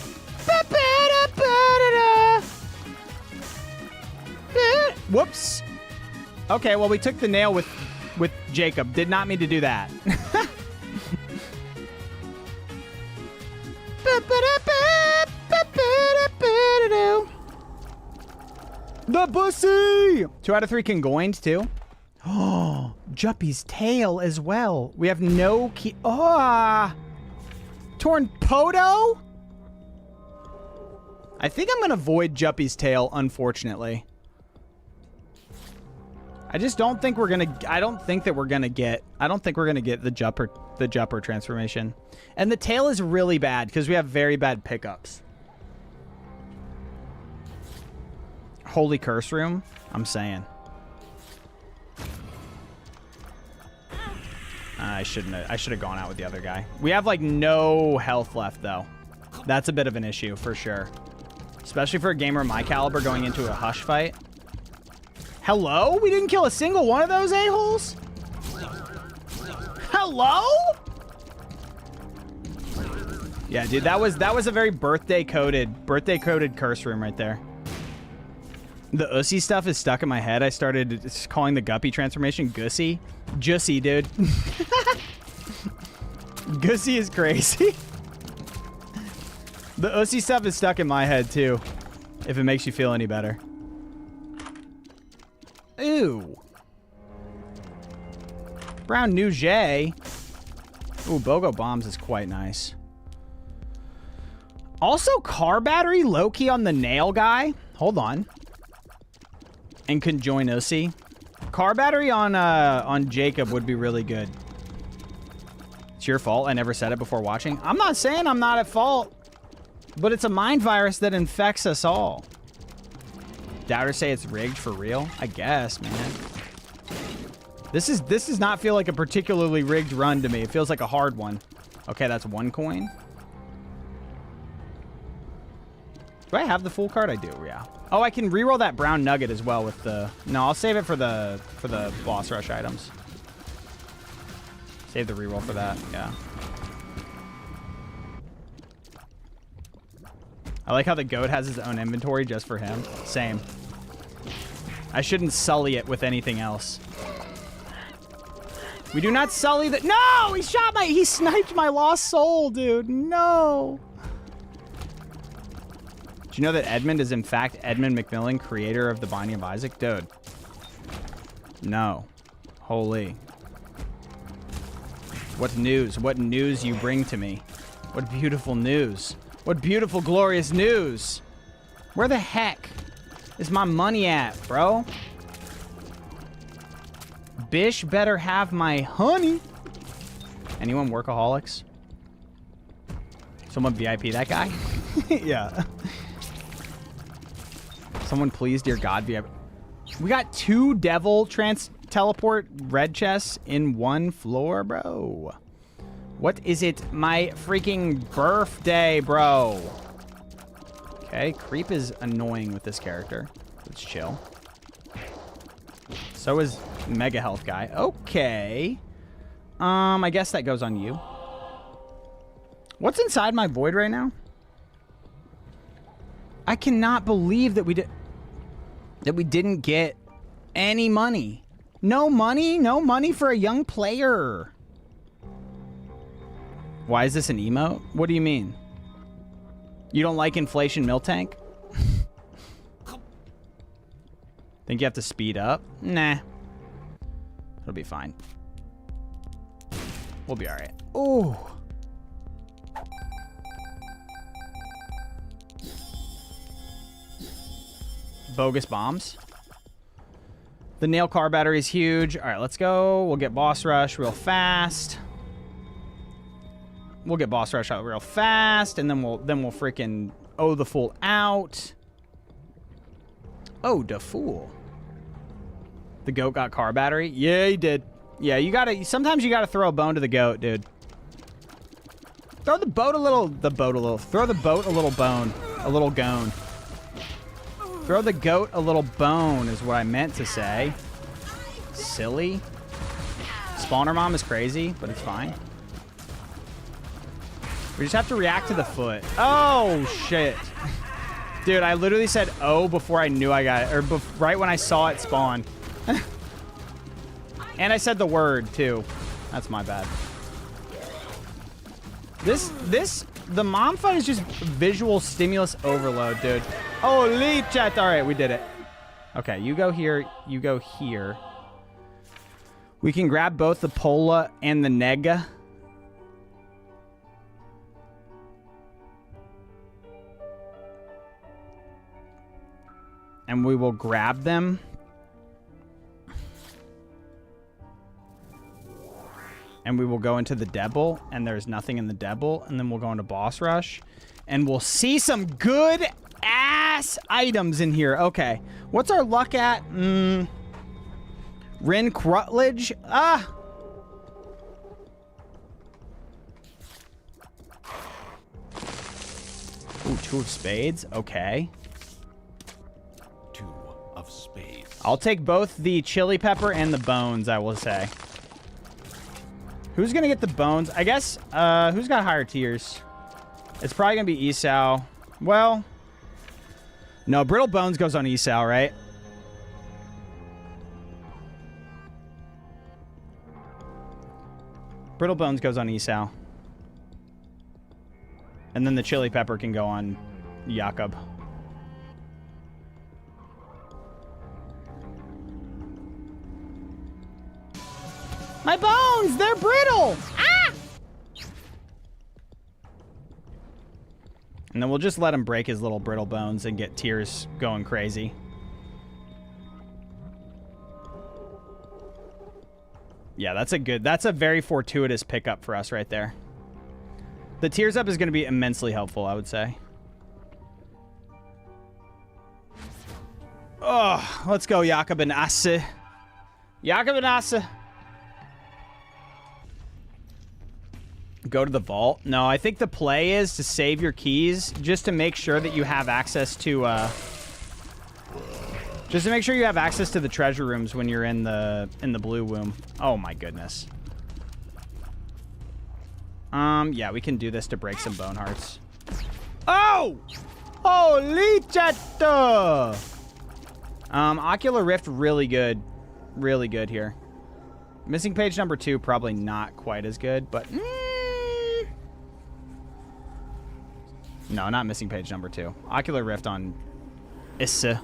Whoops. Okay, well, we took the nail with Jacob. Did not mean to do that. The bussy! 2 out of 3 conjoined, too. Oh, Juppy's tail as well. We have no key. Oh, torn Poto? I think I'm going to void Juppy's tail, unfortunately. I just don't think we're going to... I don't think we're going to get the Jupper transformation. And the tail is really bad because we have very bad pickups. Holy curse room, I'm saying. I should have gone out with the other guy. We have like no health left though. That's a bit of an issue for sure. Especially for a gamer of my caliber going into a hush fight. Hello? We didn't kill a single one of those a-holes? Hello? Yeah, dude, that was a very birthday coded curse room right there. The Ussy stuff is stuck in my head. I started calling the Guppy transformation Gussy. Jussy, dude. Gussy is crazy. The Ussy stuff is stuck in my head, too. If it makes you feel any better. Ooh. Brown Nougat. Ooh, Bogo Bombs is quite nice. Also, car battery low-key on the nail guy. Hold on. And conjoin Ussy. Car battery on Jacob would be really good. It's your fault. I never said it before watching. I'm not saying I'm not at fault. But it's a mind virus that infects us all. Doubters say it's rigged for real? I guess, man. This does not feel like a particularly rigged run to me. It feels like a hard one. Okay, that's 1 coin. Do I have the full card? I do, yeah. Oh, I can reroll that brown nugget as well with the... No, I'll save it for the boss rush items. Save the reroll for that, yeah. I like how the goat has his own inventory just for him. Same. I shouldn't sully it with anything else. We do not sully the... No! He sniped my lost soul, dude. No. Do you know that Edmund is in fact Edmund McMillan, creator of The Binding of Isaac? Dude. No. Holy. What news? What news you bring to me? What beautiful news. What beautiful, glorious news. Where the heck is my money at, bro? Bish better have my honey. Anyone workaholics? Someone VIP that guy? Yeah. Someone please, dear God, VIP. We got 2 devil teleport red chests in 1 floor, bro. What is it? My freaking birthday, bro. Okay, creep is annoying with this character. Let's chill. So is mega health guy. Okay. I guess that goes on you. What's inside my void right now? I cannot believe that we didn't get any money. No money? No money for a young player. Why is this an emote? What do you mean? You don't like inflation milk tank? Think you have to speed up? Nah. It'll be fine. We'll be alright. Ooh. Bogus bombs. The nail car battery is huge. Alright, let's go. We'll get boss rush real fast. We'll get boss rush out real fast, and then we'll freaking the fool out. Oh, the fool. The goat got car battery? Yeah, he did. Yeah, sometimes you gotta throw a bone to the goat, dude. Throw the boat a little throw the boat a little bone. A little gone. Throw the goat a little bone is what I meant to say. Silly. Spawner mom is crazy, but it's fine. We just have to react to the foot. Oh, shit. Dude, I literally said "oh" before I knew I got it, or right when I saw it spawn. And I said the word too. That's my bad. The mom fight is just visual stimulus overload, dude. Holy chat! All right, we did it. Okay, you go here. You go here. We can grab both the Pola and the Nega. And we will grab them. And we will go into the Devil, and there's nothing in the Devil, and then we'll go into Boss Rush, and we'll see some good ass items in here. Okay, what's our luck at? Rin Crutledge? Ah! Ooh, 2 of spades. Okay. 2 of spades. I'll take both the chili pepper and the bones, I will say. Who's gonna get the bones? I guess, who's got higher tiers? It's probably gonna be Esau. Well, no, Brittle Bones goes on Esau, right? Brittle Bones goes on Esau. And then the chili pepper can go on Jakob. My bones! They're brittle! Ah! And then we'll just let him break his little brittle bones and get tears going crazy. Yeah, that's a very fortuitous pickup for us right there. The tears up is going to be immensely helpful, I would say. Oh, let's go, Jakob and Asse. Jakob and Asse. Go to the vault. No, I think the play is to save your keys just to make sure that you have access to the treasure rooms when you're in the blue womb. Oh my goodness. Yeah, we can do this to break some bone hearts. Oh! Holy chatta! Ocular Rift, really good. Really good here. Missing page number 2, probably not quite as good, but... No, not missing page number 2. Ocular Rift on Issa.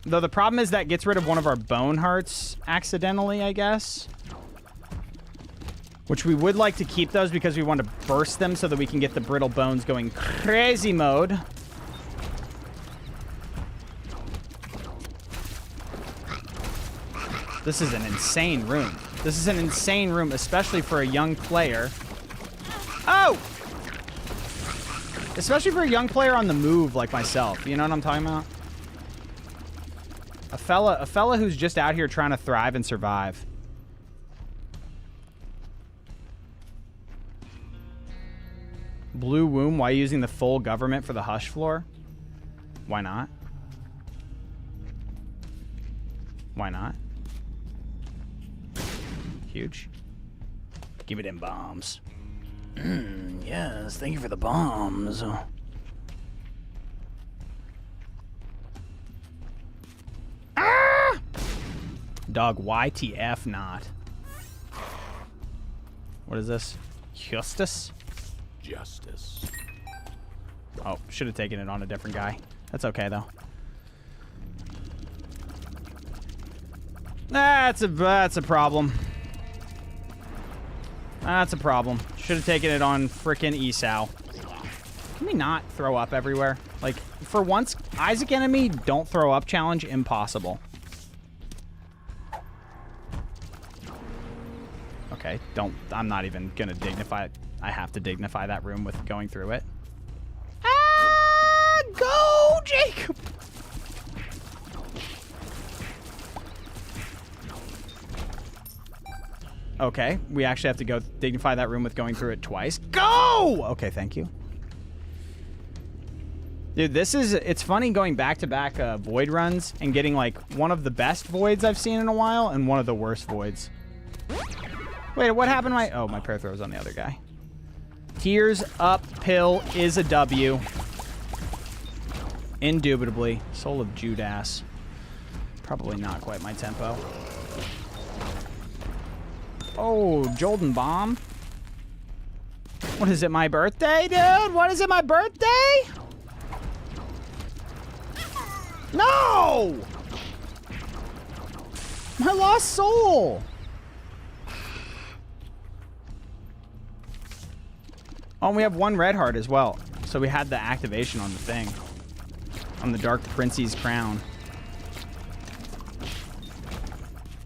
Though the problem is that gets rid of one of our bone hearts accidentally, I guess. Which we would like to keep those because we want to burst them so that we can get the brittle bones going crazy mode. This is an insane room. This is an insane room, especially for a young player. Oh! Especially for a young player on the move like myself. You know what I'm talking about? A fella who's just out here trying to thrive and survive. Blue womb, why using the full government for the hush floor? Why not? Why not? Huge. Give me them bombs. Yes, thank you for the bombs. Ah! Dog, YTF not. What is this? Justice? Justice. Oh, should have taken it on a different guy. That's okay, though. That's a problem. That's a problem. Should have taken it on frickin' Esau. Can we not throw up everywhere? Like, for once, Isaac enemy, don't throw up challenge, impossible. Okay, I'm not even gonna dignify it. I have to dignify that room with going through it. Ah, go, Jacob! Okay, we actually have to go dignify that room with going through it twice. Go! Okay, thank you. Dude, it's funny going back-to-back void runs and getting, like, one of the best voids I've seen in a while and one of the worst voids. Wait, what happened to my... Oh, my prayer throw's on the other guy. Tears up pill is a W. Indubitably. Soul of Judas. Probably not quite my tempo. Oh, Jolden Bomb. What is it, my birthday, dude? What is it, my birthday? No! My lost soul. Oh, and we have one red heart as well. So we had the activation on the thing. On the Dark Prince's crown.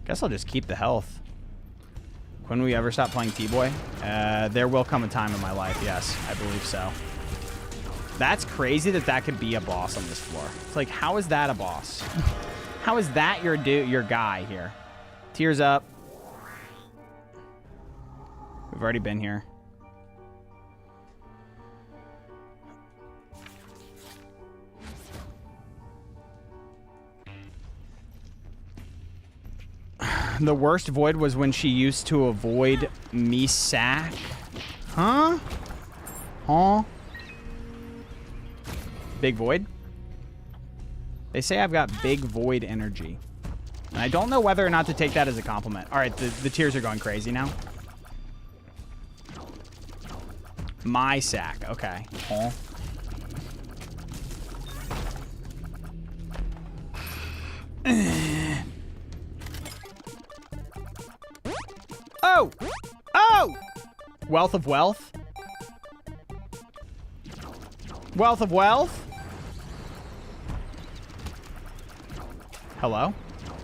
Guess I'll just keep the health. When we ever stop playing TBOI? There will come a time in my life, yes. I believe so. That's crazy that that could be a boss on this floor. It's like, how is that a boss? How is that your guy here? Tears up. We've already been here. The worst void was when she used to avoid me sack. Huh? Huh? Big void? They say I've got big void energy. And I don't know whether or not to take that as a compliment. All right, the tears are going crazy now. My sack. Okay. Huh? Oh! Oh! Wealth of wealth? Wealth of wealth? Hello?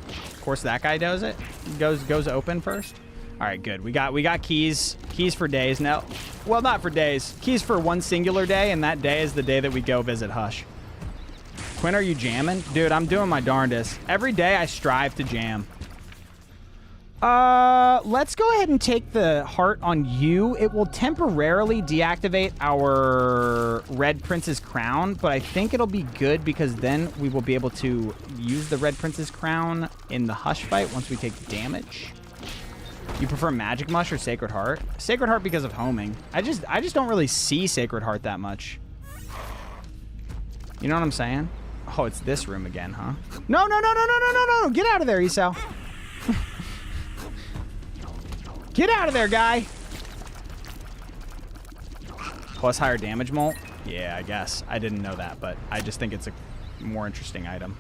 Of course that guy does it. Goes open first. All right, good. We got keys. Keys for days. No. Well, not for days. Keys for one singular day, and that day is the day that we go visit Hush. Quinn, are you jamming? Dude, I'm doing my darndest. Every day I strive to jam. Let's go ahead and take the heart on you. It will temporarily deactivate our Red Prince's crown, but I think it'll be good because then we will be able to use the Red Prince's crown in the Hush fight once we take damage. You prefer Magic Mush or Sacred Heart? Sacred Heart because of homing. I just don't really see Sacred Heart that much. You know what I'm saying? Oh, it's this room again, huh? No, no, no, no, no, no, no, no. Get out of there, Esau. Get out of there, guy. Plus higher damage molt? Yeah, I guess. I didn't know that, but I just think it's a more interesting item.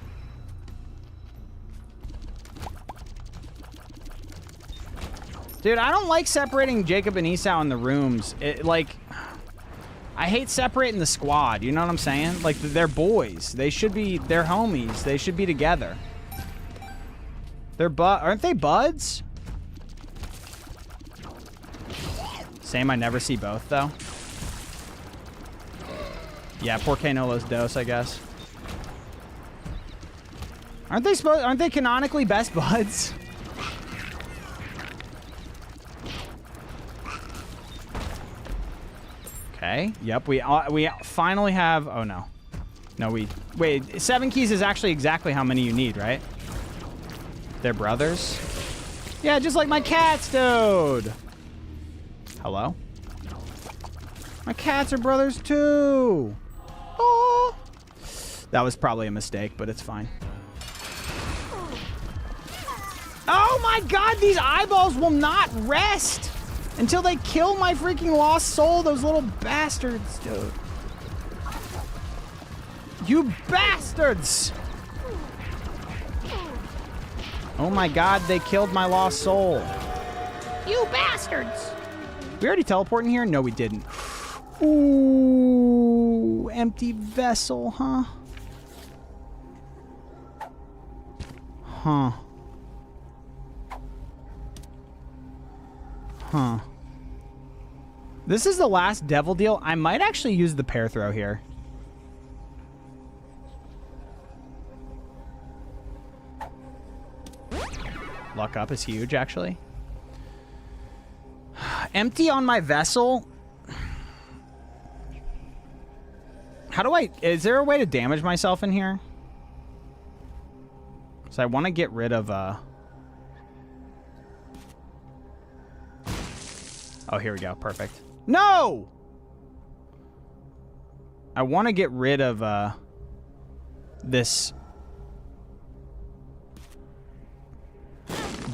Dude, I don't like separating Jacob and Esau in the rooms. I hate separating the squad. You know what I'm saying? Like, they're boys. They're homies. They should be together. Aren't they buds? Same, I never see both, though. Yeah, por que no los dos, I guess. Aren't they canonically best buds? Okay. Yep, we finally have... Oh, no. No, wait, 7 keys is actually exactly how many you need, right? They're brothers? Yeah, just like my cats, dude! Hello? My cats are brothers, too! Oh! That was probably a mistake, but it's fine. Oh my god, these eyeballs will not rest! Until they kill my freaking lost soul, those little bastards, dude. You bastards! Oh my god, they killed my lost soul. You bastards! We already teleported in here? No, we didn't. Ooh, empty vessel, huh? Huh. Huh. This is the last devil deal. I might actually use the pair throw here. Luck up is huge, actually. Empty on my vessel. Is there a way to damage myself in here? So I want to get rid of, Oh, here we go. Perfect. No! I want to get rid of this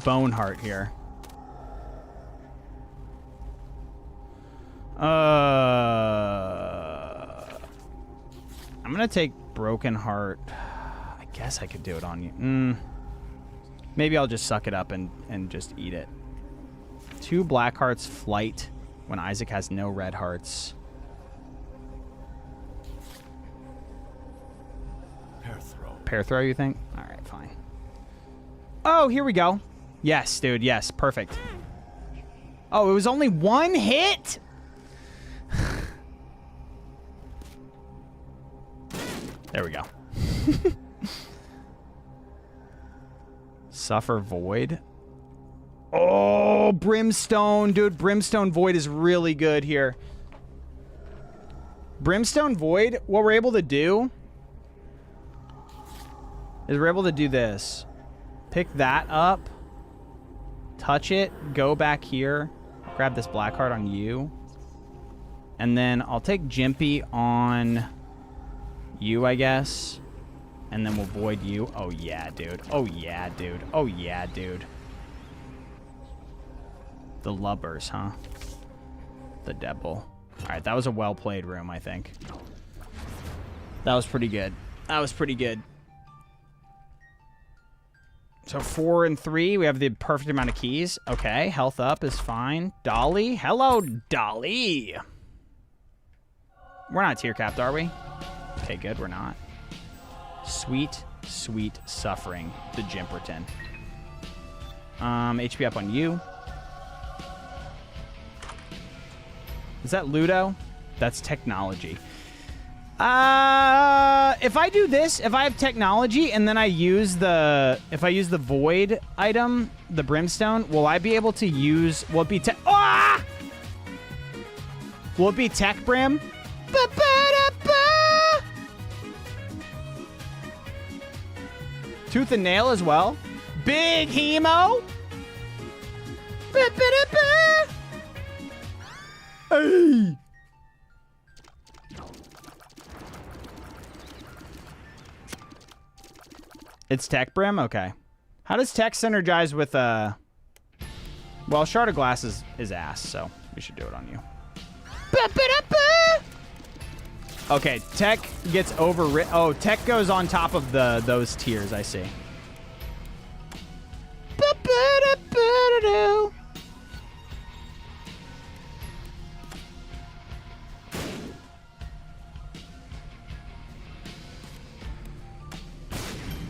bone heart here. I'm gonna take broken heart. I guess I could do it on you. Maybe I'll just suck it up and just eat it. 2 black hearts, flight, when Isaac has no red hearts. Pair throw, you think? All right, fine. Oh, here we go. Yes, dude. Yes, perfect. Oh, it was only 1 hit? There we go. Suffer Void. Oh, Brimstone. Dude, Brimstone Void is really good here. Brimstone Void, what we're able to do is we're able to do this. Pick that up. Touch it. Go back here. Grab this black heart on you. And then I'll take Jimpy on you, I guess. And then we'll void you. Oh, yeah, dude. Oh, yeah, dude. Oh, yeah, dude. The lubbers, huh? The devil. All right, that was a well-played room, I think. That was pretty good. That was pretty good. So 4 and 3, we have the perfect amount of keys. Okay, health up is fine. Dolly, hello, Dolly. We're not tier capped, are we? Okay, good, we're not. Sweet, sweet suffering, the Jimperton. HP up on you. Is that Ludo? That's technology. If I do this, if I have technology and then I use the, if I use the void item, the brimstone, will I be able to use, will it be tech, ah! Will it be tech brim? Ba-ba-da-ba! Tooth and nail as well. Big hemo. Ba-ba-da-ba! Hey! It's Tech Brim? Okay. How does Tech synergize with, well, Shard of Glass is ass, so we should do it on you. Okay, Tech gets oh, Tech goes on top of those tiers, I see.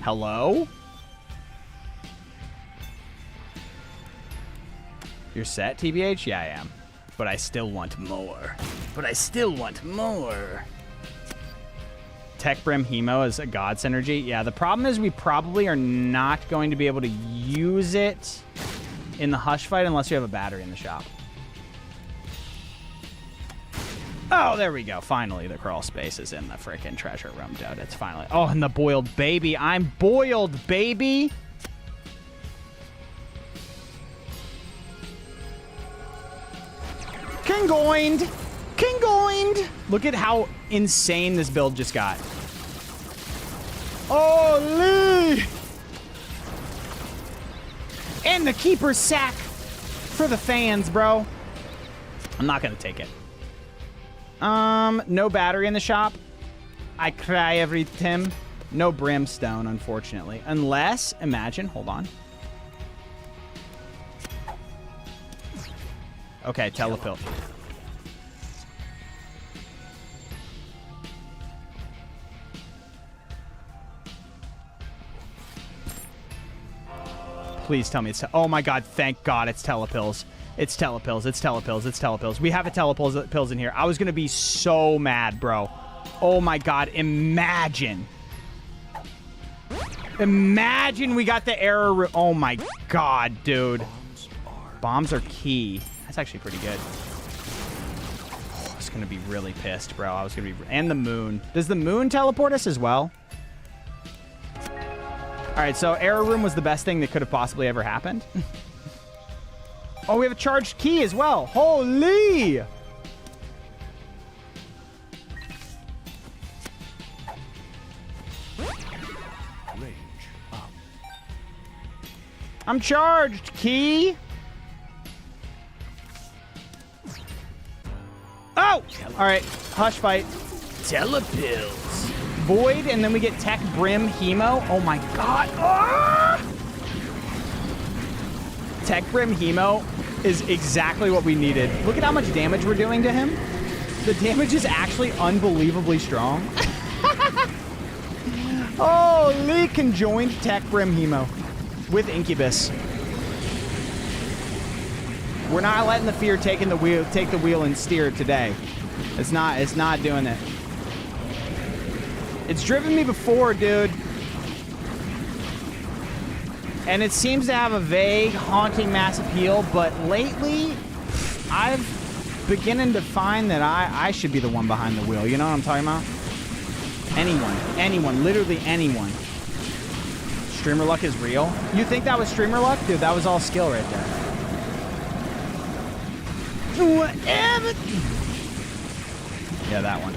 Hello? You're set, TBH? Yeah, I am. But I still want more. But I still want more. Tech Brim Hemo is a god synergy. Yeah, the problem is we probably are not going to be able to use it in the Hush fight unless you have a battery in the shop. Oh, there we go. Finally, the crawl space is in the freaking treasure room, dude. It's finally... Oh, and the boiled baby. I'm boiled, baby. Kingoined. Kingoined. Look at how insane this build just got. Holy! And the keeper's sack for the fans, bro. I'm not going to take it. No battery in the shop. I cry every time. No brimstone, unfortunately. Unless, imagine, hold on. Okay, telepill. Please tell me it's... Oh my god, thank god it's telepills. It's telepills, it's telepills, it's telepills. We have a telepills in here. I was gonna be so mad, bro. Oh my god, imagine. Imagine we got the error... Oh my god, dude. Bombs are key. That's actually pretty good. Oh, I was gonna be really pissed, bro. I was gonna be... And the moon. Does the moon teleport us as well? Alright, so error room was the best thing that could have possibly ever happened. Oh, we have a charged key as well. Holy! I'm charged, Key. Oh! Alright, hush fight. Telepills. Void, and then we get Tech Brim Hemo. Oh my god. Ah! Tech Brim Hemo is exactly what we needed. Look at how much damage we're doing to him. The damage is actually unbelievably strong. Holy conjoined Tech Brim Hemo with Incubus. We're not letting the fear take the wheel and steer today. It's not doing it. It's driven me before, dude. And it seems to have a vague, haunting mass appeal, but lately, I've beginning to find that I should be the one behind the wheel. You know what I'm talking about? Anyone, literally anyone. Streamer luck is real. You think that was streamer luck? Dude, that was all skill right there. Whatever. Yeah, that one.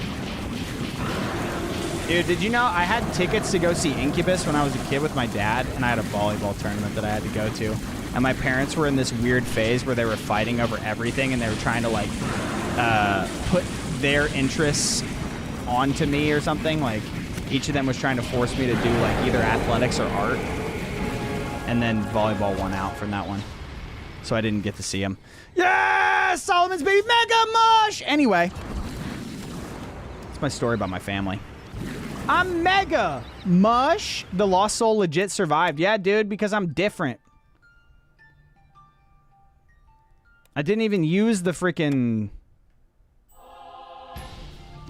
Dude, did you know I had tickets to go see Incubus when I was a kid with my dad, and I had a volleyball tournament that I had to go to. And my parents were in this weird phase where they were fighting over everything, and they were trying to, like, put their interests onto me or something. Like, each of them was trying to force me to do, like, either athletics or art. And then volleyball won out from that one. So I didn't get to see him. Yeah! Solomon's baby Mega Mush! Anyway. It's my story about my family. I'm Mega Mush. The Lost Soul legit survived. Yeah, dude, because I'm different. I didn't even use the freaking...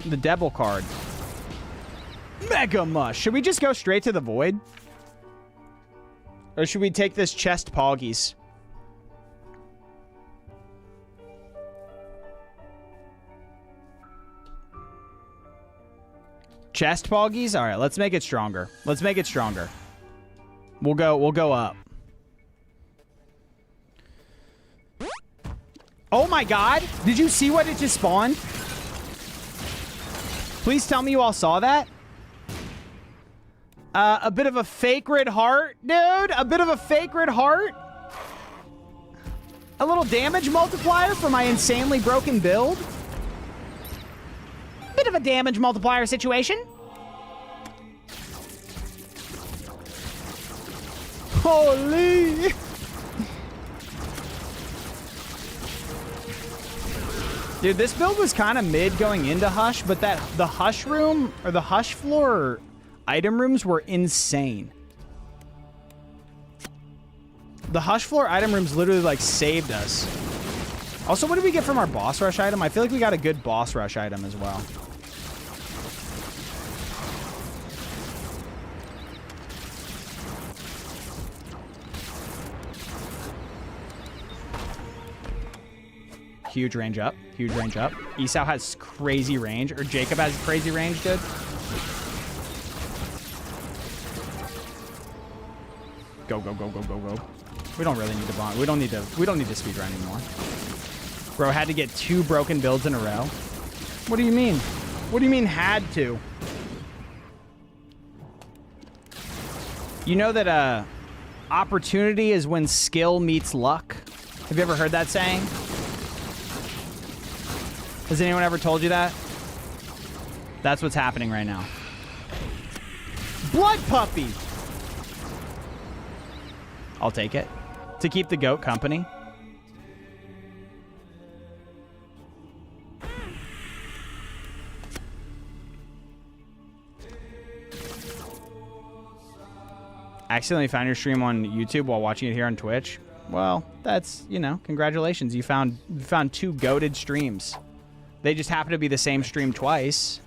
the Devil card. Mega Mush. Should we just go straight to the Void? Or should we take this chest Poggies? Chest Poggies? Alright, let's make it stronger. Let's make it stronger. We'll go up. Oh my god! Did you see what it just spawned? Please tell me you all saw that. A bit of a fake red heart, dude. A bit of a fake red heart. A little damage multiplier for my insanely broken build. Bit of a damage multiplier situation. Holy. Dude, this build was kind of mid going into Hush, but the Hush room or the Hush floor item rooms were insane. The Hush floor item rooms literally like saved us. Also, what did we get from our boss rush item? I feel like we got a good boss rush item as well. Huge range up. Huge range up. Esau has crazy range. Or Jacob has crazy range, dude. Go, go, go, go, go, go. We don't really need to bond. We don't need to speed run anymore. Bro, had to get 2 broken builds in a row. What do you mean? What do you mean had to? You know that opportunity is when skill meets luck? Have you ever heard that saying? Has anyone ever told you that? That's what's happening right now. Blood puppy! I'll take it. To keep the goat company. Accidentally found your stream on YouTube while watching it here on Twitch. Well, that's, you know, congratulations. You found 2 goated streams. They just happen to be the same stream twice.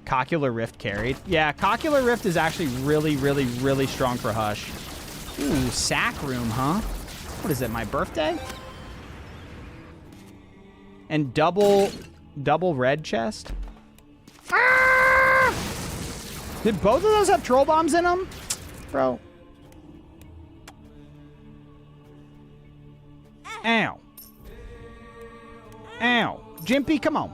Coccular Rift carried. Yeah, Coccular Rift is actually really, really, really strong for Hush. Ooh, sack room, huh? What is it, my birthday? And double red chest? Ah! Did both of those have troll bombs in them? Bro. Ow. Ow. Jimpy, come on.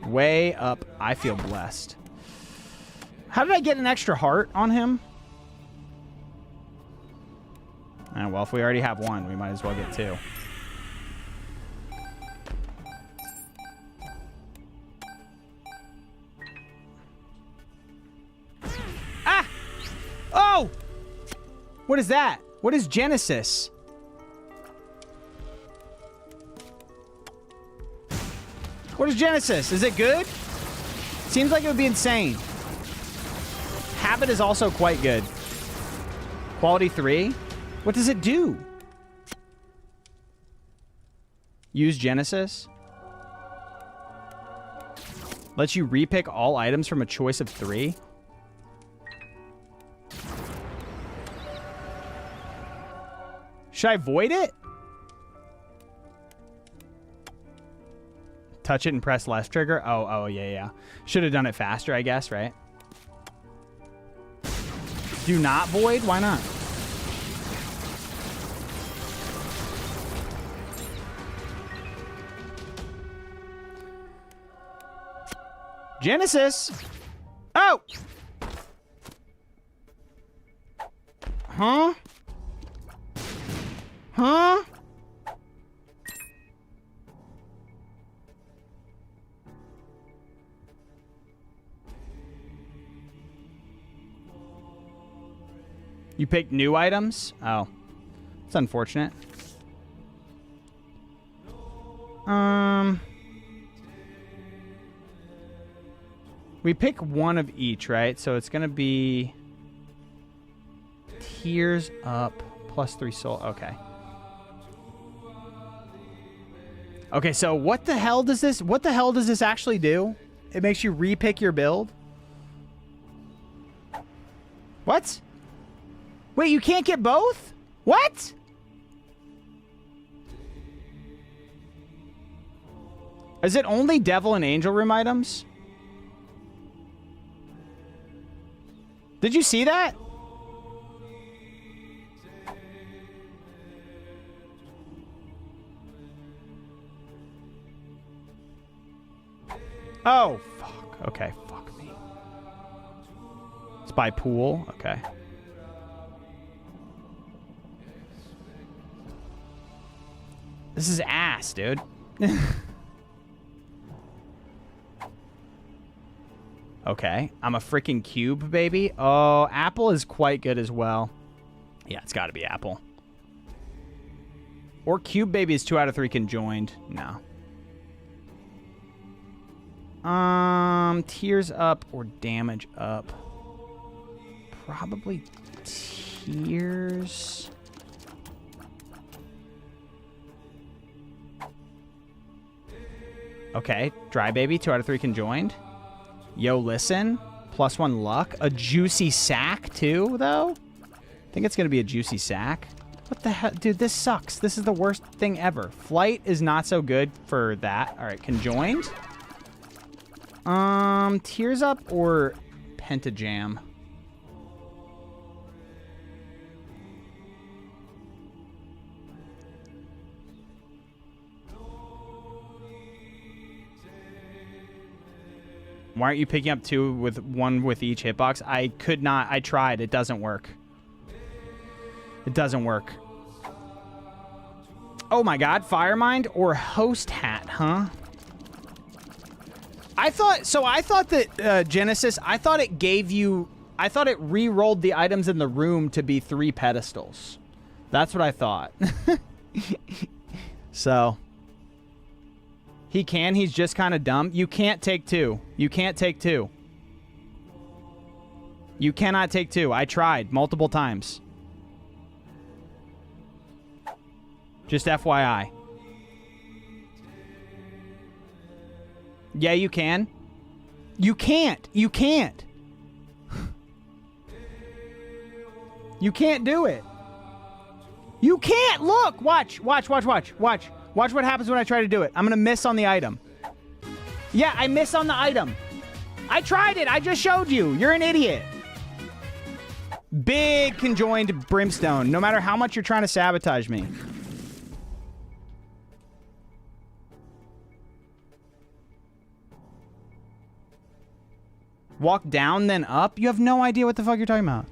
Way up. I feel blessed. How did I get an extra heart on him? Well, if we already have one, we might as well get two. Ah! Oh! What is that? What is Genesis? What is Genesis? Is it good? Seems like it would be insane. Habit is also quite good. Quality 3? What does it do? Use Genesis? Lets you repick all items from a choice of 3? Should I void it? Touch it and press left trigger? Oh, yeah. Should have done it faster, I guess, right? Do not void? Why not? Genesis! Oh! Huh? Huh? You picked new items? Oh. It's unfortunate. We pick one of each, right? So it's gonna be Tears Up plus 3 soul. Okay. Okay, so what the hell does this actually do? It makes you repick your build? What? Wait, you can't get both? What? Is it only Devil and Angel Room items? Did you see that? Oh, fuck. Okay, fuck me. It's by pool. Okay. This is ass, dude. Okay, I'm a freaking cube, baby. Oh, Apple is quite good as well. Yeah, it's got to be Apple. Or Cube Baby is 2 out of 3 conjoined. No. Tears Up or Damage Up. Probably Tears. Okay, Dry Baby, 2 out of 3 conjoined. Yo, listen. +1 luck. A juicy sack, too, though? I think it's going to be a juicy sack. What the hell? Dude, this sucks. This is the worst thing ever. Flight is not so good for that. All right, conjoined. Tears Up or Pentajam? Why aren't you picking up 2 with 1 with each hitbox? I could not. I tried. It doesn't work. It doesn't work. Oh my god. Firemind or Host Hat, huh? I thought that Genesis, I thought it re-rolled the items in the room to be 3 pedestals. That's what I thought. So... he's just kind of dumb. You can't take 2. You can't take 2. You cannot take 2. I tried multiple times. Just FYI. Yeah, you can. You can't. You can't. You can't do it. You can't. Look. Watch. Watch what happens when I try to do it. I'm going to miss on the item. Yeah, I miss on the item. I tried it. I just showed you. You're an idiot. Big conjoined brimstone. No matter how much you're trying to sabotage me. Walk down, then up? You have no idea what the fuck you're talking about.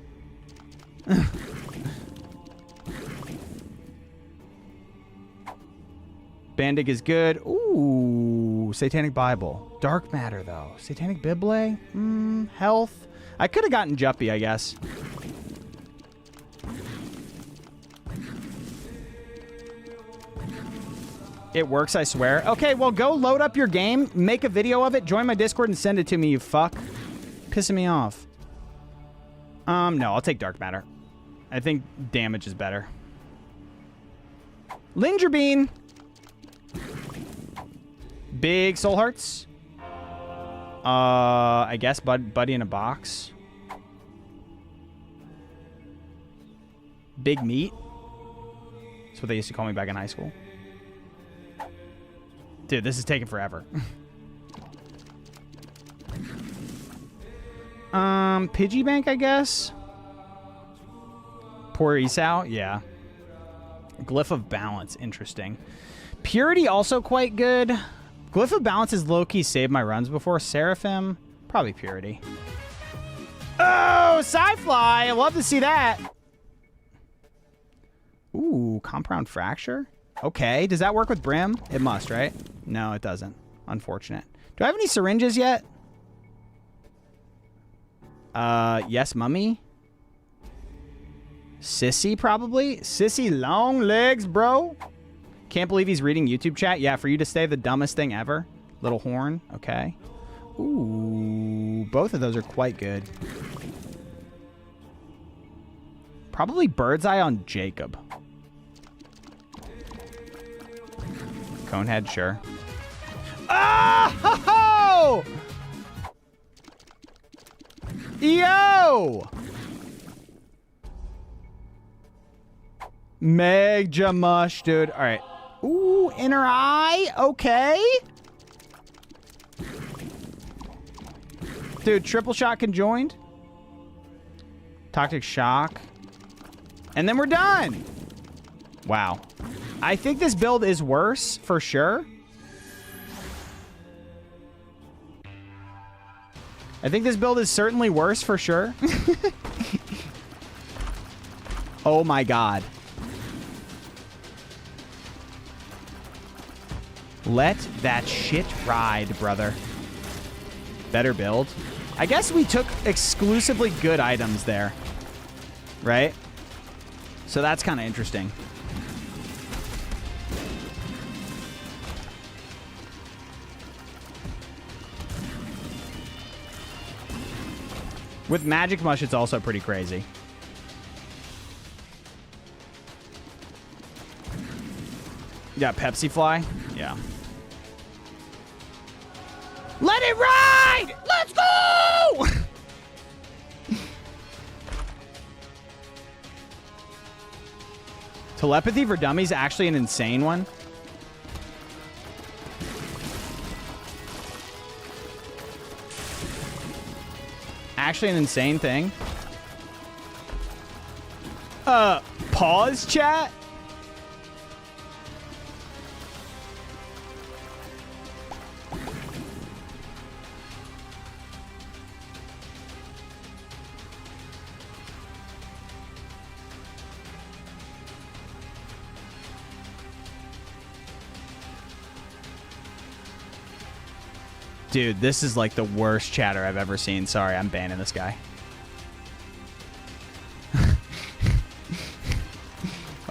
Bandig is good. Ooh, Satanic Bible. Dark Matter, though. Satanic Bible? Health. I could have gotten Juppy, I guess. It works, I swear. Okay, well, go load up your game, make a video of it, join my Discord, and send it to me, you fuck. Pissing me off. No, I'll take Dark Matter. I think damage is better. Linger Bean. Big Soul Hearts. I guess Buddy in a Box. Big Meat. That's what they used to call me back in high school. Dude, this is taking forever. Pidgey Bank, I guess. Poor Esau, yeah. Glyph of Balance, interesting. Purity, also quite good. Glyph of Balance is low-key saved my runs before. Seraphim, probably Purity. Oh, Sci-Fly, I love to see that. Ooh, Compound Fracture? Okay, does that work with Brim? It must, right? No, it doesn't. Unfortunate. Do I have any syringes yet? Yes, Mummy. Sissy, probably. Sissy long legs, bro. Can't believe he's reading YouTube chat. Yeah, for you to say the dumbest thing ever. Little horn. Okay. Ooh, both of those are quite good. Probably Bird's Eye on Jacob. Conehead, sure. Oh! Yo! Mega mush, dude. All right. Ooh, inner eye. Okay. Dude, triple shot conjoined. Toxic shock. And then we're done. Wow. I think this build is worse for sure. I think this build is certainly worse for sure. Oh my god. Let that shit ride, brother. Better build. I guess we took exclusively good items there. Right? So that's kind of interesting. With Magic Mush, it's also pretty crazy. Yeah, Pepsi Fly? Yeah. Let it ride! Let's go! Telepathy for Dummies is actually an insane one. Actually an insane thing. Pause, chat? Dude, this is like the worst chatter I've ever seen. Sorry, I'm banning this guy.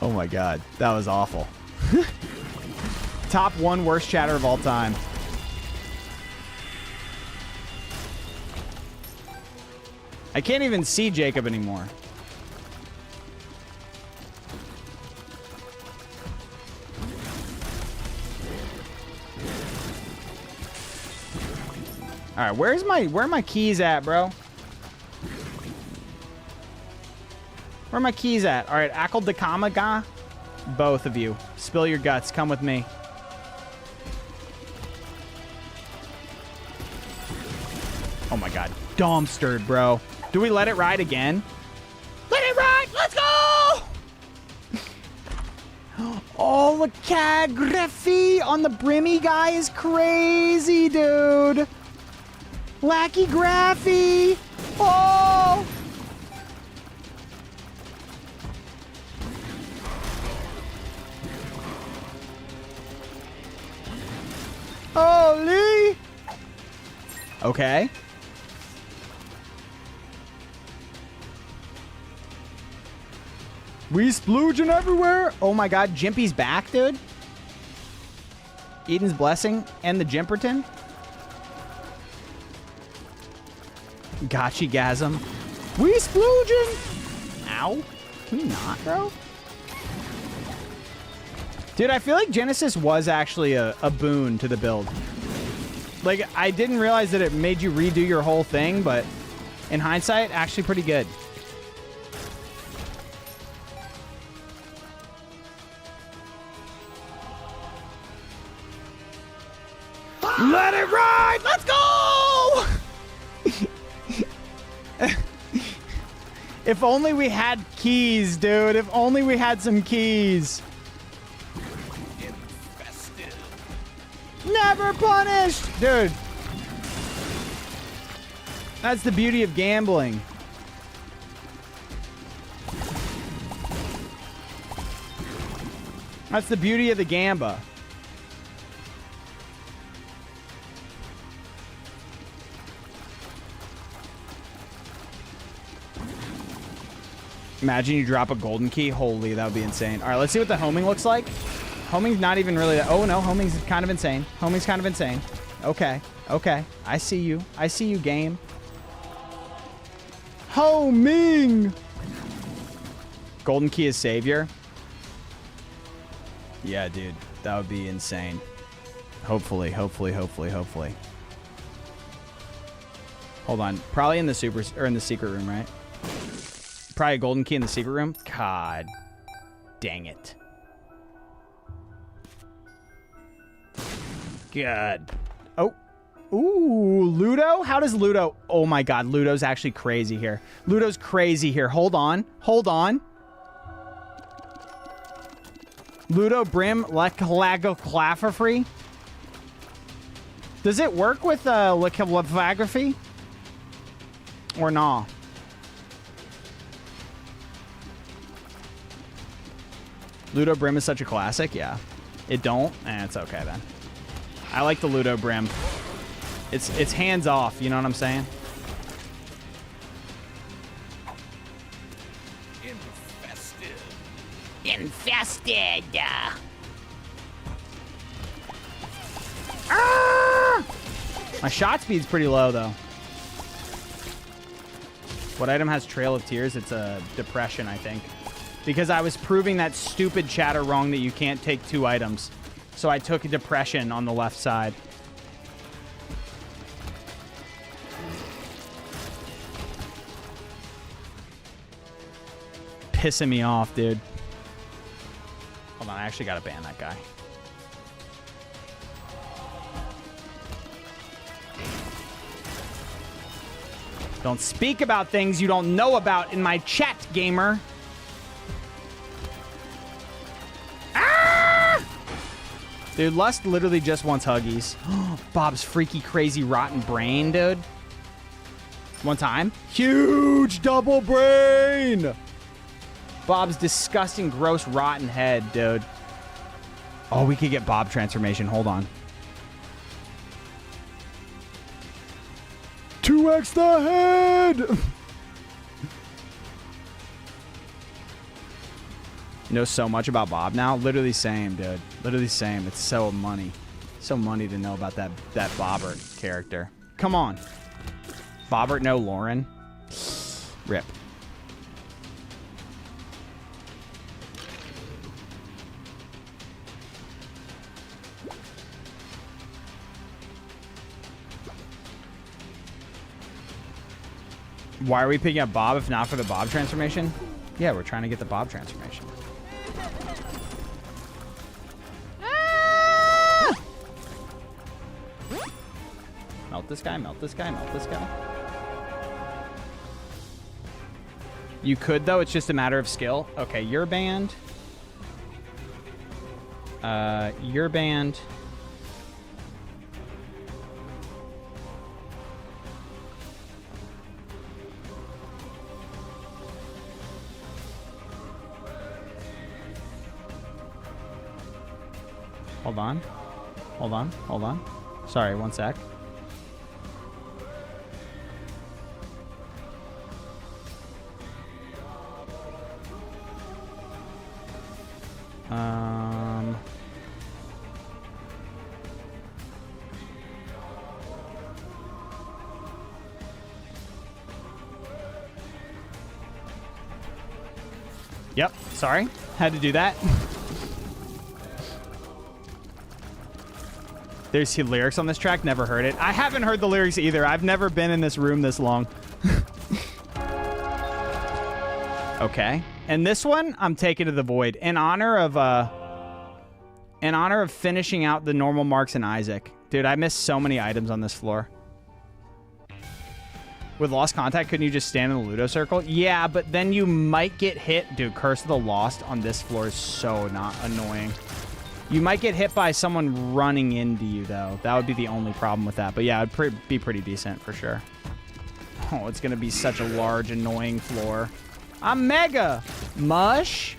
Oh my god, that was awful. Top 1 worst chatter of all time. I can't even see Jacob anymore. All right, where are my keys at, bro? Where are my keys at? All right, Akal Dakamaga. Both of you. Spill your guts. Come with me. Oh my god. Dumpstered, bro. Do we let it ride again? Let it ride! Let's go! Oh, the calligraphy on the Brimmy guy is crazy, dude. Lackey Graphy! Oh! Holy. Okay. We splooging everywhere. Oh my god, Jimpy's back, dude. Eden's Blessing and the Jimperton. Gotchi-gasm. We splooging. Ow. Can we not, bro? Dude, I feel like Genesis was actually a boon to the build. Like, I didn't realize that it made you redo your whole thing, but in hindsight, actually pretty good. Let it ride! Let's go! If only we had keys, dude. If only we had some keys. Never punished! Dude. That's the beauty of gambling. That's the beauty of the gamba. Imagine you drop a golden key. Holy, that would be insane. All right, let's see what the homing looks like. Homing's not even really that. Oh, no, homing's kind of insane. Homing's kind of insane. Okay, okay. I see you. I see you, game. Homing! Golden key is savior. Yeah, dude. That would be insane. Hopefully, hopefully, hopefully, hopefully. Hold on. Probably in the in the secret room, right? Probably a golden key in the secret room. God dang it. God. Oh. Ooh, Ludo? How does Ludo... Oh my god, Ludo's actually crazy here. Ludo's crazy here. Hold on. Hold on. Ludo Brim lithography? Does it work with lithography? Or nah? Ludo Brim is such a classic, yeah. It don't? It's okay then. I like the Ludo Brim. It's hands off, you know what I'm saying? Infested. Ah! My shot speed's pretty low though. What item has Trail of Tears? It's a depression, I think. Because I was proving that stupid chatter wrong that you can't take 2 items. So I took a depression on the left side. Pissing me off, dude. Hold on, I actually gotta ban that guy. Don't speak about things you don't know about in my chat, gamer. Dude, Lust literally just wants Huggies. Bob's freaky, crazy, rotten brain, dude. One time. Huge double brain! Bob's disgusting, gross, rotten head, dude. Oh, we could get Bob transformation. Hold on. 2x the head! Know so much about Bob now. Literally same, dude. Literally same. It's so money. So money to know about that Bobbert character. Come on. Bobbert, no Lauren. Rip. Why are we picking up Bob if not for the Bob transformation? Yeah, we're trying to get the Bob transformation. Melt this guy, melt this guy, melt this guy. You could, though. It's just a matter of skill. Okay, you're banned. You're banned. Hold on. Hold on. Hold on. Sorry, one sec. Yep, sorry. Had to do that. There's lyrics on this track. Never heard it. I haven't heard the lyrics either. I've never been in this room this long. Okay. And this one, I'm taking to the void in honor of finishing out the normal Marks and Isaac. Dude, I missed so many items on this floor. With Lost Contact, couldn't you just stand in the Ludo circle? Yeah, but then you might get hit. Dude, Curse of the Lost on this floor is so not annoying. You might get hit by someone running into you, though. That would be the only problem with that. But yeah, it'd be pretty decent for sure. Oh, it's going to be such a large, annoying floor. I'm mega! Mush?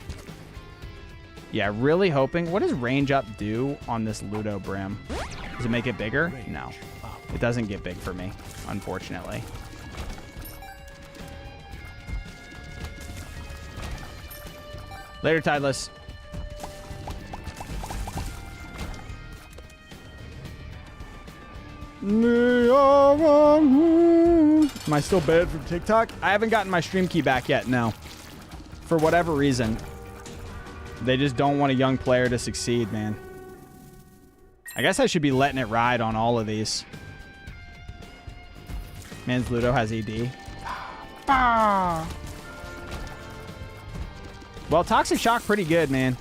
Yeah, really hoping. What does range up do on this Ludo Brim? Does it make it bigger? No. It doesn't get big for me, unfortunately. Later, Tideless. Am I still banned from TikTok? I haven't gotten my stream key back yet, no. For whatever reason. They just don't want a young player to succeed, man. I guess I should be letting it ride on all of these. Man's Ludo has ED. Well, Toxic Shock pretty good, man.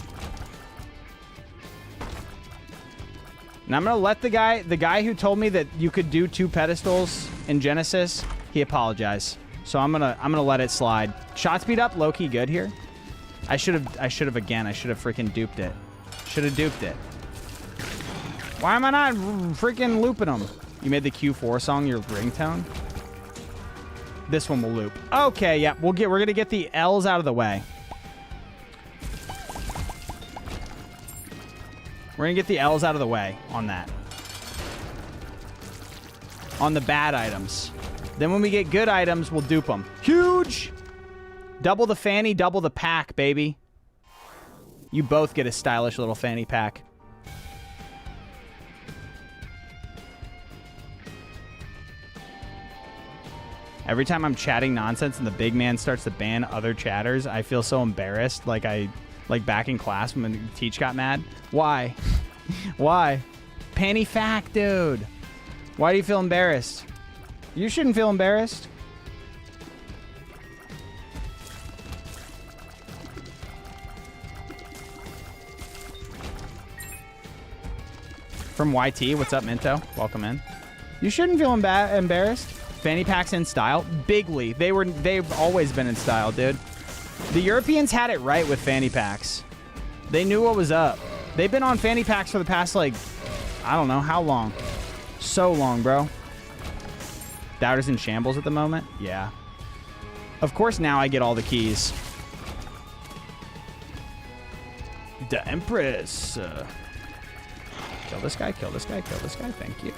And I'm gonna let the guy who told me that you could do 2 pedestals in Genesis, he apologized. So I'm gonna let it slide. Shot speed up, low key good here. I should have freaking duped it. Should have duped it. Why am I not freaking looping them? You made the Q4 song your ringtone? This one will loop. Okay, yeah, we're gonna get the L's out of the way. We're going to get the L's out of the way on that. On the bad items. Then when we get good items, we'll dupe them. Huge! Double the fanny, double the pack, baby. You both get a stylish little fanny pack. Every time I'm chatting nonsense and the big man starts to ban other chatters, I feel so embarrassed. Like back in class when the teacher got mad. Why? Why? Panty fact, dude. Why do you feel embarrassed? You shouldn't feel embarrassed. From YT, what's up, Minto? Welcome in. You shouldn't feel embarrassed. Fanny packs in style. Bigly. They've always been in style, dude. The Europeans had it right with fanny packs. They knew what was up. They've been on fanny packs for the past, like, I don't know how long. So long, bro. Doubter's in shambles at the moment? Yeah. Of course now I get all the keys. The Empress. Kill this guy, kill this guy, kill this guy. Thank you.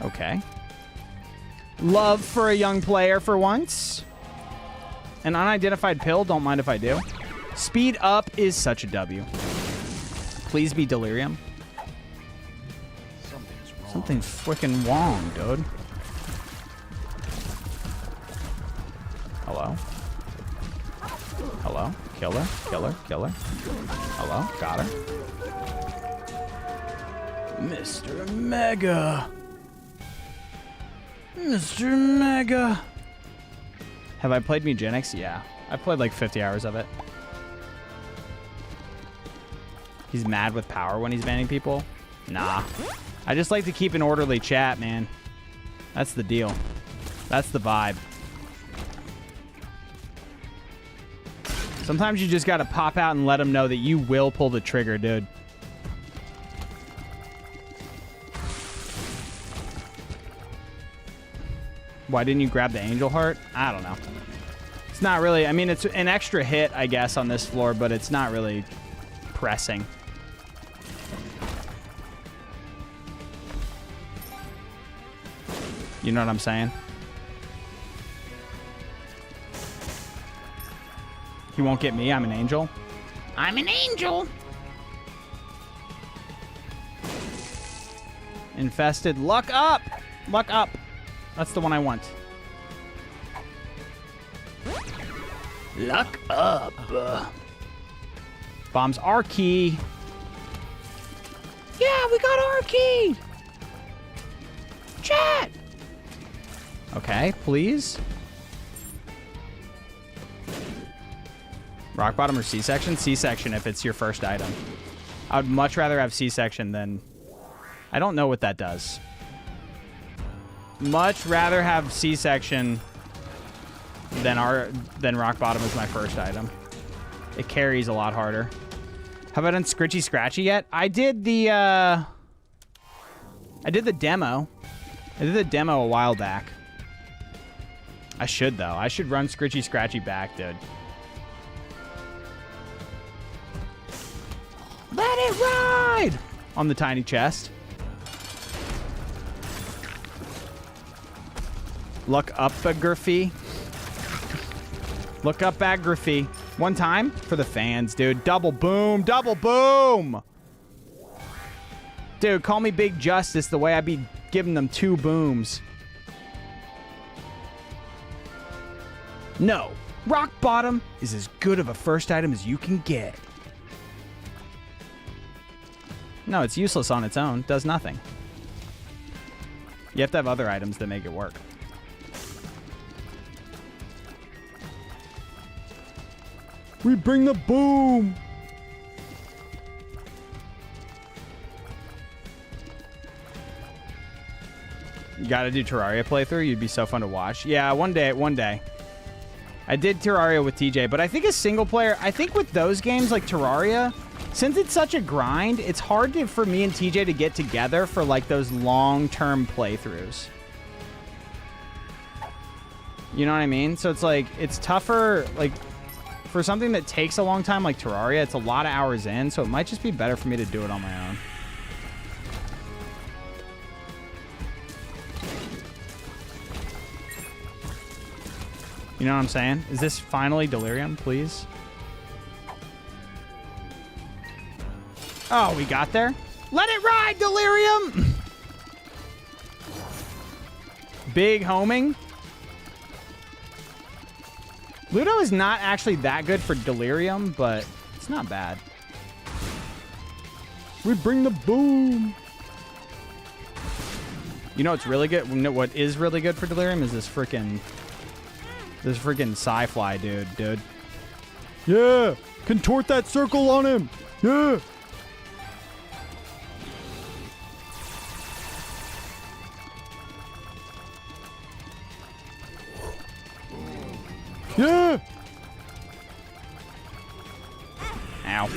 Okay. Love for a young player for once. An unidentified pill, don't mind if I do. Speed up is such a W. Please be delirium. Something's freaking wrong, dude. Hello? Hello? Killer? Killer? Killer? Hello? Got her. Mr. Mega. Mr. Mega. Have I played Mugenics? Yeah. I played like 50 hours of it. He's mad with power when he's banning people? Nah. I just like to keep an orderly chat, man. That's the deal. That's the vibe. Sometimes you just gotta pop out and let them know that you will pull the trigger, dude. Why didn't you grab the angel heart? I don't know. It's not really, I mean, it's an extra hit, I guess, on this floor, but it's not really pressing. You know what I'm saying? He won't get me. I'm an angel. I'm an angel. Infested. Luck up. Luck up. That's the one I want. Luck up. Bombs our key. Yeah, we got our key. Chat. Okay, please. Rock bottom or C-section? C-section if it's your first item. I would much rather have C-section than... I don't know what that does. Much rather have C-section than rock bottom as my first item. It carries a lot harder. Have I done Scritchy Scratchy yet? I did the demo. I did the demo a while back. I should, though. I should run Scritchy Scratchy back, dude. Let it ride! On the tiny chest. Look up Agraphy. Look up Agraphy. One time for the fans, dude. Double boom. Double boom. Dude, call me Big Justice the way I be giving them 2 booms. No. Rock bottom is as good of a first item as you can get. No, it's useless on its own. Does nothing. You have to have other items that make it work. We bring the boom! You gotta do Terraria playthrough? You'd be so fun to watch. Yeah, one day. I did Terraria with TJ, but I think as single player, I think with those games like Terraria, since it's such a grind, it's hard for me and TJ to get together for like those long-term playthroughs. You know what I mean? So it's like, it's tougher, like, for something that takes a long time like Terraria, it's a lot of hours in, so it might just be better for me to do it on my own. You know what I'm saying? Is this finally Delirium, please? Oh, we got there? Let it ride, Delirium! Big homing. Ludo is not actually that good for Delirium, but it's not bad. We bring the boom. You know what's really good? What is really good for Delirium is this freaking sci-fly dude. Yeah! Contort that circle on him! Yeah! Yeah! Ow.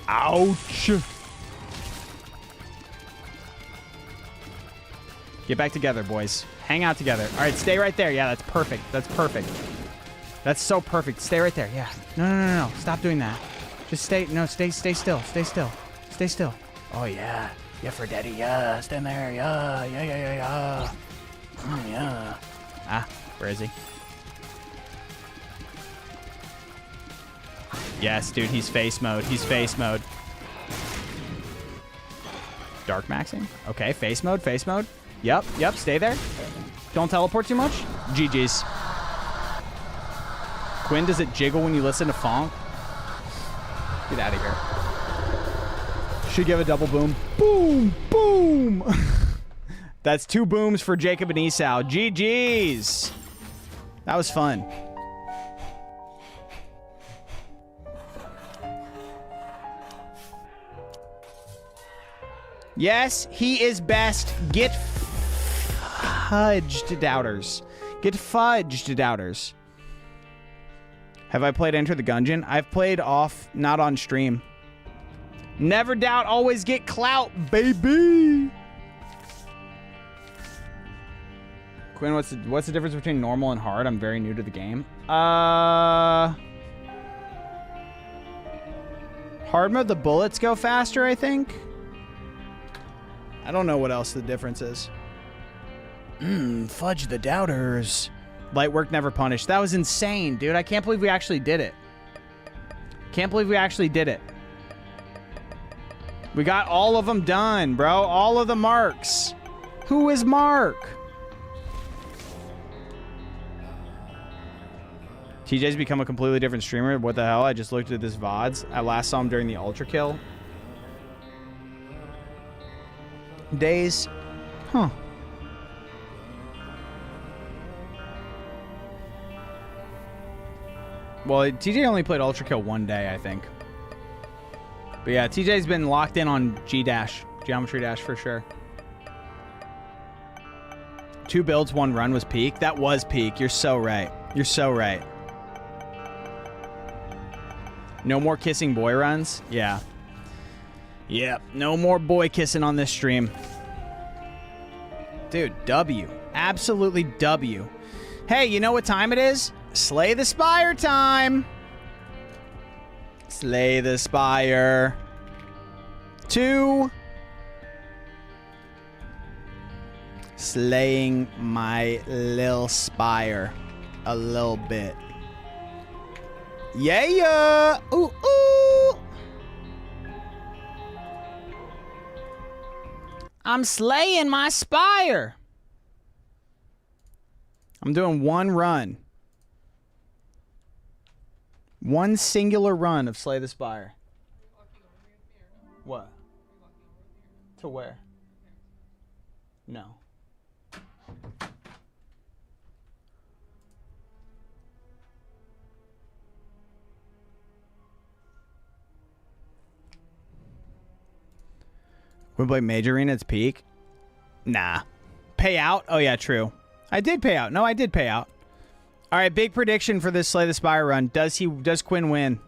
Ouch! Get back together, boys. Hang out together. All right, stay right there. Yeah, that's perfect. That's perfect. That's so perfect. Stay right there. Yeah. No. Stop doing that. Just stay. No, stay still. Stay still. Stay still. Oh, yeah. Yeah, for daddy. Yeah. Stand there. Yeah. Oh, yeah. Ah, where is he? Yes, dude. He's face mode. Dark maxing? Okay, face mode. Yep, stay there. Don't teleport too much. GG's. Quinn, does it jiggle when you listen to Fonk? Get out of here. Should give a double boom. Boom! That's 2 booms for Jacob and Esau. GG's. That was fun. Yes, he is best. Get fudged, doubters. Get fudged, doubters. Have I played Enter the Gungeon? I've played off, not on stream. Never doubt, always get clout, baby. Quinn, what's the difference between normal and hard? I'm very new to the game. Hard mode, the bullets go faster, I think. I don't know what else the difference is. Fudge the doubters. Light work never punished. That was insane, dude. I can't believe we actually did it. Can't believe we actually did it. We got all of them done, bro. All of the marks. Who is Mark? TJ's become a completely different streamer. What the hell? I just looked at this VODs. I last saw him during the Ultra Kill days. Huh. Well, TJ only played Ultra Kill one day, I think. But yeah, TJ's been locked in on Geometry Dash for sure. 2 builds, 1 run was peak. That was peak. You're so right. You're so right. No more kissing boy runs? Yeah. Yep. No more boy kissing on this stream. Dude, W. Absolutely W. Hey, you know what time it is? Slay the Spire time. Slay the Spire. 2. Slaying my lil spire a little bit. Yeah. Ooh, ooh. I'm slaying my spire. I'm doing 1 run. 1 singular run of Slay the Spire. What? To where? No. We play Major Arena, it's peak. Nah. Pay out? Oh yeah, true. I did pay out. No, I did pay out. All right, big prediction for this Slay the Spire run. Does Quinn win?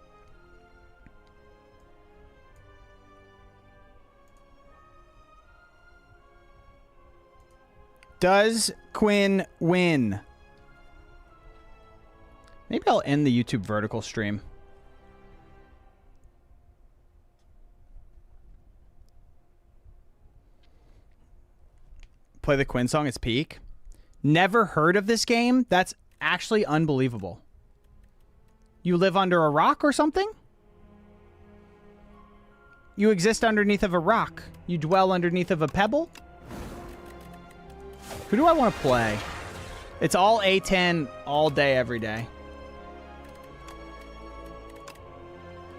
Does Quinn win? Maybe I'll end the YouTube vertical stream. Play the Quinn song, it's peak. Never heard of this game? That's actually unbelievable. You live under a rock or something? You exist underneath of a rock. You dwell underneath of a pebble? Who do I want to play? It's all A10 all day, every day.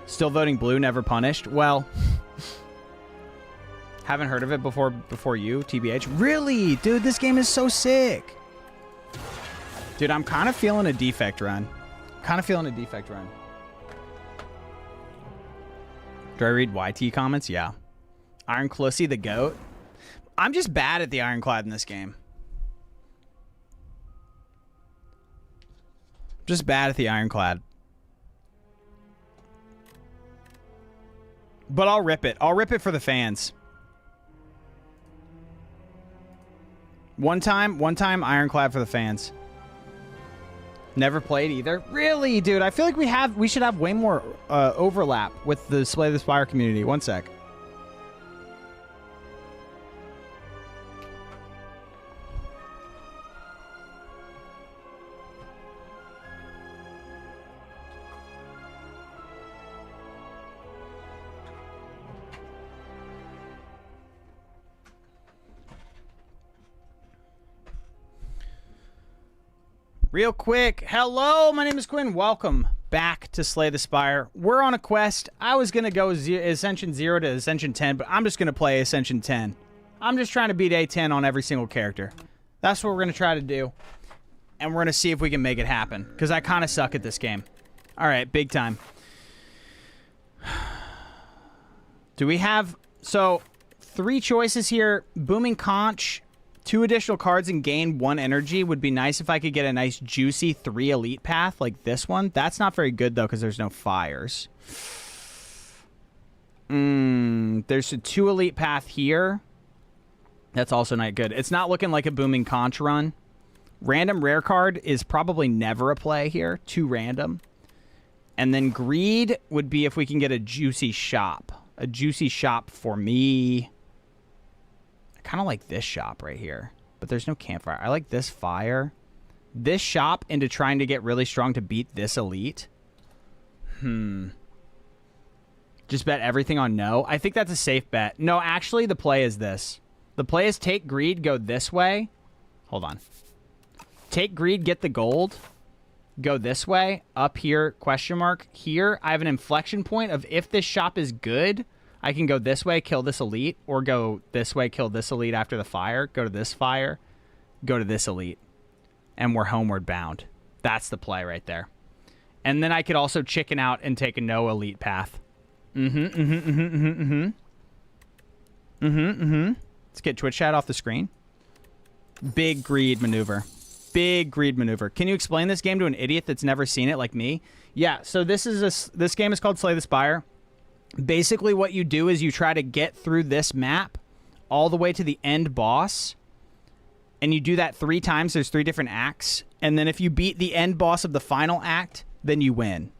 Still voting blue, never punished? Well, haven't heard of it before you, TBH. Really? Dude, this game is so sick. Dude, I'm kind of feeling a defect run. Do I read YT comments? Yeah. Ironclussy the GOAT. I'm just bad at the Ironclad in this game. Just bad at the Ironclad. But I'll rip it. I'll rip it for the fans. One time Ironclad for the fans. Never played either. Really, dude? I feel like we should have way more overlap with the Slay the Spire community. One sec. Real quick, hello, my name is Quinn. Welcome back to Slay the Spire. We're on a quest. I was going to go Ascension 0 to Ascension 10, but I'm just going to play Ascension 10. I'm just trying to beat A10 on every single character. That's what we're going to try to do. And we're going to see if we can make it happen, because I kind of suck at this game. All right, big time. Do we have... So, 3 choices here. Booming Conch... 2 additional cards and gain 1 energy would be nice if I could get a nice juicy 3 elite path like this one. That's not very good though because there's no fires. There's a 2 elite path here. That's also not good. It's not looking like a Booming Conch run. Random rare card is probably never a play here. Too random. And then greed would be if we can get a juicy shop. A juicy shop for me. I kind of like this shop right here. But there's no campfire. I like this fire. This shop into trying to get really strong to beat this elite. Just bet everything on no. I think that's a safe bet. No, actually, the play is this. The play is take greed, go this way. Hold on. Take greed, get the gold. Go this way. Up here, question mark. Here, I have an inflection point of if this shop is good, I can go this way, kill this elite, or go this way, kill this elite after the fire. Go to this fire. Go to this elite. And we're homeward bound. That's the play right there. And then I could also chicken out and take a no elite path. Let's get Twitch chat off the screen. Big greed maneuver. Big greed maneuver. Can you explain this game to an idiot that's never seen it like me? Yeah, so this game is called Slay the Spire. Basically what you do is you try to get through this map all the way to the end boss. And you do that 3 times. There's 3 different acts. And then if you beat the end boss of the final act, then you win.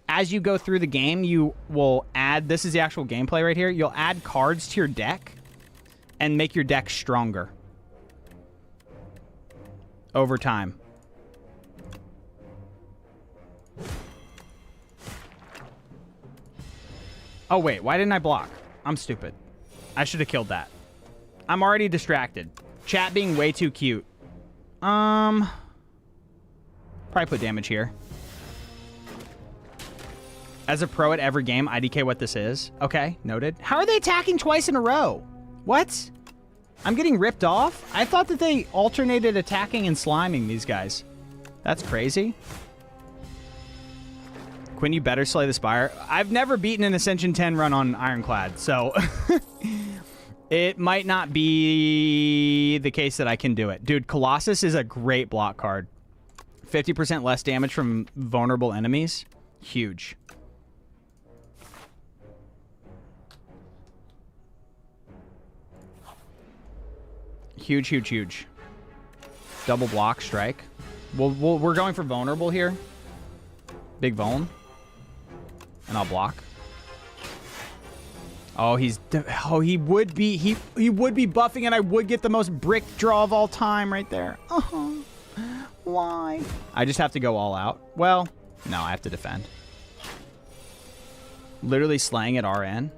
As you go through the game, you will add... This is the actual gameplay right here. You'll add cards to your deck and make your deck stronger over time. Oh, wait. Why didn't I block? I'm stupid. I should have killed that. I'm already distracted. Chat being way too cute. Probably put damage here. As a pro at every game, IDK what this is. Okay, noted. How are they attacking twice in a row? What? I'm getting ripped off? I thought that they alternated attacking and sliming these guys. That's crazy. Quinn, you better slay the Spire. I've never beaten an Ascension 10 run on Ironclad, so... It might not be the case that I can do it. Dude, Colossus is a great block card. 50% less damage from vulnerable enemies. Huge. Huge, huge, huge. Double block strike. We're going for vulnerable here. Big vuln. And I'll block. Oh, he would be buffing, and I would get the most brick draw of all time right there. Why? I just have to go all out. Well, no, I have to defend. Literally slaying at RN.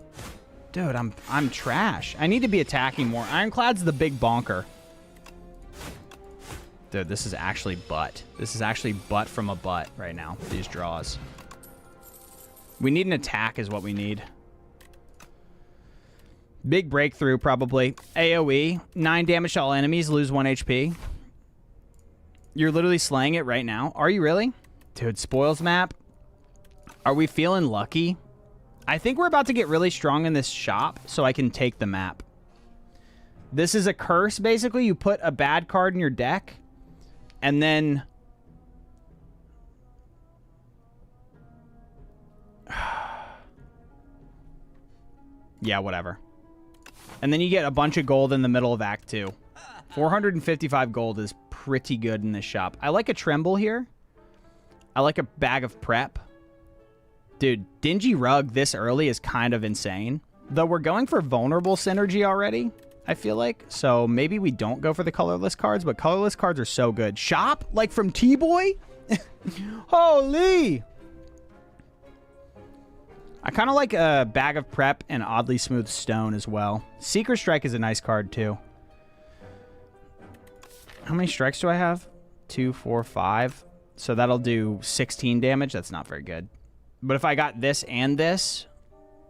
Dude, I'm trash. I need to be attacking more. Ironclad's the big bonker. Dude, this is actually butt. This is actually butt from a butt right now, these draws. We need an attack is what we need. Big breakthrough, probably. AoE. 9 damage to all enemies. Lose 1 HP. You're literally slaying it right now. Are you really? Dude, spoils map. Are we feeling lucky? I think we're about to get really strong in this shop, so I can take the map. This is a curse, basically. You put a bad card in your deck, and then... yeah, whatever. And then you get a bunch of gold in the middle of Act 2. 455 gold is pretty good in this shop. I like a Tremble here. I like a bag of prep. Dude, Dingy Rug this early is kind of insane. Though we're going for vulnerable synergy already, I feel like. So maybe we don't go for the colorless cards, but colorless cards are so good. Shop? Like from TBOI? Holy! I kind of like a bag of prep and oddly smooth stone as well. Seeker Strike is a nice card too. How many strikes do I have? 2, 4, 5. So that'll do 16 damage. That's not very good. But if I got this and this,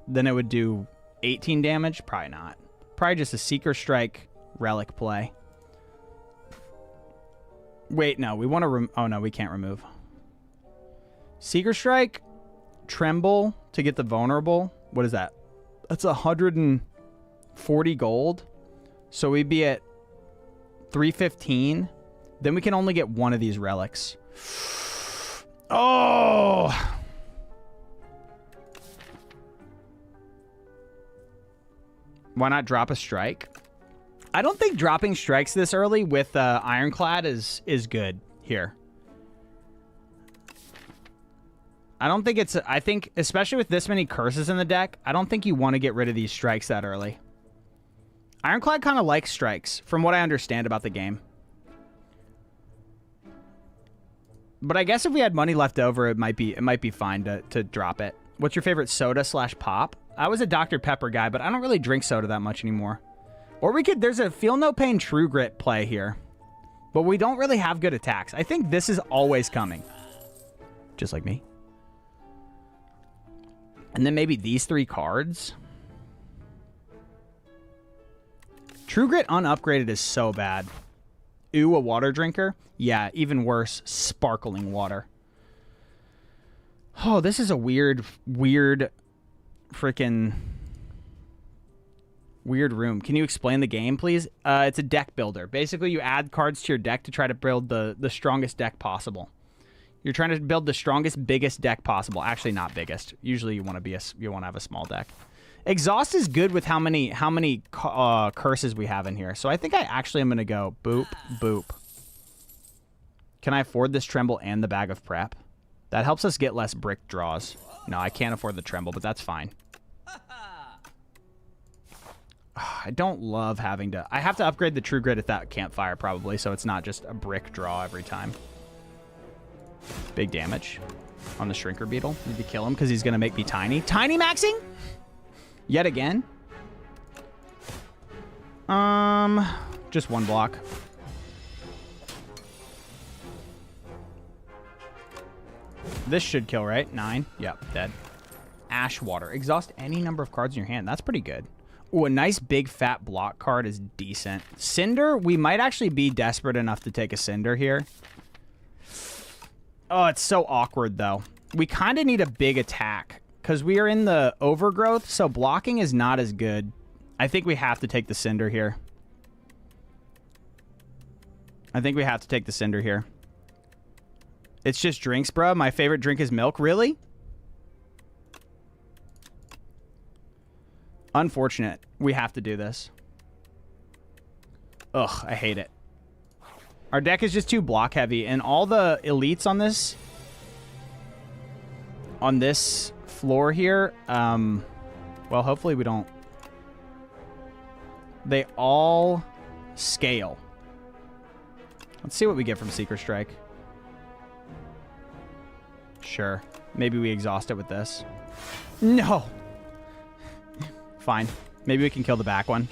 then it would do 18 damage. Probably not. Probably just a Seeker Strike relic play. Wait, no. We want to... oh, no. We can't remove. Seeker Strike... Tremble to get the vulnerable. What is that? That's 140 gold. So we'd be at 315. Then we can only get one of these relics. Oh! Why not drop a strike? I don't think dropping strikes this early with Ironclad is good here. I don't think it's... I think, especially with this many curses in the deck, I don't think you want to get rid of these strikes that early. Ironclad kind of likes strikes, from what I understand about the game. But I guess if we had money left over, it might be fine to drop it. What's your favorite soda / pop? I was a Dr. Pepper guy, but I don't really drink soda that much anymore. Or we could... There's a Feel No Pain True Grit play here. But we don't really have good attacks. I think this is always coming. Just like me. And then maybe these 3 cards. True Grit unupgraded is so bad. Ooh, a water drinker? Yeah, even worse, sparkling water. Oh, this is a weird freaking weird room. Can you explain the game, please? It's a deck builder. Basically, you add cards to your deck to try to build the strongest deck possible. You're trying to build the strongest, biggest deck possible. Actually, not biggest. Usually, you want to have a small deck. Exhaust is good with how many curses we have in here. So I think I actually am going to go boop, boop. Can I afford this Tremble and the Bag of Prep? That helps us get less brick draws. No, I can't afford the Tremble, but that's fine. I don't love having to... I have to upgrade the True Grit at that campfire, probably, so it's not just a brick draw every time. Big damage on the Shrinker Beetle. Need to kill him because he's going to make me tiny. Tiny maxing? Yet again? Just 1 block. This should kill, right? 9. Yep, dead. Ash Water. Exhaust any number of cards in your hand. That's pretty good. Ooh, a nice big fat block card is decent. Cinder, we might actually be desperate enough to take a Cinder here. Oh, it's so awkward, though. We kind of need a big attack because we are in the Overgrowth, so blocking is not as good. I think we have to take the Cinder here. It's just drinks, bro. My favorite drink is milk. Really? Unfortunate. We have to do this. Ugh, I hate it. Our deck is just too block heavy, and all the elites on this floor here, well, hopefully we don't. They all scale. Let's see what we get from Seeker Strike. Sure. Maybe we exhaust it with this. No! Fine. Maybe we can kill the back one.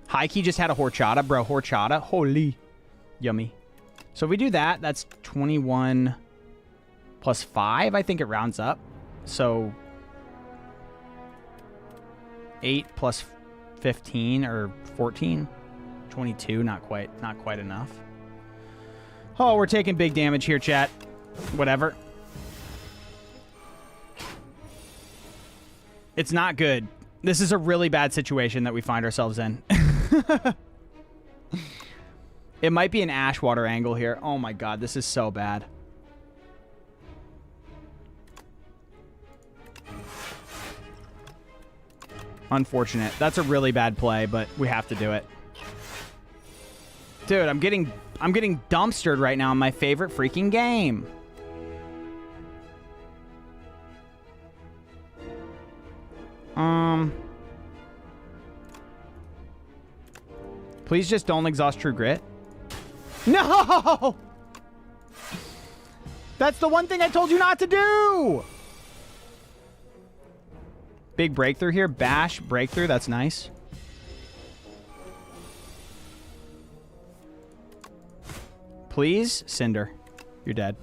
Hikey just had a Horchata, bro. Horchata. Holy. Yummy. So if we do that, that's 21 plus 5. I think it rounds up. So 8 plus 15 or 14. 22. Not quite enough. Oh, we're taking big damage here, chat. Whatever. It's not good. This is a really bad situation that we find ourselves in. It might be an Ashwater angle here. Oh my god, this is so bad. Unfortunate. That's a really bad play, but we have to do it. Dude, I'm getting dumpstered right now in my favorite freaking game. Please just don't exhaust True Grit. No! That's the one thing I told you not to do! Big breakthrough here. Bash, breakthrough. That's nice. Please, Cinder. You're dead.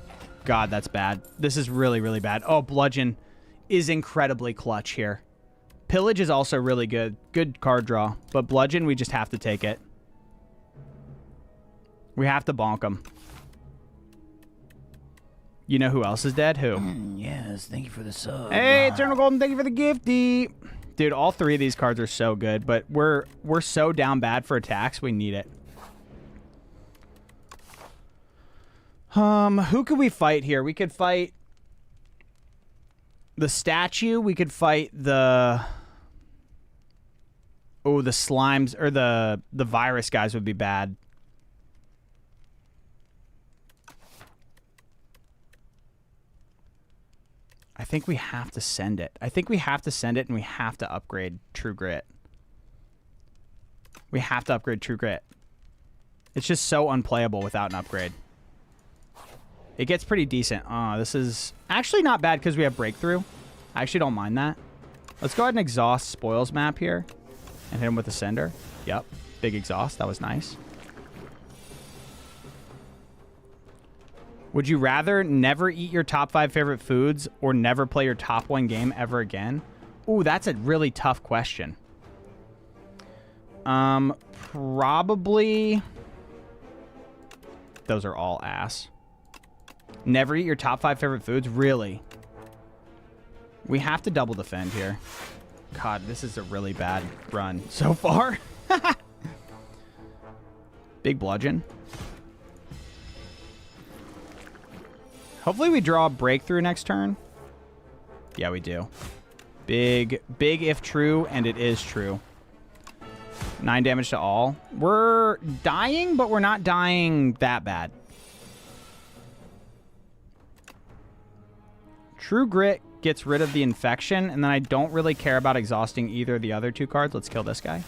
God, that's bad. This is really, really bad. Oh, Bludgeon is incredibly clutch here. Pillage is also really good. Good card draw. But Bludgeon, we just have to take it. We have to bonk him. You know who else is dead? Who? Yes, thank you for the sub. Hey, Eternal Golden, thank you for the gifty. Dude, all 3 of these cards are so good, but we're so down bad for attacks, we need it. Who could we fight here? We could fight the statue. We could fight the Oh, the slimes or the virus guys would be bad. I think we have to send it. I think we have to send it, and we have to upgrade True Grit. We have to upgrade True Grit. It's just so unplayable without an upgrade. It gets pretty decent. This is actually not bad because we have Breakthrough. I actually don't mind that. Let's go ahead and exhaust Spoils map here and hit him with a Sender. Yep. Big exhaust. That was nice. Would you rather never eat your top 5 favorite foods or never play your top 1 game ever again? Ooh, that's a really tough question. Probably... Those are all ass. Never eat your top 5 favorite foods? Really? We have to double defend here. God, this is a really bad run so far. Big bludgeon. Hopefully we draw a Breakthrough next turn. Yeah, we do. Big if true, and it is true. 9 damage to all. We're dying, but we're not dying that bad. True Grit gets rid of the infection, and then I don't really care about exhausting either of the other 2 cards. Let's kill this guy.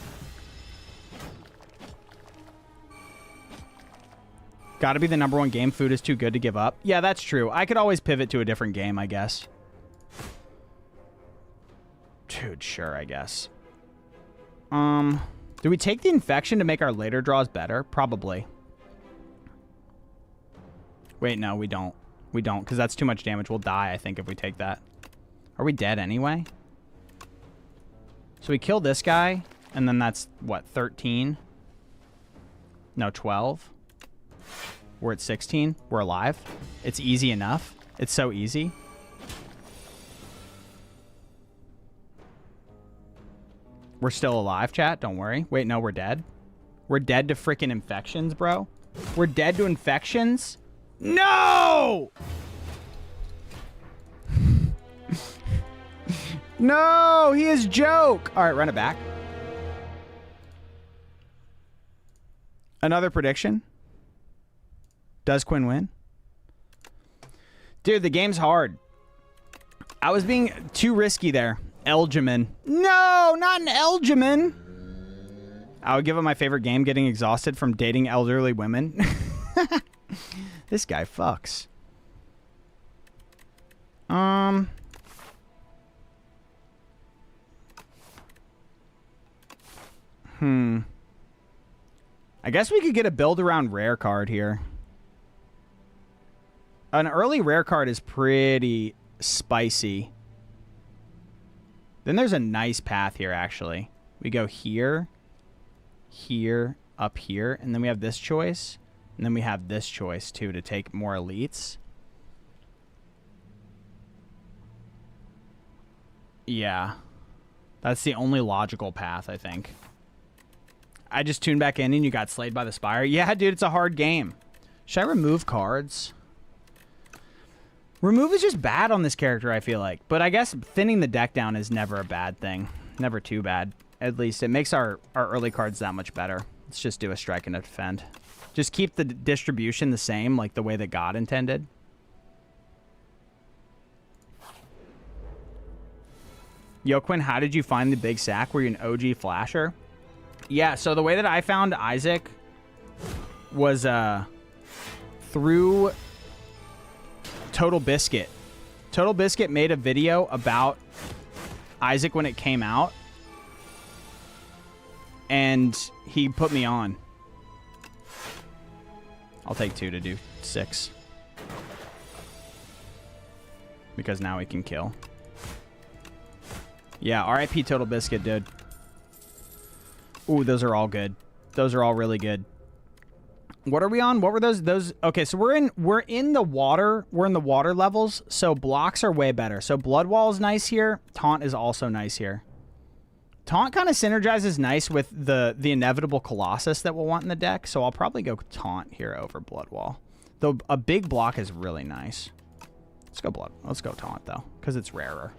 Gotta be the #1 game. Food is too good to give up. Yeah, that's true. I could always pivot to a different game, I guess. Dude, sure, I guess. Do we take the infection to make our later draws better? Probably. Wait, no, we don't. We don't, because that's too much damage. We'll die, I think, if we take that. Are we dead anyway? So we kill this guy, and then that's, what, 13? No, 12. We're at 16. We're alive. It's easy enough. It's so easy. We're still alive, chat. Don't worry. Wait, no, we're dead. We're dead to freaking infections, bro. We're dead to infections? No! No, he is joke. All right, run it back. Another prediction. Does Quinn win? Dude, the game's hard. I was being too risky there. Elgiman. No, not an Elgiman. I would give it my favorite game, getting exhausted from dating elderly women. This guy fucks. I guess we could get a build around rare card here. An early rare card is pretty spicy. Then there's a nice path here, actually. We go here, here, up here, and then we have this choice. And then we have this choice, too, to take more elites. Yeah. That's the only logical path, I think. I just tuned back in and you got slayed by the Spire. Yeah, dude, it's a hard game. Should I remove cards? Remove is just bad on this character, I feel like. But I guess thinning the deck down is never a bad thing. Never too bad. At least it makes our early cards that much better. Let's just do a strike and a defend. Just keep the distribution the same, like the way that God intended. Yo, Quinn, how did you find the big sack? Were you an OG flasher? Yeah, so the way that I found Isaac was through Total Biscuit. Total Biscuit made a video about Isaac when it came out. And he put me on. I'll take 2 to do 6. Because now we can kill. Yeah, RIP Total Biscuit, dude. Ooh, those are all good. Those are all really good. What are we on? What were those? Okay, so we're in the water. We're in the water levels, so blocks are way better. So Blood Wall is nice here. Taunt is also nice here. Taunt kind of synergizes nice with the inevitable Colossus that we'll want in the deck, so I'll probably go Taunt here over Blood Wall. Though a big block is really nice. Let's go Taunt though, because it's rarer.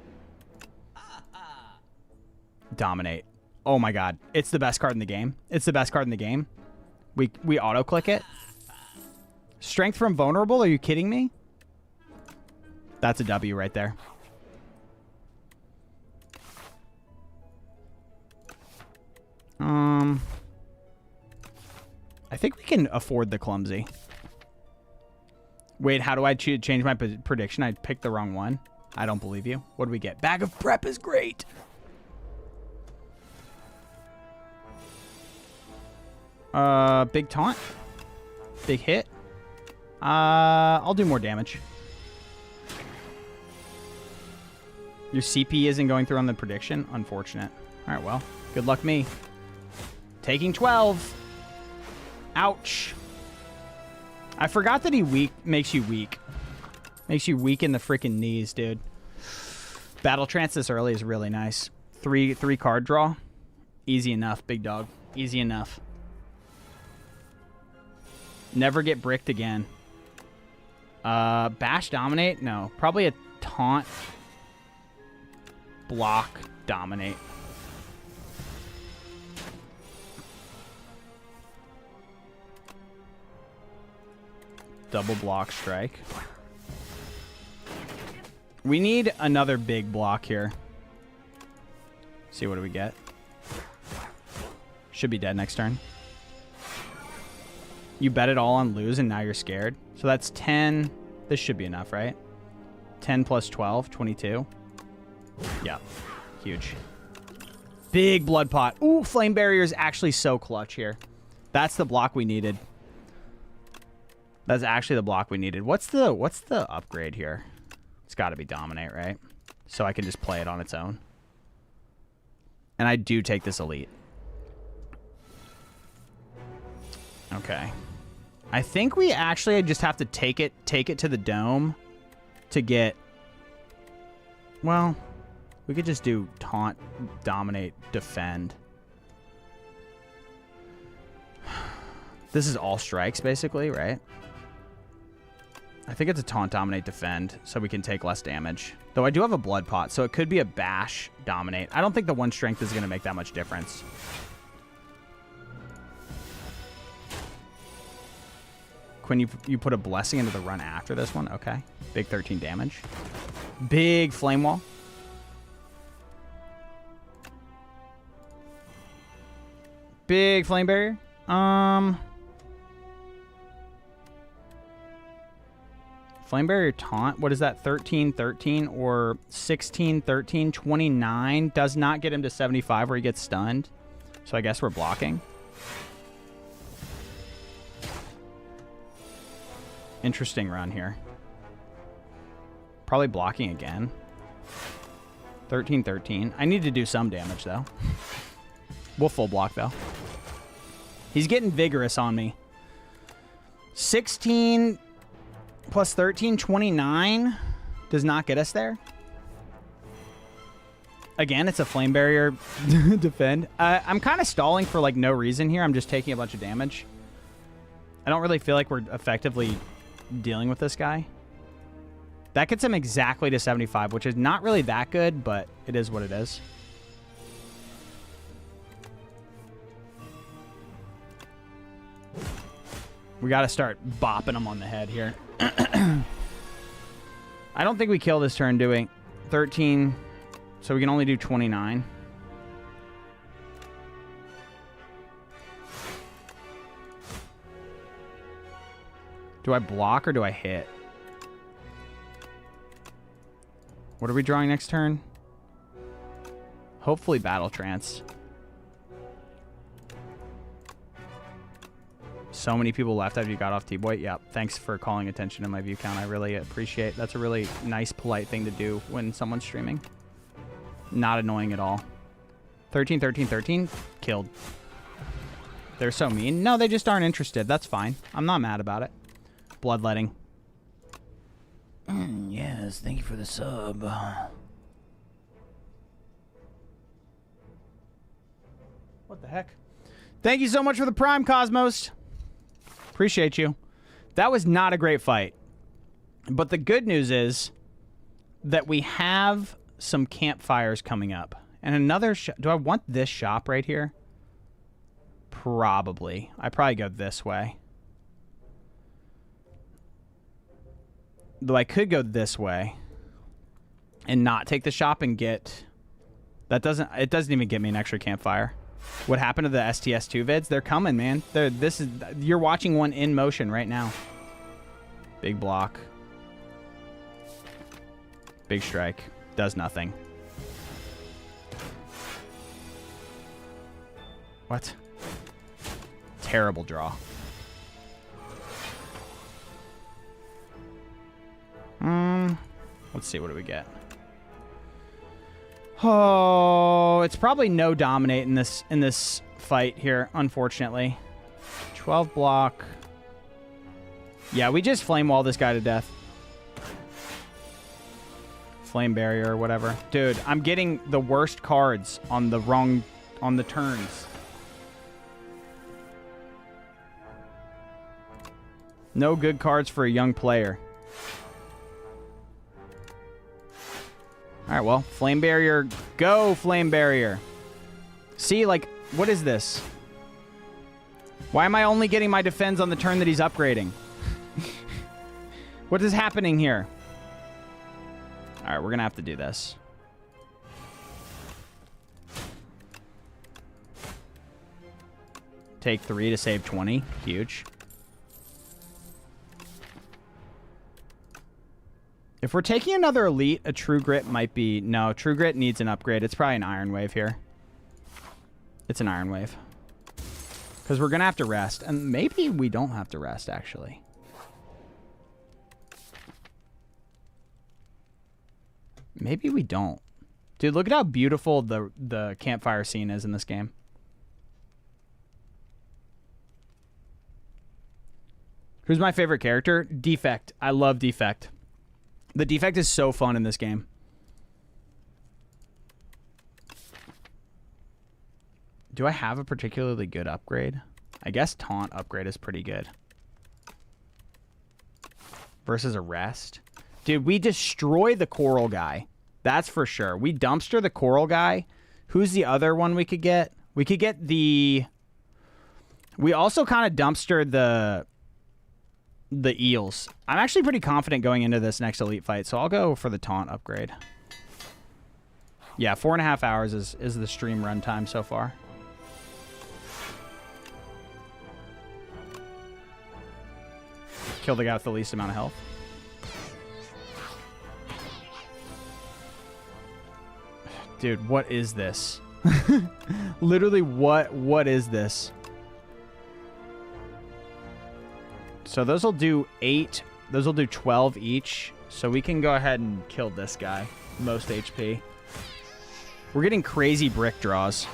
Dominate. Oh my god. It's the best card in the game. It's the best card in the game. We auto-click it. Strength from vulnerable? Are you kidding me? That's a W right there. I think we can afford the clumsy. Wait, how do I change my prediction? I picked the wrong one. I don't believe you. What do we get? Bag of prep is great. Big taunt. Big hit. I'll do more damage. Your CP isn't going through on the prediction? Unfortunate. All right, well, good luck me. Taking 12. Ouch. I forgot that he makes you weak. Makes you weak in the freaking knees, dude. Battle trance this early is really nice. Three card draw. Easy enough, big dog. Easy enough. Never get bricked again. Bash dominate? No. Probably a taunt. Block dominate. Double block strike. We need another big block here. See, what do we get? Should be dead next turn. You bet it all on lose and now you're scared. So that's 10. This should be enough, right? 10 plus 12, 22. Yeah, huge. Big blood pot. Ooh, flame barrier is actually so clutch here. That's the block we needed. That's actually the block we needed. What's the upgrade here? It's got to be dominate, right? So I can just play it on its own. And I do take this elite. Okay. I think we actually just have to take it to the dome to get... Well, we could just do taunt, dominate, defend. This is all strikes, basically, right? I think it's a taunt, dominate, defend, so we can take less damage. Though I do have a blood pot, so it could be a bash, dominate. I don't think the one strength is going to make that much difference. Quinn, you put a blessing into the run after this one? Okay. Big 13 damage. Big flame wall. Big flame barrier. Flame barrier taunt. What is that? 13, 13 or 16, 13, 29. Does not get him to 75 where he gets stunned. So I guess we're blocking. Interesting run here. Probably blocking again. 13, 13. I need to do some damage, though. We'll full block, though. He's getting vigorous on me. 16 plus 13, 29. Does not get us there. Again, it's a flame barrier defend. I'm kind of stalling for, like, no reason here. I'm just taking a bunch of damage. I don't really feel like we're effectively dealing with this guy. That gets him exactly to 75, which is not really that good, but it is what it is. We got to start bopping him on the head here. I don't think we kill this turn, do we? 13, so we can only do 29. Do I block or do I hit? What are we drawing next turn? Hopefully battle trance. So many people left after you got off TBOI. Yep. Thanks for calling attention to my view count. I really appreciate. That's a really nice, polite thing to do when someone's streaming. Not annoying at all. 13, 13, 13. Killed. They're so mean. No, they just aren't interested. That's fine. I'm not mad about it. Bloodletting. Yes, thank you for the sub. What the heck? Thank you so much for the Prime, Cosmos. Appreciate you. That was not a great fight. But the good news is that we have some campfires coming up. And another do I want this shop right here? Probably. I probably go this way. Though I could go this way and not take the shop and get... It doesn't even get me an extra campfire. What happened to the STS2 vids? They're coming, man. You're watching one in motion right now. Big block. Big strike. Does nothing. What? Terrible draw. Let's see, what do we get? Oh, it's probably no dominate in this fight here, unfortunately. 12 block. Yeah, we just flame wall this guy to death. Flame barrier or whatever. Dude, I'm getting the worst cards on the turns. No good cards for a young player. All right, well, flame barrier. Go, flame barrier. See, like, what is this? Why am I only getting my defense on the turn that he's upgrading? What is happening here? All right, we're going to have to do this. Take 3 to save 20. Huge. If we're taking another elite, a True Grit might be... No, True Grit needs an upgrade. It's probably an Iron Wave here. It's an Iron Wave. Because we're going to have to rest. And maybe we don't have to rest, actually. Maybe we don't. Dude, look at how beautiful the campfire scene is in this game. Who's my favorite character? Defect. I love Defect. The Defect is so fun in this game. Do I have a particularly good upgrade? I guess Taunt upgrade is pretty good. Versus Arrest. Dude, we destroy the Coral guy. That's for sure. We dumpster the Coral guy. Who's the other one we could get? We could get the... We also kind of dumpster the eels. I'm actually pretty confident going into this next elite fight, so I'll go for the Taunt upgrade. Yeah, 4.5 hours is the stream run time so far. Kill the guy with the least amount of health. Dude, what is this? Literally, what is this? So those will do 8. Those will do 12 each. So we can go ahead and kill this guy. Most HP. We're getting crazy brick draws.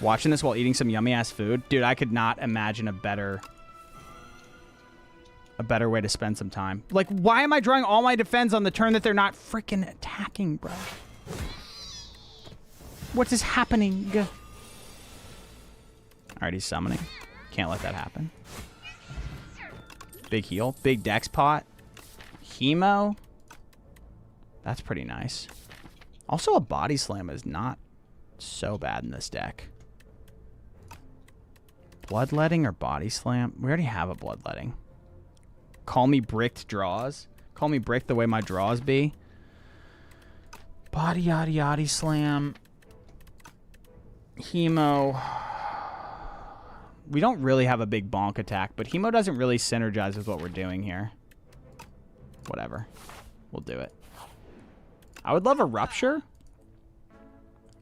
Watching this while eating some yummy ass food. Dude, I could not imagine a better way to spend some time. Like, why am I drawing all my defense on the turn that they're not freaking attacking, bro? What is happening? Alright, he's summoning. Can't let that happen. Big heal. Big dex pot. Hemo. That's pretty nice. Also, a body slam is not so bad in this deck. Bloodletting or body slam? We already have a bloodletting. Call me bricked draws. Call me bricked the way my draws be. Body yaddy yaddy slam. Hemo. We don't really have a big bonk attack, but Hemo doesn't really synergize with what we're doing here. Whatever. We'll do it. I would love a Rupture.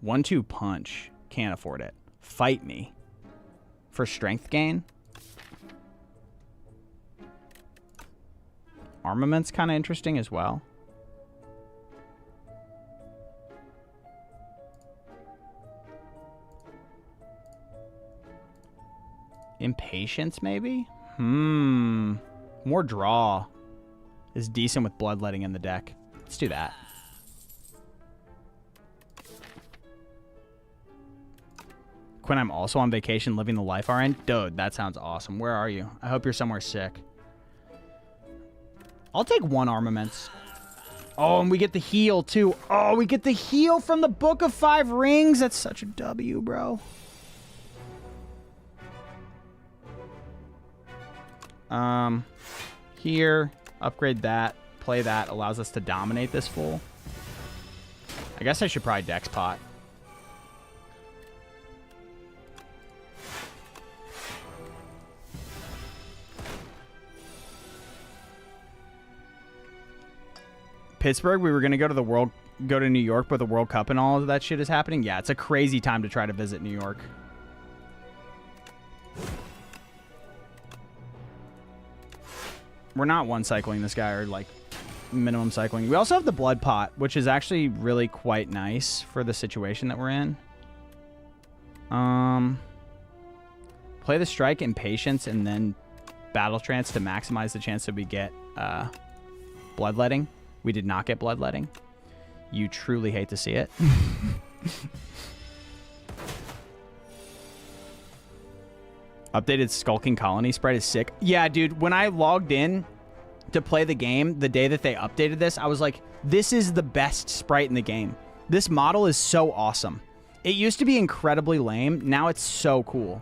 1-2 punch. Can't afford it. Fight me. For strength gain. Armament's kind of interesting as well. Impatience, maybe? More draw is decent with bloodletting in the deck. Let's do that. Quinn, I'm also on vacation living the life RN. Dude, that sounds awesome. Where are you? I hope you're somewhere sick. I'll take 1 armaments. Oh, and we get the heal, too. Oh, we get the heal from the Book of 5 Rings. That's such a W, bro. Here, upgrade that, play that, allows us to dominate this fool. I guess I should probably Dex Pot. Pittsburgh, we were going to go to New York, but the World Cup and all of that shit is happening. Yeah, it's a crazy time to try to visit New York. We're not one cycling this guy, or like minimum cycling. We also have the Blood Pot, which is actually really quite nice for the situation that we're in. Play the Strike, Impatience, and then Battle Trance to maximize the chance that we get Bloodletting. We did not get Bloodletting. You truly hate to see it. Updated Skulking Colony sprite is sick. Yeah, dude, when I logged in to play the game, the day that they updated this, I was like, this is the best sprite in the game. This model is so awesome. It used to be incredibly lame. Now it's so cool.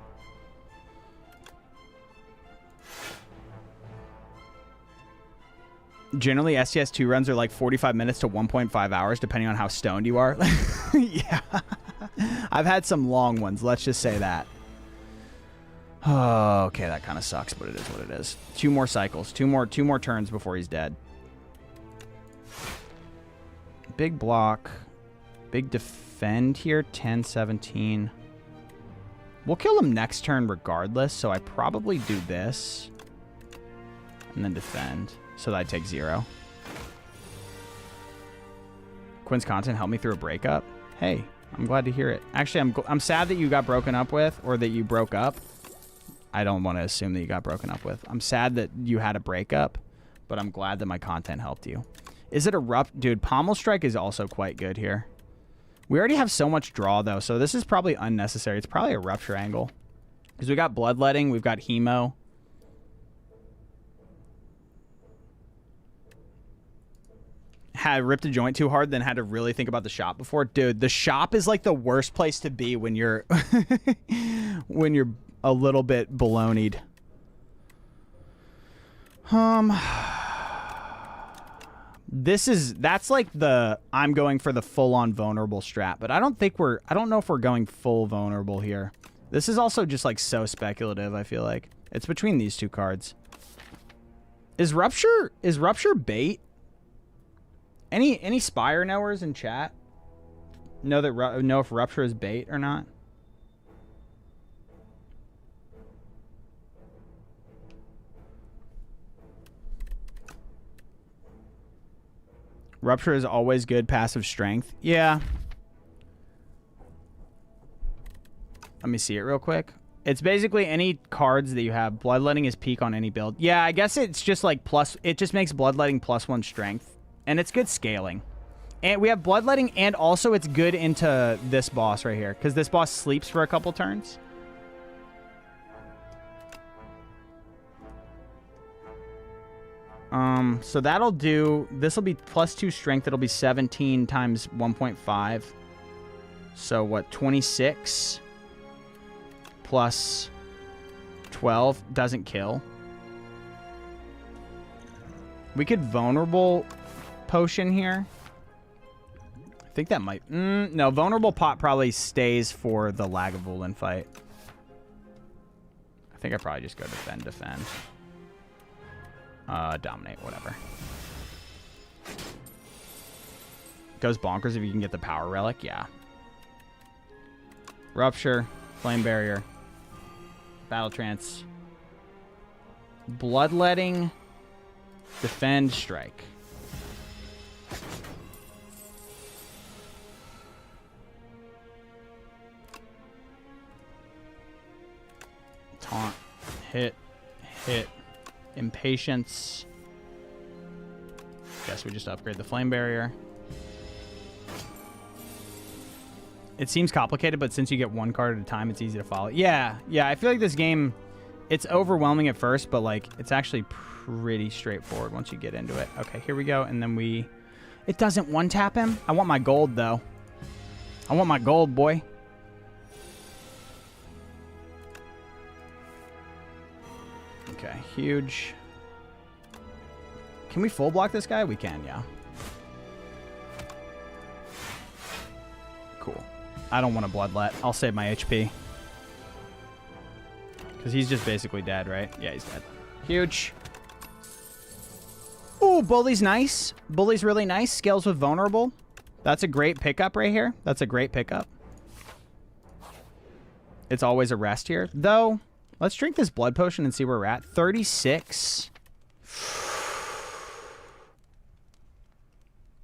Generally, STS2 runs are like 45 minutes to 1.5 hours, depending on how stoned you are. Yeah. I've had some long ones, let's just say that. Oh, okay, that kind of sucks, but it is what it is. 2 more cycles, two more turns before he's dead. Big block, big defend here, 10, 17. We'll kill him next turn regardless, so I probably do this and then defend, so that I take 0. Quinn's content helped me through a breakup. Hey, I'm glad to hear it. Actually, I'm sad that you got broken up with, or that you broke up. I don't want to assume that you got broken up with. I'm sad that you had a breakup, but I'm glad that my content helped you. Is it a rough... Dude, Pommel Strike is also quite good here. We already have so much draw, though, so this is probably unnecessary. It's probably a Rupture Angle. Because we got Bloodletting, we've got Hemo. Had ripped a joint too hard, then had to really think about the shop before. Dude, the shop is like the worst place to be when you're... when you're a little bit baloneyed. That's like the I'm going for the full-on vulnerable strat, but I don't know if we're going full vulnerable here. This is also just like so speculative, I feel like. It's between these two cards. Is Rupture bait? Any Spire knowers in chat know if Rupture is bait or not? Rupture is always good passive strength. Yeah. Let me see it real quick. It's basically any cards that you have. Bloodletting is peak on any build. Yeah, I guess it's just like plus... It just makes Bloodletting +1 strength. And it's good scaling. And we have Bloodletting, and also it's good into this boss right here. Because this boss sleeps for a couple turns. So that'll do... This will be +2 strength. It'll be 17 times 1.5. So what, 26 plus 12 doesn't kill. We could vulnerable potion here. I think that might... no, vulnerable pot probably stays for the Lagavulin fight. I think I probably just go defend. Dominate, whatever. Goes bonkers if you can get the power relic, yeah. Rupture, Flame Barrier, Battle Trance, Bloodletting, Defend, Strike. Taunt, hit, Impatience. Guess we just upgrade the Flame Barrier. It seems complicated, but since you get one card at a time, it's easy to follow. Yeah, I feel like this game, it's overwhelming at first, but like it's actually pretty straightforward once you get into it. Okay, here we go, and then we... It doesn't one-tap him? I want my gold, though. I want my gold, boy. Okay, huge. Can we full block this guy? We can, yeah. Cool. I don't want to bloodlet. I'll save my HP. Because he's just basically dead, right? Yeah, he's dead. Huge. Ooh, Bully's nice. Bully's really nice. Scales with vulnerable. That's a great pickup right here. That's a great pickup. It's always a rest here. Though, let's drink this blood potion and see where we're at. 36.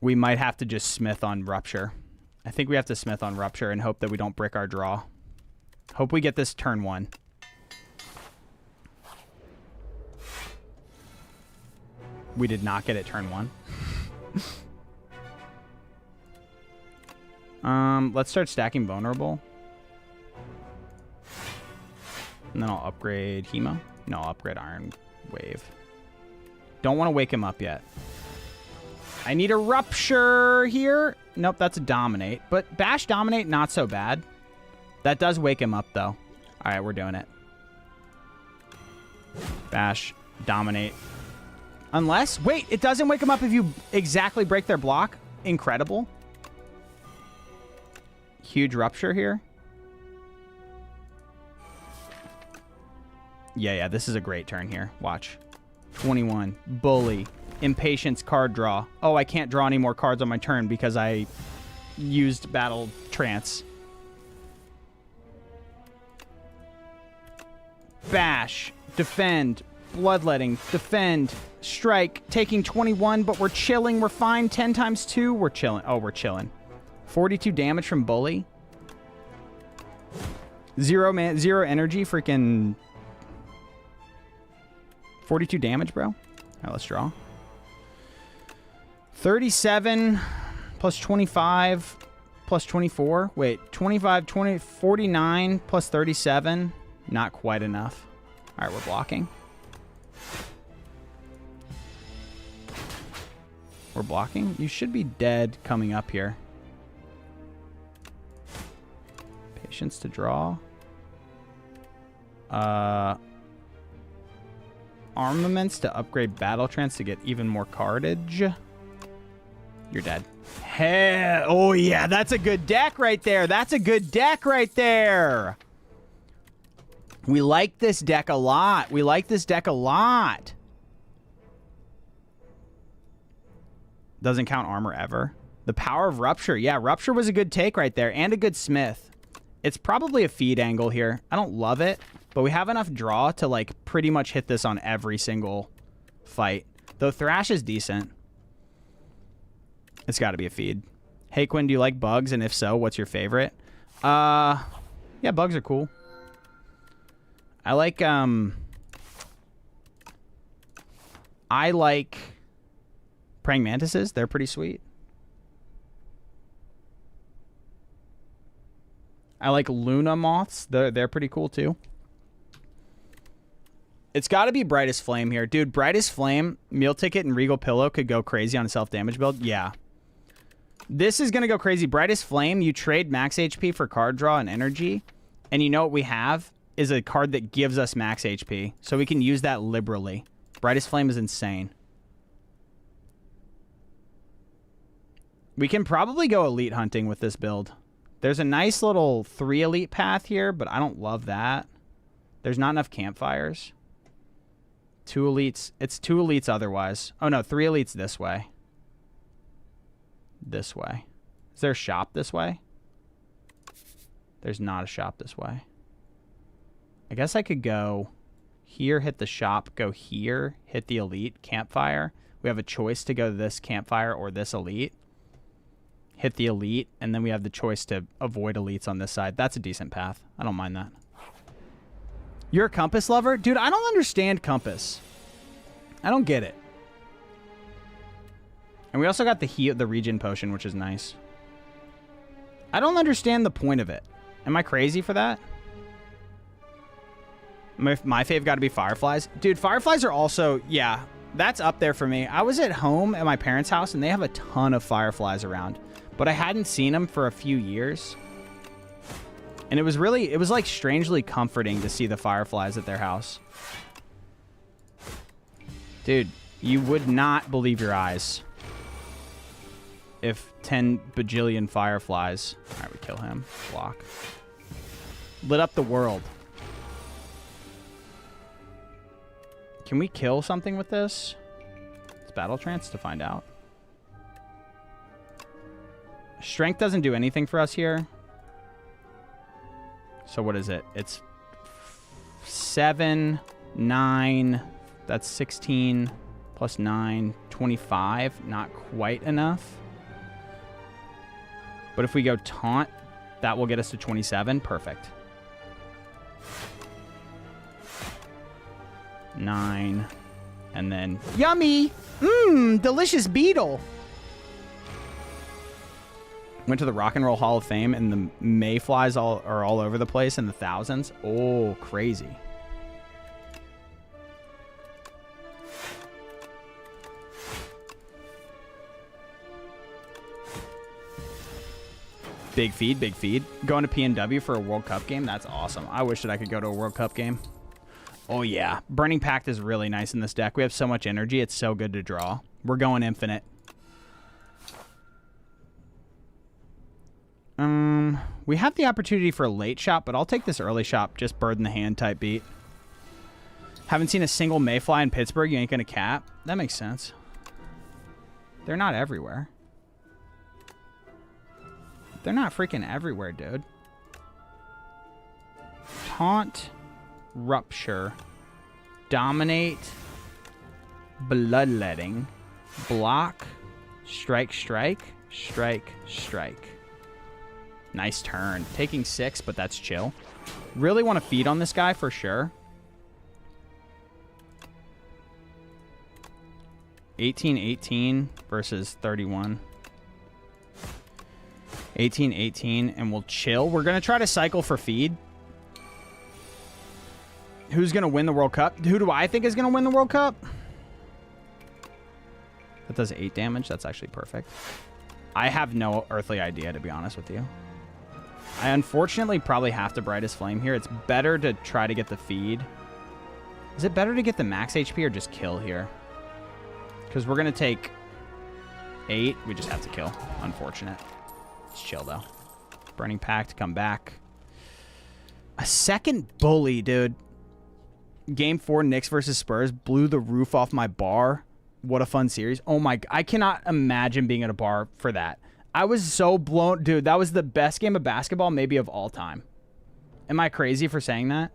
We might have to just smith on Rupture. I think we have to smith on Rupture and hope that we don't brick our draw. Hope we get this turn 1. We did not get it turn 1. Let's start stacking vulnerable. And then I'll upgrade Hemo. No, I'll upgrade Iron Wave. Don't want to wake him up yet. I need a Rupture here. Nope, that's a Dominate. But Bash Dominate, not so bad. That does wake him up, though. All right, we're doing it. Bash, Dominate. Unless, wait, it doesn't wake him up if you exactly break their block. Incredible. Huge Rupture here. Yeah, this is a great turn here. Watch. 21. Bully. Impatience card draw. Oh, I can't draw any more cards on my turn because I used Battle Trance. Bash. Defend. Bloodletting. Defend. Strike. Taking 21, but we're chilling. We're fine. 10 times 2. We're chilling. Oh, we're chilling. 42 damage from Bully. Zero energy. Freaking 42 damage, bro. All right, let's draw. 37 plus 25 plus 24. Wait, 25, 20, 49 plus 37. Not quite enough. All right, we're blocking. We're blocking. You should be dead coming up here. Patience to draw. Armaments to upgrade Battle Trance to get even more cardage. You're dead. Hell, oh yeah, that's a good deck right there. That's a good deck right there. We like this deck a lot. We like this deck a lot. Doesn't count armor ever. The power of Rupture. Yeah, Rupture was a good take right there and a good smith. It's probably a feed angle here. I don't love it, but we have enough draw to like pretty much hit this on every single fight. Though Thrash is decent. It's got to be a feed. Hey Quinn, do you like bugs? And if so, what's your favorite? Yeah, bugs are cool. I like praying mantises. They're pretty sweet. I like Luna moths. They're pretty cool too. It's got to be Brightest Flame here. Dude, Brightest Flame, Meal Ticket, and Regal Pillow could go crazy on a self-damage build. Yeah. This is going to go crazy. Brightest Flame, you trade max HP for card draw and energy. And you know what we have is a card that gives us max HP. So we can use that liberally. Brightest Flame is insane. We can probably go elite hunting with this build. There's a nice little 3 elite path here, but I don't love that. There's not enough campfires. 2 elites. It's 2 elites otherwise. Oh, no. 3 elites this way. This way. Is there a shop this way? There's not a shop this way. I guess I could go here, hit the shop, go here, hit the elite, campfire. We have a choice to go to this campfire or this elite. Hit the elite, and then we have the choice to avoid elites on this side. That's a decent path. I don't mind that. You're a compass lover? Dude, I don't understand compass. I don't get it. And we also got the regen potion, which is nice. I don't understand the point of it. Am I crazy for that? My fave got to be Fireflies. Dude, Fireflies are also, yeah. That's up there for me. I was at home at my parents' house, and they have a ton of fireflies around. But I hadn't seen them for a few years. And it was like strangely comforting to see the fireflies at their house. Dude, you would not believe your eyes if 10 bajillion fireflies. All right, we kill him. Block. Lit up the world. Can we kill something with this? It's battle trance to find out. Strength doesn't do anything for us here. So what is it? It's 7, 9. That's 16 plus 9, 25. Not quite enough. But if we go taunt, that will get us to 27. Perfect. 9. And then yummy! Mmm, delicious beetle. Went to the Rock and Roll Hall of Fame, and the mayflies are all over the place in the thousands. Oh, crazy. Big feed, big feed. Going to PNW for a World Cup game? That's awesome. I wish that I could go to a World Cup game. Oh, yeah. Burning Pact is really nice in this deck. We have so much energy. It's so good to draw. We're going infinite. We have the opportunity for a late shot, but I'll take this early shot. Just bird in the hand type beat. Haven't seen a single mayfly in Pittsburgh. You ain't going to cap. That makes sense. They're not everywhere. They're not freaking everywhere, dude. Taunt. Rupture. Dominate. Bloodletting. Block. Strike, strike. Strike, strike. Nice turn. Taking 6, but that's chill. Really want to feed on this guy for sure. 18-18 versus 31. 18-18, and we'll chill. We're going to try to cycle for feed. Who's going to win the World Cup? Who do I think is going to win the World Cup? That does 8 damage. That's actually perfect. I have no earthly idea, to be honest with you. I unfortunately probably have to Brightest Flame here. It's better to try to get the feed. Is it better to get the max HP or just kill here? Because we're going to take 8. We just have to kill. Unfortunate. It's chill, though. Burning Pact, come back. A second bully, dude. Game 4, Knicks versus Spurs. Blew the roof off my bar. What a fun series. Oh, my... I cannot imagine being at a bar for that. I was so blown. Dude, that was the best game of basketball maybe of all time. Am I crazy for saying that?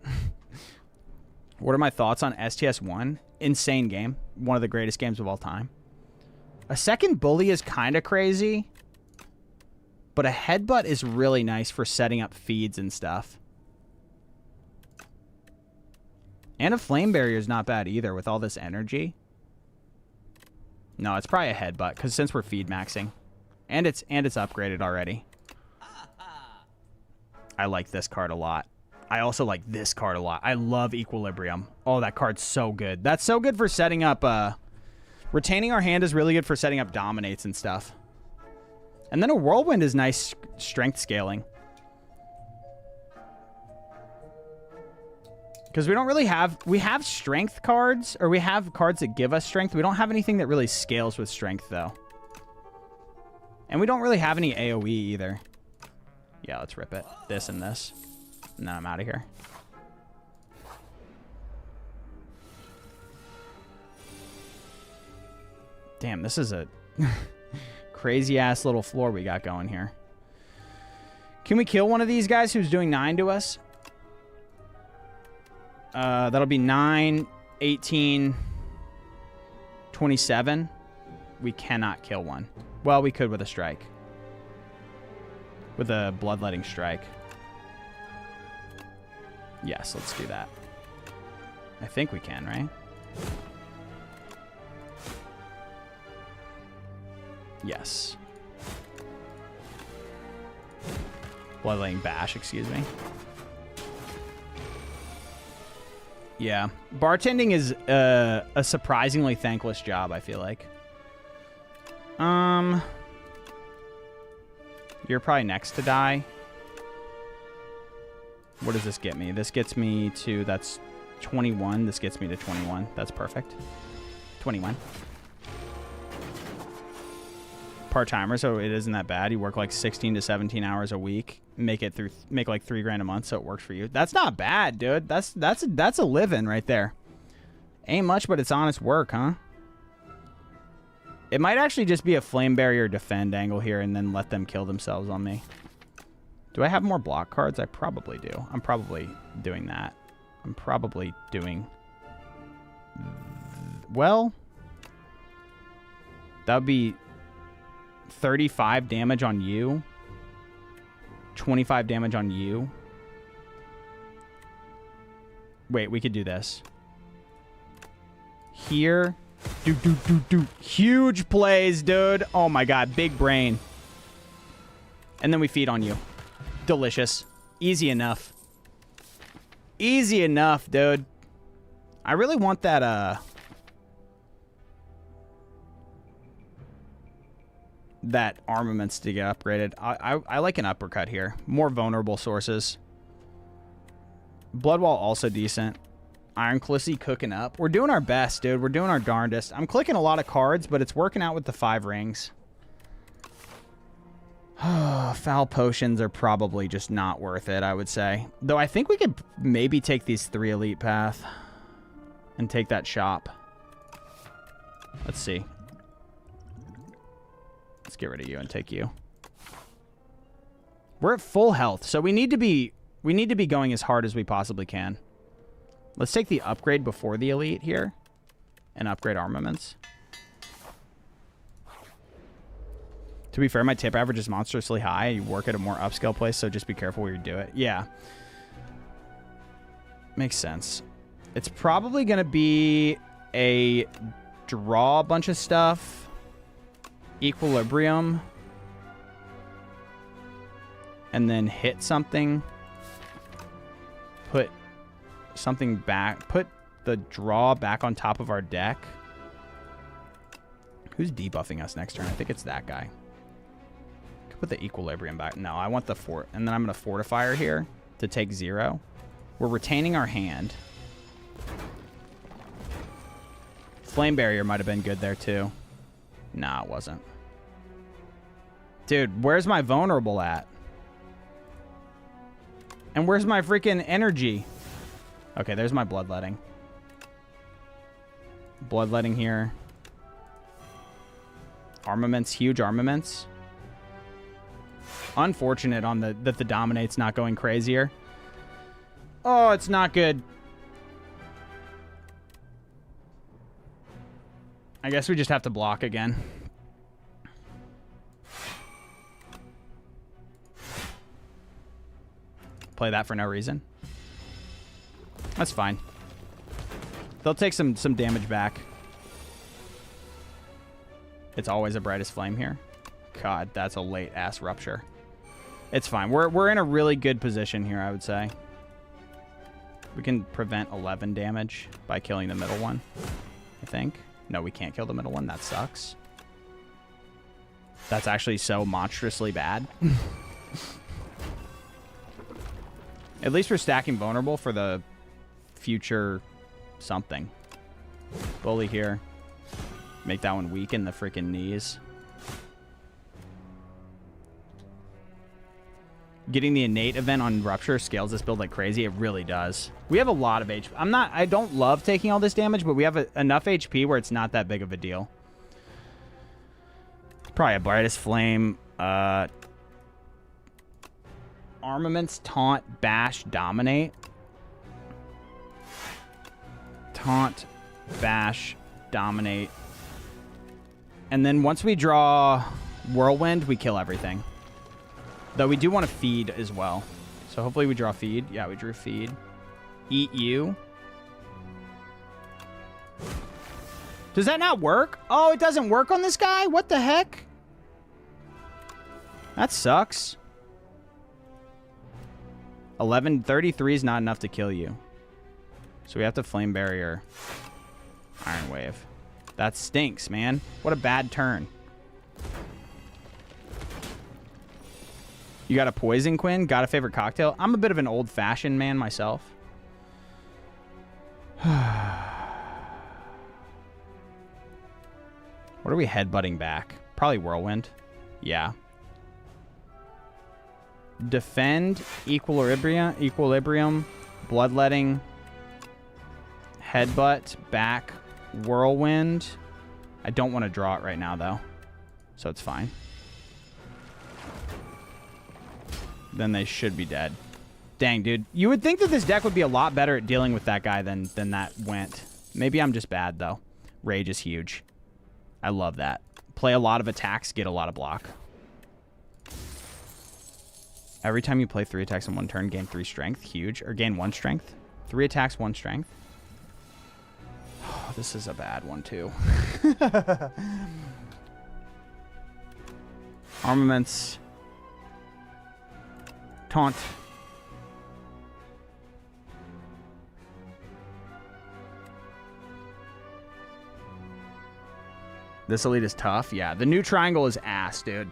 What are my thoughts on STS1? Insane game. One of the greatest games of all time. A second bully is kind of crazy. But a headbutt is really nice for setting up feeds and stuff. And a flame barrier is not bad either with all this energy. No, it's probably a headbutt because since we're feed maxing. And it's upgraded already. I like this card a lot. I also like this card a lot. I love Equilibrium. Oh, that card's so good. That's so good for setting up... retaining our hand is really good for setting up dominates and stuff. And then a Whirlwind is nice strength scaling. Because we don't really have... We have strength cards, or we have cards that give us strength. We don't have anything that really scales with strength, though. And we don't really have any AoE either. Yeah, let's rip it. This and this. And then I'm out of here. Damn, this is a crazy-ass little floor we got going here. Can we kill one of these guys who's doing 9 to us? That'll be 9, 18, 27. We cannot kill one. Well, we could with a strike. With a bloodletting strike. Yes, let's do that. I think we can, right? Yes. Bloodletting bash, excuse me. Yeah. Bartending is a surprisingly thankless job, I feel like. You're probably next to die. What does this get me? This gets me to, that's 21. This gets me to 21. That's perfect. 21. Part-timer, so it isn't that bad. You work like 16 to 17 hours a week. Make like $3 grand a month, so it works for you. That's not bad, dude. That's a living right there. Ain't much, but it's honest work, huh? It might actually just be a flame barrier defend angle here and then let them kill themselves on me. Do I have more block cards? I probably do. I'm probably doing that. I'm probably doing... Well... That would be 35 damage on you. 25 damage on you. Wait, we could do this. Here... Do. Huge plays, dude. Oh my god, big brain. And then we feed on you. Delicious. Easy enough. Easy enough, dude. I really want that, that armaments to get upgraded. I like an uppercut here. More vulnerable sources. Bloodwall also decent. Iron Clissy cooking up. We're doing our best, dude. We're doing our darndest. I'm clicking a lot of cards, but it's working out with the 5 rings. Foul potions are probably just not worth it, I would say. Though I think we could maybe take these 3 elite path and take that shop. Let's see. Let's get rid of you and take you. We're at full health, so we need to be going as hard as we possibly can. Let's take the upgrade before the elite here and upgrade armaments. To be fair, my tip average is monstrously high. You work at a more upscale place, so just be careful where you do it. Yeah. Makes sense. It's probably going to be a draw a bunch of stuff. Equilibrium. And then hit something. Put something back. Put the draw back on top of our deck. Who's debuffing us next turn? I think it's that guy. Put the equilibrium back. No, I want the fort. And then I'm going to fortifier here to take 0. We're retaining our hand. Flame barrier might have been good there too. Nah, it wasn't. Dude, where's my vulnerable at? And where's my freaking energy? Okay, there's my bloodletting. Bloodletting here. Armaments, huge armaments. Unfortunate on that the dominate's not going crazier. Oh, it's not good. I guess we just have to block again. Play that for no reason. That's fine. They'll take some damage back. It's always a brightest flame here. God, that's a late ass rupture. It's fine. We're in a really good position here, I would say. We can prevent 11 damage by killing the middle one, I think. No, we can't kill the middle one. That sucks. That's actually so monstrously bad. At least we're stacking vulnerable for the future something. Bully here. Make that one weak in the freaking knees. Getting the innate event on Rupture scales this build like crazy. It really does. We have a lot of HP. I don't love taking all this damage, but we have enough HP where it's not that big of a deal. Probably a brightest flame. Armaments, taunt, bash, dominate. Taunt, bash, dominate. And then once we draw Whirlwind, we kill everything. Though we do want to feed as well. So hopefully we draw feed. Yeah, we drew feed. Eat you. Does that not work? Oh, it doesn't work on this guy? What the heck? That sucks. 1133 is not enough to kill you. So we have to Flame Barrier Iron Wave. That stinks, man. What a bad turn. You got a Poison Quinn? Got a favorite cocktail? I'm a bit of an old-fashioned man myself. What are we headbutting back? Probably Whirlwind. Yeah. Defend, Equilibrium, Bloodletting, Headbutt, back, Whirlwind. I don't want to draw it right now, though. So it's fine. Then they should be dead. Dang, dude. You would think that this deck would be a lot better at dealing with that guy than that went. Maybe I'm just bad, though. Rage is huge. I love that. Play a lot of attacks, get a lot of block. Every time you play 3 attacks in one turn, gain 3 strength. Huge. Or gain 1 strength. 3 attacks, 1 strength. Oh, this is a bad one, too. Armaments. Taunt. This elite is tough. Yeah, the new triangle is ass, dude.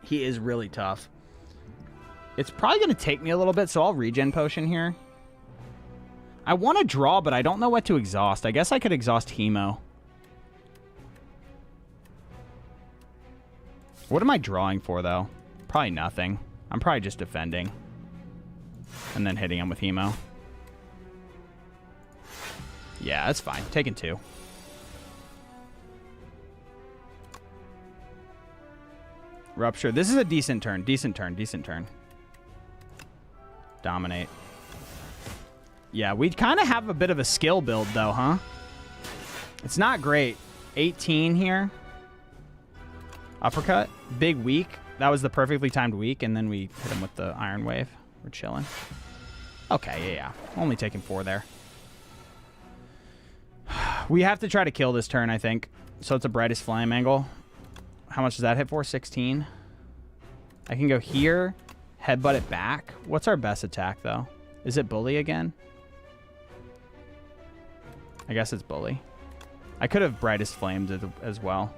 He is really tough. It's probably going to take me a little bit, so I'll regen potion here. I want to draw, but I don't know what to exhaust. I guess I could exhaust Hemo. What am I drawing for, though? Probably nothing. I'm probably just defending. And then hitting him with Hemo. Yeah, that's fine. Taking 2. Rupture. This is a decent turn. Decent turn. Decent turn. Dominate. Yeah, we kind of have a bit of a skill build, though, huh? It's not great. 18 here. Uppercut. Big weak. That was the perfectly timed weak, and then we hit him with the Iron Wave. We're chilling. Okay, yeah. Only taking 4 there. We have to try to kill this turn, I think. So it's a Brightest Flame angle. How much does that hit for? 16. I can go here, headbutt it back. What's our best attack, though? Is it Bully again? I guess it's Bully. I could have Brightest Flamed it as well.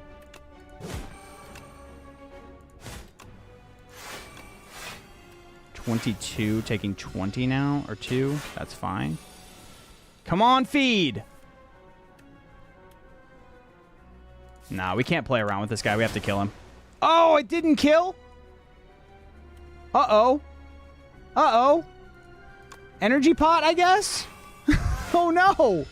$22, taking 20 now, or 2. That's fine. Come on, feed! Nah, we can't play around with this guy. We have to kill him. Oh, it didn't kill? Uh-oh. Uh-oh. Energy pot, I guess? Oh, no.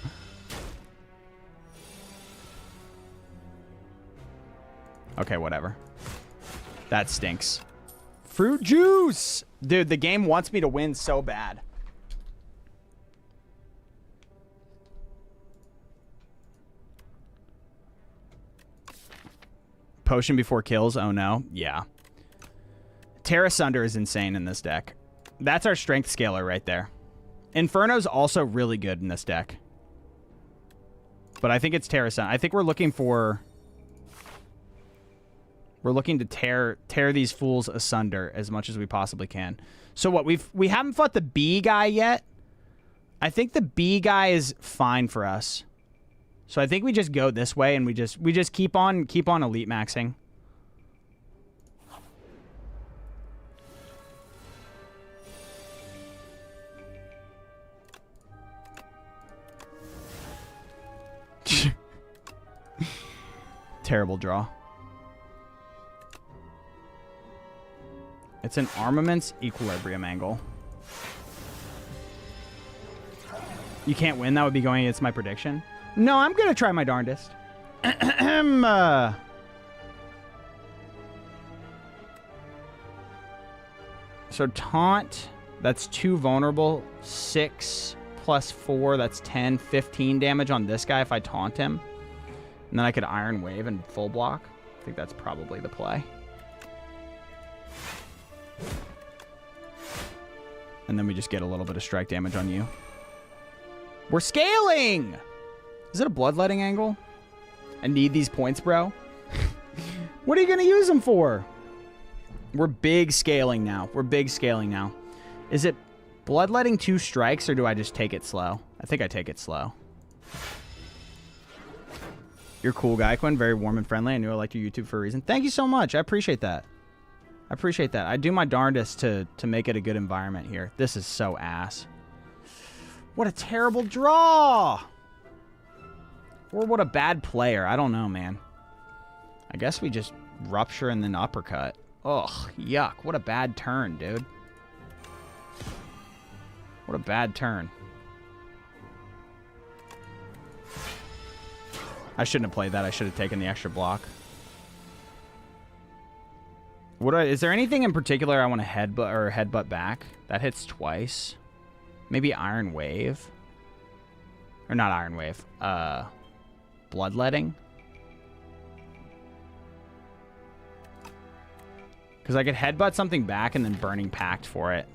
Okay, whatever. That stinks. Fruit juice! Dude, the game wants me to win so bad. Potion before kills? Oh, no. Yeah. Tear Asunder is insane in this deck. That's our strength scaler right there. Inferno's also really good in this deck. But I think it's Tear Asunder. I think we're looking for... We're looking to tear these fools asunder as much as we possibly can. So what? We haven't fought the B guy yet. I think the B guy is fine for us. So I think we just go this way and we just keep on elite maxing. Terrible draw. It's an armaments equilibrium angle. You can't win. That would be going against my prediction. No, I'm going to try my darndest. So taunt, that's 2 vulnerable. 6 plus 4, that's 10. 15 damage on this guy if I taunt him. And then I could Iron Wave and full block. I think that's probably the play. And then we just get a little bit of strike damage on you. We're scaling! Is it a bloodletting angle? I need these points, bro. What are you going to use them for? We're big scaling now. We're big scaling now. Is it bloodletting 2 strikes, or do I just take it slow? I think I take it slow. You're a cool guy, Quinn. Very warm and friendly. I knew I liked your YouTube for a reason. Thank you so much. I appreciate that. I appreciate that. I do my darndest to make it a good environment here. This is so ass. What a terrible draw. Or what a bad player. I don't know, man. I guess we just rupture and then uppercut. Ugh, yuck. What a bad turn, dude. What a bad turn. I shouldn't have played that. I should have taken the extra block. Is there anything in particular I want to headbutt back? That hits twice. Maybe Iron Wave. Or not Iron Wave. Bloodletting. Because I could headbutt something back and then Burning Pact for it.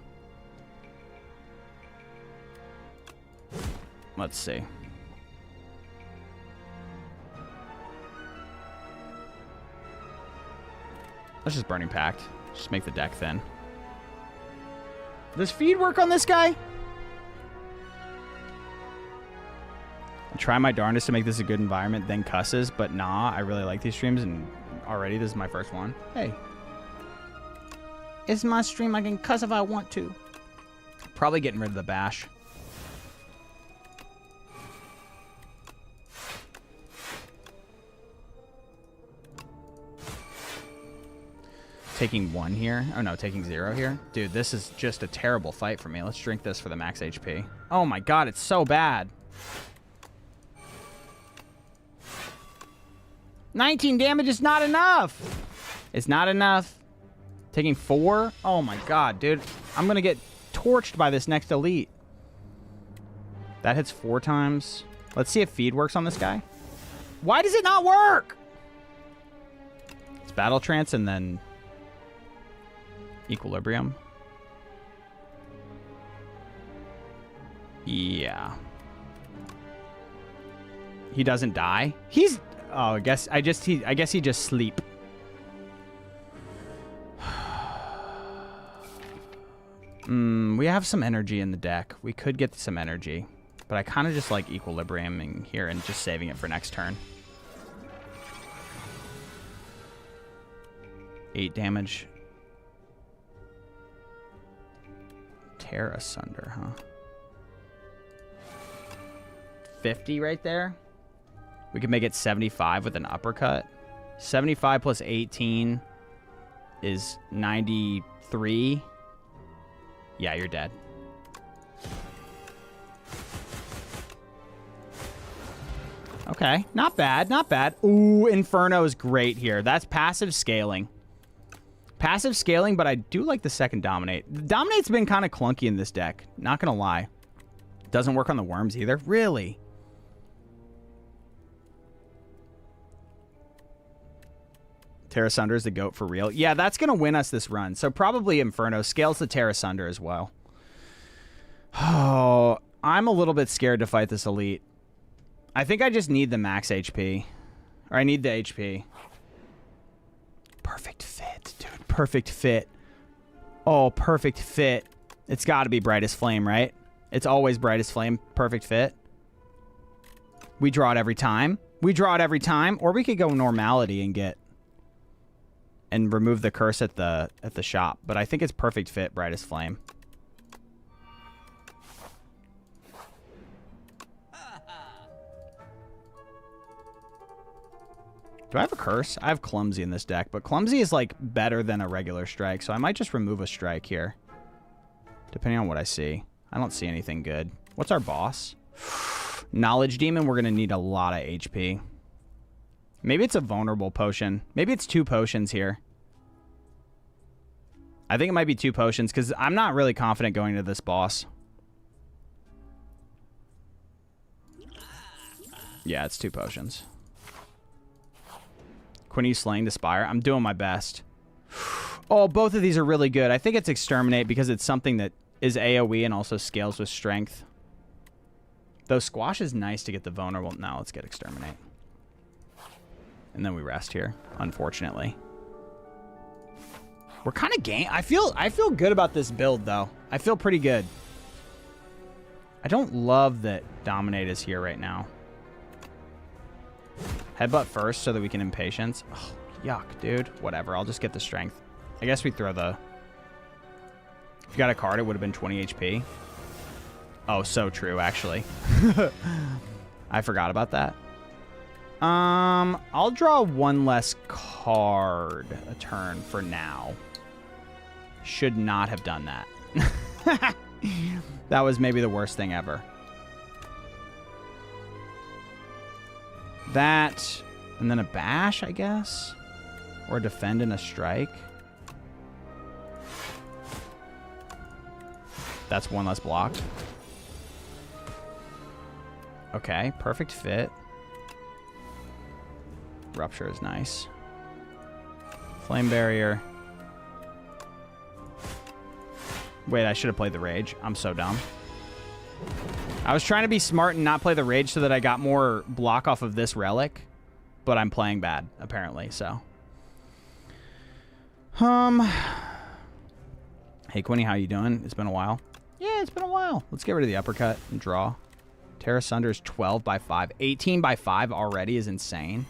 Let's see. Let's just Burning Pact. Just make the deck thin. Does feed work on this guy? I try my darndest to make this a good environment, then cusses, but nah, I really like these streams, and already this is my first one. Hey. It's my stream. I can cuss if I want to. Probably getting rid of the bash. Taking 1 here. Oh no, taking 0 here. Dude, this is just a terrible fight for me. Let's drink this for the max HP. Oh my god, it's so bad. 19 damage is not enough. It's not enough. Taking 4? Oh my god, dude. I'm gonna get torched by this next elite. That hits 4 times. Let's see if feed works on this guy. Why does it not work? It's Battle Trance and then Equilibrium. Yeah. He doesn't die. He's oh, I guess he just sleep. We have some energy in the deck. We could get some energy, but I kind of just like Equilibriuming here and just saving it for next turn. 8 damage. Tear asunder, huh? 50 right there. We could make it 75 with an uppercut. 75 plus 18 is 93. Yeah, you're dead. Okay, not bad, not bad. Ooh, Inferno is great here. That's passive scaling. Passive scaling, but I do like the second Dominate. Dominate's been kind of clunky in this deck. Not gonna lie. Doesn't work on the worms either. Really? Terra Sunder is the GOAT for real. Yeah, that's gonna win us this run. So probably Inferno scales the Terra Sunder as well. Oh, I'm a little bit scared to fight this elite. I think I just need the max HP. Or I need the HP. Perfect fit, dude. Perfect fit. Oh, perfect fit. It's got to be Brightest Flame, right? It's always Brightest Flame. Perfect fit. We draw it every time. We draw it every time. Or we could go Normality and get... and remove the curse at the shop. But I think it's Perfect Fit, Brightest Flame. Do I have a curse? I have Clumsy in this deck, but Clumsy is like better than a regular strike, so I might just remove a strike here. Depending on what I see. I don't see anything good. What's our boss? Knowledge Demon, we're going to need a lot of HP. Maybe it's a vulnerable potion. Maybe it's 2 potions here. I think it might be 2 potions, because I'm not really confident going to this boss. Yeah, it's 2 potions. Quinny slaying the Spire. I'm doing my best. Oh, both of these are really good. I think it's Exterminate because it's something that is AoE and also scales with strength. Though Squash is nice to get the vulnerable. Now let's get Exterminate. And then we rest here, unfortunately. We're kind of game. I feel good about this build though. I feel pretty good. I don't love that Dominate is here right now. Headbutt first so that we can Impatience. Oh, yuck, dude. Whatever, I'll just get the Strength. I guess we throw the... If you got a card, it would have been 20 HP. Oh, so true, actually. I forgot about that. I'll draw one less card a turn for now. Should not have done that. That was maybe the worst thing ever. That, and then a bash, I guess? Or a defend and a strike. That's one less block. Okay, perfect fit. Rupture is nice. Flame Barrier. Wait, I should have played the Rage. I'm so dumb. I was trying to be smart and not play the Rage so that I got more block off of this relic. But I'm playing bad, apparently, so. Hey, Quinny, how you doing? It's been a while. Yeah, it's been a while. Let's get rid of the uppercut and draw. Terra Sunder is 12 by 5. 18 by 5 already is insane.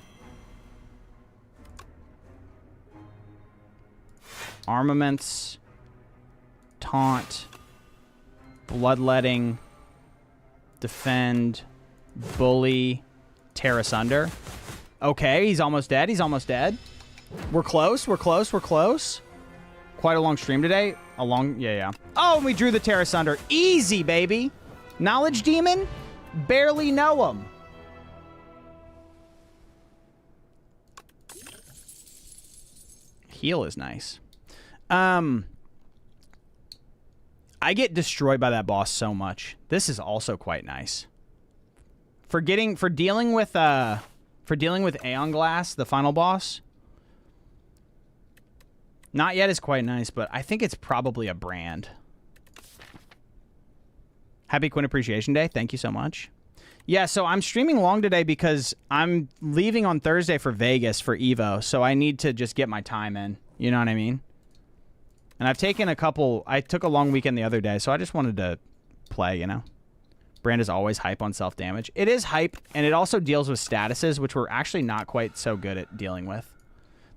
Armaments. Taunt. Bloodletting. Defend. Bully. Terra Sunder. Okay, he's almost dead. He's almost dead. We're close. We're close. We're close. Quite a long stream today. A long... Yeah. Oh, and we drew the Terra Sunder. Easy, baby. Knowledge Demon? Barely know him. Heal is nice. I get destroyed by that boss so much. This is also quite nice. For dealing with Aeon Glass, the final boss. Not yet is quite nice, but I think it's probably a brand. Happy Quinn Appreciation Day. Thank you so much. Yeah, so I'm streaming long today because I'm leaving on Thursday for Vegas for Evo, so I need to just get my time in. You know what I mean? And I've taken I took a long weekend the other day, so I just wanted to play, you know? Brand is always hype on self-damage. It is hype, and it also deals with statuses, which we're actually not quite so good at dealing with.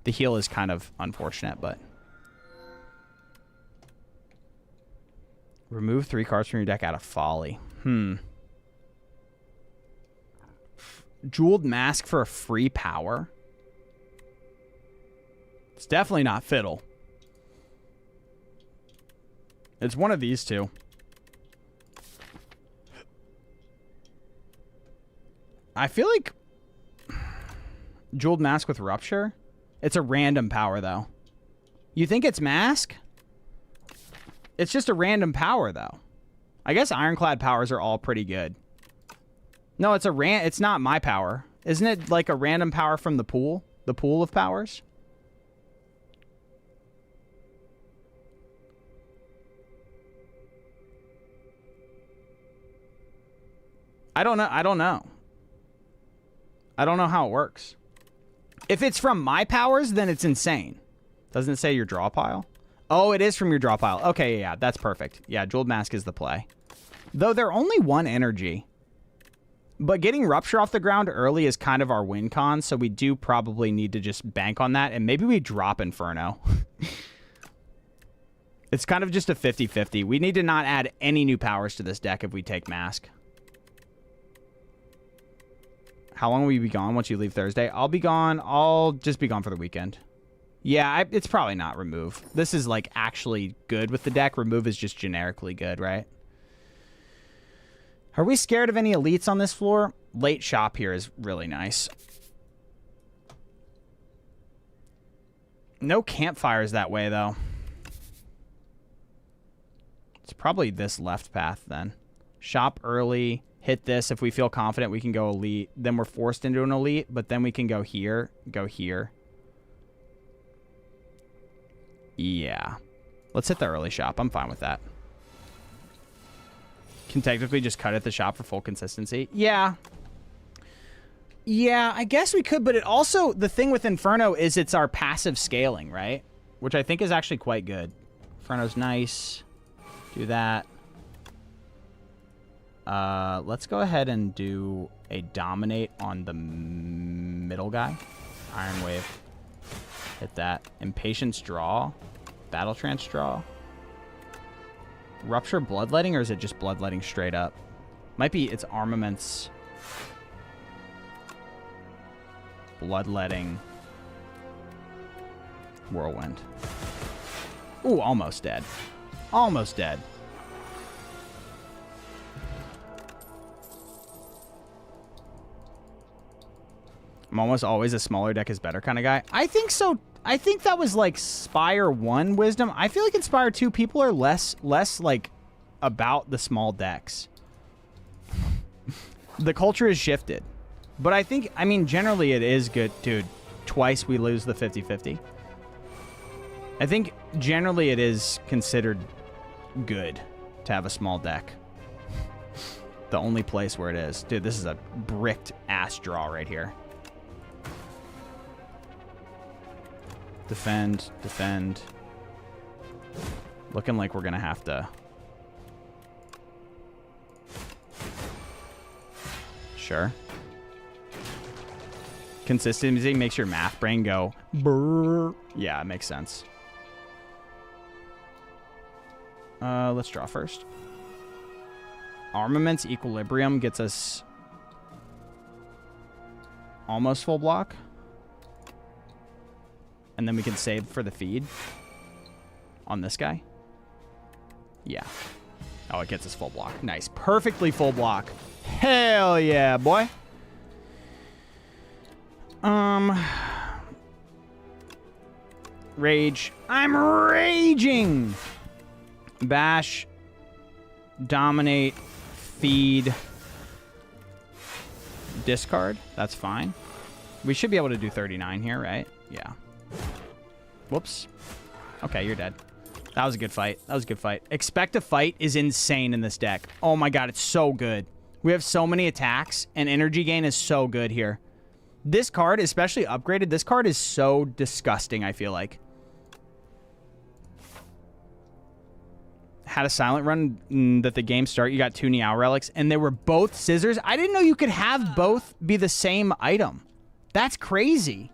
The heal is kind of unfortunate, but... Remove 3 cards from your deck out of Folly. Jeweled Mask for a free power? It's definitely not Fiddle. It's one of these two. I feel like... Jeweled Mask with Rupture? It's a random power, though. You think it's Mask? It's just a random power, though. I guess Ironclad powers are all pretty good. No, it's not my power. Isn't it like a random power from the pool? The pool of powers? I don't know. I don't know how it works. If it's from my powers, then it's insane. Doesn't it say your draw pile? Oh, it is from your draw pile. Okay, yeah, that's perfect. Yeah, Jeweled Mask is the play. Though they're only 1 energy. But getting Rupture off the ground early is kind of our win con, so we do probably need to just bank on that, and maybe we drop Inferno. It's kind of just a 50-50. We need to not add any new powers to this deck if we take Mask. How long will you be gone once you leave Thursday? I'll be gone. I'll just be gone for the weekend. Yeah, it's probably not Remove. This is, like, actually good with the deck. Remove is just generically good, right? Are we scared of any elites on this floor? Late shop here is really nice. No campfires that way, though. It's probably this left path, then. Shop early. Hit this. If we feel confident, we can go elite. Then we're forced into an elite, but then we can go here. Go here. Yeah. Let's hit the early shop. I'm fine with that. Can technically just cut at the shop for full consistency. Yeah. Yeah, I guess we could, but it also, the thing with Inferno is it's our passive scaling, right? Which I think is actually quite good. Inferno's nice. Do that. Let's go ahead and do a dominate on the middle guy. Iron Wave. Hit that. Impatience draw. Battle Trance draw. Rupture Bloodletting, or is it just Bloodletting straight up? Might be, it's Armaments. Bloodletting. Whirlwind. Ooh, almost dead. Almost dead. I'm almost always a smaller deck is better kind of guy. I think so. I think that was like Spire 1 wisdom. I feel like in Spire 2, people are less like about the small decks. The culture has shifted. But I think, I mean, generally it is good. Dude, twice we lose the 50-50. I think generally it is considered good to have a small deck. The only place where it is. Dude, this is a bricked ass draw right here. Defend, defend. Looking like we're going to have to... Sure. Consistency makes your math brain go... Brrr. Yeah, it makes sense. Let's draw first. Armaments Equilibrium gets us... almost full block. And then we can save for the feed on this guy. Yeah. Oh, it gets us full block. Nice. Perfectly full block. Hell yeah, boy. Rage. I'm raging. Bash. Dominate. Feed. Discard. That's fine. We should be able to do 39 here, right? Yeah. Whoops. Okay, you're dead. That was a good fight. That was a good fight. Expect a Fight is insane in this deck. Oh my god, it's so good. We have so many attacks, and energy gain is so good here. This card, especially upgraded, this card is so disgusting, I feel like. Had a silent run that the game start. You got 2 Niao Relics, and they were both scissors. I didn't know you could have both be the same item. That's crazy.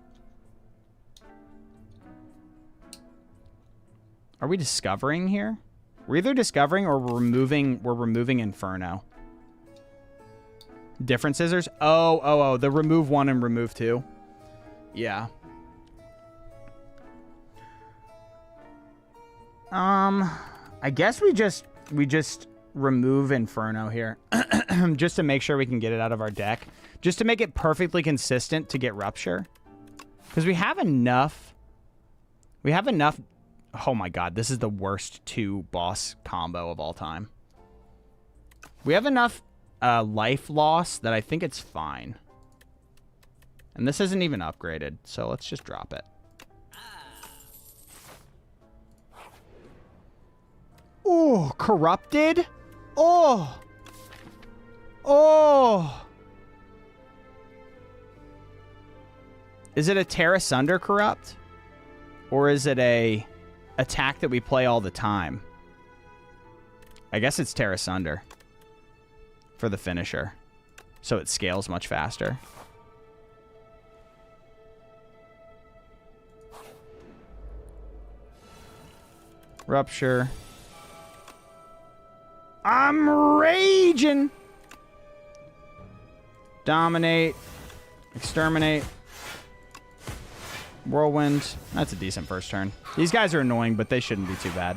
Are we discovering here? We're either discovering or we're removing Inferno. Different scissors? Oh, the remove 1 and remove 2. Yeah. I guess we just remove Inferno here. Just to make sure we can get it out of our deck. Just to make it perfectly consistent to get Rupture. Because we have enough. We have enough. Oh my god, this is the worst 2 boss combo of all time. We have enough life loss that I think it's fine. And this isn't even upgraded, so let's just drop it. Oh, corrupted? Oh. Oh. Is it a Tear Asunder corrupt? Or is it a attack that we play all the time? I guess it's Tear Asunder for the finisher, so it scales much faster. Rupture. I'm raging. Dominate. Exterminate. Whirlwind. That's a decent first turn. These guys are annoying, but they shouldn't be too bad.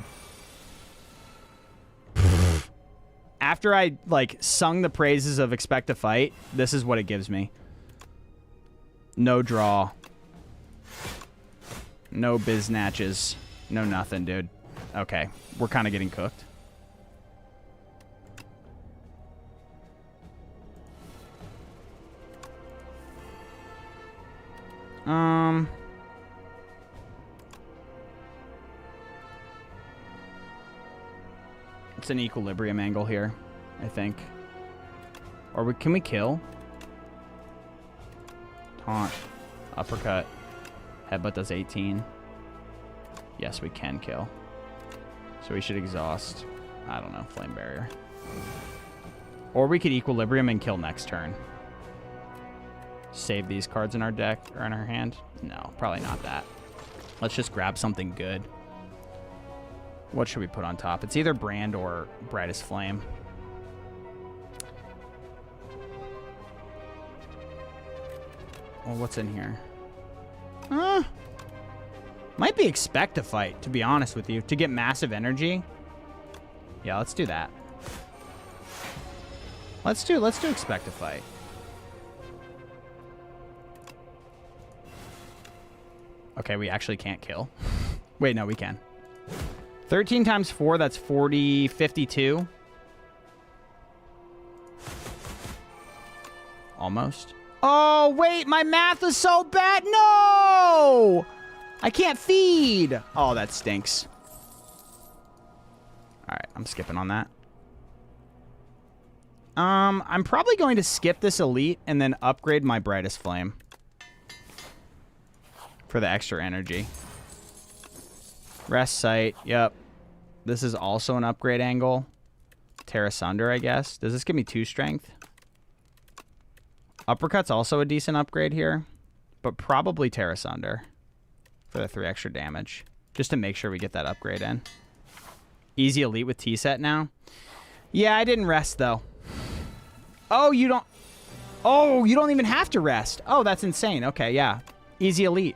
After I, like, sung the praises of Expect a Fight, this is what it gives me. No draw. No biznatches. No nothing, dude. Okay. We're kind of getting cooked. It's an equilibrium angle here, I think. Or can we kill? Taunt. Uppercut. Headbutt does 18. Yes, we can kill. So we should exhaust. I don't know. Flame Barrier. Or we could Equilibrium and kill next turn. Save these cards in our deck or in our hand. No, probably not that. Let's just grab something good. What should we put on top? It's either Brand or Brightest Flame. Well, what's in here? Might be Expect to Fight, to be honest with you. To get massive energy. Yeah, let's do that. Let's do Expect to Fight. Okay, we actually can't kill. Wait, no, we can. 13 times 4, that's 40, 52. Almost. Oh, wait, my math is so bad. No! I can't feed. Oh, that stinks. All right, I'm skipping on that. I'm probably going to skip this Elite and then upgrade my Brightest Flame for the extra energy. Rest Sight, yep. This is also an upgrade angle. Tear Asunder, I guess. Does this give me 2 strength? Uppercut's also a decent upgrade here, but probably Tear Asunder for the 3 extra damage, just to make sure we get that upgrade in. Easy Elite with T-Set now. Yeah, I didn't rest, though. Oh, you don't... Oh, you don't even have to rest. Oh, that's insane. Okay, yeah. Easy Elite.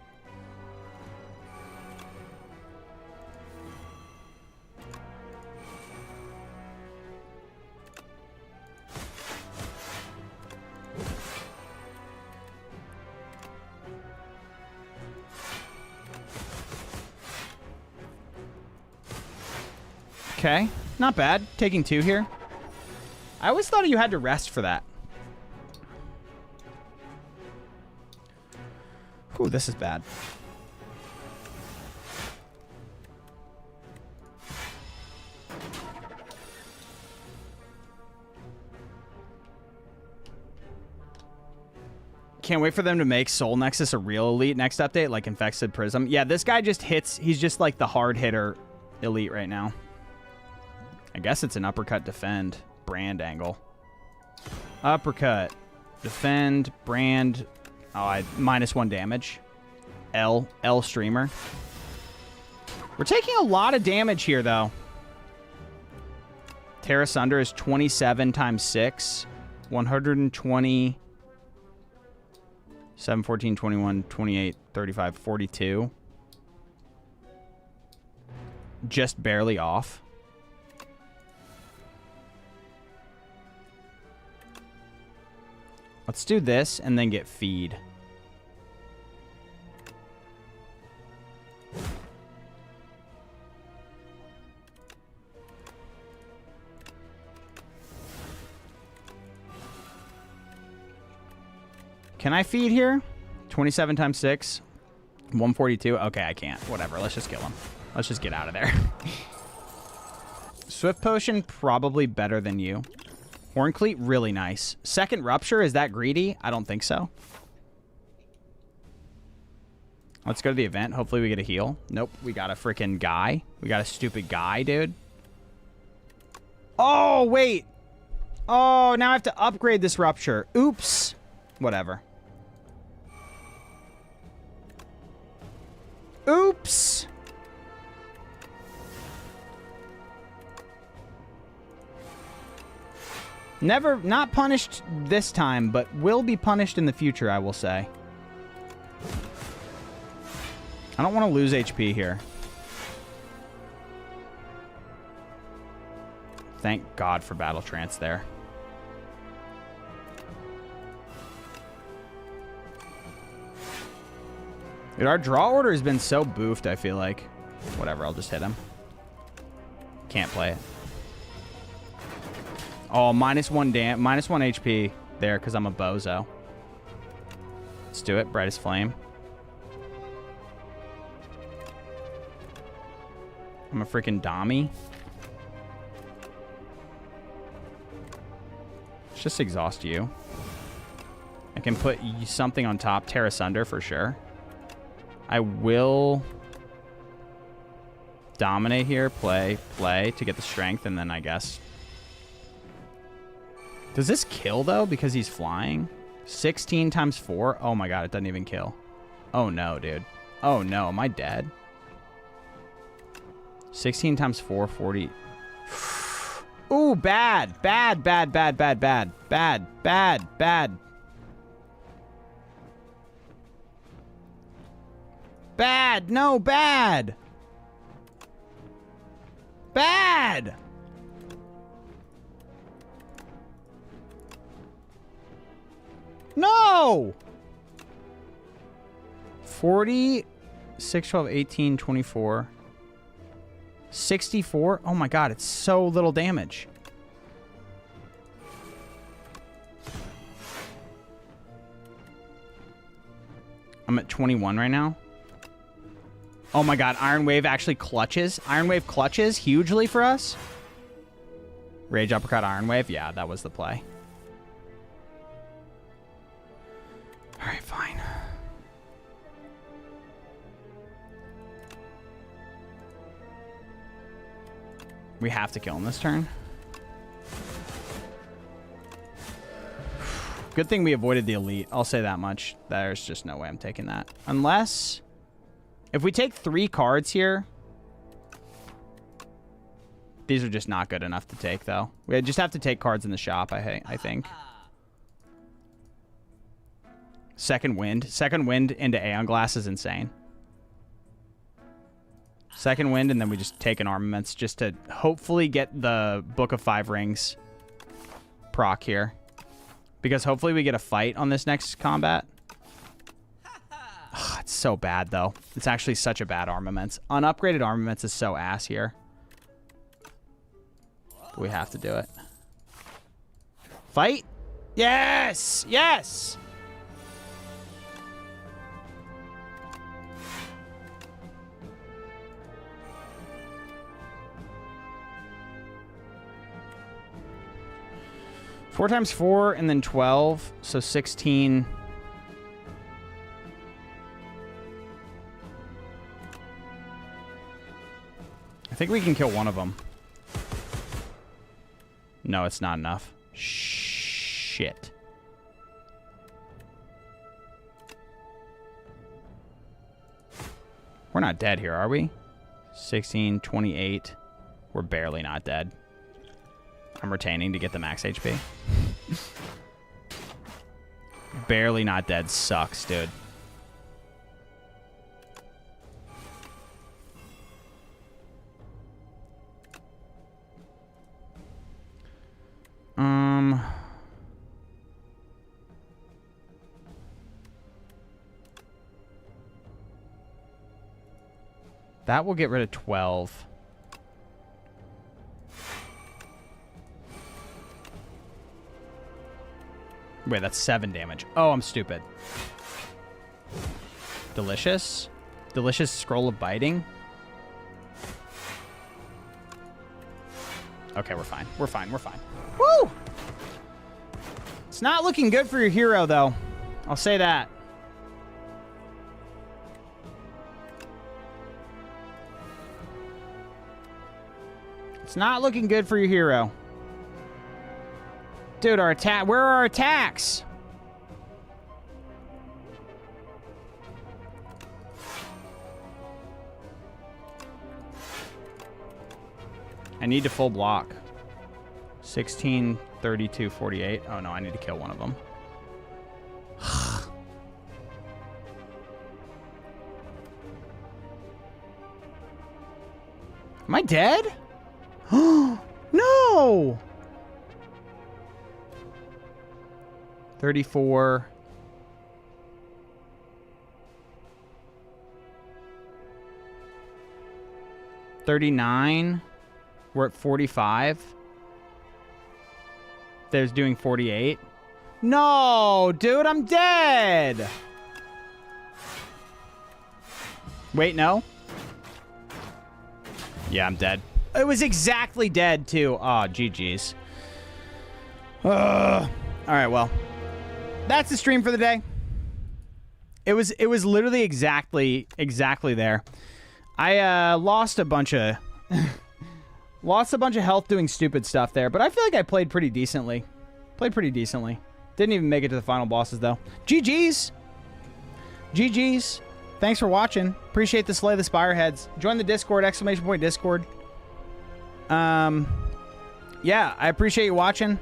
Okay, not bad. Taking 2 here. I always thought you had to rest for that. Ooh, this is bad. Can't wait for them to make Soul Nexus a real Elite next update, like Infected Prism. Yeah, this guy just hits. He's just like the hard hitter Elite right now. I guess it's an Uppercut Defend Brand angle. Uppercut Defend Brand. Oh, -1 damage. L Streamer. We're taking a lot of damage here, though. Tear Asunder is 27 times 6. 120. 7, 14, 21, 28, 35, 42. Just barely off. Let's do this and then get feed. Can I feed here? 27 times 6. 142. Okay, I can't. Whatever. Let's just kill him. Let's just get out of there. Swift Potion, probably better than you. Horncleat, really nice. Second Rupture, is that greedy? I don't think so. Let's go to the event. Hopefully we get a heal. Nope, we got a freaking guy. We got a stupid guy, dude. Oh, wait. Oh, now I have to upgrade this Rupture. Oops. Whatever. Oops. Never, not punished this time, but will be punished in the future, I will say. I don't want to lose HP here. Thank God for Battle Trance there. Dude, our draw order has been so boofed, I feel like. Whatever, I'll just hit him. Can't play it. Oh, -1 HP there because I'm a bozo. Let's do it. Brightest Flame. I'm a freaking Dami. Let's just exhaust you. I can put something on top. Tear Asunder for sure. I will dominate here. Play to get the strength, and then I guess Does this kill, though, because he's flying? 16 times 4? Oh, my God. It doesn't even kill. Oh, no, dude. Oh, no. Am I dead? 16 times 4, 40. Ooh, bad. Bad, bad, bad, bad, bad. Bad, bad, bad. Bad. No, bad. Bad. No. 40, 6, 12, 18, 24. 64? Oh my God, it's so little damage. I'm at 21 right now. Oh my God, Iron Wave actually clutches. Iron Wave clutches hugely for us. Rage Uppercut Iron Wave. Yeah, that was the play. All right, fine. We have to kill him this turn. Good thing we avoided the elite. I'll say that much. There's just no way I'm taking that. Unless... if we take 3 cards here... these are just not good enough to take, though. We just have to take cards in the shop, I think. Second Wind. Second Wind into Aeon Glass is insane. Second Wind, and then we just take an Armaments just to hopefully get the Book of 5 Rings proc here. Because hopefully we get a fight on this next combat. Ugh, it's so bad, though. It's actually such a bad Armaments. Unupgraded Armaments is so ass here. But we have to do it. Fight? Yes! Yes! Four times 4 and then 12, so 16. I think we can kill one of them. No, it's not enough. Shit. We're not dead here, are we? 16, 28. We're barely not dead. I'm retaining to get the max HP. Barely not dead sucks, dude. That will get rid of 12. Wait, that's 7 damage. Oh, I'm stupid. Delicious. Delicious Scroll of Biting. Okay, we're fine. We're fine. We're fine. Woo! It's not looking good for your hero, though. I'll say that. It's not looking good for your hero. Dude, our attack. Where are our attacks? I need to full block. 16, 32, 48. Oh no, I need to kill one of them. Am I dead? No! 34. 39. We're at 45. There's doing 48. No, dude, I'm dead. Wait, no. Yeah, I'm dead. It was exactly dead, too. Oh, GG's. All right, well. That's the stream for the day. It was literally exactly there. I lost a bunch of health doing stupid stuff there, but I feel like I played pretty decently. Played pretty decently. Didn't even make it to the final bosses, though. GG's. GG's. Thanks for watching. Appreciate the Slay the Spireheads. Join the Discord, !Discord. Yeah, I appreciate you watching.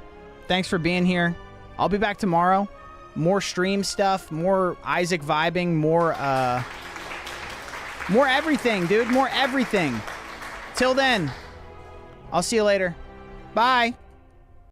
Thanks for being here. I'll be back tomorrow. More stream stuff, more Isaac vibing, more everything, dude. More everything. Till then, I'll see you later. Bye.